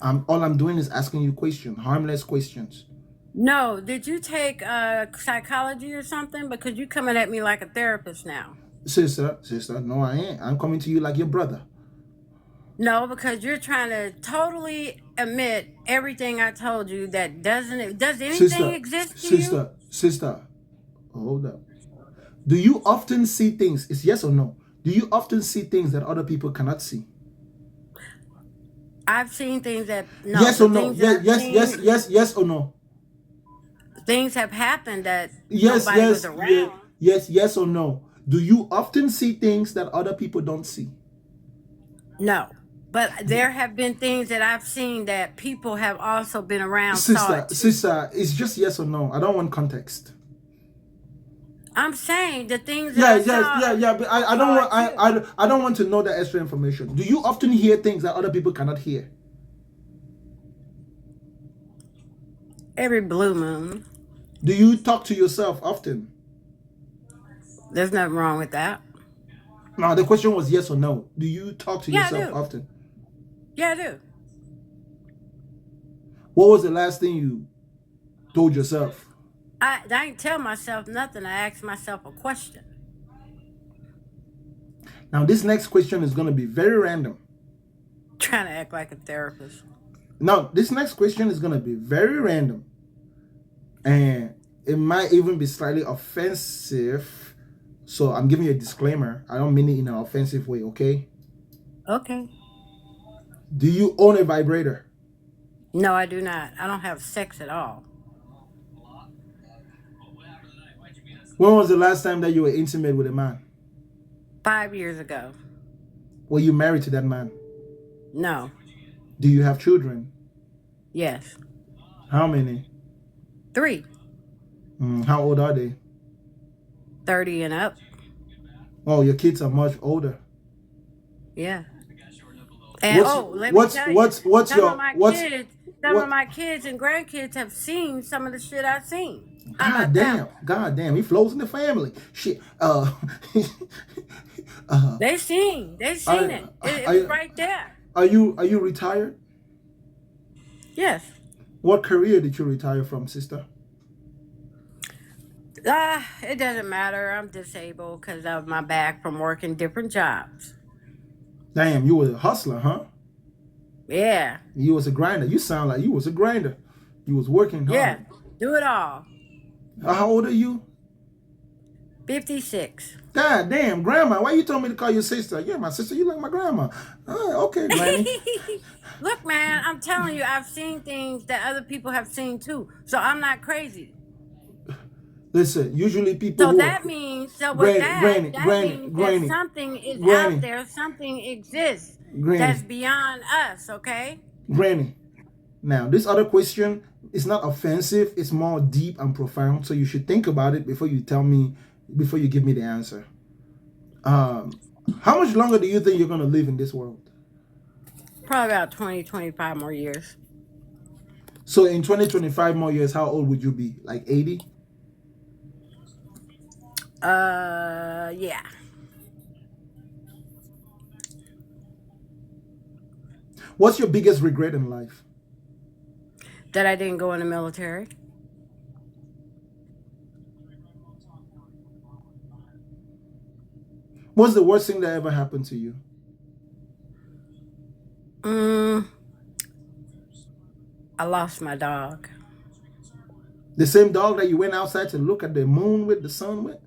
All I'm doing is asking you questions, harmless questions. No, did you take psychology or something? Because you're coming at me like a therapist now. Sister, no, I ain't. I'm coming to you like your brother. No, because you're trying to totally admit everything I told you that does anything exist to you? Sister, hold up. Do you often see things? It's yes or no. Do you often see things that other people cannot see? I've seen things that no. Yes or no? Yes or no? Things have happened that nobody was around. Yes or no? Do you often see things that other people don't see? No. But there have been things that I've seen that people have also been around. Sister, it's just yes or no. I don't want context. I'm saying the things that But I don't want to know that extra information. Do you often hear things that other people cannot hear? Every blue moon. Do you talk to yourself often? There's nothing wrong with that. No, the question was yes or no. Do you talk to yourself often? Yeah, I do. What was the last thing you told yourself? I didn't tell myself nothing. I asked myself a question. Now, this next question is going to be very random. Trying to act like a therapist. Now, this next question is going to be very random. And it might even be slightly offensive. So I'm giving you a disclaimer. I don't mean it in an offensive way, okay? Okay. Do you own a vibrator? No, I do not. I don't have sex at all. When was the last time that you were intimate with a man? 5 years ago. Were you married to that man? No. Do you have children? Yes. How many? 3. How old are they? 30 and up. Oh, your kids are much older. Yeah. And let me tell you, some of my kids and grandkids have seen some of the shit I've seen. God damn, he flows in the family. Shit. They seen it. It's right there. Are you retired? Yes. What career did you retire from, sister? It doesn't matter. I'm disabled because of my back from working different jobs. Damn, you were a hustler, huh? Yeah. You was a grinder. You sound like you was a grinder. You was working hard. Yeah, do it all. How old are you? 56. God damn, grandma. Why you told me to call your sister? Yeah, my sister. You like my grandma. Okay, granny. Look, man, I'm telling you, I've seen things that other people have seen too. So I'm not crazy. Listen, usually people. So that means, that something is out there, something exists that's beyond us, okay? Granny. Now, this other question is not offensive. It's more deep and profound. So you should think about it before you give me the answer. How much longer do you think you're going to live in this world? Probably about 20, 25 more years. So in 20, 25 more years, how old would you be? Like 80? Yeah. What's your biggest regret in life? That I didn't go in the military. What's the worst thing that ever happened to you? I lost my dog. The same dog that you went outside to look at the moon with, the sun with?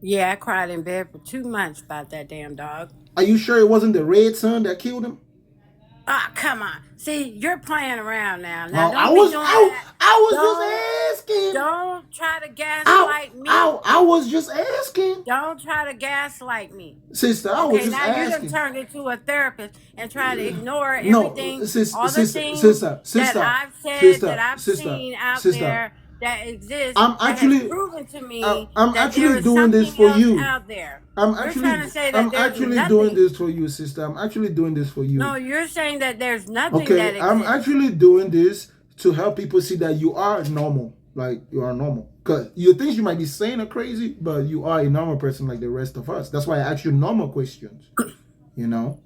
Yeah, I cried in bed for 2 months about that damn dog. Are you sure it wasn't the red sun that killed him? Ah, come on. See, you're playing around now. I was just asking. Don't try to gaslight me. I was just asking. Don't try to gaslight me. Sister, I was Okay, just now you done asking. turned into a therapist and try to ignore No, everything, sister, all the sister, things sister, that sister, I've said, sister, that I've sister, seen out sister. there that exists, I'm that has actually, proven to me I'm that there actually is doing this something for else you. out there. I'm You're trying to say that I'm there's actually nothing. doing this for you, sister. I'm actually doing this for you. No, you're saying that there's nothing that Okay, exists. I'm actually doing this to help people see that you are normal. Like, you are normal. Because you think you might be saying are crazy, but you are a normal person like the rest of us. That's why I ask you normal questions. You know?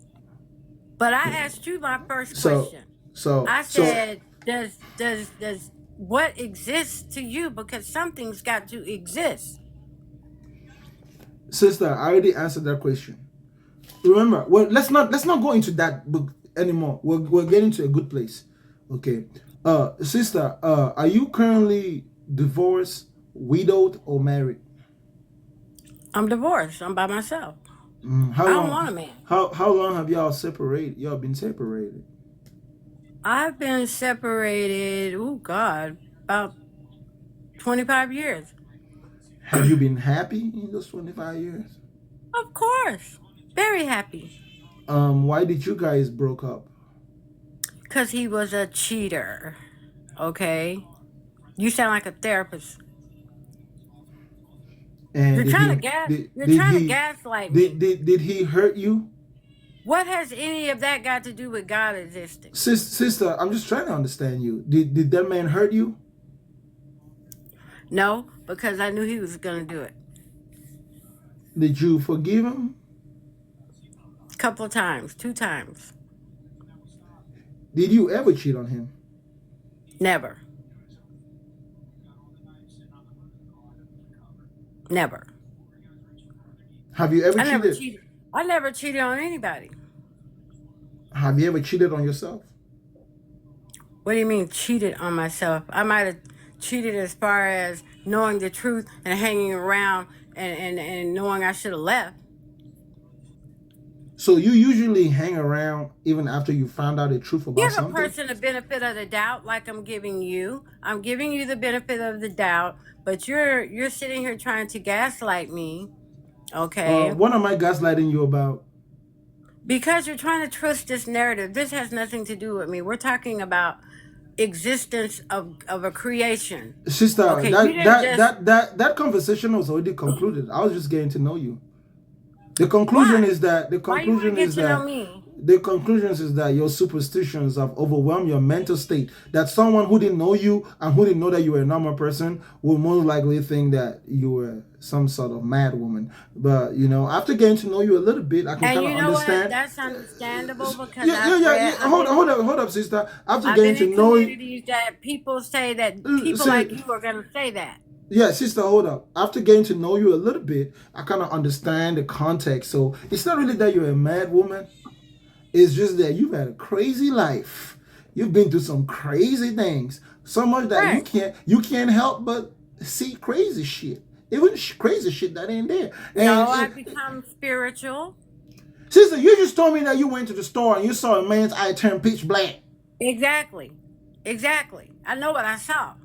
But I asked you my first question. I said, does what exists to you? Because something's got to exist. Sister, I already answered that question. Remember, well, let's not go into that book anymore. We're getting to a good place. Okay. Sister, are you currently divorced, widowed, or married? I'm divorced. I'm by myself. How I long, don't want a man. How long have y'all separated? Y'all been separated? I've been separated, oh God, about 25 years. Have you been happy in those 25 years? Of course. Very happy. Why did you guys broke up? Because he was a cheater. Okay? You sound like a therapist. And You're trying to gaslight me. Did he hurt you? What has any of that got to do with God existing? Sister, I'm just trying to understand you. Did that man hurt you? No, because I knew he was going to do it. Did you forgive him? A couple of times, 2 times. Did you ever cheat on him? Never. Never. Have you ever cheated? I never cheated on anybody. Have you ever cheated on yourself? What do you mean cheated on myself? I might have cheated as far as knowing the truth and hanging around and knowing I should have left. So you usually hang around even after you found out the truth about something? Give a person the benefit of the doubt like I'm giving you. I'm giving you the benefit of the doubt, but you're sitting here trying to gaslight me. Okay. What am I gaslighting you about? Because you're trying to twist this narrative. This has nothing to do with me. We're talking about existence of a creation. Sister, okay, that conversation was already concluded. I was just getting to know you. The conclusion is that the conclusion is that your superstitions have overwhelmed your mental state. That someone who didn't know you and who didn't know that you were a normal person would most likely think that you were some sort of mad woman. But after getting to know you a little bit, I can kind of understand. What? That's understandable because Hold up, sister. After getting to know you, communities that people say that people like you are going to say that. Yeah, sister, hold up. After getting to know you a little bit, I kind of understand the context. So it's not really that you're a mad woman. It's just that you've had a crazy life. You've been through some crazy things. So much that you can't help but see crazy shit. Even crazy shit that ain't there. I've become spiritual. Sister, you just told me that you went to the store and you saw a man's eye turn pitch black. Exactly. I know what I saw.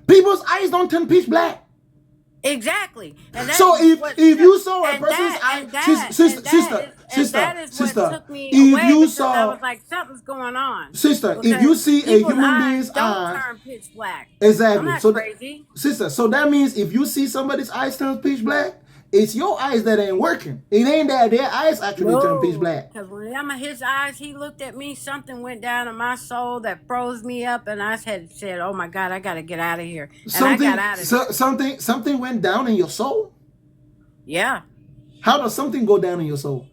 People's eyes don't turn pitch black. Exactly. And so if you saw a person's eye, sister, what took me away because I was like, something's going on. Sister, if you see a human being's eyes, don't turn pitch black. Exactly. I'm not crazy. Sister, so that means if you see somebody's eyes turn pitch black, it's your eyes that ain't working. It ain't that their eyes actually turn pitch black. Because when his eyes, he looked at me, something went down in my soul that froze me up, and I said, oh my God, I got to get out of here. And I got out of here. Something went down in your soul? Yeah. How does something go down in your soul?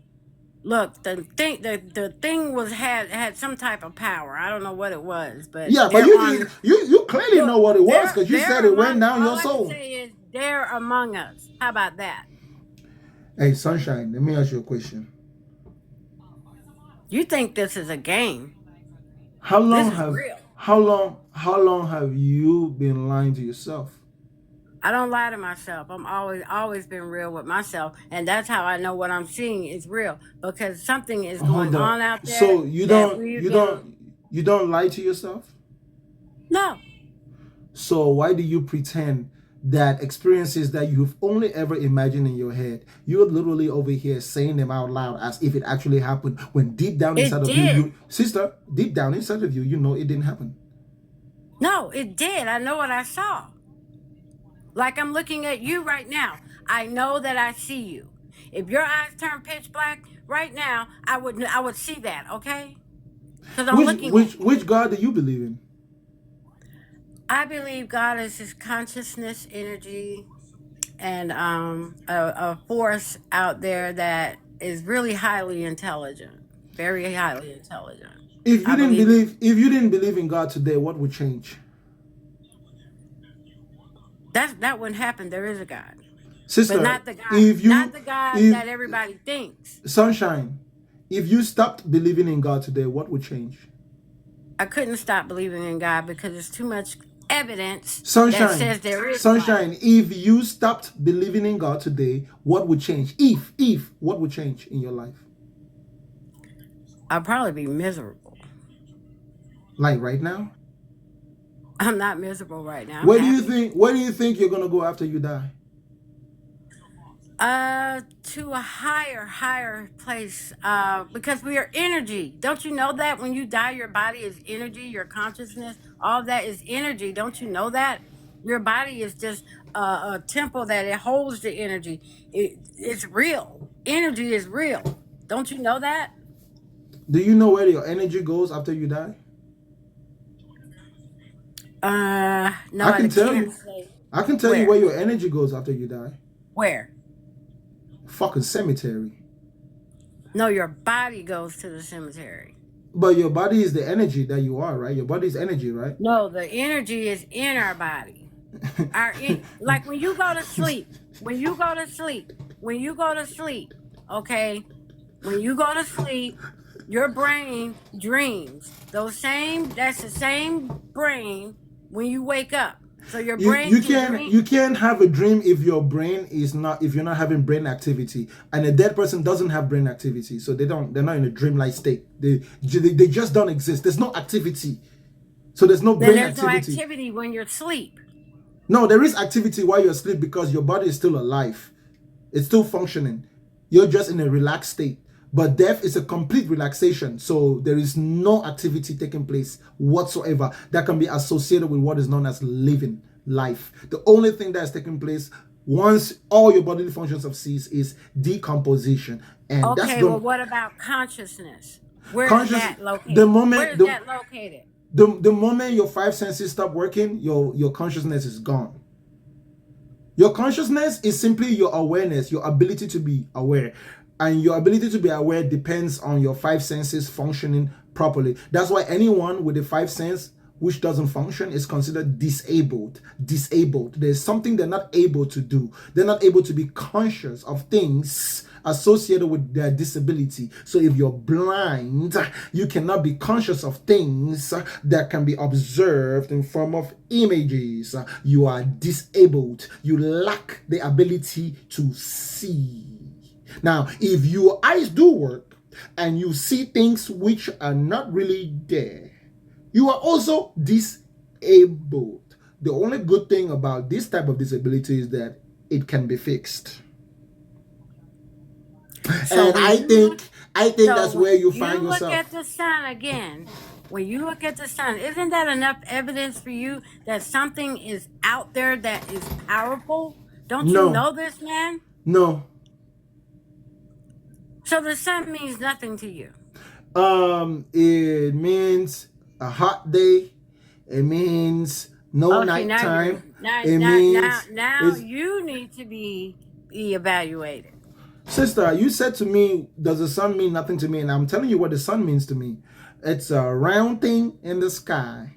Look, the thing had some type of power. I don't know what it was, but yeah, but you clearly know what it was because you said it went down your soul. All I can say is they're among us. How about that? Hey, Sunshine, let me ask you a question. You think this is a game? How long have you been lying to yourself? I don't lie to myself. I'm always been real with myself, and that's how I know what I'm seeing is real because something is going on out there. So you don't lie to yourself? No. So why do you pretend that experiences that you've only ever imagined in your head, you're literally over here saying them out loud as if it actually happened, when deep down It inside of did. you, sister, deep down inside of you, you know it didn't happen. No, it did. I know what I saw. Like I'm looking at you right now. I know that I see you. If your eyes turn pitch black right now, I would see that, okay? Because I'm looking at you. Which God do you believe in? I believe God is his consciousness, energy, and a force out there that is really highly intelligent. Very highly intelligent. If I believe you didn't believe in God today, what would change? that wouldn't happen. There is a God. Sister, But not the God, if you not the God if that everybody thinks. Sunshine, if you stopped believing in God today, what would change? I couldn't stop believing in God because there's too much evidence Sunshine, that says there is Sunshine, God. if you stopped believing in God today, what would change? If what would change in your life? I'll probably be miserable. Like right now? I'm not miserable right now. Where do you think you're gonna go after you die? To a higher place, because we are energy. Don't you know that when you die, your body is energy, your consciousness, all that is energy. Don't you know that? Your body is just a temple that it holds the energy. It's real. Energy is real. Don't you know that? Do you know where your energy goes after you die? No, I can tell can't you. say. I can tell you Where? where your energy goes after you die. Where? Fucking cemetery. No, your body goes to the cemetery. But your body is the energy that you are, right? Your body is energy, right? No, the energy is in our body. Like when you go to sleep, okay? When you go to sleep, your brain dreams. That's the same brain when you wake up. So your brain you can't have a dream if your brain is not, if you're not having brain activity. And a dead person doesn't have brain activity, so they're not in a dreamlike state. They just don't exist. There's no activity. So there's no brain activity. There's no activity when you're asleep. No, there is activity while you're asleep because your body is still alive. It's still functioning. You're just in a relaxed state. But death is a complete relaxation. So there is no activity taking place whatsoever that can be associated with what is known as living life. The only thing that is taking place once all your bodily functions have ceased is decomposition. And okay, well, what about consciousness? Where is that located? The moment your five senses stop working, your consciousness is gone. Your consciousness is simply your awareness, your ability to be aware. And your ability to be aware depends on your five senses functioning properly. That's why anyone with a five sense which doesn't function is considered disabled. There's something they're not able to do. They're not able to be conscious of things associated with their disability. So if you're blind, you cannot be conscious of things that can be observed in form of images. You are disabled. You lack the ability to see. Now, if your eyes do work and you see things which are not really there, you are also disabled. The only good thing about this type of disability is that it can be fixed. So and I think that's where you find yourself. Look at the sun again. When you look at the sun, isn't that enough evidence for you that something is out there that is powerful? Don't you know this, man? No. So the sun means nothing to you? It means a hot day. It means no nighttime. Now you need to be evaluated. Sister, you said to me, does the sun mean nothing to me? And I'm telling you what the sun means to me. It's a round thing in the sky.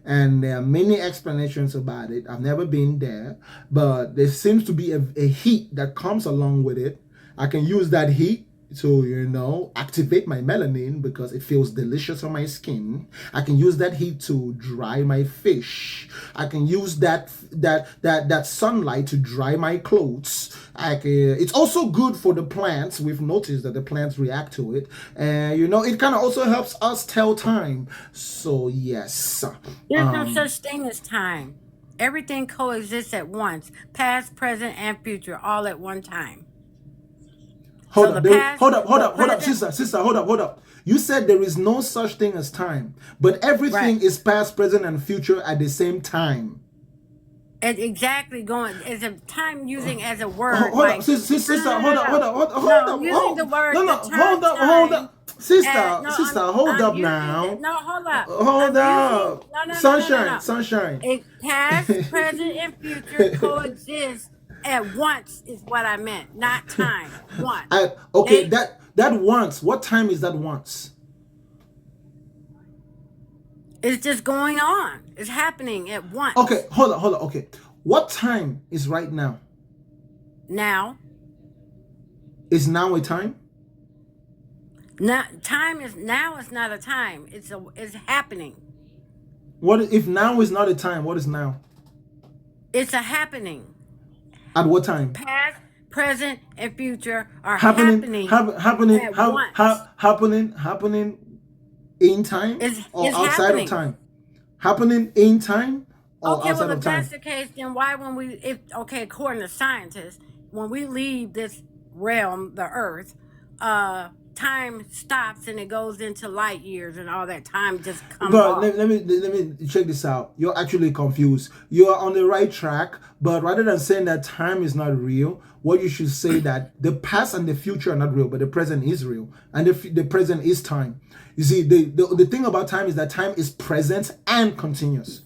And there are many explanations about it. I've never been there. But there seems to be a heat that comes along with it. I can use that heat to, activate my melanin because it feels delicious on my skin. I can use that heat to dry my fish. I can use that sunlight to dry my clothes. It's also good for the plants. We've noticed that the plants react to it. And, it kind of also helps us tell time. So, yes. There's no such thing as time. Everything coexists at once, past, present, and future, all at one time. Hold So up, the past, hold the up, present, sister, hold up. You said there is no such thing as time, but everything right? is past, present, and future at the same time. It's exactly going. It's a time using as a word Hold up, like sister, hold up, no. I'm using the word, no, the no, term hold time. up, sister, No, hold I'm up using now, no. Hold up. hold I'm using up, no. sunshine. It past, present, and future coexist at once is what I meant, not time. Once. Okay, They that once. What time is that once? it's just going on. It's happening at once. Okay, hold on. Okay, what time is right now? Now. Is now a time? Time is now is not a time. It's happening. What if now is not a time? What is now? It's a happening. At what time? Past, present, and future are Happening at once. happening in time or It's outside of happening. time? Happening in time or Okay, outside well, of if time? that's the case, then why according to scientists, when we leave this realm, the Earth, time stops and it goes into light years and all that time just comes But off. let me check this out. You're actually confused. You are on the right track, but rather than saying that time is not real, what you should say that the past and the future are not real, but the present is real, and the present is time. You see, the thing about time is that time is present and continuous.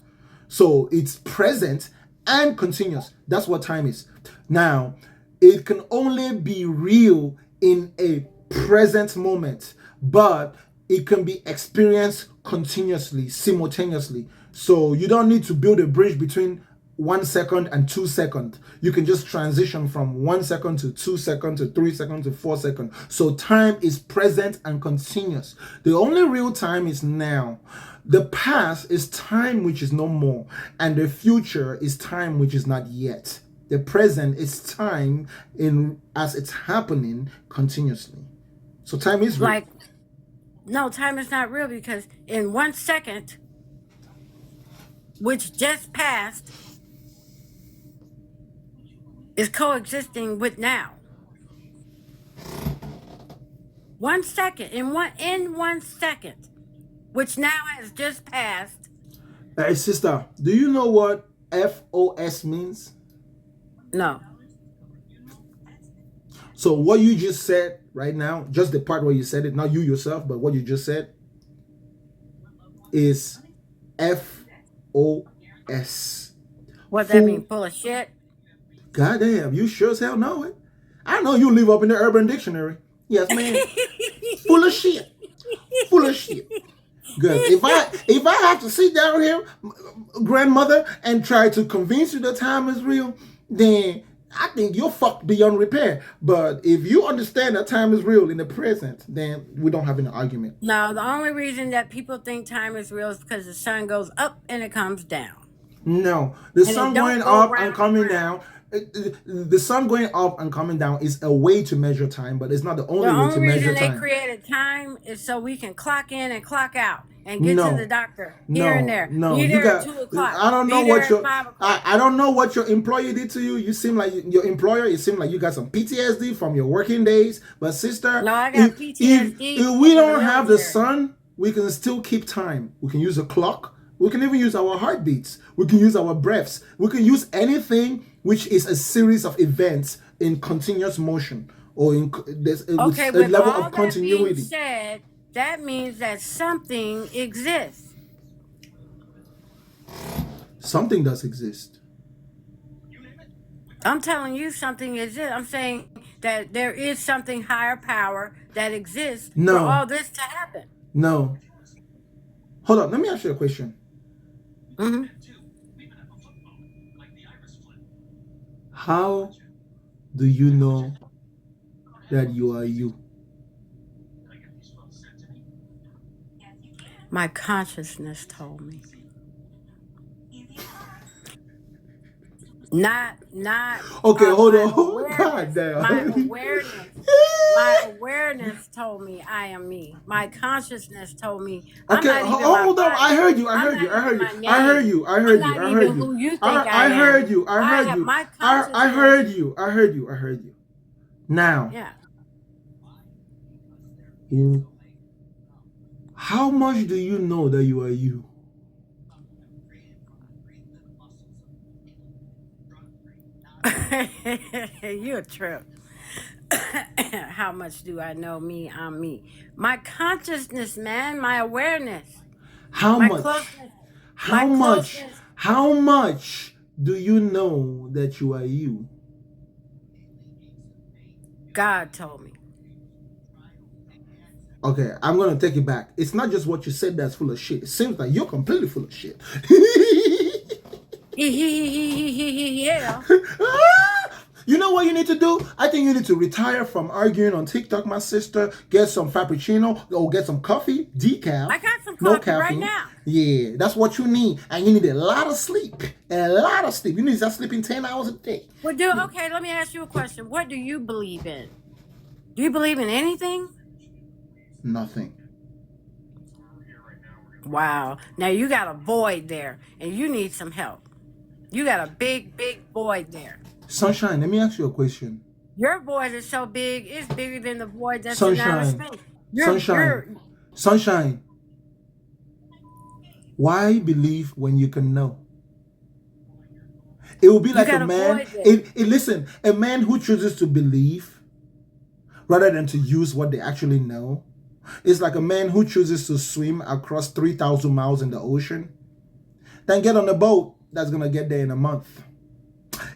So it's present and continuous. That's what time is. Now, it can only be real in a present moment, but it can be experienced continuously, simultaneously. So you don't need to build a bridge between 1 second and 2 seconds. You can just transition from 1 second to 2 seconds to 3 seconds to 4 seconds. So time is present and continuous. The only real time is now. The past is time which is no more, and the future is time which is not yet. The present is time as it's happening continuously. So time is real. No, time is not real because in 1 second, which just passed, is coexisting with now. 1 second, in 1 second, which now has just passed. Hey, sister, do you know what FOS means? No. So what you just said right now, just the part where you said it, not you yourself, but what you just said is FOS. What that mean? Full of shit? Goddamn, you sure as hell know it. I know you live up in the Urban Dictionary. Yes, ma'am. Full of shit. Full of shit. Good. If I have to sit down here, grandmother, and try to convince you that time is real, then I think you're fucked beyond repair. But if you understand that time is real in the present, then we don't have an argument. No, the only reason that people think time is real is because the sun goes up and it comes down. No, the sun going up and coming down. The sun going up and coming down is a way to measure time, but it's not the only way to measure time. The only reason they created time is so we can clock in and clock out and get to the doctor here and there. No, be you there got. at 2 o'clock. I don't know what your. 5 o'clock. I don't know what your employer did to you. You seem like your employer. It seemed like you got some PTSD from your working days. But sister, no, I got PTSD. If we don't have the sun, we can still keep time. We can use a clock. We can even use our heartbeats. We can use our breaths. We can use anything which is a series of events in continuous motion or there's a level of continuity. That being said, that means that something exists. Something does exist. I'm telling you something exists. I'm saying that there is something higher power that exists for all this to happen. No. Hold on. Let me ask you a question. Mm-hmm. How do you know that you are you? My consciousness told me. Not okay, hold on. God damn. My awareness. My awareness told me I am me. My consciousness told me I'm Okay, not even my hold on. I body. heard you. I I'm heard not you. I even heard you. my I heard name. you. I I'm heard you. not I heard even you. who you think I I am. heard you. I heard have you. my I consciousness. heard you. I heard you. I heard you. Now, Yeah. how much do you know that you are you? You're a trip. How much do I know me? I'm me. My consciousness, man, my awareness, How my much? closeness, my How much? closeness. How much do you know that you are you? God told me. Okay, I'm gonna take it back. It's not just what you said that's full of shit. It seems like you're completely full of shit. Yeah. You know what you need to do? I think you need to retire from arguing on TikTok, my sister. Get some frappuccino or get some coffee, decaf. I got some No coffee right caffeine. now. Yeah, that's what you need. And you need a lot of sleep. And a lot of sleep. You need to start sleeping 10 hours a day. Well, okay, let me ask you a question. What do you believe in? Do you believe in anything? Nothing. Wow. Now you got a void there and you need some help. You got a big, big void there. Sunshine, let me ask you a question. Your void is so big, it's bigger than the void that's in outer Sunshine. space. Sunshine. Why believe when you can know? It will be like a man. Listen, a man who chooses to believe rather than to use what they actually know. It's like a man who chooses to swim across 3,000 miles in the ocean, then get on a boat that's going to get there in a month.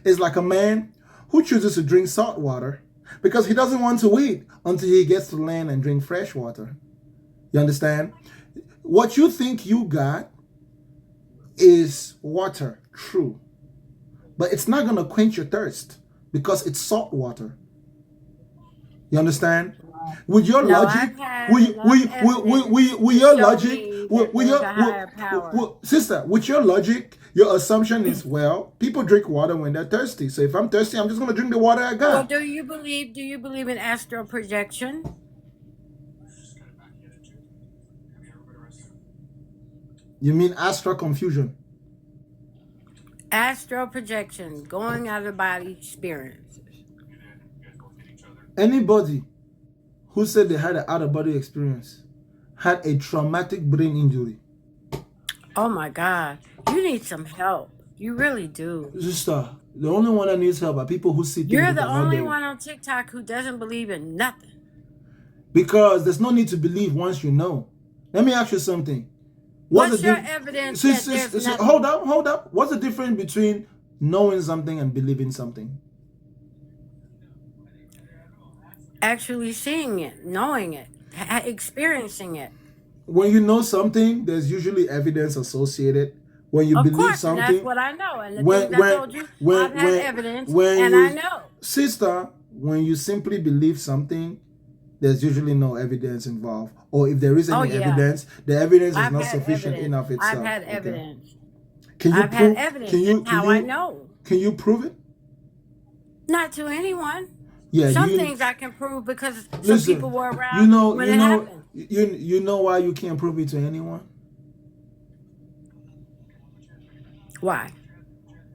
It's like a man who chooses to drink salt water because he doesn't want to wait until he gets to land and drink fresh water. You understand? What you think you got is water, true. But it's not going to quench your thirst because it's salt water. You understand? With your logic, sister, with your logic, your assumption is, well, people drink water when they're thirsty. So if I'm thirsty, I'm just going to drink the water I got. Well, do you believe in astral projection? You mean astral confusion? Astral projection, going out of the body experiences. Anybody who said they had an out-of-body experience had a traumatic brain injury. Oh my God. You need some help. You really do. Sister, the only one that needs help are people who see things. You're the only one on TikTok who doesn't believe in nothing. Because there's no need to believe once you know. Let me ask you something. What's your evidence that there's nothing? Hold up. What's the difference between knowing something and believing something? Actually seeing it, knowing it, experiencing it. When you know something, there's usually evidence associated. When you believe something, and that's what I know. And the things I told you, I've had evidence, and I know. Sister, when you simply believe something, there's usually no evidence involved. Or if there is any evidence, the evidence is not sufficient enough itself. I've had evidence. I've had evidence. How I know. Can you prove it? Not to anyone. Yeah, some things I can prove because some people were around when it happened. You know why you can't prove it to anyone? Why?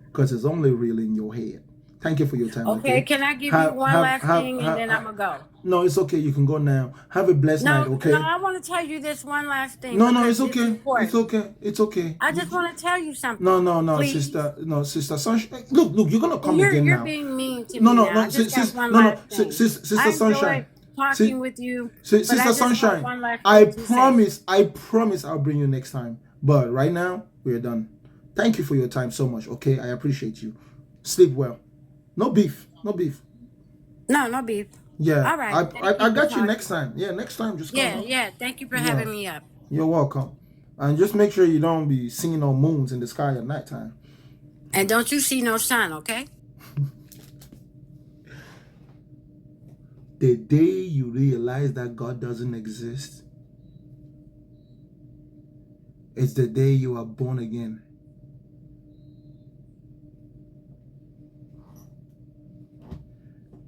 Because it's only real in your head. Thank you for your time. Okay, can I give you one last thing and then I'm going to go? No, it's okay. You can go now. Have a blessed night, okay? No, I want to tell you this one last thing. No, it's okay. It's okay. I just want to tell you something. No, please. Sister. Sunshine. Look, you're going to come again now. You're being mean to me now. I just got one last thing. Sister Sunshine. Talking with you. Sister Sunshine, I promise I'll bring you next time. But right now, we're done. Thank you for your time so much, okay? I appreciate you. Sleep well. No beef. No beef. Yeah. All right. I got you next time. Yeah, next time just come. Yeah. Thank you for having me up. You're welcome. And just make sure you don't be seeing no moons in the sky at nighttime. And don't you see no sun, okay? The day you realize that God doesn't exist, it's the day you are born again.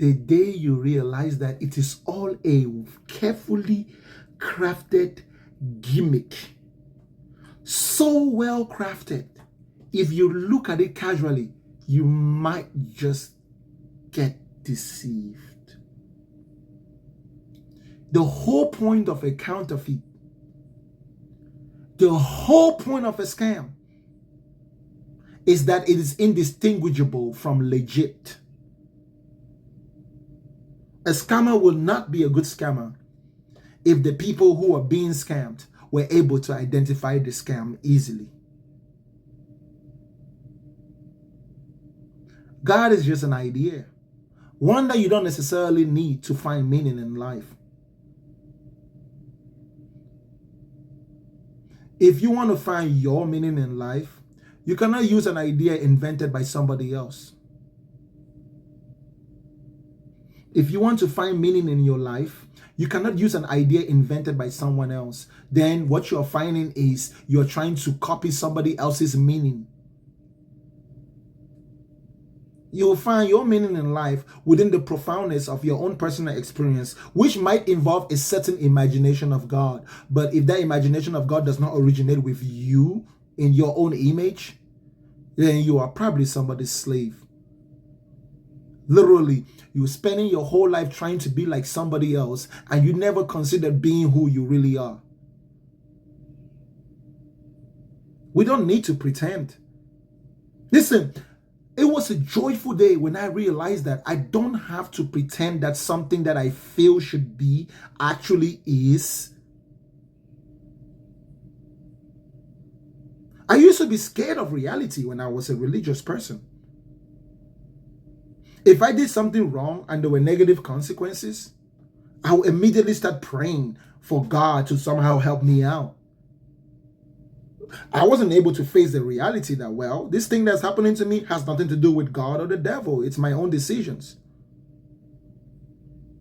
the day you realize that it is all a carefully crafted gimmick, so well crafted, if you look at it casually, you might just get deceived. The whole point of a counterfeit, the whole point of a scam, is that it is indistinguishable from legit. A scammer will not be a good scammer if the people who are being scammed were able to identify the scam easily. God is just an idea, one that you don't necessarily need to find meaning in life. If you want to find your meaning in life, you cannot use an idea invented by somebody else. If you want to find meaning in your life, you cannot use an idea invented by someone else. Then what you're finding is you're trying to copy somebody else's meaning. You'll find your meaning in life within the profoundness of your own personal experience, which might involve a certain imagination of God. But if that imagination of God does not originate with you in your own image, then you are probably somebody's slave. Literally, you're spending your whole life trying to be like somebody else, and you never considered being who you really are. We don't need to pretend. Listen, it was a joyful day when I realized that I don't have to pretend that something that I feel should be actually is. I used to be scared of reality when I was a religious person. If I did something wrong and there were negative consequences, I would immediately start praying for God to somehow help me out. I wasn't able to face the reality that, well, this thing that's happening to me has nothing to do with God or the devil. It's my own decisions.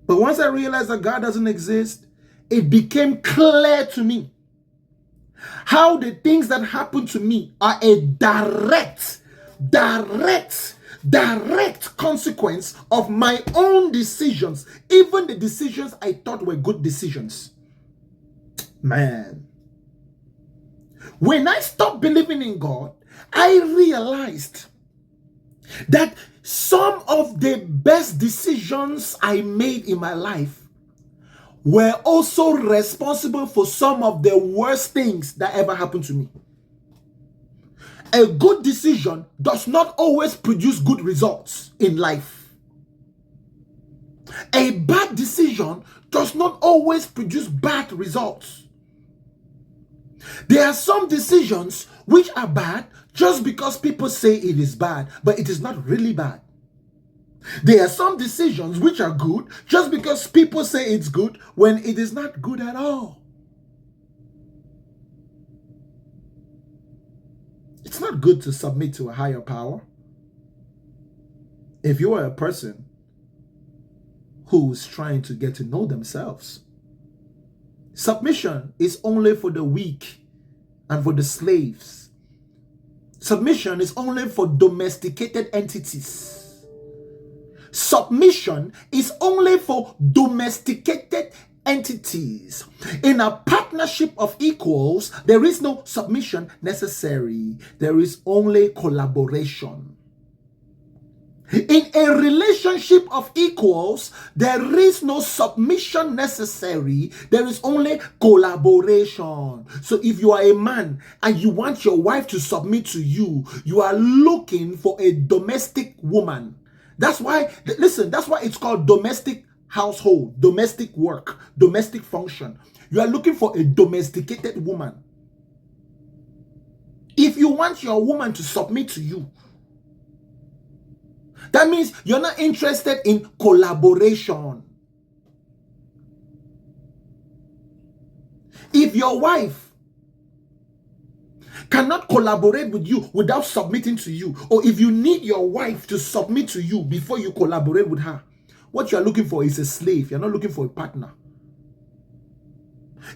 But once I realized that God doesn't exist, it became clear to me how the things that happen to me are a direct consequence of my own decisions, even the decisions I thought were good decisions. Man, when I stopped believing in God, I realized that some of the best decisions I made in my life were also responsible for some of the worst things that ever happened to me. A good decision does not always produce good results in life. A bad decision does not always produce bad results. There are some decisions which are bad just because people say it is bad, but it is not really bad. There are some decisions which are good just because people say it's good when it is not good at all. It's not good to submit to a higher power. If you are a person who's trying to get to know themselves, submission is only for the weak and for the slaves. Submission is only for domesticated entities. Submission is only for domesticated entities. In a partnership of equals, there is no submission necessary. There is only collaboration. In a relationship of equals, there is no submission necessary. There is only collaboration. So if you are a man and you want your wife to submit to you, you are looking for a domestic woman. That's why, listen, that's why it's called domestic household, domestic work, domestic function. You are looking for a domesticated woman. If you want your woman to submit to you, that means you're not interested in collaboration. If your wife cannot collaborate with you without submitting to you, or if you need your wife to submit to you before you collaborate with her, what you are looking for is a slave. You're not looking for a partner.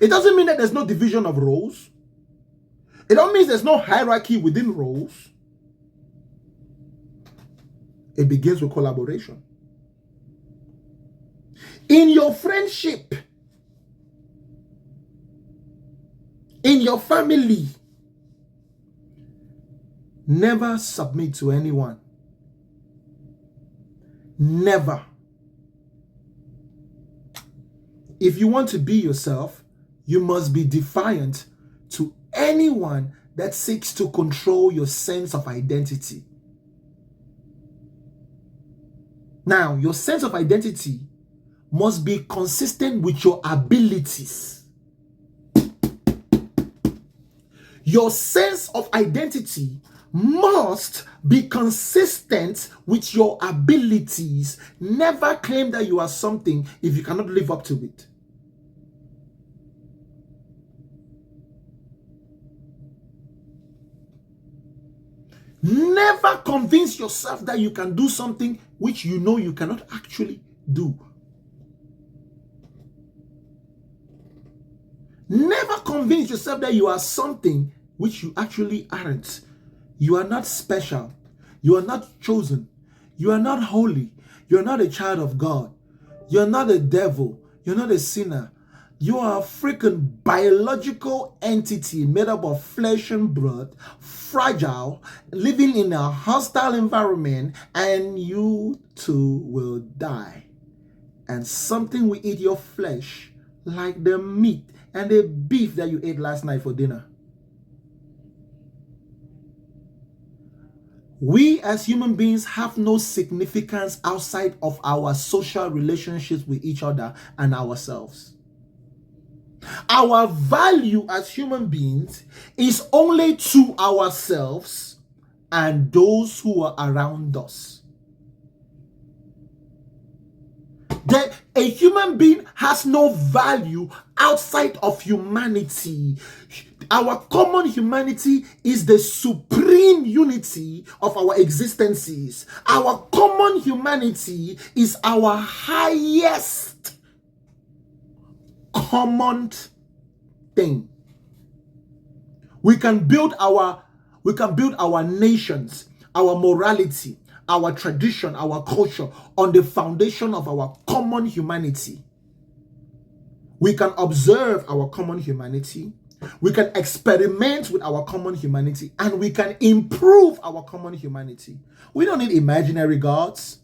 It doesn't mean that there's no division of roles. It don't mean there's no hierarchy within roles. It begins with collaboration. In your friendship, in your family, never submit to anyone. Never. If you want to be yourself, you must be defiant to anyone that seeks to control your sense of identity. Now, your sense of identity must be consistent with your abilities. Your sense of identity must be consistent with your abilities. Never claim that you are something if you cannot live up to it. Never convince yourself that you can do something which you know you cannot actually do. Never convince yourself that you are something which you actually aren't. You are not special. You are not chosen. You are not holy. You are not a child of God. You are not a devil. You're not a sinner. You are a freaking biological entity made up of flesh and blood, fragile, living in a hostile environment, and you too will die. And something will eat your flesh like the meat and the beef that you ate last night for dinner. We as human beings have no significance outside of our social relationships with each other and ourselves. Our value as human beings is only to ourselves and those who are around us. That a human being has no value outside of humanity. Our common humanity is the supreme unity of our existences. Our common humanity is our highest common thing. We can build our nations, our morality, our tradition, our culture on the foundation of our common humanity. We can observe our common humanity. We can experiment with our common humanity, and we can improve our common humanity. We don't need imaginary gods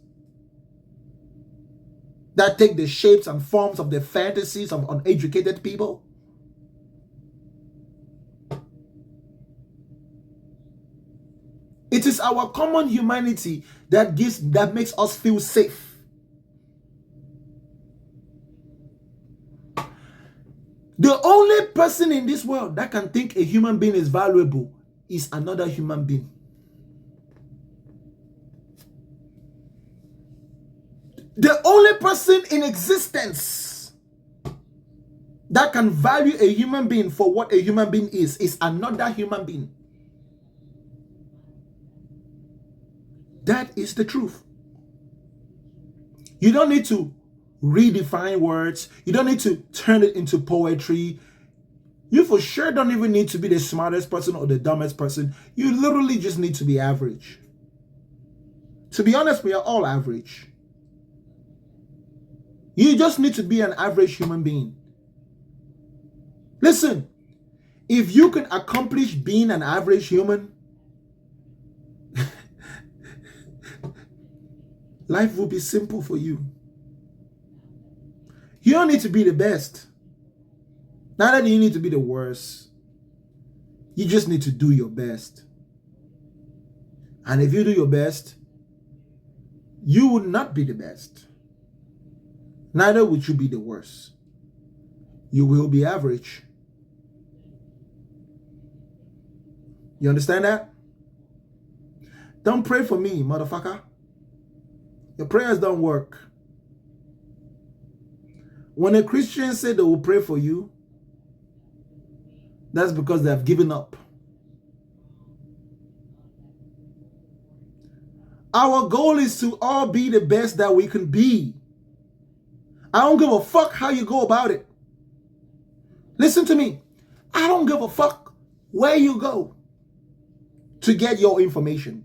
that take the shapes and forms of the fantasies of uneducated people. It is our common humanity that makes us feel safe. The only person in this world that can think a human being is valuable is another human being. The only person in existence that can value a human being for what a human being is another human being. That is the truth. You don't need to redefine words. You don't need to turn it into poetry. You for sure don't even need to be the smartest person or the dumbest person. You literally just need to be average. To be honest, we are all average. You just need to be an average human being. Listen, if you can accomplish being an average human, life will be simple for you. You don't need to be the best. Neither do you need to be the worst. You just need to do your best. And if you do your best, you would not be the best. Neither would you be the worst. You will be average. You understand that? Don't pray for me, motherfucker. Your prayers don't work. When a Christian say they will pray for you, that's because they have given up. Our goal is to all be the best that we can be. I don't give a fuck how you go about it. Listen to me. I don't give a fuck where you go to get your information.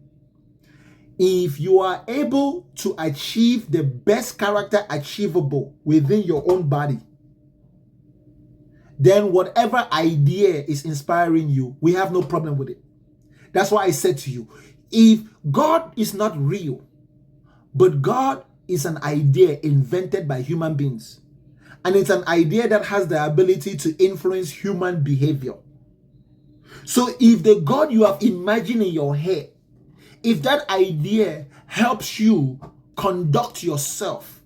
If you are able to achieve the best character achievable within your own body, then whatever idea is inspiring you, we have no problem with it. That's why I said to you, if God is not real, but God is an idea invented by human beings, and it's an idea that has the ability to influence human behavior. So if the God you have imagined in your head, if that idea helps you conduct yourself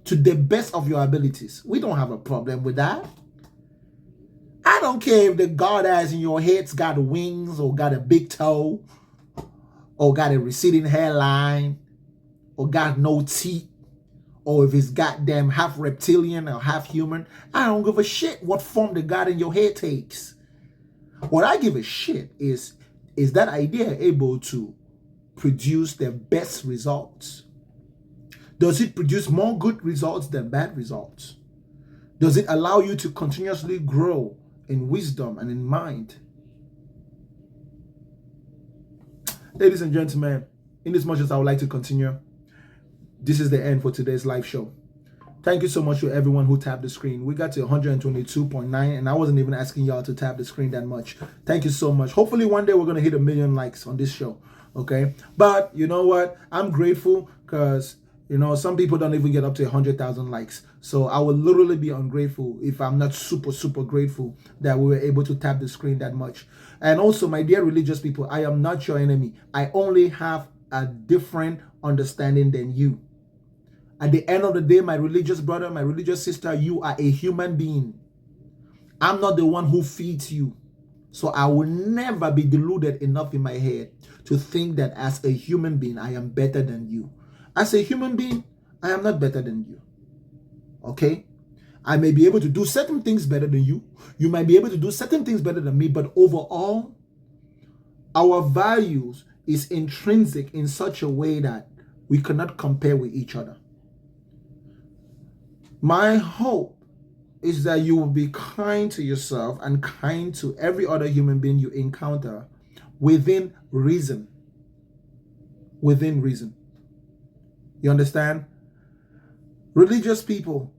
to the best of your abilities, we don't have a problem with that. I don't care if the God that's in your head's got wings or got a big toe or got a receding hairline or got no teeth or if it's goddamn half reptilian or half human. I don't give a shit what form the God in your head takes. What I give a shit is that idea able to produce the best results? Does it produce more good results than bad results? Does it allow you to continuously grow in wisdom and in mind? Ladies and gentlemen, in as much as I would like to continue, this is the end for today's live show. Thank you so much to everyone who tapped the screen. We got to 122.9 and I wasn't even asking y'all to tap the screen that much. Thank you so much. Hopefully one day we're going to hit 1 million likes on this show. Okay. But you know what? I'm grateful because, you know, some people don't even get up to 100,000 likes. So I would literally be ungrateful if I'm not super grateful that we were able to tap the screen that much. And also, my dear religious people, I am not your enemy. I only have a different understanding than you. At the end of the day, my religious brother, my religious sister, you are a human being. I'm not the one who feeds you. So I will never be deluded enough in my head to think that as a human being, I am better than you. As a human being, I am not better than you. Okay? I may be able to do certain things better than you. You might be able to do certain things better than me. But overall, our values is intrinsic in such a way that we cannot compare with each other. My hope is that you will be kind to yourself and kind to every other human being you encounter within reason. Within reason. You understand? Religious people,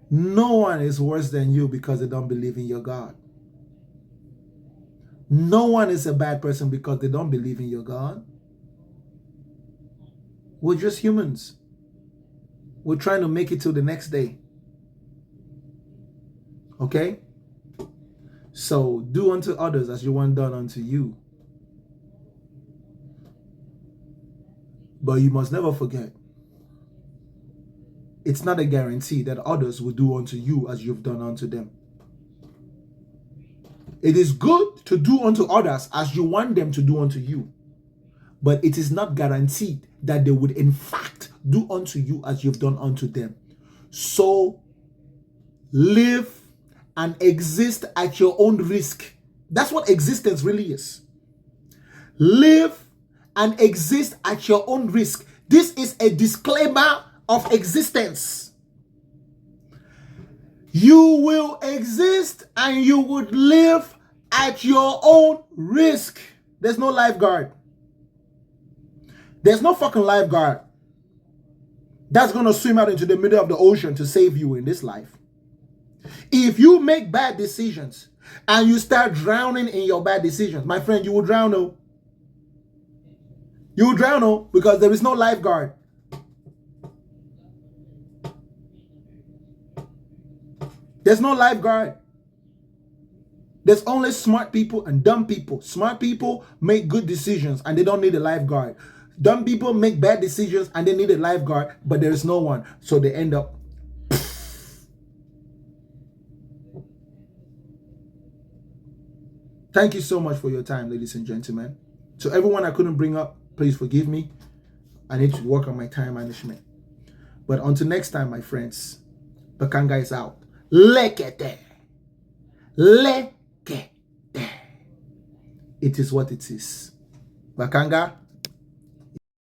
no one is worse than you because they don't believe in your God. No one is a bad person because they don't believe in your God. We're just humans. We're trying to make it to the next day. Okay? So do unto others as you want done unto you. But you must never forget, it's not a guarantee that others will do unto you as you've done unto them. It is good to do unto others as you want them to do unto you. But it is not guaranteed that they would in fact do unto you as you've done unto them. So live and exist at your own risk. That's what existence really is. Live and exist at your own risk. This is a disclaimer of existence. You will exist and you would live at your own risk. There's no lifeguard. There's no fucking lifeguard that's going to swim out into the middle of the ocean to save you in this life. If you make bad decisions and you start drowning in your bad decisions, my friend, you will drown. Oh. You will drown, oh, because there is no lifeguard. There's no lifeguard. There's only smart people and dumb people. Smart people make good decisions and they don't need a lifeguard. Dumb people make bad decisions and they need a lifeguard, but there is no one. So they end up. Thank you so much for your time, ladies and gentlemen. To everyone I couldn't bring up, please forgive me. I need to work on my time management. But until next time, my friends, Bakanga is out. Lekete. Lekete. It is what it is. Bakanga.